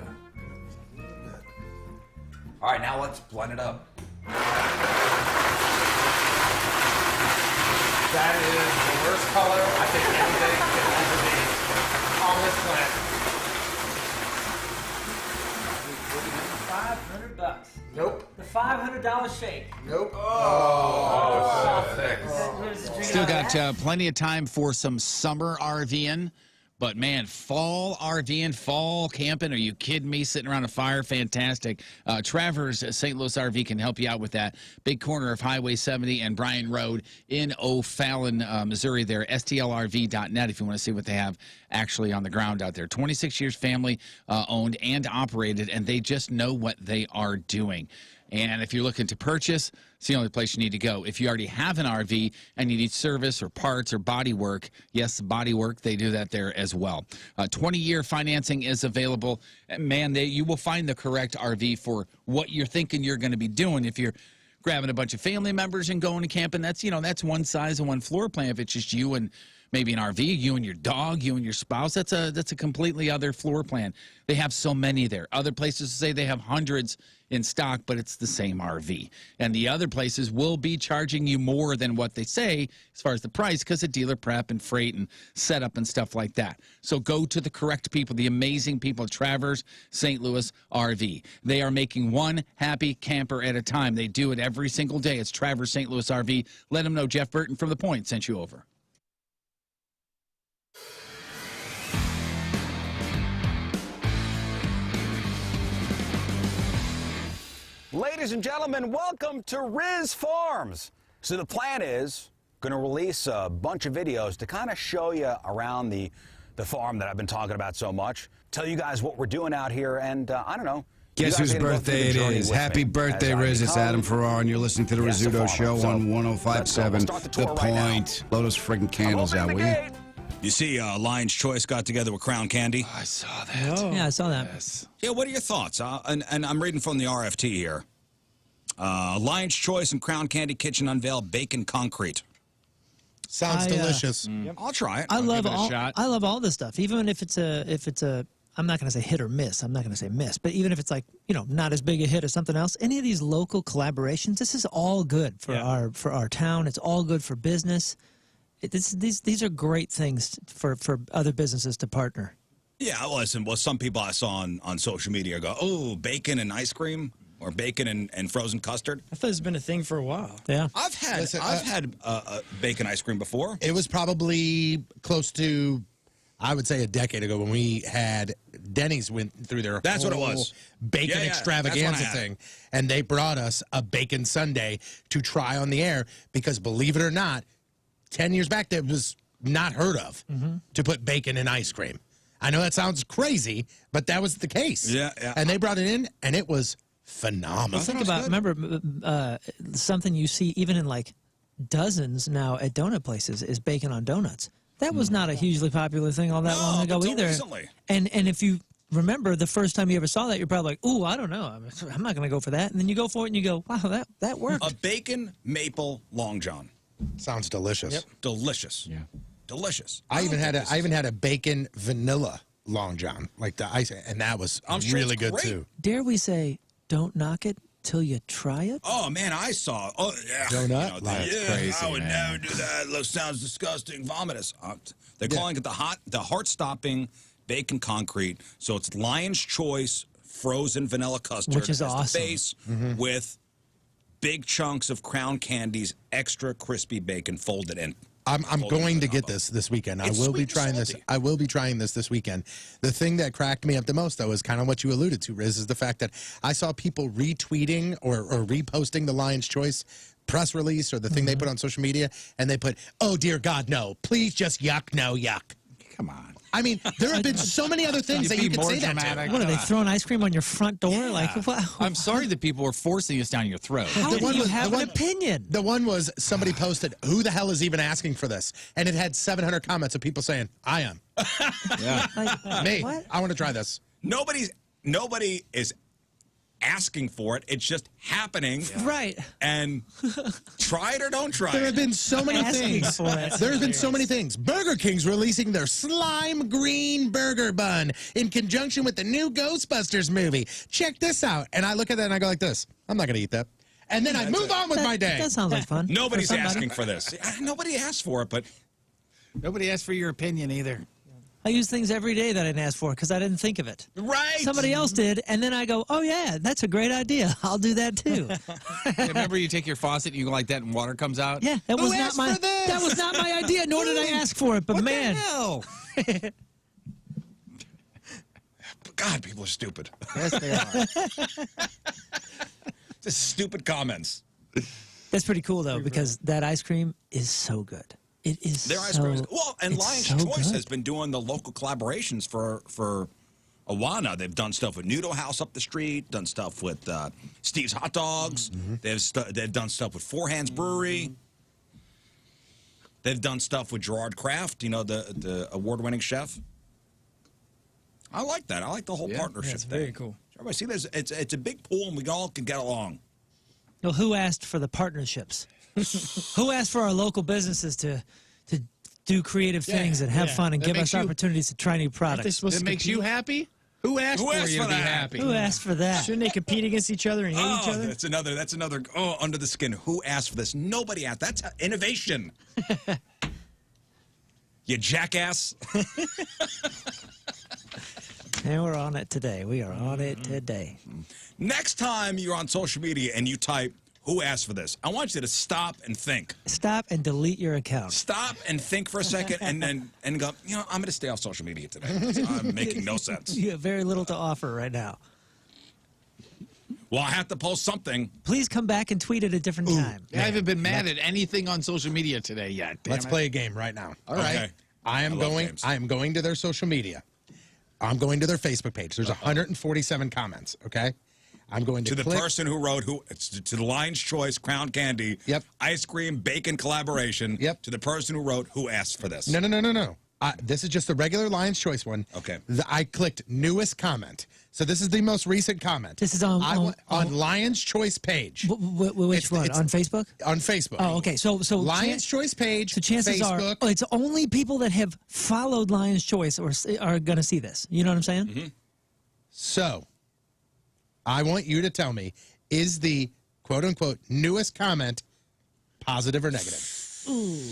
All right, now let's blend it up. That is the worst color I think anything can ever be on this planet. $500. Nope. The $500 shake. Nope. Oh, so thick. Still got plenty of time for some summer RVing. But, man, fall RVing, fall camping, are you kidding me? Sitting around a fire, fantastic. Travers St. Louis RV can help you out with that. Big corner of Highway 70 and Bryan Road in O'Fallon, Missouri there. STLRV.net if you want to see what they have actually on the ground out there. 26 years family owned and operated, and they just know what they are doing. And if you're looking to purchase, it's the only place you need to go. If you already have an RV and you need service or parts or body work, yes, body work, they do that there as well. 20-year financing is available. Man, you will find the correct RV for what you're thinking you're going to be doing. If you're grabbing a bunch of family members and going to camping, that's one size and one floor plan. If it's just you and maybe an RV, you and your dog, you and your spouse, that's a completely other floor plan. They have so many there. Other places say they have hundreds in stock, but it's the same RV. And the other places will be charging you more than what they say as far as the price because of dealer prep and freight and setup and stuff like that. So go to the correct people, the amazing people at Travers St. Louis RV. They are making one happy camper at a time. They do it every single day. It's Travers St. Louis RV. Let them know Jeff Burton from The Point sent you over. Ladies and gentlemen, welcome to Rizz Farms. So the plan is going to release a bunch of videos to kind of show you around the farm that I've been talking about so much. Tell you guys what we're doing out here, and I don't know. Guess whose birthday it is? Happy birthday, Rizz. It's Adam Farrar, and you're listening to the Rizzuto Show on 105.7 The Point. Blow those friggin' candles out, will you? You see, Lion's Choice got together with Crown Candy. I saw that. Yeah, I saw that. Yes. Yeah, what are your thoughts? And I'm reading from the RFT here. Lion's Choice and Crown Candy Kitchen unveil bacon concrete. Sounds delicious. I'll try it. I love give it a all. shot. I love all this stuff, even if it's a. I'm not going to say hit or miss. I'm not going to say miss, but even if it's like not as big a hit as something else, any of these local collaborations, this is all good for our town. It's all good for business. These are great things for other businesses to partner. Yeah, listen. Well, some people I saw on social media go, "Oh, bacon and ice cream." Or bacon and frozen custard. I thought it's been a thing for a while. Yeah, I've had bacon ice cream before. It was probably close to, I would say, a decade ago when we had Denny's went through their That's what it whole was. bacon Yeah, extravaganza that's when I had thing, and they brought us a bacon sundae to try on the air because, believe it or not, 10 years back that was not heard of to put bacon in ice cream. I know that sounds crazy, but that was the case. Yeah. And they brought it in, and it was phenomenal. Think about, remember, something you see even in like dozens now at donut places is bacon on donuts. That was not a hugely popular thing all that long ago either. Recently. And if you remember the first time you ever saw that, you're probably like, ooh, I don't know. I'm not going to go for that. And then you go for it and you go, wow, that worked. A bacon maple long john. Sounds delicious. Yep. Delicious. Yeah. Delicious. I even had a bacon vanilla long john, like the ice, and that was really good great. too. Dare we say, don't knock it till you try it? Oh man, I saw. Oh yeah, donut. That's crazy. I would man. never do that. That sounds disgusting. Vomitous. They're calling it the heart-stopping bacon concrete. So it's Lion's Choice frozen vanilla custard, which is as awesome. The base with big chunks of Crown Candy's extra crispy bacon folded in. I'm going to get this weekend. I It's will be sweet and trying this. salty. I will be trying this weekend. The thing that cracked me up the most, though, is kind of what you alluded to, Rizz, is the fact that I saw people retweeting or reposting the Lion's Choice press release or the thing they put on social media, and they put, "Oh dear God, no! Please just yuck, no yuck." Come on. I mean, there have been so many other things that you could say that to. What, are they throwing ice cream on your front door? Like, what? I'm sorry that people are forcing this down your throat. How do you have an opinion? The one was somebody posted, "Who the hell is even asking for this?" And it had 700 comments of people saying, "I am." Yeah. Like, Me. what? I want to try this. Nobody is asking for it. It's just happening. Right. And try it or don't try There it. have been so many Asking things. for it. There have been so many things. Burger King's releasing their slime green burger bun in conjunction with the new Ghostbusters movie. Check this out. And I look at that and I go like this. I'm not going to eat that. And then I move on with my day. That sounds like fun. Nobody's for somebody. asking for this. Nobody asked for it, but Nobody asked for your opinion either. I use things every day that I didn't ask for because I didn't think of it. right. Somebody else did, and then I go, "Oh yeah, that's a great idea. I'll do that too." Yeah, remember you take your faucet and you go like that and water comes out? Yeah, that Who was not asked my for this? that was not my idea. Nor did I ask for it. But What man, the hell? God, people are stupid. Yes, they are. Just stupid comments. that's pretty cool though because that ice cream is so good. It is Their ice so. cream is well, and it's Lion's so Choice good. has been doing the local collaborations for a while now. They've done stuff with Noodle House up the street, done stuff with Steve's Hot Dogs. They've done stuff with Four Hands Brewery. They've done stuff with Gerard Kraft, you know, the award-winning chef. I like that. I like the whole partnership it's thing. very cool. Everybody see this? It's a big pool, and we all can get along. Well, who asked for the partnerships? Who asked for our local businesses to do creative things and have fun and That give makes us you- opportunities to try new products? That makes you happy? Who asked Who for asked you for to be that? happy? Who asked for that? Shouldn't they compete against each other and hate each other? That's another. Oh, under the skin. Who asked for this? Nobody asked. That's innovation. You jackass. And we're on it today. We are on it Mm-hmm. today. Next time you're on social media and you type, "Who asked for this?" I want you to stop and think. Stop and delete your account. Stop and think for a second, and then go. You know, I'm going to stay off social media today. I'm making no sense. You have very little to offer right now. Well, I have to post something. Please come back and tweet at a different time. I haven't been mad at anything on social media today yet. Damn Let's it. play a game right now. All right. Okay. I love going. games. I am going to their social media. I'm going to their Facebook page. There's 147 comments. Okay. I'm going to To the click. person who wrote it's to the Lion's Choice Crown Candy. Yep. Ice cream bacon collaboration. Yep. To the person who wrote, "Who asked for this?" No. This is just the regular Lion's Choice one. Okay. I clicked newest comment. So this is the most recent comment. This is on Lion's Choice page. Which one? On Facebook? On Facebook. Oh, okay. So Lion's Choice page. So chances Facebook. are, it's only people that have followed Lion's Choice are going to see this. You know what I'm saying? Mm-hmm. So, I want you to tell me, is the quote-unquote newest comment positive or negative?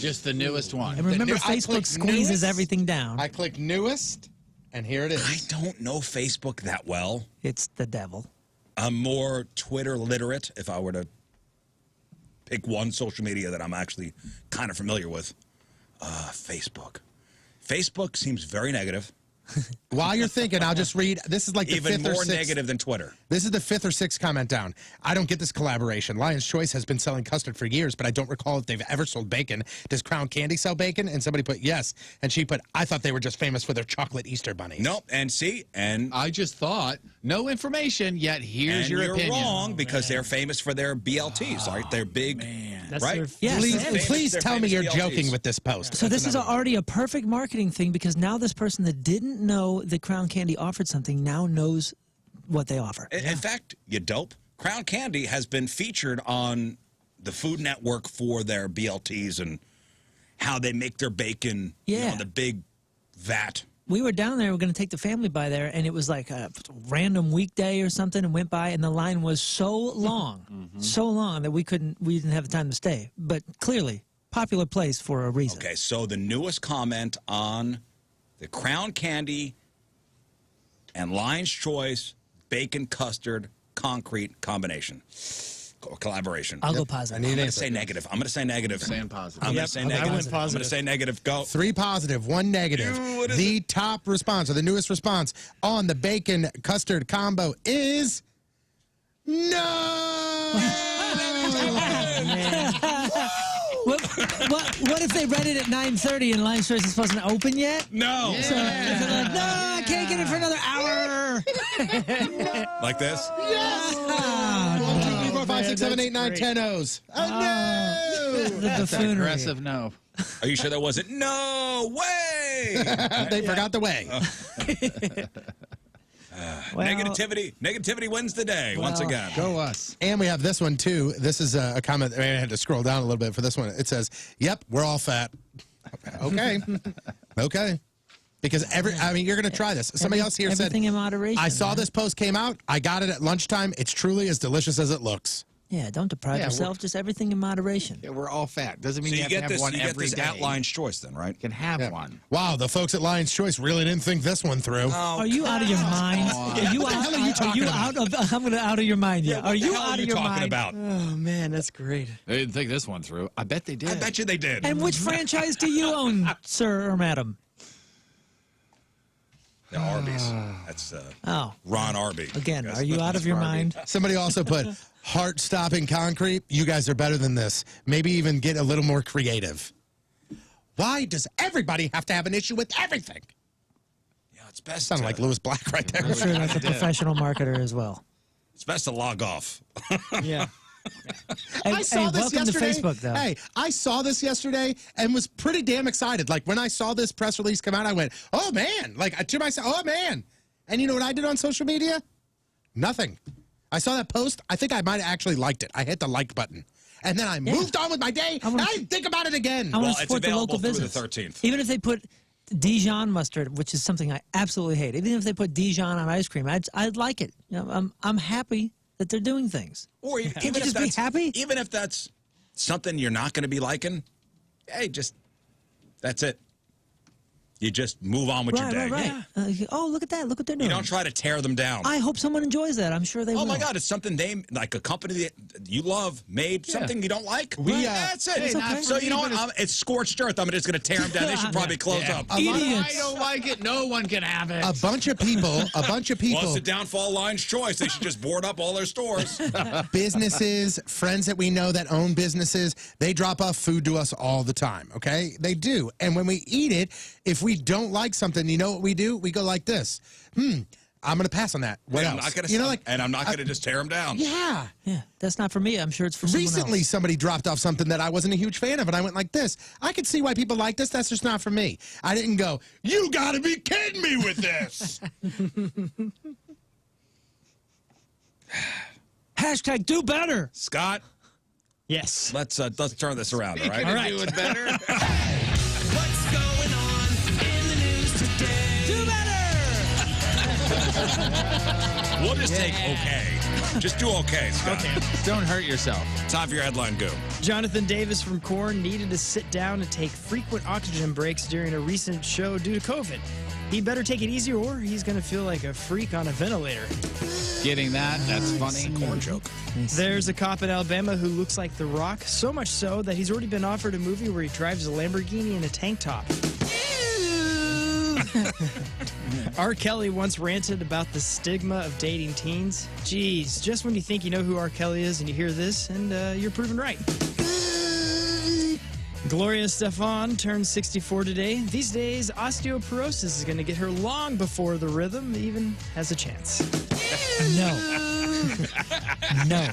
Just the newest one. And remember, I Facebook clicked squeezes newest. everything down. I click newest, and here it is. I don't know Facebook that well. It's the devil. I'm more Twitter literate if I were to pick one social media that I'm actually kind of familiar with. Facebook. Facebook seems very negative. While you're thinking, I'll just read. This is like the Even fifth or more sixth. negative than Twitter. This is the 5th or 6th comment down. I don't get this collaboration. Lion's Choice has been selling custard for years, but I don't recall if they've ever sold bacon. Does Crown Candy sell bacon? And somebody put yes. And she put, I thought they were just famous for their chocolate Easter bunnies. Nope. And see, and I just thought, no information, yet here's and your you're opinion. wrong because they're famous for their BLTs, right? They're big, right? Yes. Please They're tell me famous you're BLTs. joking with this post. So this is already a perfect marketing thing because now this person that didn't know that Crown Candy offered something now knows what they offer. In fact, you dope. Crown Candy has been featured on the Food Network for their BLTs and how they make their bacon. You Yeah. know, the big vat. We were down there, we were going to take the family by there, and it was like a random weekday or something, and went by, and the line was so long, so long that we didn't have the time to stay. But clearly, popular place for a reason. Okay, so the newest comment on the Crown Candy and Lion's Choice bacon custard concrete combination. collaboration. I'll go positive. I'm going to say negative. I'm going to say negative. Saying positive. I'm going Yep, to say I negative. went I'm going to positive. say negative. Go. 3 positive, 1 negative. What is The top response, or the newest response on the bacon custard combo is no. What if they read it at 9:30 and Lion's Choice wasn't open yet? No. So if they're like, no, I can't get it for another hour. Like this? Yes. 1, 2, 3, 4, 5, 6, 7, 8, 9, 10 O's. Oh, no. The That's an buffoonery. aggressive no. Are you sure that wasn't? No way. They forgot the way. Well, Negativity wins the day once well, again. Go us. And we have this one, too. This is a comment. I had to scroll down a little bit for this one. It says, yep, we're all fat. Okay. Okay. Because you're going to try this. Somebody else here said, everything in moderation. I saw this post came out. I got it at lunchtime. It's truly as delicious as it looks. Yeah, don't deprive Yeah, yourself. Just everything in moderation. Yeah, we're all fat. Doesn't mean So you you have get to have this. one You get every this day. at Lion's Choice, then, right? You can have one. Wow, the folks at Lion's Choice really didn't think this one through. Are you out of your mind? Are you What the out, hell are you talking out of? I'm gonna out of your mind. Yeah. what Are the you hell out are of you your talking mind? about? Oh man, that's great. They didn't think this one through. I bet they did. I bet you they did. And which franchise do you own, sir or madam? The Arby's. That's Ron Arby. Again, Yes. are you out of your mind? Somebody also put heart-stopping concrete. You guys are better than this. Maybe even get a little more creative. Why does everybody have to have an issue with everything? Yeah, it's best. Sounded like Lewis Black right there. I'm sure that's a professional marketer as well. It's best to log off. Yeah. I saw this welcome yesterday. to Facebook, though. Hey, I saw this yesterday and was pretty damn excited. Like, when I saw this press release come out, I went, oh, man. Like, to myself, oh, man. And you know what I did on social media? Nothing. I saw that post. I think I might have actually liked it. I hit the like button. And then I moved on with my day, and I didn't think about it again. I want Well, to it's support the available local through business. the 13th. Even if they put Dijon mustard, which is something I absolutely hate. Even if they put Dijon on ice cream, I'd like it. You know, I'm happy that they're doing things. Or Can't even you if just be that's- happy? Even if that's something you're not going to be liking, hey, that's it. You just move on with your day. Right. Oh, look at that. Look what they're doing. You don't try to tear them down. I hope someone enjoys that. I'm sure they will. Oh my God! It's something like a company that you love made something you don't like. That's it. It's okay. So you know what? It's scorched earth. I'm just going to tear them down. They should probably close up. I don't like it. No one can have it. A bunch of people. Well, it's the downfall Lion's Choice. They should just board up all their stores. Businesses, friends that we know that own businesses, they drop off food to us all the time, okay? They do. And when we eat it, if we don't like something, you know what we do? We go like this. I'm going to pass on that. What And else? I'm not going to just tear them down. Yeah. Yeah, that's not for me. I'm sure it's for someone Recently, else. somebody dropped off something that I wasn't a huge fan of, and I went like this. I could see why people like this. That's just not for me. I didn't go, you got to be kidding me with this. Hashtag do better. Scott, yes. let's turn this around. All right. All right. Do it better. What's going on in the news today? Do better. We'll just take okay. Just do okay, Scott. Okay. Don't hurt yourself. Time for your headline. Go. Jonathan Davis from Korn needed to sit down and take frequent oxygen breaks during a recent show due to COVID. He better take it easy or he's going to feel like a freak on a ventilator. Getting that? That's funny. Corn joke. There's a cop in Alabama who looks like The Rock, so much so that he's already been offered a movie where he drives a Lamborghini in a tank top. R. Kelly once ranted about the stigma of dating teens. Geez, just when you think you know who R. Kelly is and you hear this, and you're proven right. Gloria Stefan turned 64 today. These days, osteoporosis is going to get her long before the rhythm even has a chance. No. No.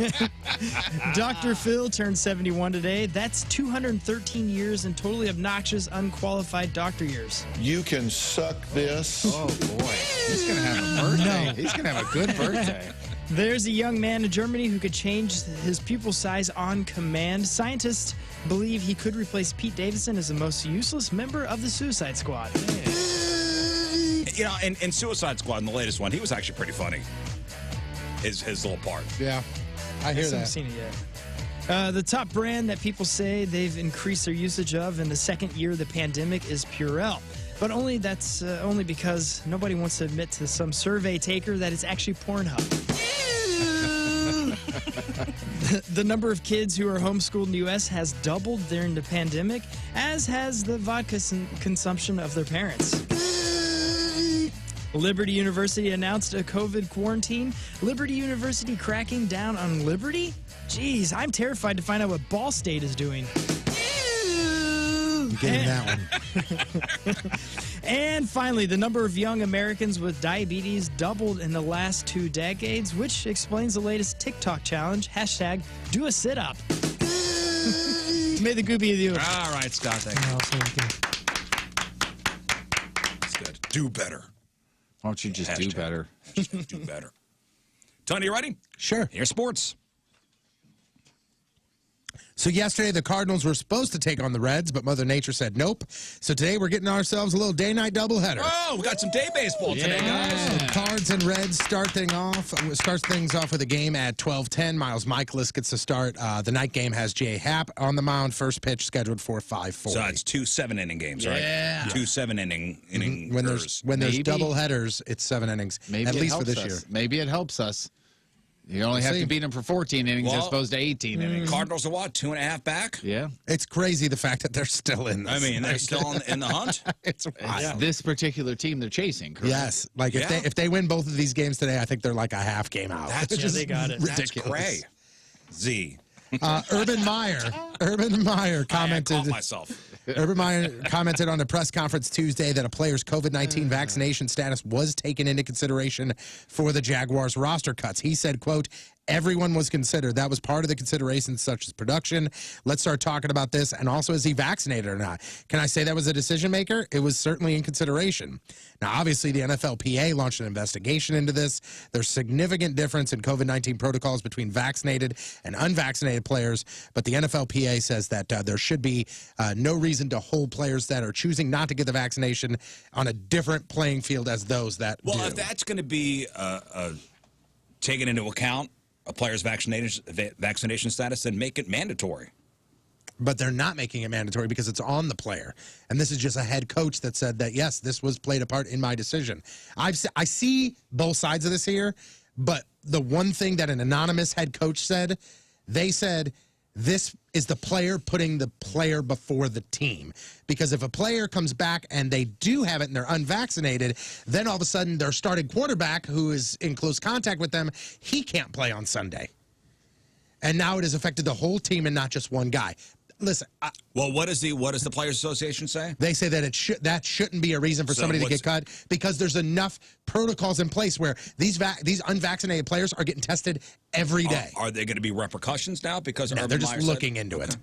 Dr. Phil turned 71 today. That's 213 years in totally obnoxious, unqualified doctor years. You can suck this. Oh, boy. He's going to have a birthday. No. He's going to have a good birthday. There's a young man in Germany who could change his pupil size on command. Scientists believe he could replace Pete Davidson as the most useless member of the Suicide Squad. You know, in Suicide Squad, in the latest one, he was actually pretty funny. His little part. Yeah, I hear haven't that. seen it yet. The top brand that people say they've increased their usage of in the second year of the pandemic is Purell. But only because nobody wants to admit to some survey taker that it's actually Pornhub. The number of kids who are homeschooled in the U.S. has doubled during the pandemic, as has the vodka consumption of their parents. Liberty University announced a COVID quarantine. Liberty University cracking down on liberty? Jeez, I'm terrified to find out what Ball State is doing. I'm getting that one. And finally, the number of young Americans with diabetes doubled in the last 2 decades, which explains the latest TikTok challenge, hashtag do a sit-up. May the good be with you. All right, Scott, thank you. That's good. Do better. Why don't you just do better? Hashtag do better. Tony, you ready? Sure. Here's sports. So yesterday, the Cardinals were supposed to take on the Reds, but Mother Nature said nope. So today, we're getting ourselves a little day-night doubleheader. Oh, we got some day baseball today, guys. The Cards and Reds starts things off with a game at 12:10. Miles Michaelis gets to start. The night game has J. Happ on the mound. First pitch scheduled for 5:40. So it's 2 7-inning games, right? Yeah. 2 7-inning When there's double headers, it's 7 innings. Maybe at least for this us. year. Maybe it helps us. You only have to beat them for 14 innings as opposed to 18 innings. Cardinals are what, 2.5 back? Yeah. It's crazy the fact that they're still in this. I mean, they're still in the hunt. It's wild. This particular team they're chasing, correct? Yes. Like if they win both of these games today, I think they're like a half game out. That's It's just they got it. ridiculous. That's cray. Z. Urban Meyer commented. I caught myself. Urban Meyer commented on a press conference Tuesday that a player's COVID-19 vaccination status was taken into consideration for the Jaguars roster cuts. He said, quote, everyone was considered. That was part of the considerations such as production. Let's start talking about this. And also, is he vaccinated or not? Can I say that was a decision maker? It was certainly in consideration. Now, obviously, the NFLPA launched an investigation into this. There's significant difference in COVID-19 protocols between vaccinated and unvaccinated players, but the NFLPA says that there should be no reason to hold players that are choosing not to get the vaccination on a different playing field as those that do. Well, if that's going to be taken into account, a player's vaccination status, then make it mandatory. But they're not making it mandatory because it's on the player. And this is just a head coach that said that, yes, this was played a part in my decision. I see both sides of this here, but the one thing that an anonymous head coach said, they said this is the player putting the player before the team. Because if a player comes back and they do have it and they're unvaccinated, then all of a sudden their starting quarterback, who is in close contact with them, he can't play on Sunday. And now it has affected the whole team and not just one guy. Listen. Well, what does the Players Association say? They say that that shouldn't be a reason for somebody to get cut because there's enough protocols in place where these unvaccinated players are getting tested every day. Are there going to be repercussions now? Because no, they're just looking into it.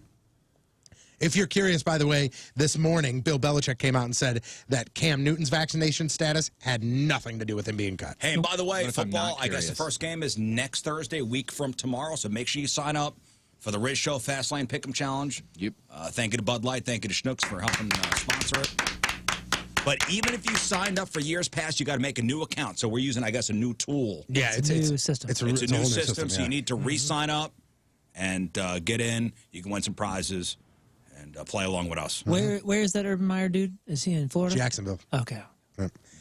If you're curious, by the way, this morning, Bill Belichick came out and said that Cam Newton's vaccination status had nothing to do with him being cut. Hey, and by the way, football, I guess the first game is next Thursday, a week from tomorrow, so make sure you sign up for the Rizz Show Fast Lane Pick'em Challenge. Yep. Thank you to Bud Light. Thank you to Schnooks for helping sponsor it. But even if you signed up for years past, you got to make a new account. So we're using, I guess, a new tool. Yeah, it's a new system. It's a new system, so you need to re-sign up and get in. You can win some prizes and play along with us. Where is that Urban Meyer dude? Is he in Florida? Jacksonville. Okay.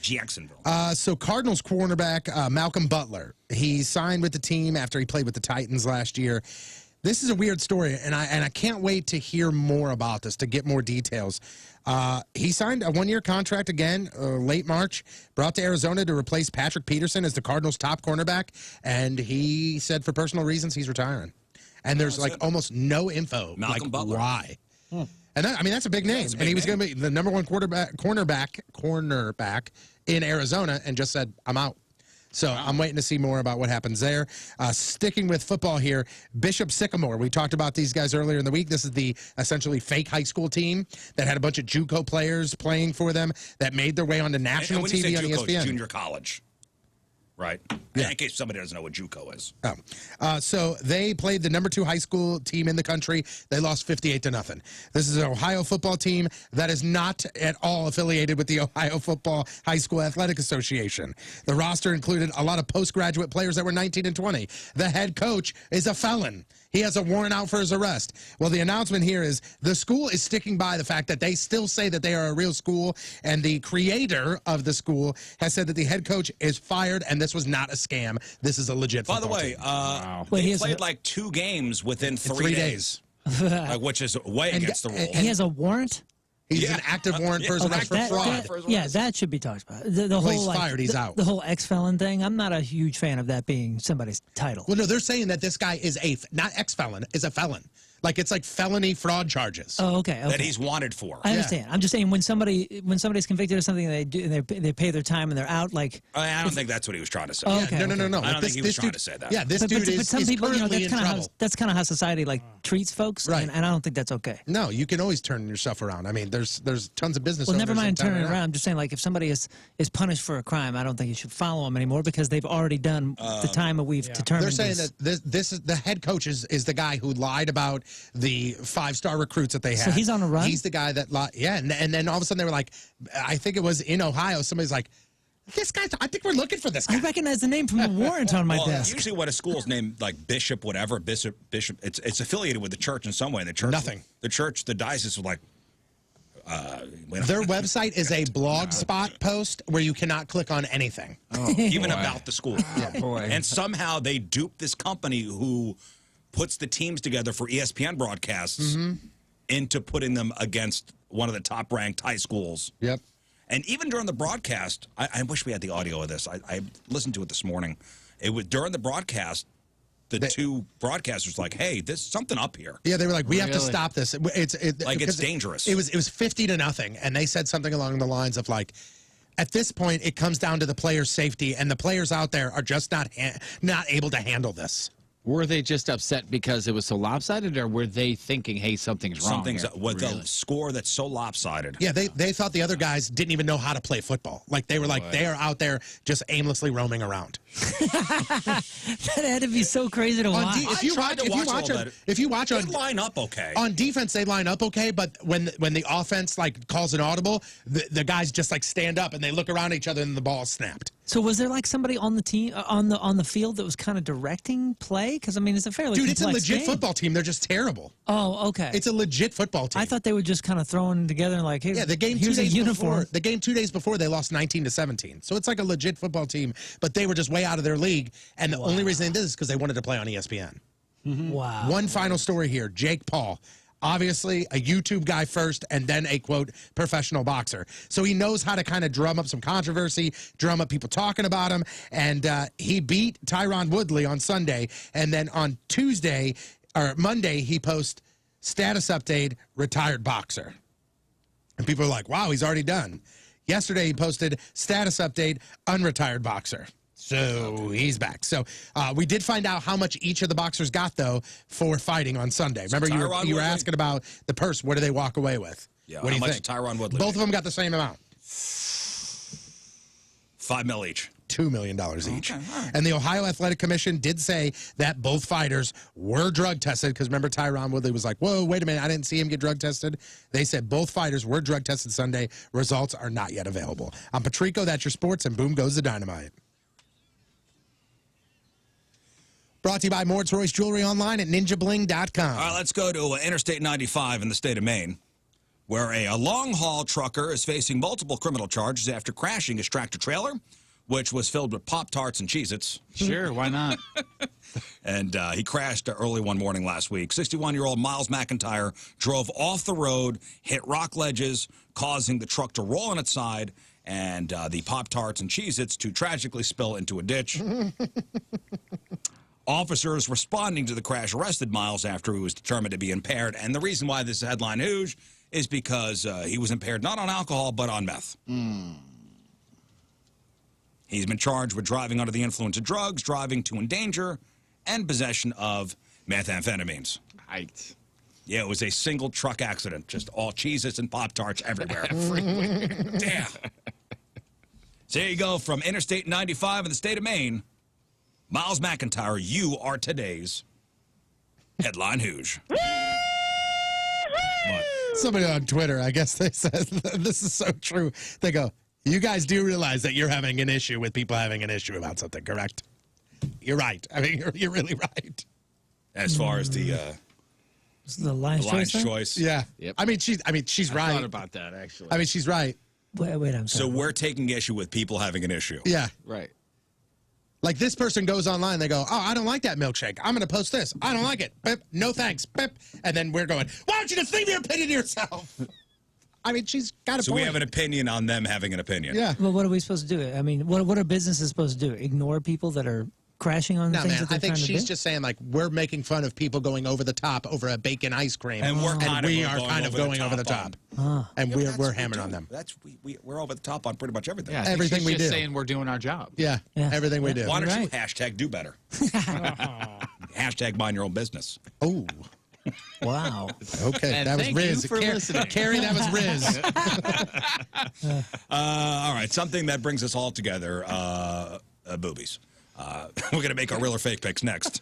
Jacksonville. So Cardinals cornerback Malcolm Butler, he signed with the team after he played with the Titans last year. This is a weird story, and I can't wait to hear more about this, to get more details. He signed a one-year contract again, late March, brought to Arizona to replace Patrick Peterson as the Cardinals' top cornerback, and he said for personal reasons he's retiring. And there's almost no info, Malcolm Butler. Why. And that's a big name. Yeah, and he was going to be the number one cornerback in Arizona, and just said, I'm out. So I'm waiting to see more about what happens there. Sticking with football here, Bishop Sycamore. We talked about these guys earlier in the week. This is the essentially fake high school team that had a bunch of JUCO players playing for them that made their way onto national TV on ESPN. Junior college. Right. Yeah. In case somebody doesn't know what JUCO is. So they played the number 2 high school team in the country. They lost 58-0. This is an Ohio football team that is not at all affiliated with the Ohio Football High School Athletic Association. The roster included a lot of postgraduate players that were 19 and 20. The head coach is a felon. He has a warrant out for his arrest. Well, the announcement here is the school is sticking by the fact that they still say that they are a real school, and the creator of the school has said that the head coach is fired, and this was not a scam. This is a legit By the football way, team. they played like 2 games within 3 days. Which is way against the rules. He has a warrant? He's an active warrant for his arrest for fraud. Yeah, that should be talked about. The whole, he's like, fired. He's out. The whole ex-felon thing, I'm not a huge fan of that being somebody's title. Well, no, they're saying that this guy is not ex-felon, is a felon. Like, it's like felony fraud charges. Oh, okay. That he's wanted for. I understand. I'm just saying when somebody's convicted of something, they do and they pay their time and they're out. Like, I don't think that's what he was trying to say. Oh, okay, no. I don't think he was trying to say that. Yeah, this but dude is some people, currently in trouble. that's kind of how society like treats folks, Right. and I don't think that's okay. No, you can always turn yourself around. I mean, there's tons of business. Well, never owners in mind town turning right now. around. I'm just saying, like, if somebody is punished for a crime, I don't think you should follow them anymore because they've already done the time that we've determined. They're saying is- that this is the head coach is the guy who lied about the 5-star recruits that they had. So he's on a run? He's the guy that lied. Yeah, and then all of a sudden they were like, I think it was in Ohio. Somebody's like, this guy. I think we're looking for this guy. I recognize the name from the warrant on my Well, desk. usually when a school's named like Bishop, whatever, Bishop, it's affiliated with the church in some way. The church, Nothing. The church, the diocese was like, Their website is a blog spot post where you cannot click on anything. even about the school. boy. And somehow they duped this company who puts the teams together for ESPN broadcasts into putting them against one of the top-ranked high schools. Yep. And even during the broadcast, I wish we had the audio of this. I listened to it this morning. It was during the broadcast. The two broadcasters like, hey, there's something up here. Yeah, they were like, we have to stop this. It's it's dangerous. It was 50-0, and they said something along the lines of like, at this point, it comes down to the players' safety, and the players out there are just not able to handle this. Were they just upset because it was so lopsided, or were they thinking, hey, something's wrong? Something's here? with the score that's so lopsided. Yeah, they thought the other guys didn't even know how to play football. Like, they were like, they are out there just aimlessly roaming around. That had to be so crazy to watch. If you watch they line up okay. On defense, they line up okay, but when the offense like calls an audible, the guys just like stand up and they look around each other and the ball's snapped. So was there like somebody on the team on the field that was kind of directing play? Because I mean, it's a fairly Dude, it's a complex legit game. football team. They're just terrible. Oh, okay. It's a legit football team. I thought they were just kind of throwing together like, hey, Yeah, the game here's 2 a days uniform. before. The game 2 days before they lost 19-17. So it's like a legit football team, but they were just way out of their league, and the only reason they did this is because they wanted to play on ESPN. Wow. One final story here: Jake Paul. Obviously, a YouTube guy first, and then a, quote, professional boxer. So he knows how to kind of drum up some controversy, drum up people talking about him, and he beat Tyron Woodley on Sunday, and then on Monday, he posts, status update, retired boxer. And people are like, wow, he's already done. Yesterday, he posted, status update, unretired boxer. So he's back. So we did find out how much each of the boxers got, though, for fighting on Sunday. Remember, you were asking about the purse. What do they walk away with? Yeah, what do you much think? did Tyron Woodley Both of them got the same amount. $5 million each. $2 million each. Okay, all right. And the Ohio Athletic Commission did say that both fighters were drug tested, because remember, Tyron Woodley was like, whoa, wait a minute, I didn't see him get drug tested. They said both fighters were drug tested Sunday. Results are not yet available. I'm Patrico, that's your sports, and boom goes the dynamite. Brought to you by Mort's Royce Jewelry online at ninjabling.com. All right, let's go to Interstate 95 in the state of Maine, where a long-haul trucker is facing multiple criminal charges after crashing his tractor-trailer, which was filled with Pop-Tarts and Cheez-Its. Sure, why not? And he crashed early one morning last week. 61-year-old Miles McIntyre drove off the road, hit rock ledges, causing the truck to roll on its side, and the Pop-Tarts and Cheez-Its to tragically spill into a ditch. Officers responding to the crash arrested Miles after he was determined to be impaired. And the reason why this is headline Hooshe is because he was impaired not on alcohol, but on meth. He's been charged with driving under the influence of drugs, driving to endanger, and possession of methamphetamines. Right. Yeah, it was a single truck accident. Just all Cheez-Its and Pop-Tarts everywhere. Damn. So there you go, from Interstate 95 in the state of Maine. Miles McIntyre, you are today's headline Hooshe. Somebody on Twitter, I guess they said, this is so true. They go, you guys do realize that you're having an issue with people having an issue about something, correct? You're right. I mean, you're really right. as far as the Lion's Choice. Choice. Yeah. Yep. I mean, she's I right. thought about that, actually. I mean, she's right. Wait, I'm So sorry. we're taking issue with people having an issue. Yeah. Right. Like this person goes online, they go, "Oh, I don't like that milkshake. I'm going to post this. I don't like it. Beep. No thanks. Beep." And then we're going, "Why don't you just leave your opinion to yourself?" I mean, she's got a So point. we have an opinion on them having an opinion. Yeah. Well, what are we supposed to do? I mean, what are businesses supposed to do? Ignore people that are crashing on the No, things man, that they're I think trying to she's do? just saying, like, we're making fun of people going over the top over a bacon ice cream. And we're kind of we are going kind of over the going over the top top. And Yeah, but we're that's hammering what on we them. do. That's we're over the top on pretty much everything. Yeah, I think Everything she's we just do. saying we're doing our job. Yeah, Yeah. everything we do. Why don't you Right. hashtag do better? Hashtag mind your own business. Oh, Wow. okay. And that was thank you Rizz. for listening. Carrie, that was Rizz. All right, something that brings us all together, boobies. We're going to make our real or fake picks next.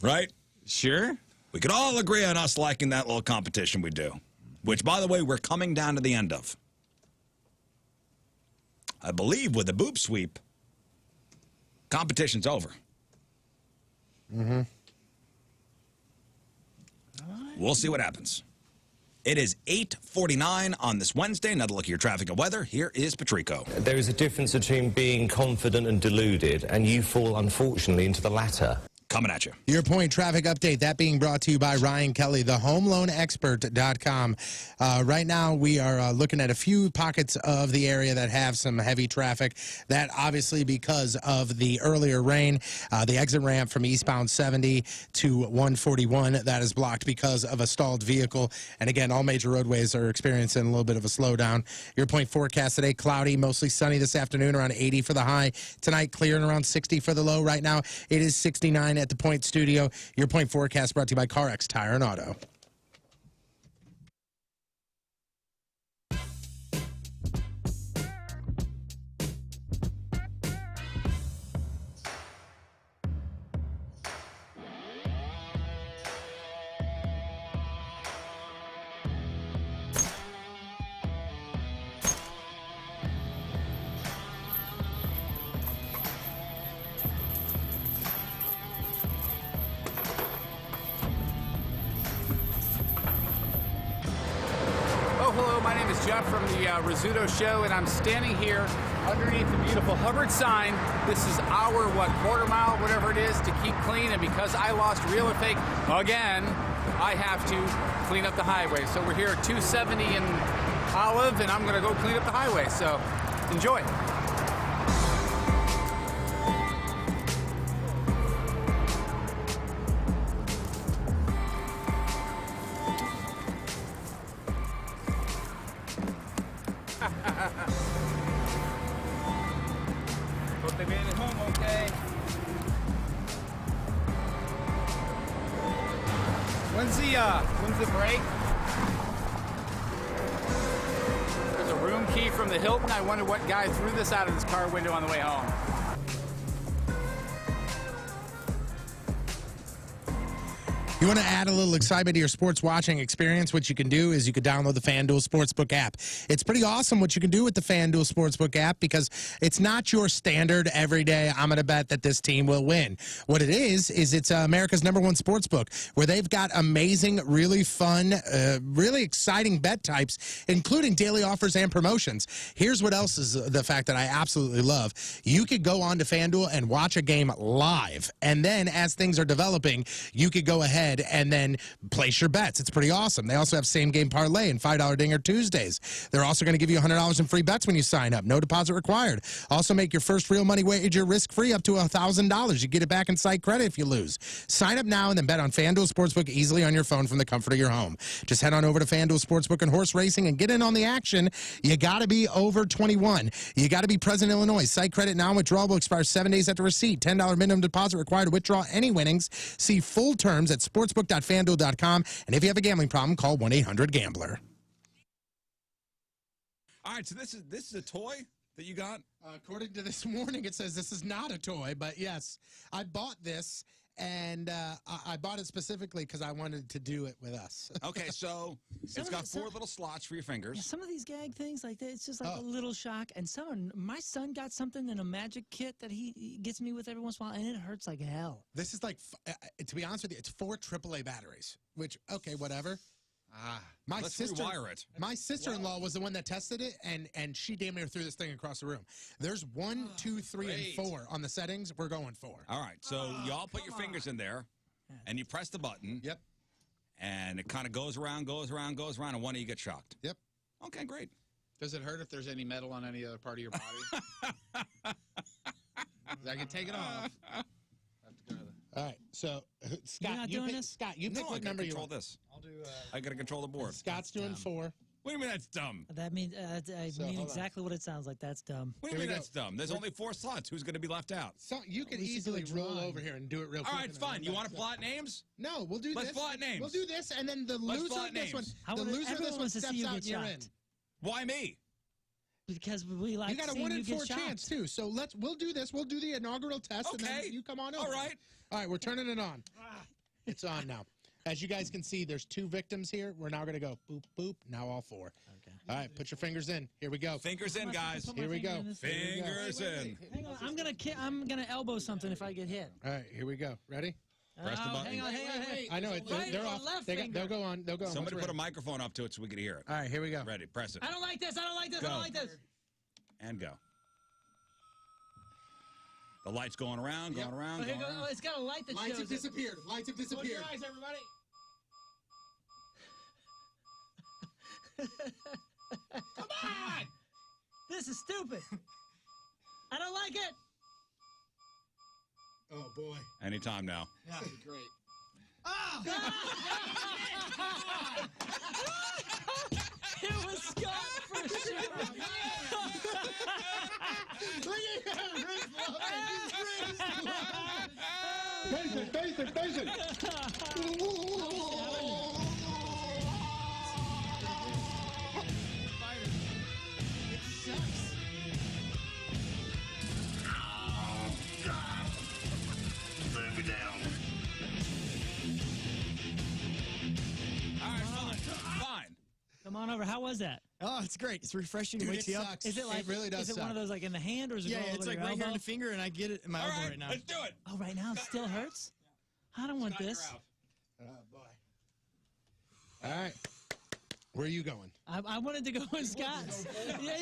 Right? Sure. We could all agree on us liking that little competition we do, which, by the way, we're coming down to the end of. I believe with the boob sweep, competition's over. Mm-hmm. We'll see what happens. It is 8:49 on this Wednesday. Another look at your traffic and weather. Here is Patrico. There is a difference between being confident and deluded, and you fall, unfortunately, into the latter. Coming at you. Your point traffic update, that being brought to you by Ryan Kelly, thehomeloanexpert.com. Right now, we are looking at a few pockets of the area that have some heavy traffic. That obviously because of the earlier rain, the exit ramp from eastbound 70 to 141, that is blocked because of a stalled vehicle. And again, all major roadways are experiencing a little bit of a slowdown. Your point forecast today, cloudy, mostly sunny this afternoon, around 80 for the high. Tonight, clear and around 60 for the low. Right now, it is 69 at the Point Studio. Your point forecast brought to you by CarX Tire and Auto. Oh, hello, my name is Jeff from the Rizzuto Show, and I'm standing here underneath the beautiful Hubbard sign. This is our, quarter mile, whatever it is, to keep clean, and because I lost real or fake again, I have to clean up the highway. So we're here at 270 in Olive, and I'm gonna go clean up the highway, so enjoy. Hope they made it home okay. When's the break? There's a room key from the Hilton. I wonder what guy threw this out of his car window on the way home. You want to add a little excitement to your sports watching experience? What you can do is you can download the FanDuel Sportsbook app. It's pretty awesome what you can do with the FanDuel Sportsbook app because it's not your standard everyday, I'm going to bet that this team will win. What it is it's America's #1 sportsbook where they've got amazing, really fun, really exciting bet types, including daily offers and promotions. Here's what else is the fact that I absolutely love. You could go on to FanDuel and watch a game live, and then as things are developing, you could go ahead and then place your bets. It's pretty awesome. They also have same-game parlay and $5 Dinger Tuesdays. They're also going to give you $100 in free bets when you sign up. No deposit required. Also make your first real money wager risk-free up to $1,000. You get it back in site credit if you lose. Sign up now and then bet on FanDuel Sportsbook easily on your phone from the comfort of your home. Just head on over to FanDuel Sportsbook and horse racing and get in on the action. You got to be over 21. You got to be present in Illinois. Site credit now withdrawal will expire 7 days after receipt. $10 minimum deposit required to withdraw any winnings. See full terms at sportsbook.fanduel.com. And if you have a gambling problem, call 1-800-GAMBLER. All right, so this is a toy that you got? According to this morning, it says this is not a toy, but yes, I bought this, and I bought it specifically because I wanted to do it with us. Okay, so it's got 4 little slots for your fingers. Yeah, some of these gag things like that, it's just like a little shock. And my son got something in a magic kit that he gets me with every once in a while, and it hurts like hell. This is like, to be honest with you, it's 4 AAA batteries, which, okay, whatever. Let's rewire it. My sister-in-law was the one that tested it, and she damn near threw this thing across the room. There's 1, 2, 3, and 4 on the settings. We're going 4. All right, so y'all put your fingers in there, and you press the button. Yep. And it kind of goes around, and one of you gets shocked. Yep. Okay, great. Does it hurt if there's any metal on any other part of your body? I can take it off. All right, so Scott, You're not doing pick, this? Scott, you pick No, I what gotta number you control want. this. I'll do. I gotta control the board. Scott's doing 4. What do you mean that's dumb? That means I mean hold exactly what it sounds like. That's dumb. What do you mean that's dumb? There's only 4 slots. Who's going to be left out? So you can We should easily do a roll drawing. over here and do it real All quick. right, it's fine. You want to plot names? No, we'll do Let's this. plot names. We'll do this, and then the Let's loser plot of this one, names. I the wanna- loser of everyone this one wants to see steps you out get and you're in. shocked. Why me? Because we like You got a seeing 1 you in 4 get shocked. chance too. So we'll do this. We'll do the inaugural test, and Okay. then you come on over. All right. All right, we're turning it on. It's on now. As you guys can see, there's 2 victims here. We're now going to go boop, boop. Now all 4. Okay. All right, put your fingers in. Here we go. Fingers in, guys. Put my Here we finger go. in this. Fingers in. Hang on, I'm gonna elbow something if I get hit. All right, here we go. Ready? Press the Oh, button. hang on. I know it. Right They're or off. left They'll finger? go on. They'll go on. Somebody What's put a ready? microphone up to it so we can hear it. All right, here we go. Ready. Press it. I don't like this. I don't like this. I Go. don't like this. And go. The light's going around, going around, Oh, here going goes- around. oh, it's got a light that Lights have shows it. disappeared. Lights have Close your disappeared. eyes, everybody. Come on! This is stupid. I don't like it. Oh boy. Anytime now. Yeah, great. It was Scott for sure. Face it. Let me down. All right, fine. Come on over. How was that? Oh, it's great. It's refreshing. Dude, It wakes it you up. sucks. Is it like? It really does Is it one of suck. those like in the hand or is it? Yeah, all it's over like your right here on elbow? the finger, and I get it in my All elbow right, right now. let's do it. Oh, right now it still hurts. I don't want this. Oh boy. All right. Where are you going? I wanted to go with Scott's. Yeah.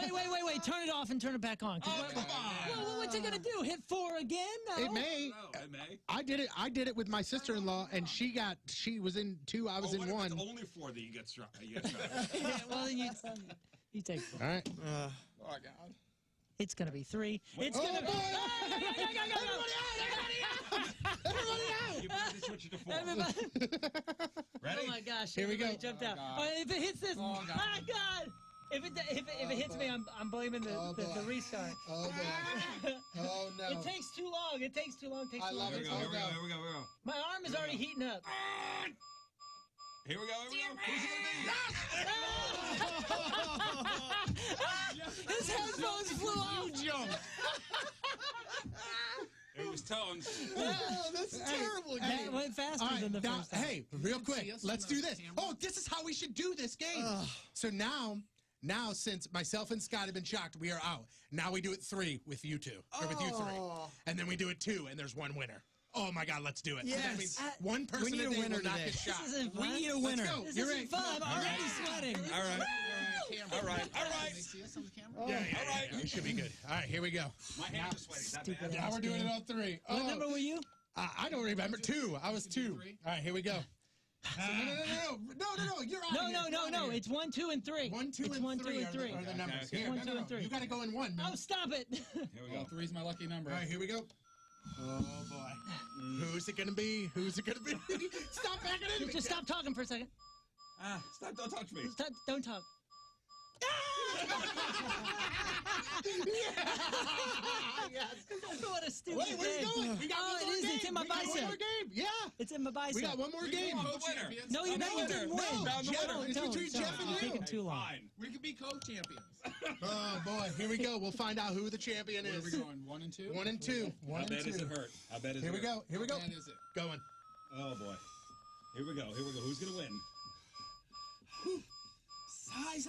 Wait. Turn it off and turn it back on. Oh, come on. Well, what's it gonna do? Hit 4 again? No. It may. No, it may. I did it with my sister-in-law, and she was in 2. I was in 1. It's only 4 that you get struck. Yeah, well, then you take 4. All right. Oh, God. It's gonna be 3. It's Oh, gonna be. You better switch it to 4. Oh my gosh! Here we go. Everybody jumped out. Oh, if it hits this, oh God! If it hits me, I'm blaming the restart. Oh boy. Oh no. It takes too long. It takes too long. I love it. Here we go. My arm is already heating up. Here we go. Who's it gonna be? His headphones flew off. It was Tones. Oh, that's terrible. That went faster All right, than the now, first time. hey, real quick, us let's on do the this. camera? Oh, this is how we should do this game. So now, since myself and Scott have been shocked, we are out. Now we do it 3 with you 2, or with you 3, and then we do it 2, and there's 1 winner. Oh my God, let's do it. Yes. That means one person We need a today winner will not today. get shot. This isn't We fun. need a winner. Let's go. This You're isn't in. fun. I'm already sweating. All right. All right. Can they see us on the camera? Yeah, we should be good. All right, here we go. My hands are sweaty. Stupid Now ass we're doing game. it on 3. What number were you? I don't remember. 2. I was 2. All right, here we go. No. You're out. No. It's 1, 2, and 3. 1, 2, it's and 1, 2, 3 and 3. are the numbers. Okay. Here, 1, 2, and 3. You got to go in 1. Oh, stop it! Here we go. 3's my lucky number. All right, here we go. Oh boy. Who's it gonna be? Stop backing in. Just stop talking for a second. Stop! Don't touch me. Don't talk. What a stupid Wait, where's game. it going? We got one more It is. game. It's in my We got bicep. one more game. Yeah. It's in my bicep. We got one more game. No, you didn't win. It's between Jeff and You're you. taking too long. We could be co-champions. Oh, boy. Here we go. We'll find out who the champion is. Where are we going? 1 and 2? 1 and 2. How bad does it hurt? How bad is Here it we go. Here we go. How bad is it? Going. Oh, boy. Here we go. Here we go. Who's going to win? Size.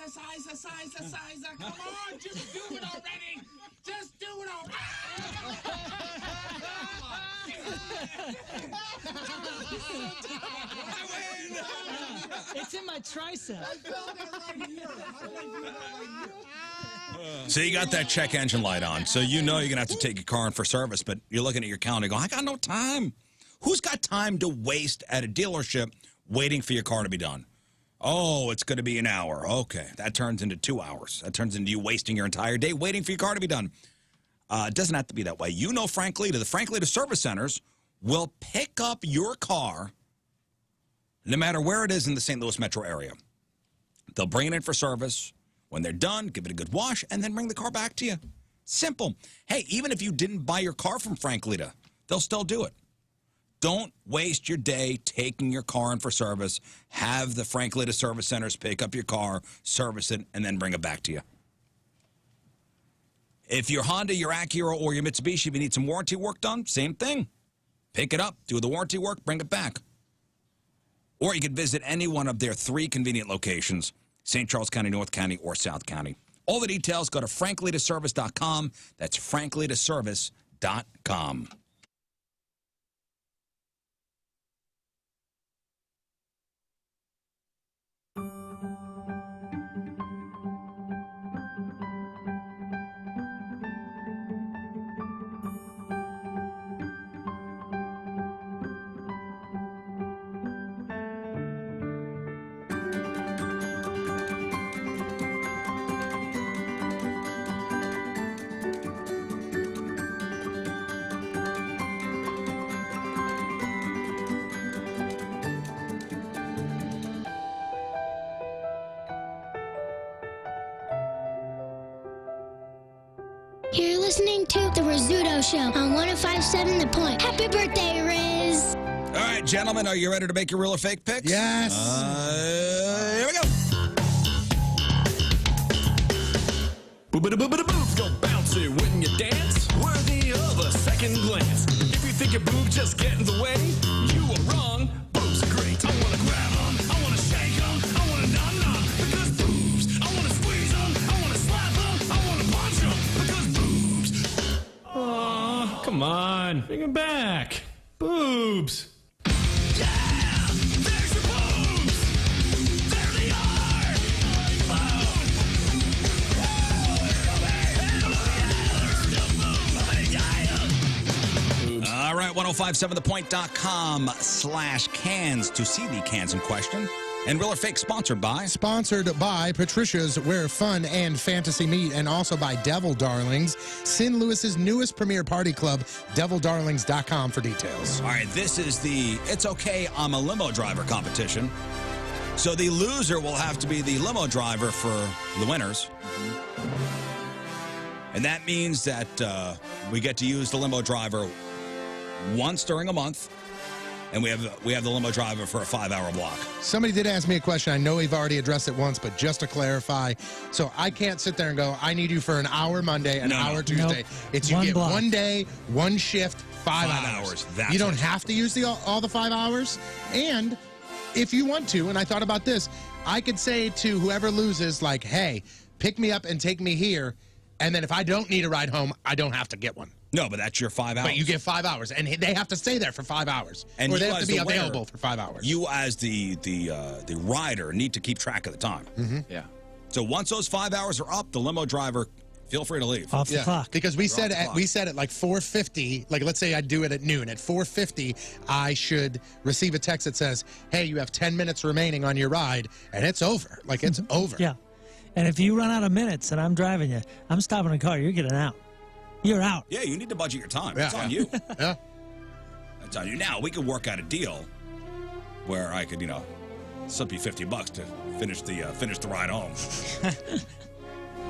Come on, just do it already. Just do it It's in my tricep. So you got that check engine light on, so you know you're going to have to take your car in for service, but you're looking at your calendar going, I got no time. Who's got time to waste at a dealership waiting for your car to be done? Oh, it's going to be an hour. Okay, that turns into 2 hours. That turns into you wasting your entire day waiting for your car to be done. It doesn't have to be that way. You know Frank Lita. The Frank Lita service centers will pick up your car no matter where it is in the St. Louis metro area. They'll bring it in for service. When they're done, give it a good wash, and then bring the car back to you. Simple. Hey, even if you didn't buy your car from Frank Lita, they'll still do it. Don't waste your day taking your car in for service. Have the Frank Lita service centers pick up your car, service it, and then bring it back to you. If your Honda, your Acura, or your Mitsubishi, if you need some warranty work done, same thing. Pick it up, do the warranty work, bring it back. Or you could visit any one of their 3 convenient locations, St. Charles County, North County, or South County. All the details, go to franklitaservice.com. That's franklitaservice.com. You're listening to The Rizzuto Show on 105.7 The Point. Happy birthday, Rizz! All right, gentlemen, are you ready to make your real or fake picks? Yes. Here we go. Boobs go bouncy when you dance, worthy of a second glance. If you think your boob just get in the way, you are wrong. Boobs are great. I wanna grab them, I wanna shake them, I wanna nom because boobs. I wanna squeeze them, I wanna slap them, I wanna punch them because boobs. Aw, come on. Bring it back. Boobs. All right, 1057thepoint.com/cans to see the cans in question. And real or fake, sponsored by? Sponsored by Patricia's, where fun and fantasy meet, and also by Devil Darlings, St. Louis's newest premier party club, devildarlings.com for details. All right, this is the It's Okay, I'm a Limo Driver competition. So the loser will have to be the limo driver for the winners. And that means that we get to use the limo driver once during a month, and we have the limo driver for a 5-hour block. Somebody did ask me a question. I know we've already addressed it once, but just to clarify, so I can't sit there and go, I need you for an hour Monday, an hour Tuesday. Nope. It's you One get block. 1 day, 1 shift, 5 5 hours. hours. That's You don't it. have to use all the 5 hours. And if you want to, and I thought about this, I could say to whoever loses, like, hey, pick me up and take me here, and then if I don't need a ride home, I don't have to get one. No, but that's your 5 hours. But you get 5 hours, and they have to stay there for 5 hours, And or you they have to as be the winner, available for 5 hours. You as the rider need to keep track of the time. Yeah. So once those 5 hours are up, the limo driver, feel free to leave. Off the clock. Because we You're said off the clock. we said at like 4:50, like let's say I do it at noon. At 4:50, I should receive a text that says, "Hey, you have 10 minutes remaining on your ride," and it's over. Like it's over. Yeah. And if you run out of minutes and I'm driving you, I'm stopping the car. You're getting out. You're out. Yeah, you need to budget your time. Yeah. It's on you. Yeah. It's on you. Now, we could work out a deal where I could, slip you $50 to finish the ride home.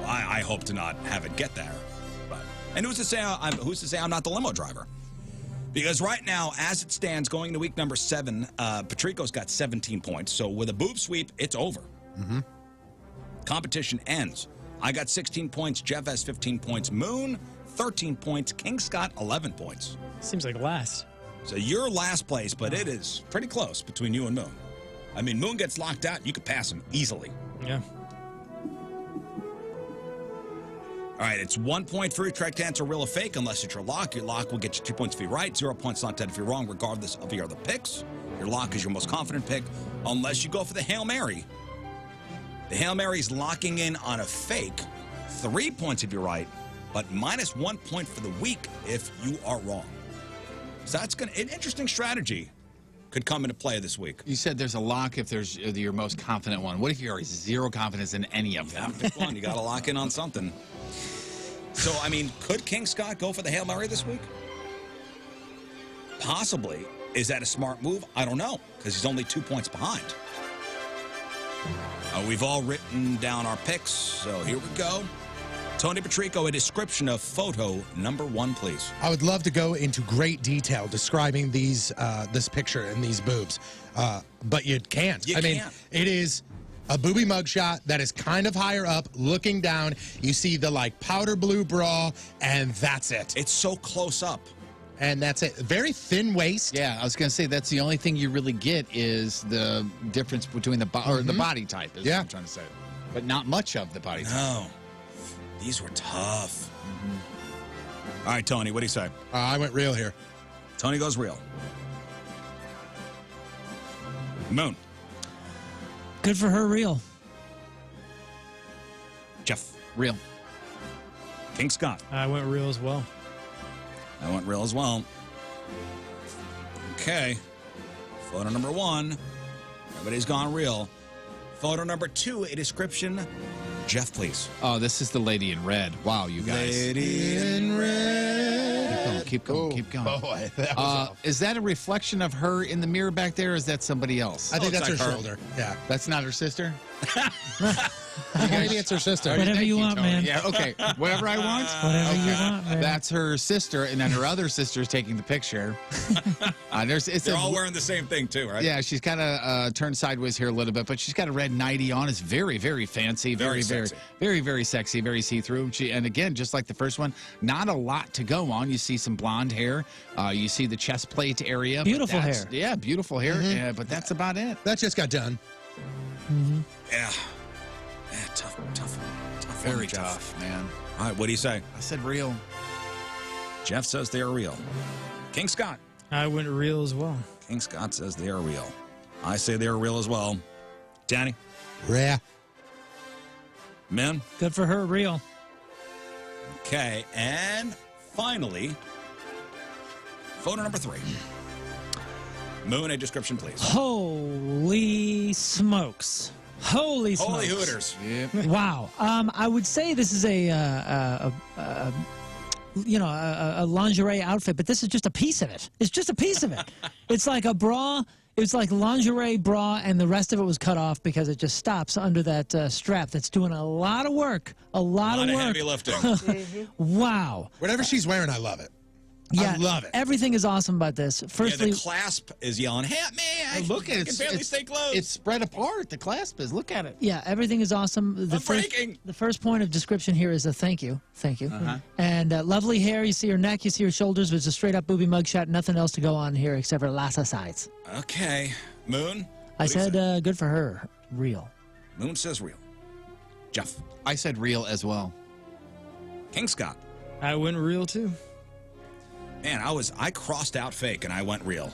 I I hope to not have it get there. But and who's to say I'm not the limo driver? Because right now, as it stands, going into week number 7, Patrico's got 17 points. So with a boob sweep, it's over. Mm-hmm. Competition ends. I got 16 points. Jeff has 15 points. Moon, 13 points. King Scott, 11 points. Seems like last. So you're last place, but it is pretty close between you and Moon. I mean, Moon gets locked out, you could pass him easily. Yeah. All right, it's 1 point for your correct answer, real or fake, unless it's your lock. Your lock will get you 2 points if you're right, 0 points not dead if you're wrong, regardless of your other picks. Your lock is your most confident pick, unless you go for the Hail Mary. The Hail Mary is locking in on a fake, 3 points if you're right, but minus 1 point for the week if you are wrong. So that's an interesting strategy. Could come into play this week. You said there's a lock if there's your most confident one. What if you are zero confidence in any of them? Pick one. You got to lock in on something. So, I mean, could King Scott go for the Hail Mary this week? Possibly. Is that a smart move? I don't know, because he's only 2 points behind. We've all written down our picks, so here we go. Tony Patrico, a description of photo number 1, please. I would love to go into great detail describing these this picture and these boobs, but you can't. I mean, it is a booby mugshot that is kind of higher up, looking down. You see the like powder blue bra, and that's it. It's so close up. And that's it. Very thin waist. Yeah, I was going to say that's the only thing you really get is the difference between the body type. Is what I'm trying to say, but not much of the body type. No. These were tough. All right, Tony, what do you say? I went real here. Tony goes real. Moon. Good for her, real. Jeff. Real. King Scott. I went real as well. I went real as well. Okay. Photo number 1. Everybody's gone real. Photo number 2, a description. Jeff, please. Oh, this is the lady in red. Wow, you guys. Lady in red. Keep going, keep going. Boy, that was is that a reflection of her in the mirror back there, or is that somebody else? I think that's her shoulder. Yeah. That's not her sister? Maybe it's her sister. Whatever you want, Tony. man. Yeah, okay. Whatever I want? Whatever you want, man. That's her sister, and then her other sister is taking the picture. They're all wearing the same thing, too, right? Yeah, she's kind of turned sideways here a little bit, but she's got a red nightie on. It's very, very fancy. Very sexy, very see-through. And again, just like the first one, not a lot to go on. You see some blonde hair. You see the chest plate area. Beautiful hair. Yeah, beautiful hair. Yeah, but that's about it. That just got done. Yeah. Yeah, tough. Very one, Jeff. tough, man. All right, what do you say? I said real. Jeff says they're real. King Scott. I went real as well. King Scott says they are real. I say they're real as well. Danny. Rare. Men. Good for her, real. Okay, and finally, photo number 3. Moon, a description, please. Holy smokes. Holy smokes. Holy Hooters. Yep. Wow. I would say this is a lingerie outfit, but this is just a piece of it. It's just a piece of it. It's like a bra. It's like lingerie bra, and the rest of it was cut off because it just stops under that strap. That's doing a lot of work. A lot of work. Heavy lifting. Wow. Whatever she's wearing, I love it. Yeah, I love it. Everything is awesome about this. Firstly, the clasp is yelling, "Help me! I Look at it. can barely stay closed." It's spread apart. The clasp is. Look at it. yeah, everything is awesome. The first point of description here is a thank you. Thank you. And lovely hair. You see her neck, you see her shoulders, but it's a straight up booby mugshot. Nothing else to go on here except for lots of sides. Okay. Moon? I said good for her. Real. Moon says real. Jeff? I said real as well. King Scott? I went real too. Man, I crossed out fake and I went real.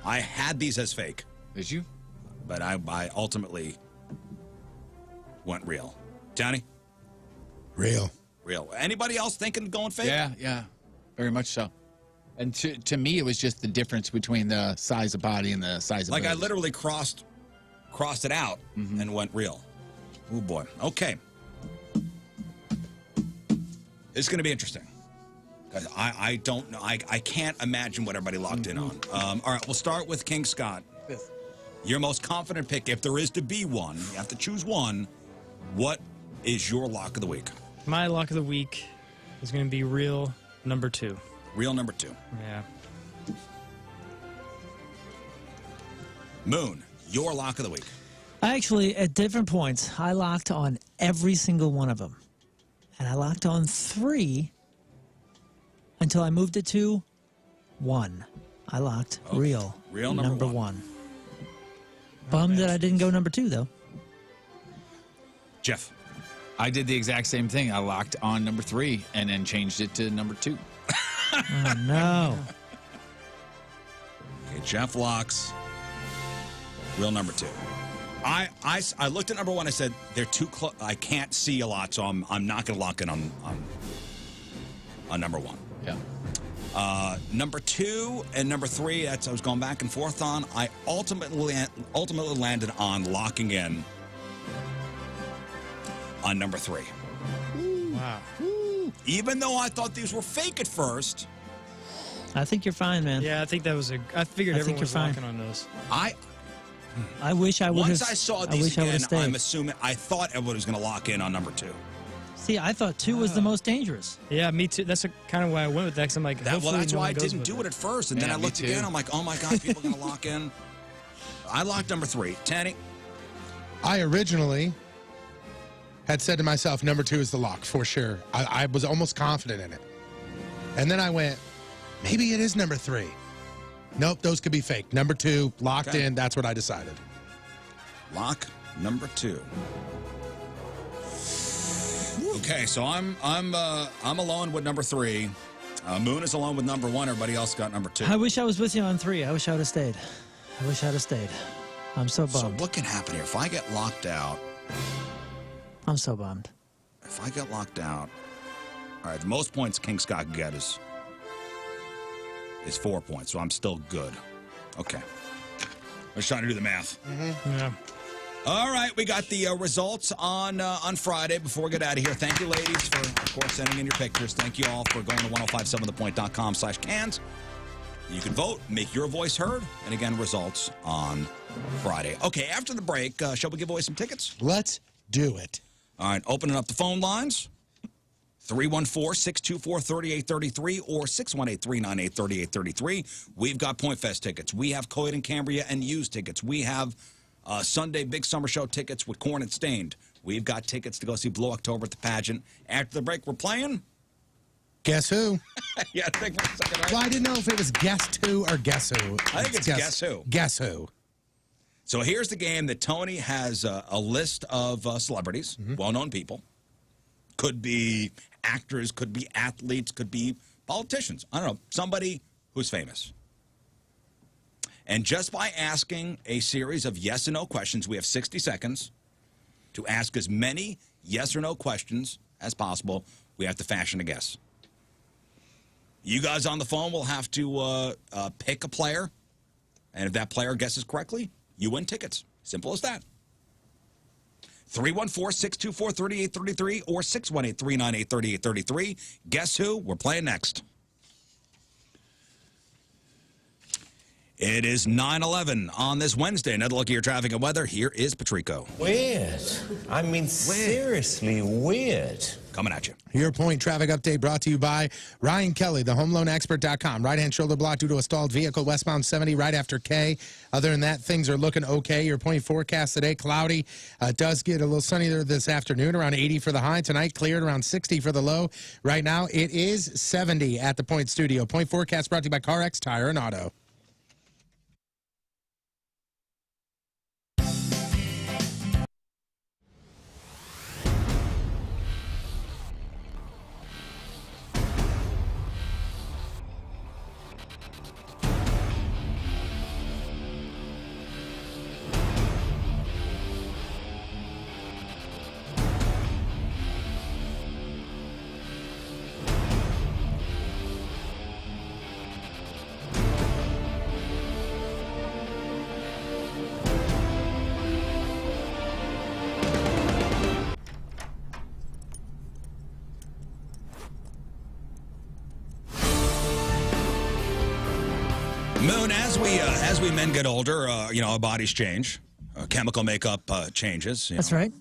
I had these as fake. Did you? But I ultimately went real. Johnny? Real. Real. Anybody else thinking going fake? Yeah. Very much so. And to me, it was just the difference between the size of body and the size of Like boobs. I literally crossed it out and went real. Oh boy. Okay. It's going to be interesting. I don't know. I can't imagine what everybody locked in on. All right, we'll start with King Scott. Your most confident pick, if there is to be one, you have to choose one. What is your lock of the week? My lock of the week is going to be real number 2. Real number 2. Yeah. Moon, your lock of the week. I actually, at different points, I locked on every single one of them. And I locked on 3 until I moved it to 1. I locked real number 1. Bummed that I didn't go number 2, though. Jeff. I did the exact same thing. I locked on number 3 and then changed it to number 2. Oh, no. Okay, Jeff locks real number 2. I looked at number 1. I said they're too close. I can't see a lot, so I'm not going to lock in on number 1. Yeah. Number 2 and number 3. That's I was going back and forth on. I ultimately landed on locking in on number 3. Wow. Even though I thought these were fake at first. I think you're fine, man. Yeah, I think that was I figured I think everyone was you're fine. locking on those. I wish I would have. Once I saw these I again, stayed. I'm assuming I thought everyone was going to lock in on number 2. See, I thought 2 was the most dangerous. Yeah, me too. That's kind of why I went with that. Cause I'm like, Well, hopefully that's no why one I goes didn't with do it at first, and then Yeah, I me looked too. again. I'm like, oh my god, people are going to lock in. I locked number 3. Tanny. I originally had said to myself, number 2 is the lock for sure. I was almost confident in it. And then I went, maybe it is number 3. Nope, those could be fake. Number 2, locked in. That's what I decided. Lock number 2. Okay, so I'm alone with number 3. Moon is alone with number 1. Everybody else got number 2. I wish I was with you on 3. I wish I would have stayed. I wish I'd have stayed. I'm so So bummed. what can happen here? If I get locked out, I'm so bummed. all right, the most points King Scott can get is 4 points, so I'm still good. Okay. I was trying to do the math. Yeah. All right, we got the results on Friday. Before we get out of here, thank you, ladies, for, of course, sending in your pictures. Thank you all for going to 1057thepoint.com/cans. You can vote, make your voice heard, and again, results on Friday. Okay, after the break, shall we give away some tickets? Let's do it. All right, opening up the phone lines. 314-624-3833 or 618-398-3833. We've got Point Fest tickets. We have Coed and Cambria and used tickets. We have Sunday Big Summer Show tickets with Corn and Stained. We've got tickets to go see Blue October at the pageant. After the break, we're playing. Guess who? Yeah, think for a second. Right? Well, I didn't know if it was guess who or guess who. I think it's guess who. Guess who. So here's the game that Tony has a list of celebrities, well-known people. Could be actors, could be athletes, could be politicians. I don't know, somebody who's famous. And just by asking a series of yes and no questions, we have 60 seconds to ask as many yes or no questions as possible. We have to fashion a guess. You guys on the phone will have to pick a player, and if that player guesses correctly, you win tickets. Simple as that. 314-624-3833 or 618-398-3833. Guess who? We're playing next. It is 9/11 on this Wednesday. Another look at your traffic and weather. Here is Patrico. Weird. I mean, seriously weird. Coming at you. Your Point traffic update brought to you by Ryan Kelly, the homeloanexpert.com. Right-hand shoulder block due to a stalled vehicle westbound 70 right after K. Other than that, things are looking okay. Your Point forecast today, cloudy. It does get a little sunnier this afternoon, around 80 for the high. Tonight, cleared around 60 for the low. Right now, it is 70 at the Point studio. Point forecast brought to you by CarX Tire and Auto. Moon, as we men get older, our bodies change. Chemical makeup changes. That's right.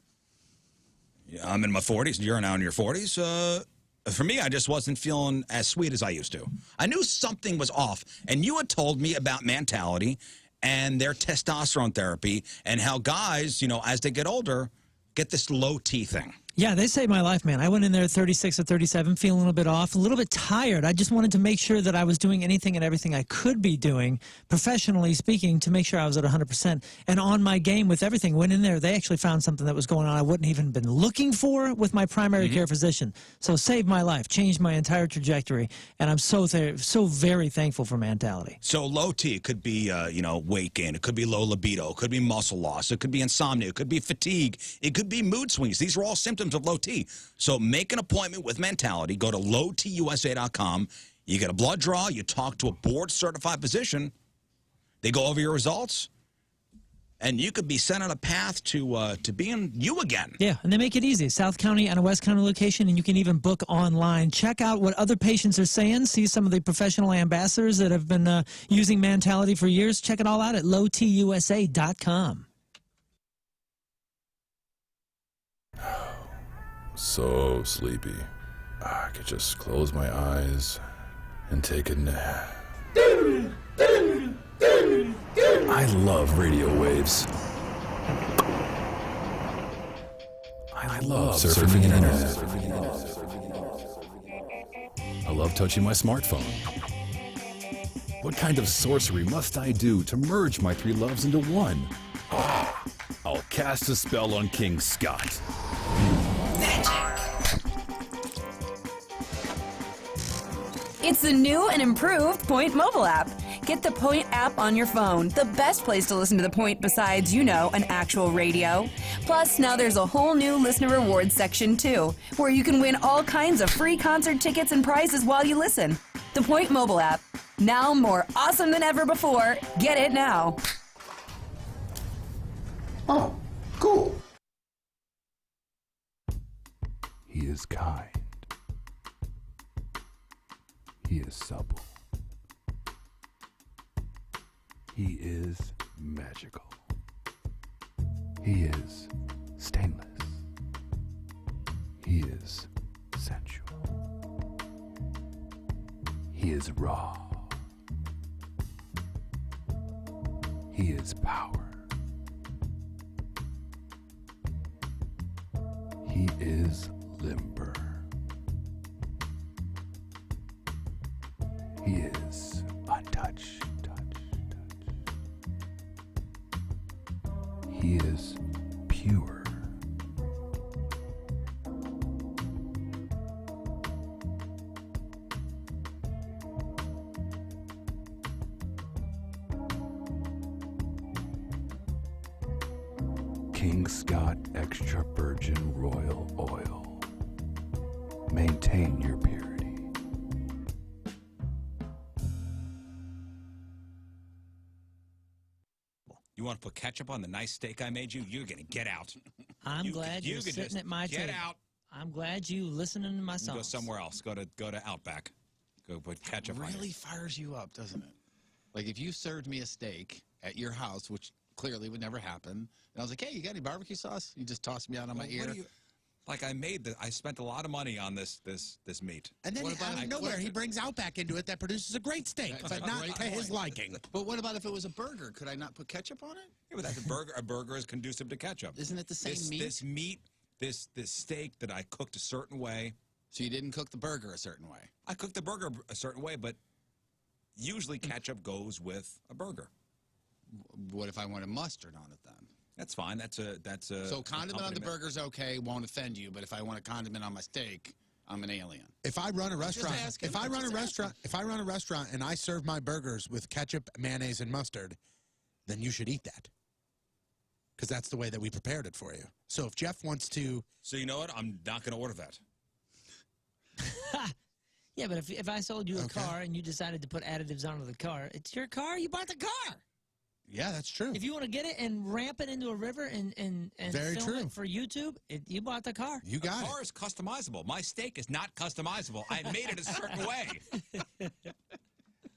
I'm in my 40s, and you're now in your 40s. For me, I just wasn't feeling as sweet as I used to. I knew something was off, and you had told me about Mentality and their testosterone therapy and how guys, as they get older, get this low T thing. Yeah, they saved my life, man. I went in there at 36 or 37, feeling a little bit off, a little bit tired. I just wanted to make sure that I was doing anything and everything I could be doing, professionally speaking, to make sure I was at 100% and on my game with everything. Went in there, they actually found something that was going on I wouldn't even been looking for with my primary care physician. So saved my life, changed my entire trajectory, and I'm so very thankful for Mentality. So low T, it could be, weight gain. It could be low libido. It could be muscle loss. It could be insomnia. It could be fatigue. It could be mood swings. These are all symptoms of low T. So make an appointment with Mentality. Go to lowtusa.com. You get a blood draw. You talk to a board-certified physician. They go over your results. And you could be set on a path to being you again. Yeah, and they make it easy. South County and a West County location, and you can even book online. Check out what other patients are saying. See some of the professional ambassadors that have been using Mentality for years. Check it all out at lowtusa.com. So sleepy. I could just close my eyes and take a nap. I love radio waves. I love surfing the internet. I love touching my smartphone. What kind of sorcery must I do to merge my three loves into one? I'll cast a spell on King Scott. It's the new and improved Point mobile app. Get the Point app on your phone, the best place to listen to the Point besides, an actual radio. Plus, now there's a whole new listener rewards section too, where you can win all kinds of free concert tickets and prizes while you listen. The Point mobile app, now more awesome than ever before. Get it now. Oh, cool. He is kind. He is supple. He is magical. He is stainless. He is sensual. He is raw. He is power. He is limber. He is untouched. He is pure. King Scott Extra Virgin Royal Oil. Maintain your purity. You want to put ketchup on the nice steak I made you? You're going to get out. I'm glad you're sitting at my table. Get out. I'm glad you listening to my songs. Go somewhere else. Go to Outback. Go put ketchup on it. Really fires you up, doesn't it? Like if you served me a steak at your house, which clearly would never happen, and I was like, hey, you got any barbecue sauce? You just tossed me out on my ear. Like I spent a lot of money on this meat. And then out of nowhere, he brings Outback into it that produces a great steak, but not to his liking. But what about if it was a burger? Could I not put ketchup on it? Yeah, but that's a burger is conducive to ketchup. Isn't it the same meat? This meat, this steak that I cooked a certain way. So you didn't cook the burger a certain way? I cooked the burger a certain way, but usually ketchup goes with a burger. What if I wanted mustard on it then? That's fine. That's a. So condiment on the burger's okay, won't offend you, but if I want a condiment on my steak, I'm an alien. If I run a restaurant, if I run a restaurant and I serve my burgers with ketchup, mayonnaise, and mustard, then you should eat that. Because that's the way that we prepared it for you. So if Jeff wants to... So you know what? I'm not going to order that. Yeah, but if I sold you a car and you decided to put additives onto the car, it's your car, you bought the car. Yeah, that's true. If you want to get it and ramp it into a river and film it for YouTube, you bought the car. You got it. The car is customizable. My steak is not customizable. I made it a certain way.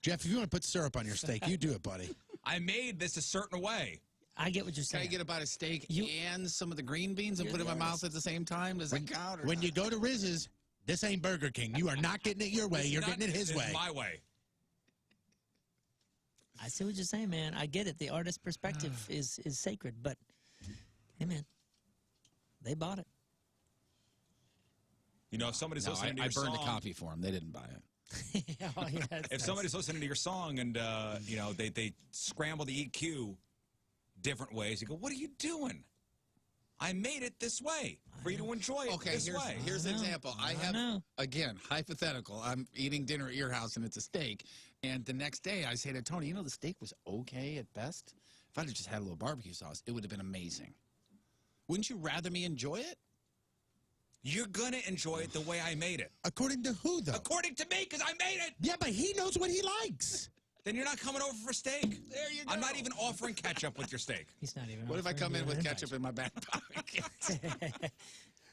Jeff, if you want to put syrup on your steak, you do it, buddy. I made this a certain way. I get what you're Can saying. I get about a steak and some of the green beans and put it in my mouth at the same time? Does that count? Or When not? you go to Rizz's, this ain't Burger King. You are not getting it your way. You're getting it his way. My way. I see what you're saying, man. I get it. The artist's perspective is sacred, but hey, man, they bought it. You know, if somebody's No, listening to I your burned song, a copy for them. They didn't buy it. Oh, yeah, if somebody's listening to your song and you know they scramble the EQ different ways, you go, "What are you doing? I made it this way for you to enjoy it Okay, this way." here's an example. I have, again, hypothetical. I'm eating dinner at your house, and it's a steak. And the next day, I say to Tony, you know, the steak was okay at best. If I'd have just had a little barbecue sauce, it would have been amazing. Wouldn't you rather me enjoy it? You're going to enjoy it the way I made it. According to who, though? According to me, because I made it. Yeah, but he knows what he likes. Then you're not coming over for steak. There you go. I'm not even offering ketchup with your steak. He's not even. What if I come in with ketchup in my back pocket?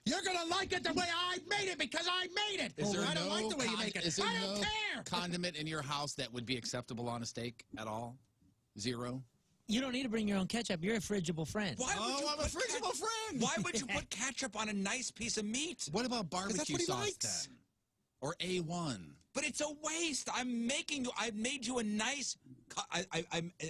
You're going to like it the way I made it because I made it. Is there I don't no like the way you make it. Is there I don't no care. condiment in your house that would be acceptable on a steak at all? Zero? You don't need to bring your own ketchup. You're a frigible friend. Why would you I'm a put frigible friend. Why would you put ketchup on a nice piece of meat? What about that's barbecue what he sauce likes. then? Or A1? But it's a waste. I'm making you. I made you a nice.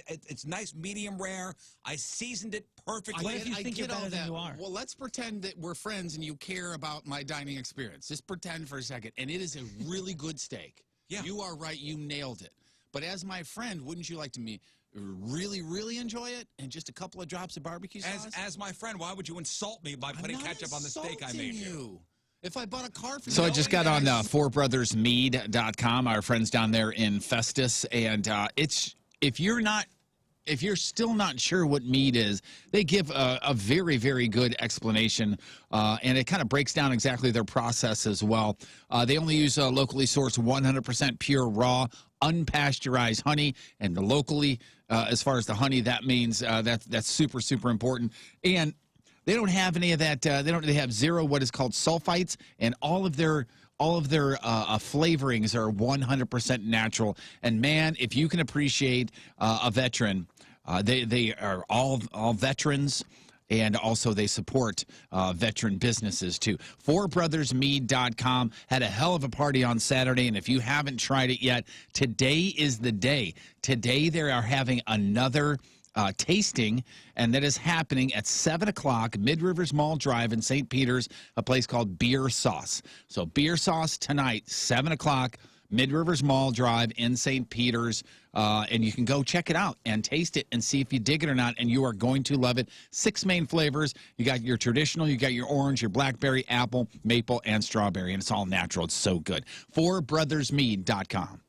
It's nice, medium rare. I seasoned it perfectly. What if you think you're better than you are? Well, let's pretend that we're friends and you care about my dining experience. Just pretend for a second. And it is a really good steak. Yeah. You are right. You nailed it. But as my friend, wouldn't you like to really, really enjoy it? And just a couple of drops of barbecue sauce? As my friend, why would you insult me by putting ketchup on the steak I made you? If I bought a car for you. So I just got on FourBrothersMead.com, our friends down there in Festus, and it's if you're still not sure what mead is, they give a very, very good explanation, and it kind of breaks down exactly their process as well. They only use locally sourced 100% pure raw, unpasteurized honey, and the locally, as far as the honey, that means that's super, super important. And they don't have any of that. They have zero what is called sulfites, and all of their flavorings are 100% natural. And man, if you can appreciate a veteran, they are all veterans, and also they support veteran businesses too. FourBrothersMead.com had a hell of a party on Saturday, and if you haven't tried it yet, today is the day. Today they are having another tasting, and that is happening at 7 o'clock, Mid-Rivers Mall Drive in St. Peters, a place called Beer Sauce. So Beer Sauce tonight, 7 o'clock, Mid-Rivers Mall Drive in St. Peters, and you can go check it out and taste it and see if you dig it or not, and you are going to love it. 6 main flavors. You got your traditional, you got your orange, your blackberry, apple, maple, and strawberry, and it's all natural. It's so good. FourBrothersMead.com.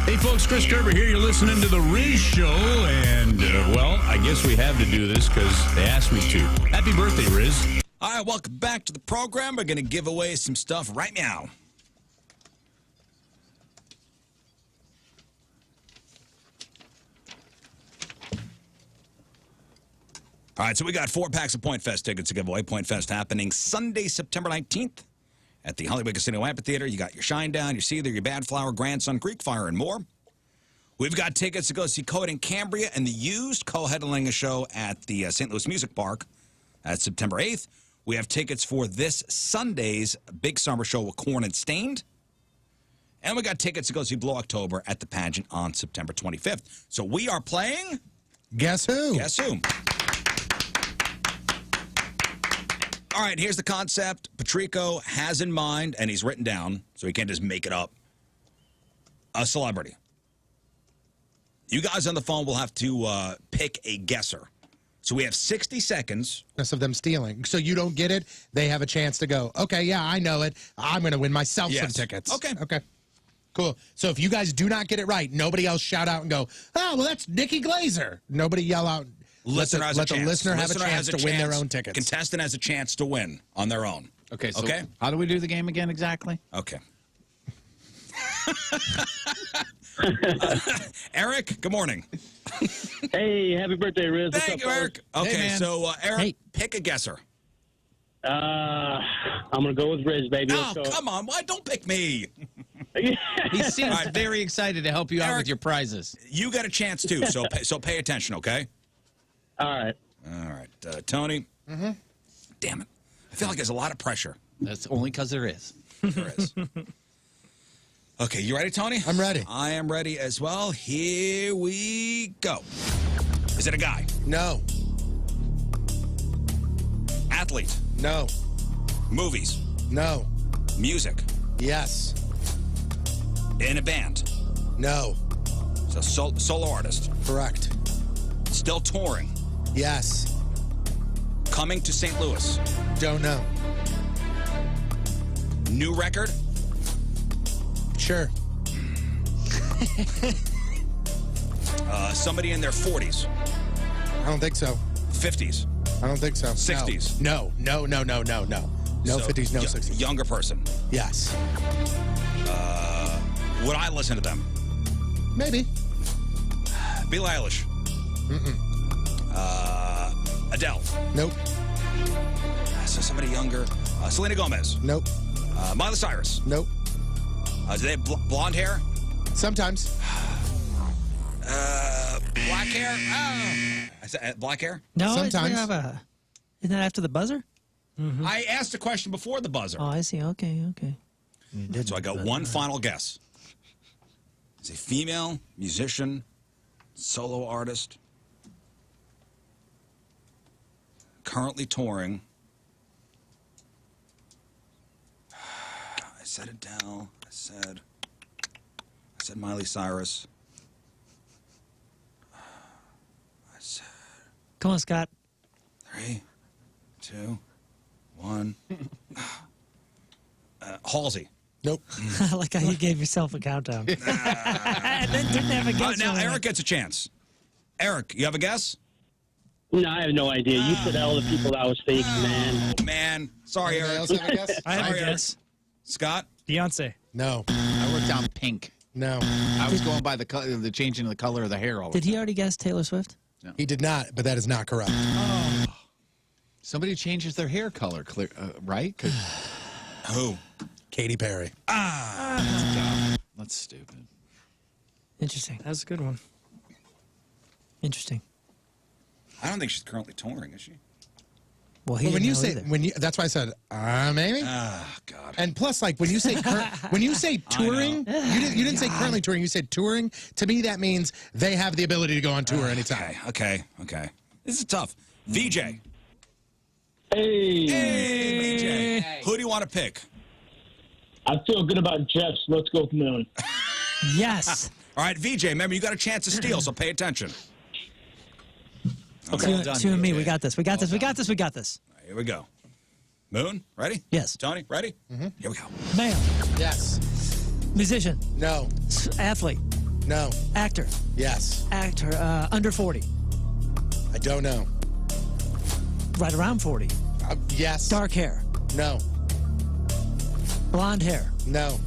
Hey folks, Chris Kerber here. You're listening to The Rizz Show, and, well, I guess we have to do this because they asked me to. Happy birthday, Rizz. All right, welcome back to the program. We're going to give away some stuff right now. All right, so we got 4 packs of Point Fest tickets to give away. Point Fest happening Sunday, September 19th at the Hollywood Casino Amphitheater. You got your Shinedown, your Seether, your Badflower, Grandson, Creek Fire, and more. We've got tickets to go see Coed and Cambria and the Used co-headlining a show at the St. Louis Music Park. That's September 8th. We have tickets for this Sunday's Big Summer Show with Korn and Stained. And we got tickets to go see Blue October at the pageant on September 25th. So we are playing... Guess who? Guess who? All right, here's the concept Patrico has in mind, and he's written down, so he can't just make it up. A celebrity. You guys on the phone will have to pick a guesser. So we have 60 seconds. Of them stealing. So you don't get it, they have a chance to go, okay, yeah, I know it. I'm going to win myself some tickets. Okay. Okay. Cool. So if you guys do not get it right, nobody else shout out and go, oh, well, that's Nikki Glazer. Nobody yell out. Let the listener have a chance to win their own tickets. Contestant has a chance to win on their own. Okay, so how do we do the game again exactly? Okay. Eric, good morning. Hey, happy birthday, Rizz. Thank you, Eric. Okay, so Eric, pick a guesser. I'm going to go with Rizz, baby. Oh, come on. Why? Don't pick me. He seems very excited to help you out with your prizes. You got a chance, too, so pay attention, okay? All right. All right. Tony? Mm-hmm. Damn it. I feel like there's a lot of pressure. That's only because there is. There is. Okay, you ready, Tony? I'm ready. I am ready as well. Here we go. Is it a guy? No. Athlete? No. Movies? No. Music? Yes. In a band? No. So solo artist? Correct. Still touring? Yes. Coming to St. Louis? Don't know. New record? Sure. Somebody in their 40s? I don't think so. 50s? I don't think so. 60s? No. No 50s, no 60s. Younger person? Yes. Would I listen to them? Maybe. Billie Eilish? Mm-mm. Adele? Nope. So somebody younger. Selena Gomez? Nope. Miley Cyrus? Nope. Do they have blonde hair? Sometimes. Black hair? I said black hair? No, Sometimes. isn't that after the buzzer? I asked a question before the buzzer. Oh, I see. Okay. So I got one final guess. Is a female musician, solo artist, currently touring. I said Adele. I said Miley Cyrus. I said Come on, Scott. 3, 2, 1. Halsey. Nope. I like how you gave yourself a countdown. And then didn't have a guess. Now Eric gets a chance. Eric, you have a guess? No, I have no idea. You said all the people that was fake, man. Man. Sorry, Anybody Eric. else have a guess? I have Sorry, a Eric. guess. Scott? Beyonce. No. I wrote down pink. No. I was going by the changing of the color of the hair all the Did he already guess Taylor Swift? He did not, but that is not correct. Somebody changes their hair color, right? 'Cause Who? Katy Perry. that's stupid. Interesting. That's a good one. Interesting. I don't think she's currently touring, is she? Well, he But when didn't you know say either. that's why I said maybe. Ah, God. And plus, like when you say touring, you didn't say currently touring. You said touring. To me, that means they have the ability to go on tour anytime. Okay. This is tough. VJ. Hey. Hey, VJ. Who do you want to pick? I feel good about Jeff's Let's Go Moon. Yes. All right, VJ, remember, you got a chance to steal, so pay attention. Two and me. We got this. We got this. All right, here we go. Moon, ready? Yes. Tony, ready? Mm-hmm. Here we go. Male. Yes. Musician. No. Athlete. No. Actor. Yes. Actor. Under 40. I don't know. Right around 40. Yes. Dark hair. No. Blonde hair. No.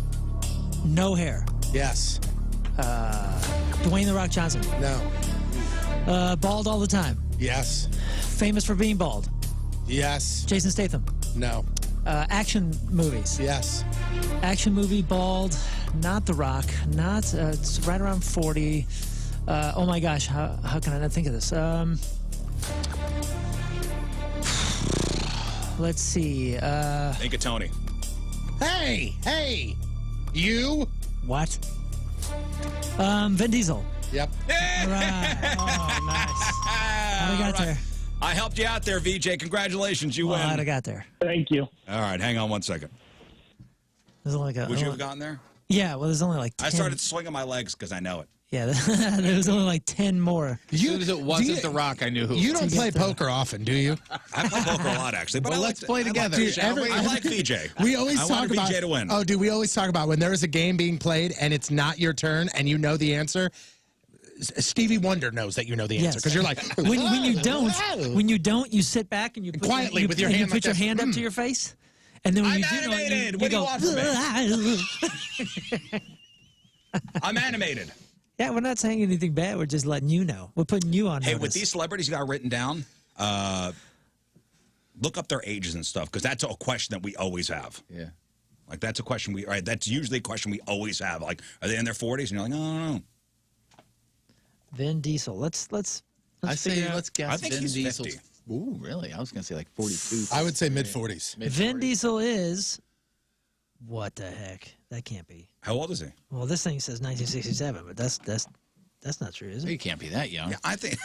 No hair. Yes. Dwayne The Rock Johnson. No. Bald all the time. Yes. Famous for being bald. Yes. Jason Statham. No. Action movies. Yes. Action movie, bald. Not The Rock. Not. It's right around 40. Oh my gosh. How can I not think of this? Let's see. Think of Tony. Hey. You. What? Vin Diesel. Yep. All right. Oh, nice. How'd I got there? I helped you out there, VJ. Congratulations. You Well, win. how'd I got there? Thank you. All right, hang on one second. There's only like Would you have gotten there? Yeah, well, there's only like 10. I started swinging my legs because I know it. Yeah, there was only like 10 more. As soon as it wasn't The Rock, I knew who. You don't play poker often, do you? I play poker a lot, actually. But Well, I let's like play together, shall we? I like VJ. We always I talk want about VJ to win. Oh, dude, we always talk about when there is a game being played and it's not your turn and you know the answer. Stevie Wonder knows that you know the answer because you're like when you don't, you sit back and you put quietly you, with your and hand you put like your this. hand up to your face, and then when I'm you do, animated. you What do you go. want from me? I'm animated. Yeah, we're not saying anything bad. We're just letting you know. We're putting you on Hey, notice. with these celebrities you got written down, look up their ages and stuff, because that's a question that we always have. Yeah. Like, that's a question that's usually a question we always have. Like, are they in their 40s? And you're like, no, no, no. Vin Diesel. Let's I say figure out- let's guess I think Vin he's Diesel. 50. Ooh, really? I was going to say like 42. I would say mid-40s. Vin Diesel is. What the heck? That can't be. How old is he? Well, this thing says 1967, but that's not true, is He it? can't be that young. Yeah, I think.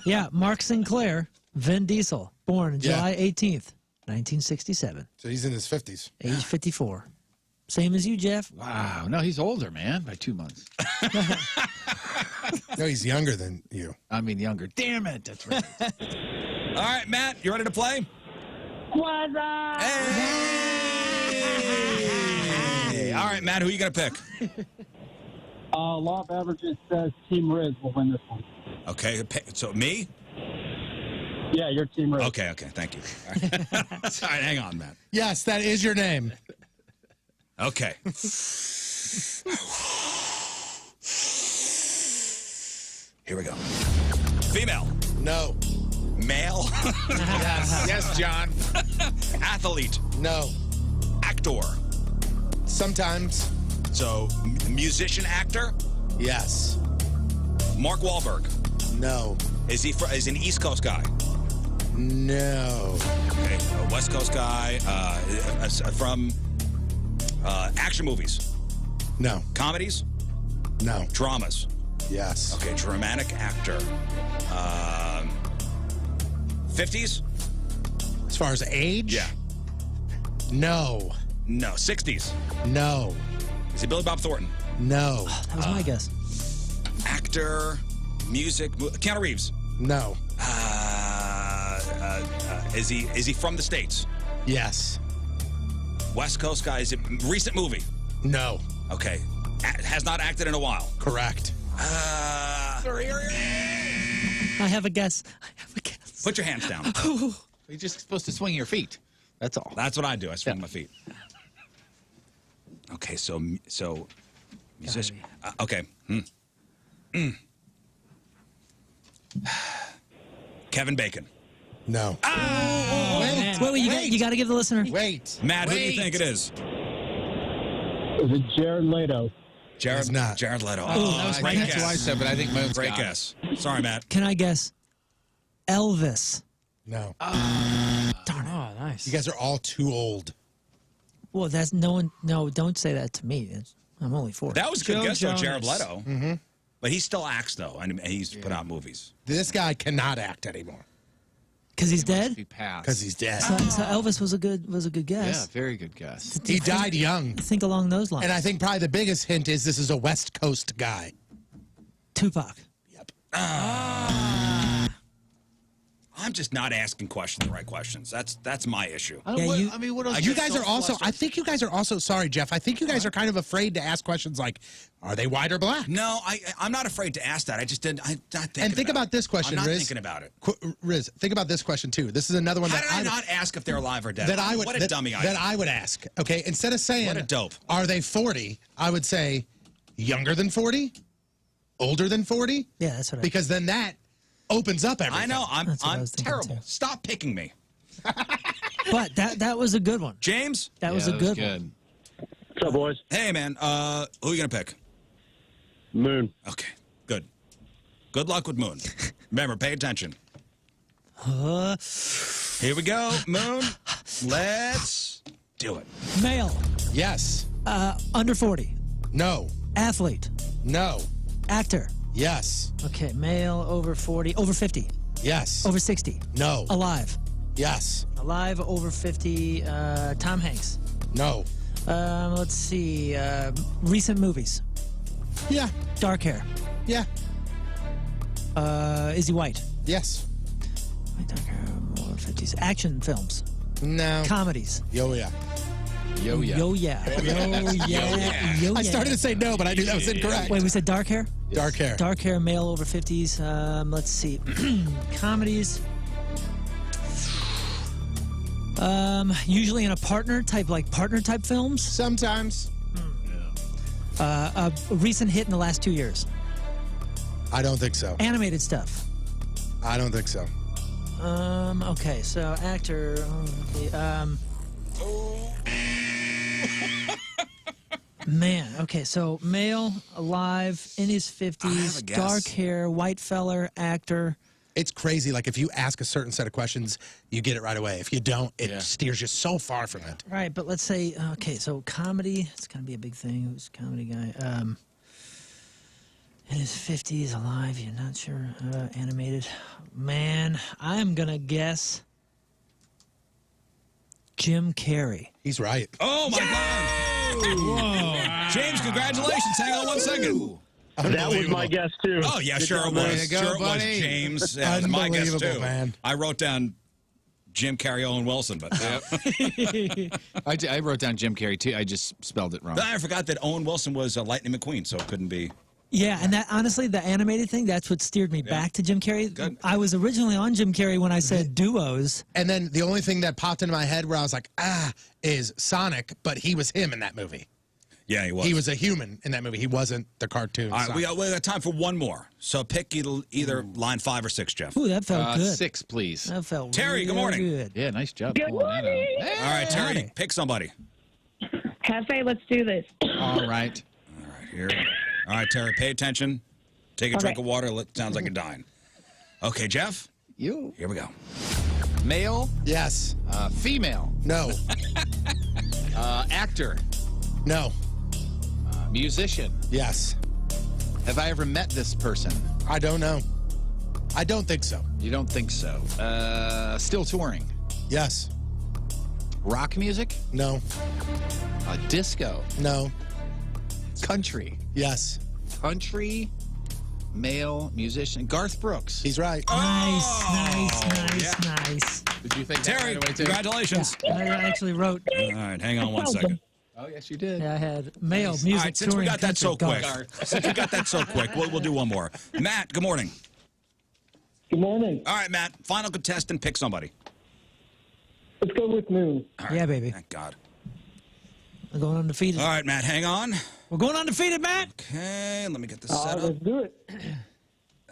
Yeah, Mark Sinclair, Vin Diesel, born July 18th, 1967, So he's in his 50s. age 54. Same as you, Jeff. Wow. No, he's older, man, by 2 months. No, he's younger than you. I mean, younger. Damn it. That's right. All right, Matt, you ready to play? What's up? Hey! All right, Matt, who you going to pick? Law of averages says Team Rizz will win this one. Okay, so me? Yeah, your Team Rizz. Okay, thank you. All right, hang on, Matt. Yes, that is your name. Okay. Here we go. Female. No. Male. Yes. Yes, John. Athlete. No. Actor. Sometimes. So, musician, actor. Yes. Mark Wahlberg. No. Is he is an East Coast guy? No. Okay, a West Coast guy. From action movies. No. Comedies. No. Dramas. Yes. Okay, dramatic actor. 50s? As far as age? Yeah. No. No. 60s? No. Is it Billy Bob Thornton? No. That was my guess. Actor, music, Keanu Reeves. No. Is he from the States? Yes. West Coast guy. Is it recent movie? No. Okay. Has not acted in a while. Correct. I have a guess. Put your hands down. You're just supposed to swing your feet. That's all. That's what I do. I swing my feet. Okay, so musician. Okay. Kevin Bacon. No. Wait, you got to give the listener. Wait. Matt, who do you think it is? Is it Jared Leto? It's not. Jared Leto. That was great that's guess. what I said, but I think Moon's Great got it. guess. Sorry, Matt. Can I guess? Elvis. No. Darn it. Oh, nice. You guys are all too old. Well, that's no one. No, don't say that to me. I'm only 40. That was a good Joe guess, though, Jonas. Jared Leto. Mm-hmm. But he still acts, though, and he's put out movies. This guy cannot act anymore Because he's He must dead. be passed. because he's dead. So Elvis was a good Yeah, guess. very good guess. He died young. Think along those lines. And I think probably the biggest hint is this is a West Coast guy. Tupac. Yep. I'm just not asking the right questions. That's my issue. I don't- Yeah, what- you- I mean, what else? You guys are also, I think you guys are also, sorry, Jeff, I think you guys are kind of afraid to ask questions like, are they white or black? No, I'm not afraid to ask that. I just didn't. I'm not thinking. And think about this question, I'm not Rizz. thinking about it. Rizz, think about this question too. This is another one How that did I not ask if they're alive or dead? that I would What a that, dummy I that am. I would ask. Okay, instead of saying What a dope. Are they 40? I would say younger than 40, older than 40. Yeah, that's what I. Because then that opens up everything. I know. That's what I I'm was thinking, terrible. too. Stop picking me, But that was a good one. James. That was a good one. What's up, boys? Hey, man. Who are you gonna pick? Moon. Okay, good. Good luck with Moon. Remember, pay attention. Here we go, Moon. Let's do it. Male. Yes. Under 40. No. Athlete. No. Actor. Yes. Okay, male over 40. Over 50. Yes. Over 60. No. Alive. Yes. Alive over 50. Tom Hanks. No. Let's see. Recent movies. Yeah. Dark hair. Yeah. Is he white? Yes. Dark hair over 50s. Action films. No. Comedies. Yo, yeah. Yo, yeah. Yo, yeah. Yo, yeah. Yo, I started to say no, but I knew that was incorrect. Wait, we said dark hair? Dark hair. Dark hair, male over 50s. Let's see. Comedies. Usually in a partner type films. Sometimes. A recent hit in the last 2 years. I don't think so. Animated stuff. I don't think so. Okay, so actor. Man, okay, so male, alive, in his 50s, guess. dark hair, white feller, actor. It's crazy. Like, if you ask a certain set of questions, you get it right away. If you don't, it steers you so far from it. Right, but let's say, okay, so comedy, it's going to be a big thing. Who's a comedy guy? In his 50s, alive, you're not sure. Animated. Man, I'm going to guess Jim Carrey. He's right. Oh, my God. Whoa. James, congratulations. Hang on 1 second. That was my guess, too. Oh, yeah, Good sure job, it man. was. Sure it was, James. Yeah, it was my guess, too. Man. I wrote down Jim Carrey, Owen Wilson, but I wrote down Jim Carrey, too. I just spelled it wrong. I forgot that Owen Wilson was Lightning McQueen, so it couldn't be. Yeah, and that honestly, the animated thing, that's what steered me back to Jim Carrey. Good. I was originally on Jim Carrey when I said duos. And then the only thing that popped into my head where I was like, is Sonic, but he was him in that movie. Yeah, he was. He was a human in that movie. He wasn't the cartoon. All right, Sonic. we got time for one more. So pick either line 5 or 6, Jeff. Ooh, that felt good. 6, please. That felt Terry, good real morning. good. Yeah, nice job. Good morning. All right, Terry, Howdy. pick somebody. Cafe, let's do this. All right. All right, here. All right, Terry, pay attention. Take a drink of water. Sounds like you're dying. Okay, Jeff? You. Here we go. Male, Yes. female, No. actor, No. musician. Yes. Have I ever met this person? I don't know. I don't think so. You don't think so. Still touring. Yes. Rock music? No. Disco. No. Country. Yes. Country, male, musician. Garth Brooks. He's right. Nice. Did you think Terry, that right away, too? congratulations. I actually wrote. All right, hang on 1 second. Oh, yes, you did. Yeah, I had male music All right, since we touring got that so country quick, golf. we'll do one more. Matt, good morning. Good morning. All right, Matt, final contestant, pick somebody. Let's go with Moon. All right, Yeah, baby. Thank God. We're going undefeated. All right, Matt, hang on. We're going undefeated, Matt. Okay, let me get this set up. Let's do it.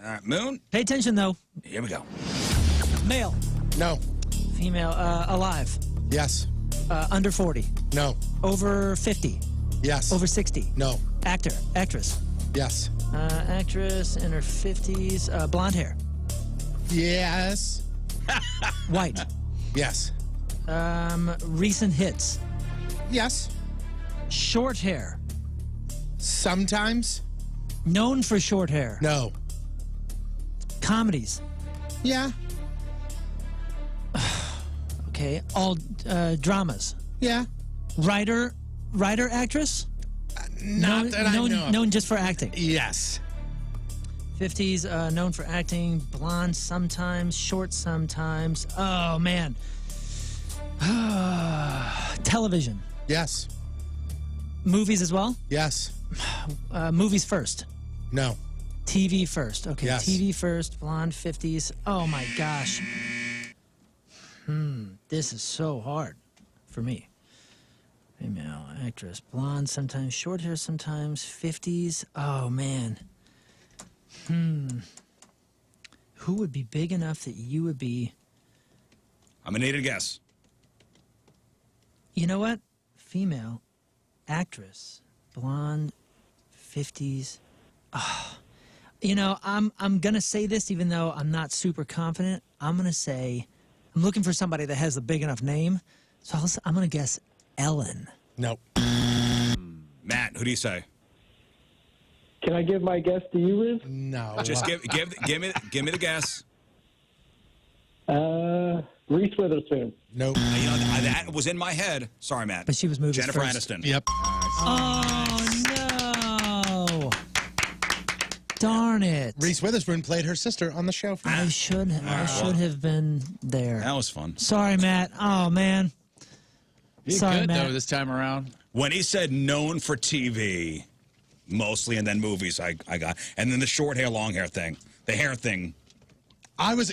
All right, Moon, Pay attention, though. here we go. Male, No. female, alive, Yes. under 40, No. over 50, Yes. over 60. No. Actor, actress. Yes. Actress in her 50s, blonde hair, Yes. white. Yes. Recent hits, Yes. short hair, Sometimes. known for short hair, No. comedies. Yeah. Okay, all dramas. Yeah. Writer, actress. Not that I know. Known just for acting. Yes. 50s, known for acting. Blonde sometimes, short sometimes. Oh man. Television. Yes. Movies as well. Yes. Movies first. No. TV first. Okay, Yes. TV first. Blonde 50s. Oh my gosh. This is so hard for me. Female actress, blonde sometimes, short hair sometimes, 50s. Oh man. Who would be big enough that you would be? I'm going to need a guess. You know what? Female actress, blonde, 50s. You know, I'm gonna say this even though I'm not super confident. I'm gonna say I'm looking for somebody that has a big enough name. So I'm gonna guess Ellen. No. Matt, who do you say? Can I give my guess to you, Rizz? No. Just give me the guess. Reese Witherspoon. Nope. You know, that was in my head. Sorry, Matt. But she was movies Jennifer first. Aniston. Yep. Oh no! Darn it! Reese Witherspoon played her sister on the show. I should have been there. That was fun. Sorry, Matt. Oh man. You Sorry, good, Matt. though, this time around. When he said known for TV, mostly, and then movies, I got, and then the short hair, long hair thing, the hair thing.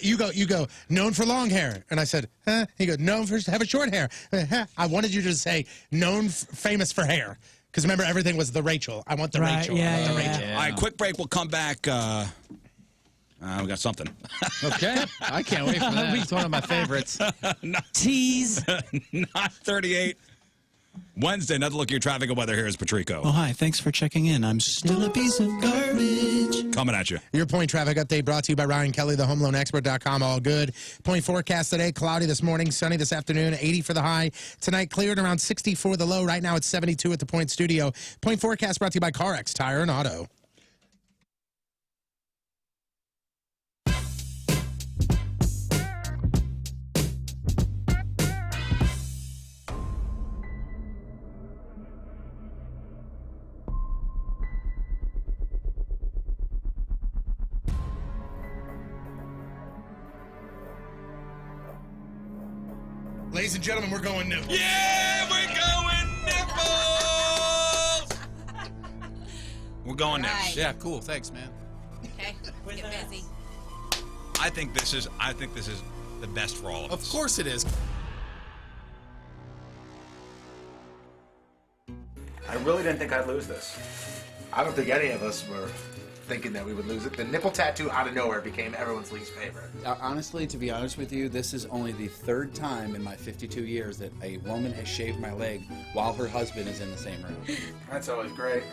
You go, known for long hair. And I said, huh? He goes, known for have a short hair. I wanted you to say, famous for hair. Because remember, everything was the Rachel. I want the Right, Rachel. yeah, I want the yeah, Rachel. All right, quick break. We'll come back. We got something. Okay. I can't wait for that. It's one of my favorites. Tease. 9:38. Wednesday, another look at your traffic and weather. Here is Patrico. Oh, hi. Thanks for checking in. I'm still a piece of garbage. Coming at you. Your point traffic update brought to you by Ryan Kelly, thehomeloanexpert.com. All good. Point forecast today, cloudy this morning, sunny this afternoon, 80 for the high. Tonight, cleared around 60 for the low. Right now, it's 72 at the Point Studio. Point forecast brought to you by CarX, Tire and Auto. Ladies and gentlemen, we're going nipples. Yeah, we're going nipples. We're going nipples. Yeah, cool. Thanks, man. Okay, get busy. I think this is the best for all of us. Of course it is. I really didn't think I'd lose this. I don't think any of us were thinking that we would lose it. The nipple tattoo out of nowhere became everyone's least favorite. Honestly, to be honest with you, this is only the third time in my 52 years that a woman has shaved my leg while her husband is in the same room. That's always great.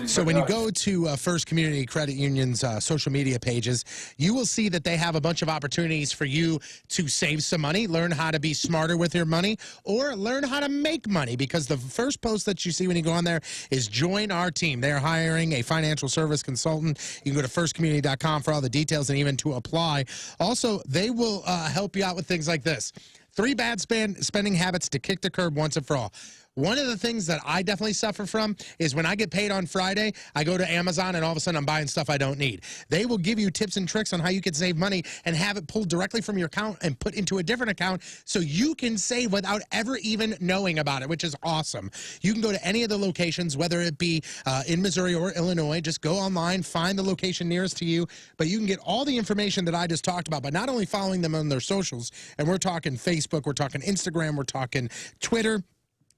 So when you go to First Community Credit Union's social media pages, you will see that they have a bunch of opportunities for you to save some money, learn how to be smarter with your money, or learn how to make money, because the first post that you see when you go on there is join our team. They're hiring a financial service consultant. You can go to firstcommunity.com for all the details and even to apply. Also, they will help you out with things like this. 3 bad spending habits to kick the curb once and for all. One of the things that I definitely suffer from is when I get paid on Friday, I go to Amazon and all of a sudden I'm buying stuff I don't need. They will give you tips and tricks on how you can save money and have it pulled directly from your account and put into a different account so you can save without ever even knowing about it, which is awesome. You can go to any of the locations, whether it be in Missouri or Illinois. Just go online, find the location nearest to you, but you can get all the information that I just talked about by not only following them on their socials, and we're talking Facebook, we're talking Instagram, we're talking Twitter,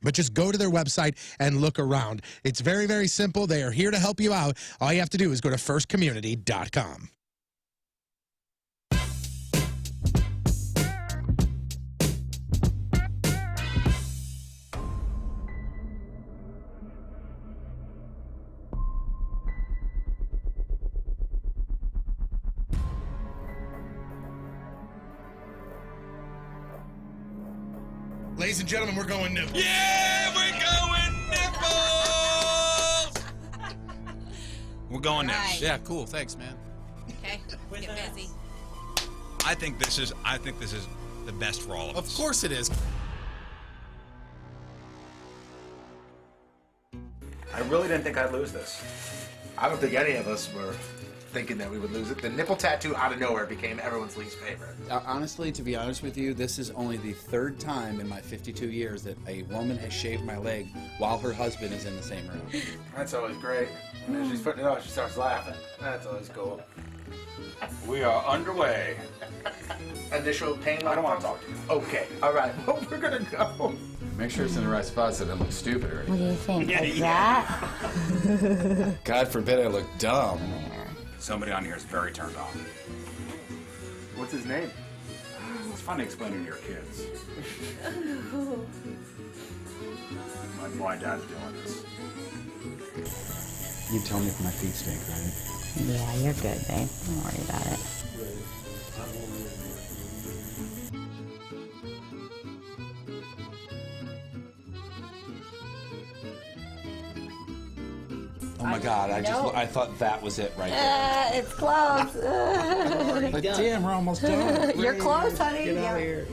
but just go to their website and look around. It's very, very simple. They are here to help you out. All you have to do is go to firstcommunity.com. Ladies and gentlemen, we're going nipples. Yeah, we're going nipples. We're going nipples. Yeah, cool. Thanks, man. Okay, get busy. I think this is the best for all of us. Of course it is. I really didn't think I'd lose this. I don't think any of us were thinking that we would lose it. The nipple tattoo out of nowhere became everyone's least favorite. Honestly, to be honest with you, this is only the third time in my 52 years that a woman has shaved my leg while her husband is in the same room. That's always great. And as she's putting it on, she starts laughing. That's always cool. We are underway. Initial pain. I don't want to talk to you. Okay, all right. Well, we're gonna go. Make sure it's in the right spot so it doesn't look stupid or anything. What do you think? Like that? God forbid I look dumb. Somebody on here is very turned on. What's his name? It's funny explaining to your kids. My dad's doing this. You tell me if my feet stink, right? Yeah, you're good, babe. Don't worry about it. Oh my God! I thought that was it right there. It's close. But damn, we're almost done. You're close, honey. Get out of here.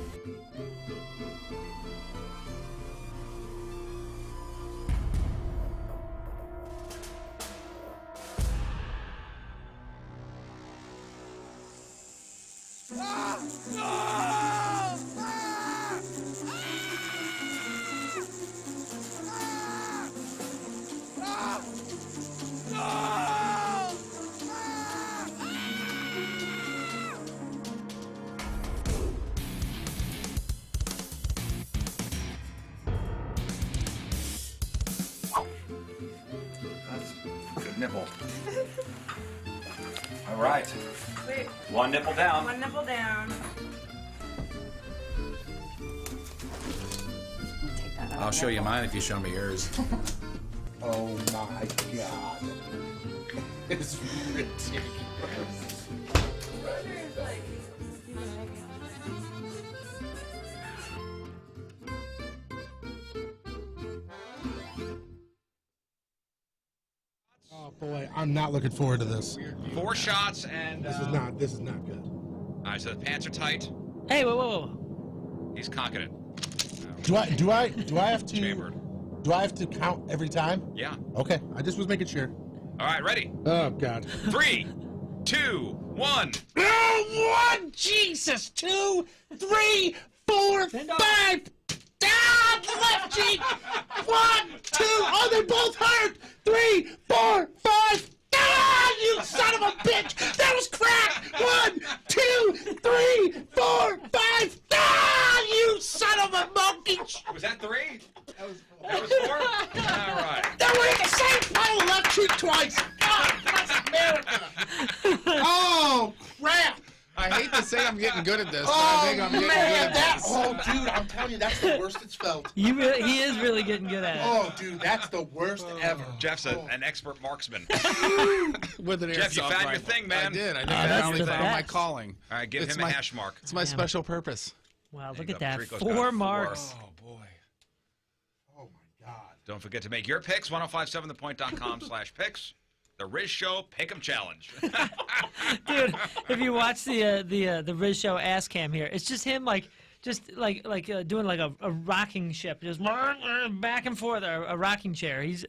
nipple. All right. Wait. One nipple down. One nipple down. Take that out. I'll show you mine if you show me yours. Oh my God. It's ridiculous. Oh boy, I'm not looking forward to this. 4 shots and This is not good. all right, so the pants are tight. Hey, whoa. He's cocking it. Do I have to Chambered. do I have to count every time? Yeah. Okay, I just was making sure. All right, ready? Oh God. 3, 2, 1. Oh, 1, Jesus, 2, 3, 4, 5. Ah, the left cheek. 1, 2. Oh, they both hurt. 3, 4, 5. Ah, you son of a bitch. That was crack. 1, 2, 3, 4, 5. Ah, you son of a monkey. Was that 3? That was 4? All right. That were in the same pile of left cheek twice. God bless America. Oh, crap. I hate to say I'm getting good at this, but Oh, I think I'm getting good man, at this. oh, dude, I'm telling you, that's the worst it's felt. He is really getting good at it. Oh, dude, that's the worst ever. Jeff's an expert marksman. With an Jeff, you airsoft found your rifle. thing, man. I did. I think that's I finally the found my best. calling. All right, give It's him my- a hash mark. It's my special purpose. Wow, There look you at go. that. Patrico's got 4 marks. Oh, boy. Oh, my God. Don't forget to make your picks, 1057thepoint.com/picks. The Rizz Show Pick'em Challenge. Dude, if you watch the Rizz Show ass cam here, it's just him doing like a rocking ship, just back and forth, a rocking chair. He's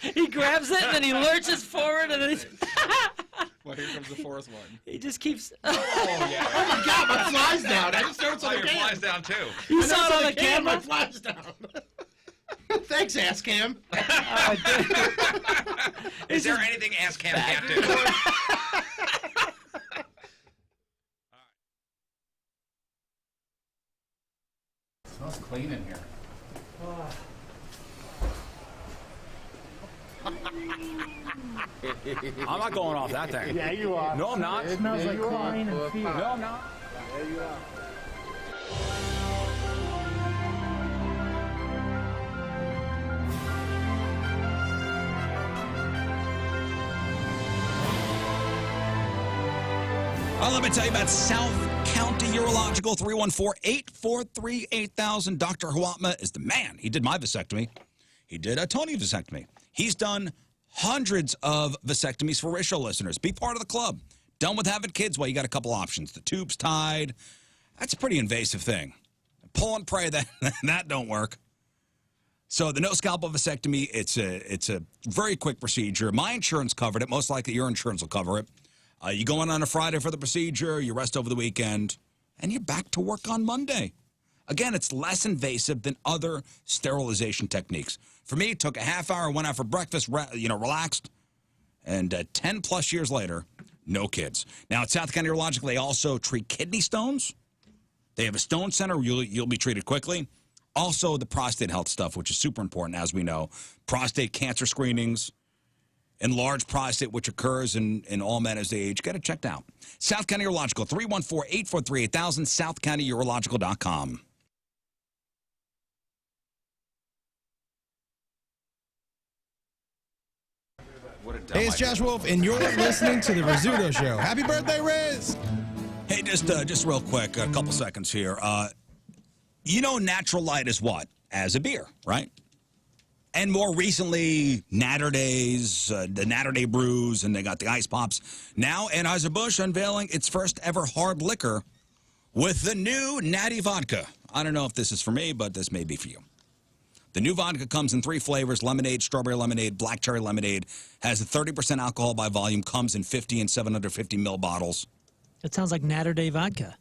he grabs it and then he lurches forward and then Well, here comes the fourth one. he just keeps. Oh, yeah. Oh, my God, my fly's down. I just noticed Oh, on the your cam. fly's down, too. You saw it on the cam, my camera. fly's down. Thanks, ass cam. Is there anything Ass Cam can't do? Smells clean in here. I'm not going off that thing. Yeah, you are. No, I'm not. It smells like chlorine and fear. No, I'm not. There you are. Well, let me tell you about South County Urological, 314-843-8000. Dr. Huatma is the man. He did my vasectomy. He did a Tony vasectomy. He's done hundreds of vasectomies for Rizz Show listeners. Be part of the club. Done with having kids? Well, you got a couple options. The tube's tied. That's a pretty invasive thing. Pull and pray that that don't work. So the no scalpel vasectomy, it's a very quick procedure. My insurance covered it. Most likely your insurance will cover it. You go in on a Friday for the procedure, you rest over the weekend, and you're back to work on Monday. Again, it's less invasive than other sterilization techniques. For me, it took a half hour, went out for breakfast, relaxed, and 10-plus years later, no kids. Now, at South County Urological, they also treat kidney stones. They have a stone center where you'll be treated quickly. Also, the prostate health stuff, which is super important, as we know. Prostate cancer screenings, enlarged prostate, which occurs in all men as they age. Get it checked out. South County Urological, 314-843-8000, southcountyurological.com. Hey, it's Josh Wolf, and you're listening to the Rizzuto Show. Happy birthday, Rizz! Hey, just real quick, a couple seconds here. Natural Light is what? As a beer, right? And more recently, Natter Days, the Natter Day brews, and they got the ice pops. Now, Anheuser-Busch unveiling its first ever hard liquor with the new Natty Vodka. I don't know if this is for me, but this may be for you. The new vodka comes in 3 flavors: lemonade, strawberry lemonade, black cherry lemonade. Has a 30% alcohol by volume. Comes in 50 and 750 ml bottles. That sounds like Natter Day vodka.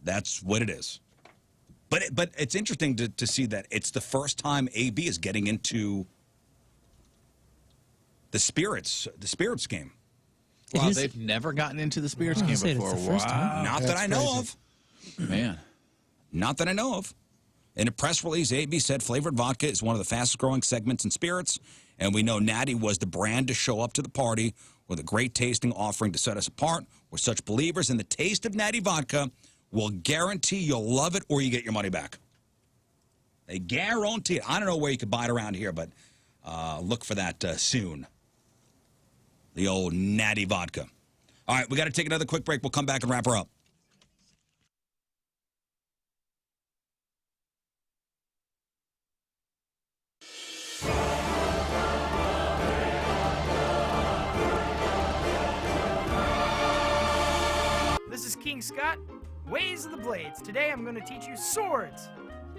That's what it is. But it's interesting to see that it's the first time AB is getting into the spirits game. Wow, they've never gotten into the spirits game before. Wow. Not that I know of. Man. Not that I know of. In a press release, AB said flavored vodka is one of the fastest growing segments in spirits And we know Natty was the brand to show up to the party with a great tasting offering to set us apart. We're such believers in the taste of Natty vodka. We'll guarantee you'll love it or you get your money back. They guarantee it. I don't know where you can buy it around here, but look for that soon. The old Natty vodka. All right, we got to take another quick break. We'll come back and wrap her up. This is King Scott, Ways of the Blades. Today I'm going to teach you swords.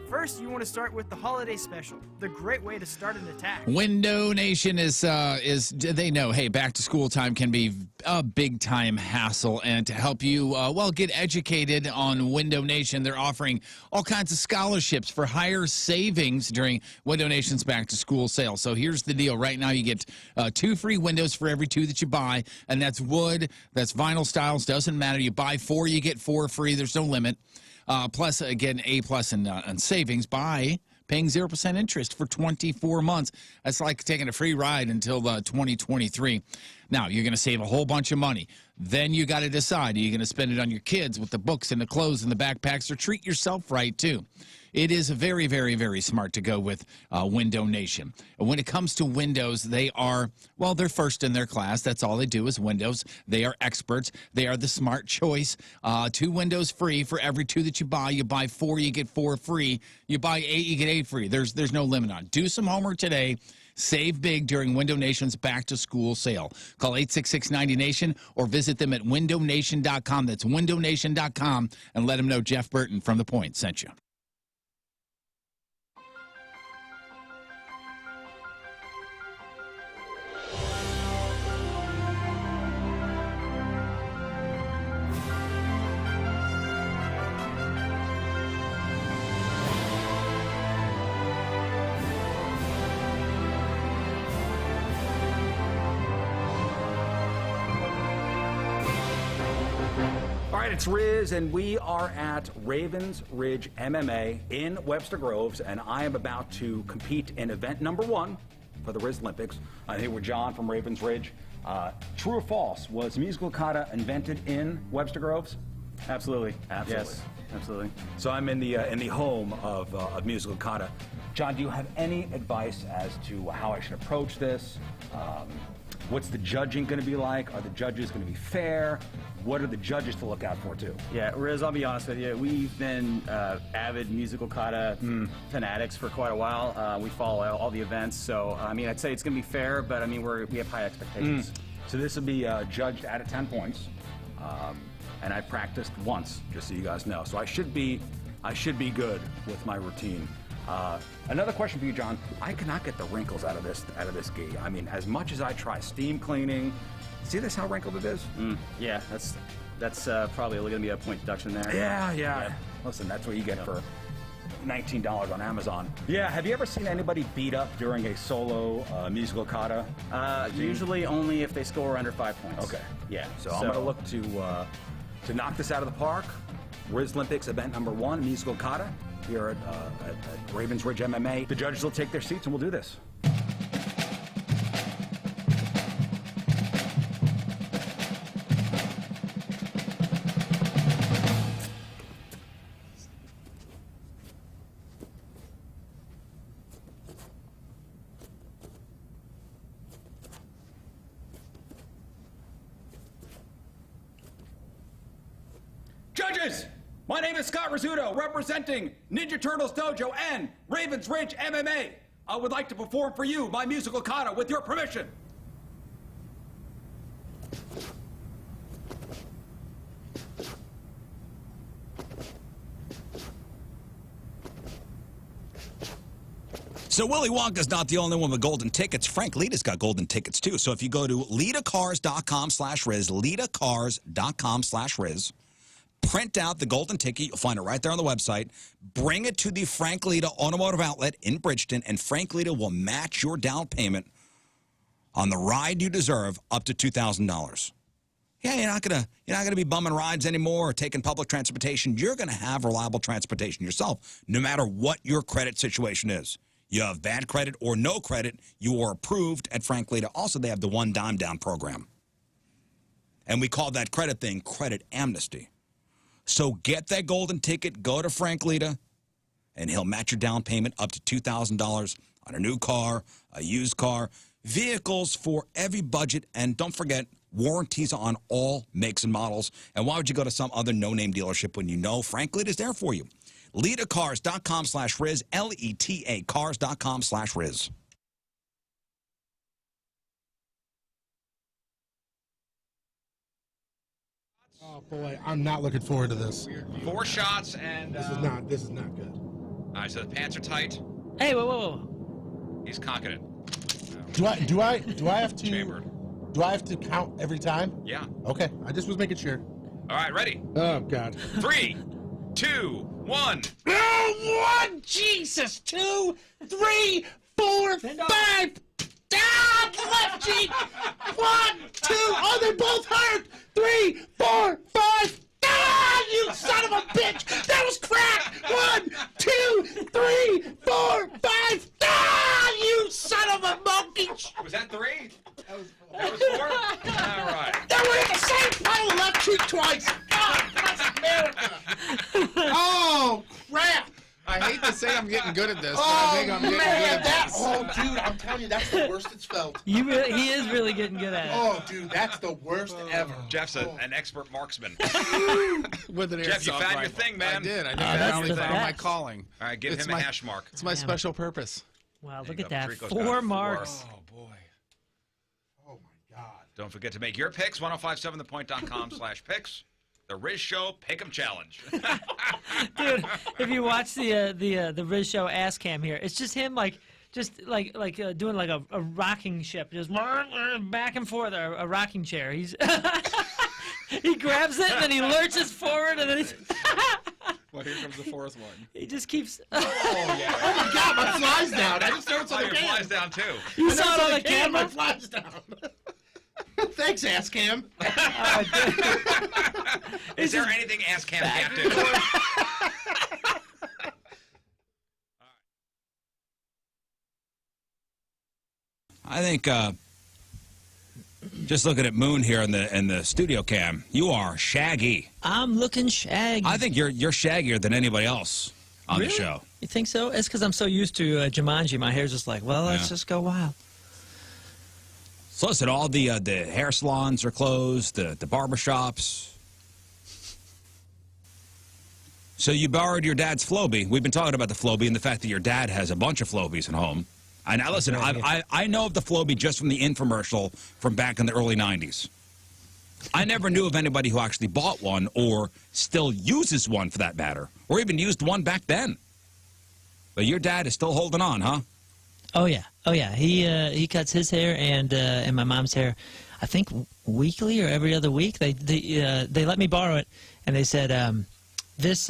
First, you want to start with the holiday special, the great way to start an attack. Window Nation is they know, hey, back to school time can be a big time hassle, and to help you get educated on Window Nation, they're offering all kinds of scholarships for higher savings during Window Nation's back to school sale. So here's the deal. Right now you get 2 free windows for every 2 that you buy, and that's wood, that's vinyl styles, doesn't matter. You buy 4, you get 4 free. There's no limit. Plus, again, A+ in savings by paying 0% interest for 24 months. That's like taking a free ride until 2023. Now, you're going to save a whole bunch of money. Then you got to decide, are you going to spend it on your kids with the books and the clothes and the backpacks, or treat yourself right, too? It is very, very, very smart to go with Window Nation. When it comes to windows, they are, well, they're first in their class. That's all they do is windows. They are experts. They are the smart choice. 2 windows free for every 2 that you buy. You buy 4, you get 4 free. You buy 8, you get 8 free. There's no limit on it. Do some homework today. Save big during Window Nation's back-to-school sale. Call 866-90-NATION or visit them at windownation.com. That's windownation.com, and let them know Jeff Burton from The Point sent you. It's Rizz, and we are at Ravens Ridge MMA in Webster Groves, and I am about to compete in event number 1 for the Rizz Olympics. I'm here with John from Ravens Ridge. True or false, was musical kata invented in Webster Groves? Absolutely. Absolutely. Yes, absolutely. So I'm in the home of musical kata. John, do you have any advice as to how I should approach this? What's the judging going to be like? Are the judges going to be fair? What are the judges to look out for, too? Yeah, Rizz, I'll be honest with you. We've been avid musical kata fanatics for quite a while. We follow all the events. So, I mean, I'd say it's going to be fair, but, I mean, we have high expectations. So this will be judged out of 10 points. And I practiced once, just so you guys know. So I should be good with my routine. Another question for you, John. I cannot get the wrinkles out of this gi. I mean, as much as I try steam cleaning, see this how wrinkled it is? Yeah, that's probably going to be a point deduction there. Yeah. Listen, that's what you get for $19 on Amazon. Yeah, have you ever seen anybody beat up during a solo musical kata? Usually only if they score under 5 points. Okay. Yeah. So I'm going to look to knock this out of the park. Rizz Olympics event number 1, musical kata, here at Ravens Ridge MMA. The judges will take their seats and we'll do this. Judges! My name is Scott Rizzuto, representing Ninja Turtles Dojo and Ravens Ridge MMA. I would like to perform for you my musical kata with your permission. So Willy Wonka's not the only one with golden tickets. Frank Lita's got golden tickets, too. So if you go to litacars.com/Rizz, litacars.com/Rizz, print out the golden ticket. You'll find it right there on the website. Bring it to the Frank Lita Automotive Outlet in Bridgeton, and Frank Lita will match your down payment on the ride you deserve up to $2,000. Yeah, you're not gonna be bumming rides anymore or taking public transportation. You're gonna have reliable transportation yourself, no matter what your credit situation is. You have bad credit or no credit, you are approved at Frank Lita. Also, they have the One Dime Down program. And we call that credit thing credit amnesty. So get that golden ticket, go to Frank Lita, and he'll match your down payment up to $2,000 on a new car, a used car, vehicles for every budget. And don't forget, warranties on all makes and models. And why would you go to some other no-name dealership when you know Frank Lita is there for you? LitaCars.com/Rizz, L-E-T-A, cars.com/Rizz. Oh boy, I'm not looking forward to this. 4 shots and This is not good. all right, so the pants are tight. Hey, whoa. He's cocking it. Do I have to Chambered. do I have to count every time? Yeah. Okay, I just was making sure. All right, ready? Oh God. 3, 2, 1. Oh, 1, Jesus, 2, 3, 4, 5. Ah, left cheek. 1, 2. Oh, they both hurt. 3, 4, 5. Ah, you son of a bitch. That was crap. 1, 2, 3, 4, 5. Ah, you son of a monkey. Was that 3? That was 4? All right. They were in the same pile of left cheek twice. God bless America. Oh, crap! I hate to say I'm getting good at this, but I think I'm getting good at this. Oh, dude, I'm telling you, that's the worst it's felt. He is really getting good at it. Oh, dude, that's the worst ever. Jeff's an expert marksman. With an Jeff, you airsoft found your rifle. thing, man. I did. I think that's I finally the found my best. calling. All right, give It's him a hash mark. It's my special purpose. Wow, There look you at go. that. Patrico's got 4 4. marks. Oh, boy. Oh my God. Don't forget to make your picks, 1057thepoint.com/picks. The Rizz Show Pick'em Challenge. Dude, if you watch the Rizz Show ass cam here, it's just him doing like a rocking ship, just back and forth, a rocking chair. He's he grabs it and then he lurches forward and then he's Well, here comes the 4th one. he just keeps. Oh, yeah. Oh my God, my fly's down. I just noticed Oh, on the your cam. fly's down, too. You saw it on the My camera. fly's down. Thanks, ass cam. Is there anything Ass Cam can't do? I think just looking at Moon here in the studio cam, you are shaggy. I'm looking shaggy. I think you're shaggier than anybody else on the show. You think so? It's because I'm so used to Jumanji. My hair's just like, well, let's just go wild. So listen, all the hair salons are closed, the barbershops. So you borrowed your dad's Flowbee. We've been talking about the Flowbee and the fact that your dad has a bunch of Flowbees at home. And now listen, I know of the Flowbee just from the infomercial from back in the early 90s. I never knew of anybody who actually bought one or still uses one for that matter, or even used one back then. But your dad is still holding on, huh? Oh yeah. He cuts his hair and my mom's hair, I think weekly or every other week. They let me borrow it, and they said this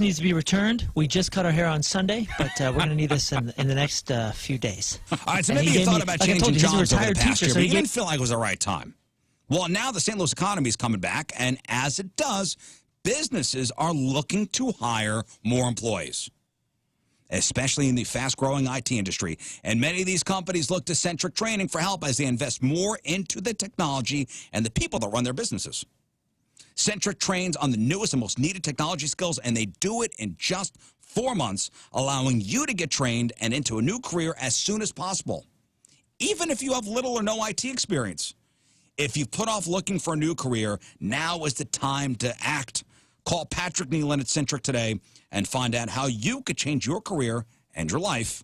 needs to be returned. We just cut our hair on Sunday, but we're going to need this in the next few days. All right, so And maybe he you gave thought me- about like I changing told you, he's a jobs over the retired past teacher, year, so but he you gave- didn't feel like it was the right time. Well, now the St. Louis economy is coming back, and as it does, businesses are looking to hire more employees, especially in the fast-growing IT industry. And many of these companies look to Centric Training for help as they invest more into the technology and the people that run their businesses. Centric trains on the newest and most needed technology skills, and they do it in just 4 months, allowing you to get trained and into a new career as soon as possible, even if you have little or no IT experience. If you've put off looking for a new career, now is the time to act. Call Patrick Nealon at Centric today and find out how you could change your career and your life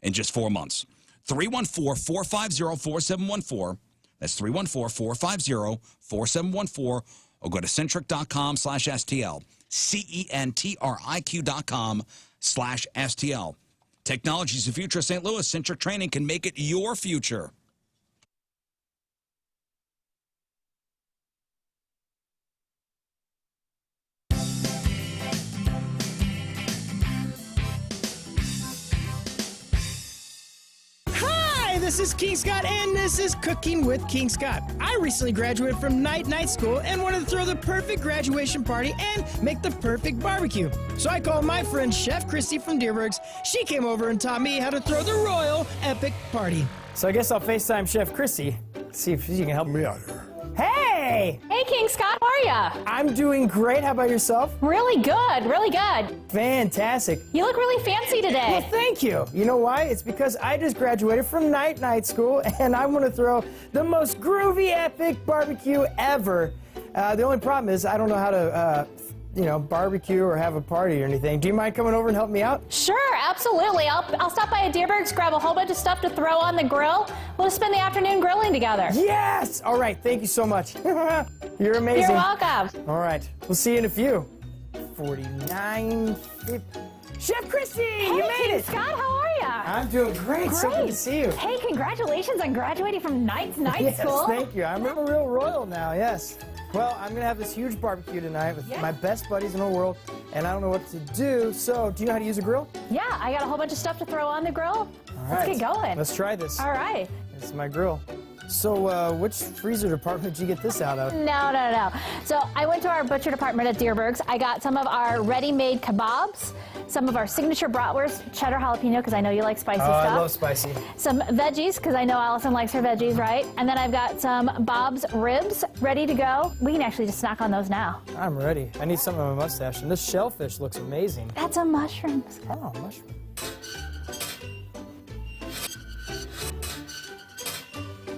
in just 4 months. 314-450-4714. That's 314-450-4714. Or go to centric.com/STL. CENTRIQ.com/STL. Technology is the future of St. Louis. Centric Training can make it your future. this is King Scott, and this is Cooking with King Scott. I recently graduated from night school and wanted to throw the perfect graduation party and make the perfect barbecue. So I called my friend Chef Christy from Deerbergs. She came over and taught me how to throw the royal epic party. So I guess I'll FaceTime Chef Christy, see if she can help me out here. Hey! Hey, King Scott, how are ya? I'm doing great. How about yourself? Really good, really good. Fantastic. You look really fancy today. Well, thank you. You know why? It's because I just graduated from night school, and I want to throw the most groovy, epic barbecue ever. The only problem is I don't know how to, barbecue or have a party or anything. Do you mind coming over and help me out? Sure, absolutely. I'll stop by a Deerbergs, grab a whole bunch of stuff to throw on the grill. We'll just spend the afternoon grilling together. Yes! All right, thank you so much. You're amazing. You're welcome. All right, we'll see you in a few. 49, 50. Chef Christy, you made King it. Scott, how are ya? I'm doing great. So good to see you. Hey, congratulations on graduating from night school. Yes, thank you. I'm a real royal now, yes. Well, I'm going to have this huge barbecue tonight with my best buddies in the world, and I don't know what to do. So, do you know how to use a grill? Yeah, I got a whole bunch of stuff to throw on the grill. All right. Let's get going. Let's try this. All right. This is my grill. So, which freezer department did you get this out of? No. So, I went to our butcher department at Deerbergs. I got some of our ready-made kebabs, some of our signature bratwurst, cheddar jalapeno, because I know you like spicy stuff. I love spicy. Some veggies, because I know Allison likes her veggies, right? And then I've got some Bob's ribs ready to go. We can actually just snack on those now. I'm ready. I need something on my mustache, and this shellfish looks amazing. That's a mushroom. Oh, mushroom.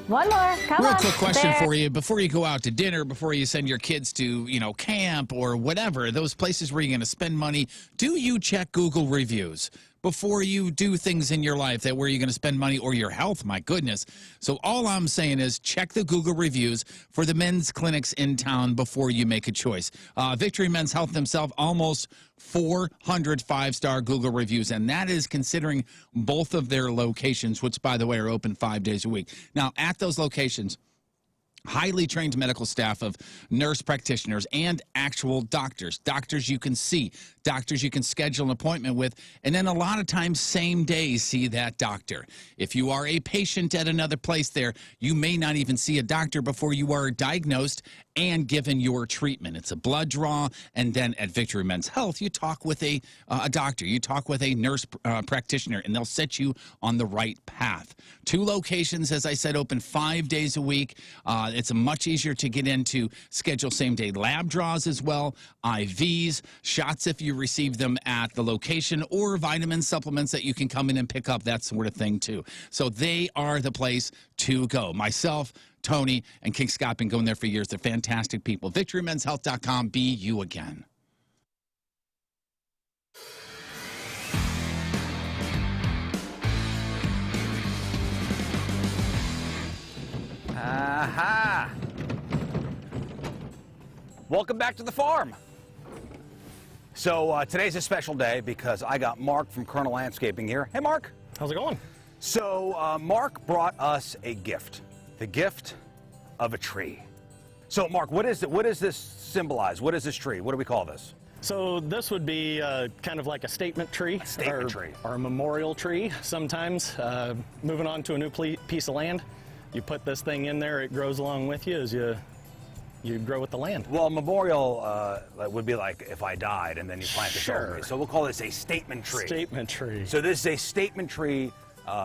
One more. Come on. Real quick question There. for you. Before you go out to dinner, before you send your kids to, camp or whatever, those places where you're going to spend money, do you check Google reviews before you do things in your life that where you're going to spend money or your health? My goodness. So all I'm saying is check the Google reviews for the men's clinics in town before you make a choice. Victory Men's Health themselves, almost 400 five-star Google reviews, and that is considering both of their locations, which, by the way, are open 5 days a week. Now, at those locations, highly trained medical staff of nurse practitioners and actual doctors you can see, doctors you can schedule an appointment with, and then a lot of times same day see that doctor. If you are a patient at another place there, you may not even see a doctor before you are diagnosed and given your treatment. It's a blood draw, and then at Victory Men's Health, you talk with a doctor, you talk with a nurse practitioner, and they'll set you on the right path. 2 locations, as I said, open 5 days a week. It's much easier to get into, schedule same-day lab draws as well, IVs, shots if you receive them at the location, or vitamin supplements that you can come in and pick up, that sort of thing too. So they are the place to go. Myself, Tony, and King Scott been going there for years. They're fantastic people. VictoryMen'sHealth.com. Be you again. Aha! Welcome back to the farm. So today's a special day because I got Mark from Colonel Landscaping here. Hey, Mark. How's it going? So Mark brought us a gift. The gift of a tree. So, Mark, what does this symbolize? What is this tree? What do we call this? So this would be kind of like a statement tree. Or a memorial tree sometimes. Moving on to a new piece of land, you put this thing in there, it grows along with you as you grow with the land. Well, a memorial would be like if I died and then you plant this over me. So we'll call this a statement tree. Statement tree. So this is a statement tree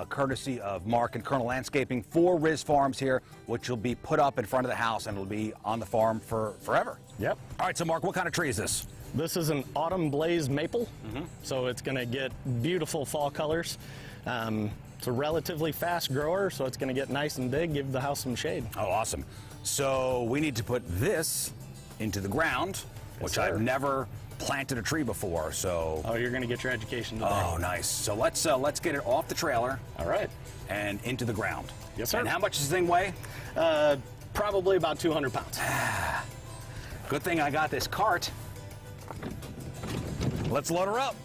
courtesy of Mark and Colonel Landscaping for Rizz Farms here, which will be put up in front of the house and it'll be on the farm for forever. Yep. All right, so Mark, what kind of tree is this? This is an autumn blaze maple, so it's going to get beautiful fall colors. It's a relatively fast grower, so it's going to get nice and big, give the house some shade. Oh, awesome. So we need to put this into the ground, which I've never planted a tree before, so... Oh, you're going to get your education today. Oh, nice. So let's get it off the trailer. All right. And into the ground. Yes, sir. And how much does this thing weigh? Probably about 200 pounds. Good thing I got this cart. Let's load her up.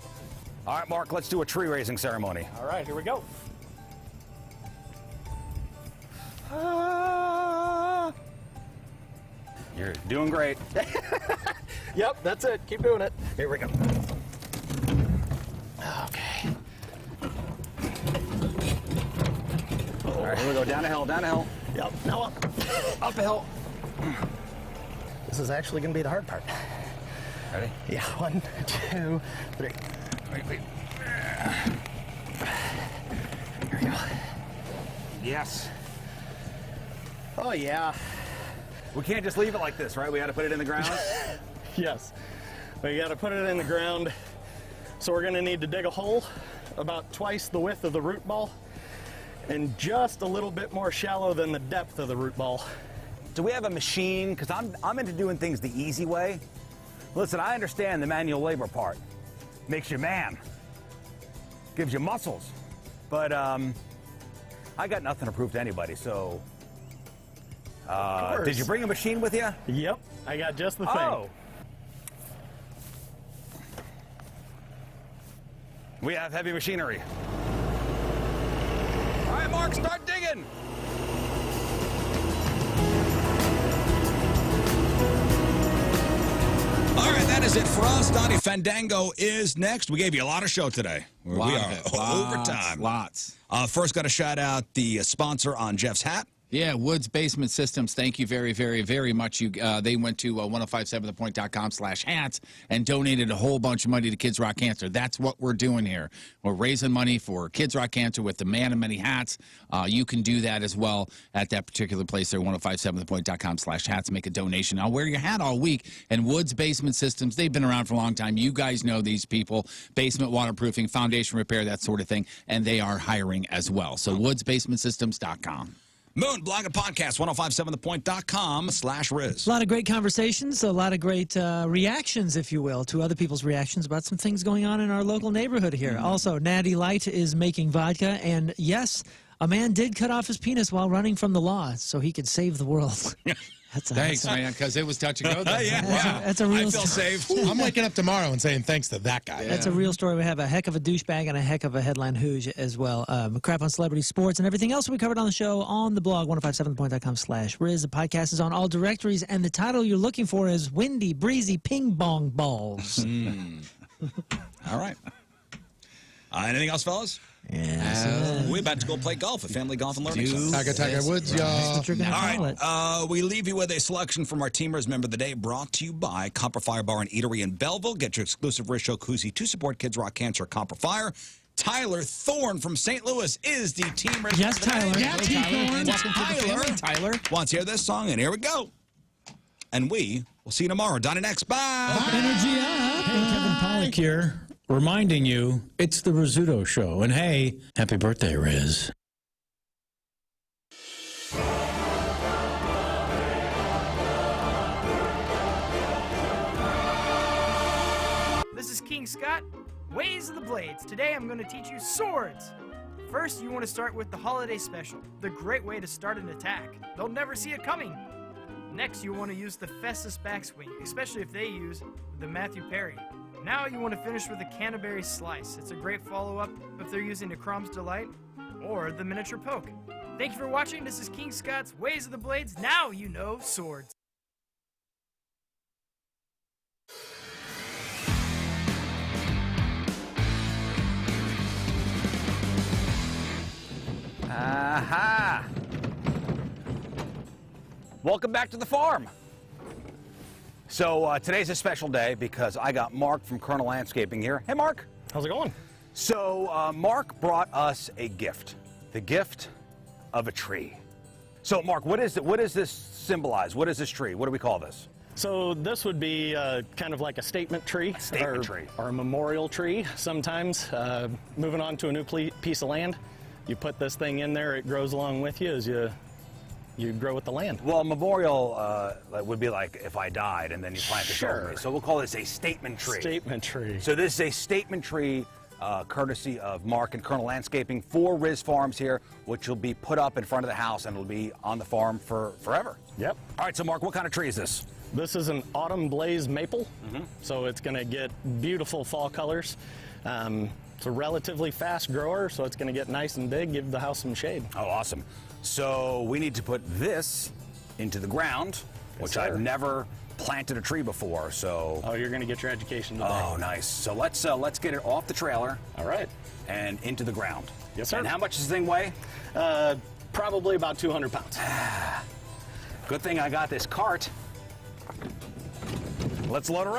All right, Mark, let's do a tree raising ceremony. All right, here we go. You're doing great. Yep, that's it. Keep doing it. Here we go. Okay. All right, here we go. Down a hill, down a hill. Yep, now up. Up a hill. This is actually going to be the hard part. Ready? Yeah, 1, 2, 3. Wait. Here we go. Yes. Oh, yeah. We can't just leave it like this, right? We got to put it in the ground. Yes. We got to put it in the ground. So we're going to need to dig a hole about twice the width of the root ball and just a little bit more shallow than the depth of the root ball. Do we have a machine? Because I'm into doing things the easy way. Listen, I understand the manual labor part. Makes you a man. Gives you muscles. But I got nothing to prove to anybody, so... did you bring a machine with you? Yep, I got just the thing. Oh. We have heavy machinery. All right, Mark, start digging. All right, that is it for us. Donnie Fandango is next. We gave you a lot of show today. We are overtime. Lots. First, got to shout out the sponsor on Jeff's hat. Yeah, Woods Basement Systems, thank you very, very, very much. They went to 1057thepoint.com/hats and donated a whole bunch of money to Kids Rock Cancer. That's what we're doing here. We're raising money for Kids Rock Cancer with the Man in Many Hats. You can do that as well at that particular place there, 1057thepoint.com/hats. Make a donation. I'll wear your hat all week. And Woods Basement Systems, they've been around for a long time. You guys know these people. Basement waterproofing, foundation repair, that sort of thing. And they are hiring as well. So woodsbasementsystems.com. Moon, blog and podcast, 1057thepoint.com/Rizz. A lot of great conversations, a lot of great reactions, if you will, to other people's reactions about some things going on in our local neighborhood here. Also, Natty Light is making vodka, and yes, a man did cut off his penis while running from the law so he could save the world. Thanks, man, because it was touch and go. That's a real I feel safe. I'm waking up tomorrow and saying thanks to that guy. That's a real story. We have a heck of a douchebag and a heck of a headline Hooshe as well. Crap on celebrity sports and everything else we covered on the show on the blog, 1057thepoint.com/Rizz. The podcast is on all directories, and the title you're looking for is Windy, Breezy, Ping Pong Balls. All right. Anything else, fellas? Yes. We're about to go play golf at Family Golf and Learning Center. Tiger Woods, y'all. That's what you're going to call it. We leave you with a selection from our Teamers Member of the Day, brought to you by Copper Fire Bar and Eatery in Belleville. Get your exclusive Rizz Show koozie to support Kids Rock Cancer, Copper Fire. Tyler Thorne from St. Louis is the Teamers Yes, Tyler. Yeah, Tyler wants to hear this song, and here we go. And we will see you tomorrow. Donnie next. Bye. Energy up. Hey, Kevin Pollak here, reminding you it's the Rizzuto Show. And hey, happy birthday, Rizz. This is King Scott, Ways of the Blades. Today I'm going to teach you swords. First, you want to start with the holiday special, the great way to start an attack. They'll never see it coming. Next, you want to use the Festus backswing, especially if they use the Matthew Perry. Now you want to finish with a Canterbury slice. It's a great follow-up if they're using the Crom's Delight or the miniature poke. Thank you for watching. This is King Scott's Ways of the Blades. Now you know swords. Aha! Welcome back to the farm. So today's a special day because I got Mark from Colonel Landscaping here. Hey, Mark. How's it going? So Mark brought us a gift, the gift of a tree. So Mark, what does this symbolize? What is this tree? What do we call this? So this would be kind of like a statement tree. Or a memorial tree sometimes. Moving on to a new piece of land, you put this thing in there, it grows along with you as you grow with the land. Well, memorial would be like if I died and then you plant this over me. So we'll call this a statement tree. Statement tree. So this is a statement tree courtesy of Mark and Colonel Landscaping for Rizz Farms here, which will be put up in front of the house and it'll be on the farm for forever. Yep. All right, so Mark, what kind of tree is this? This is an autumn blaze maple, so it's going to get beautiful fall colors. It's a relatively fast grower, so it's going to get nice and big, give the house some shade. Oh, awesome. So we need to put this into the ground, which I've never planted a tree before, so... Oh, you're going to get your education today. Oh, nice. So let's get it off the trailer. All right. And into the ground. Yes, sir. And how much does this thing weigh? Probably about 200 pounds. Good thing I got this cart. Let's load her up.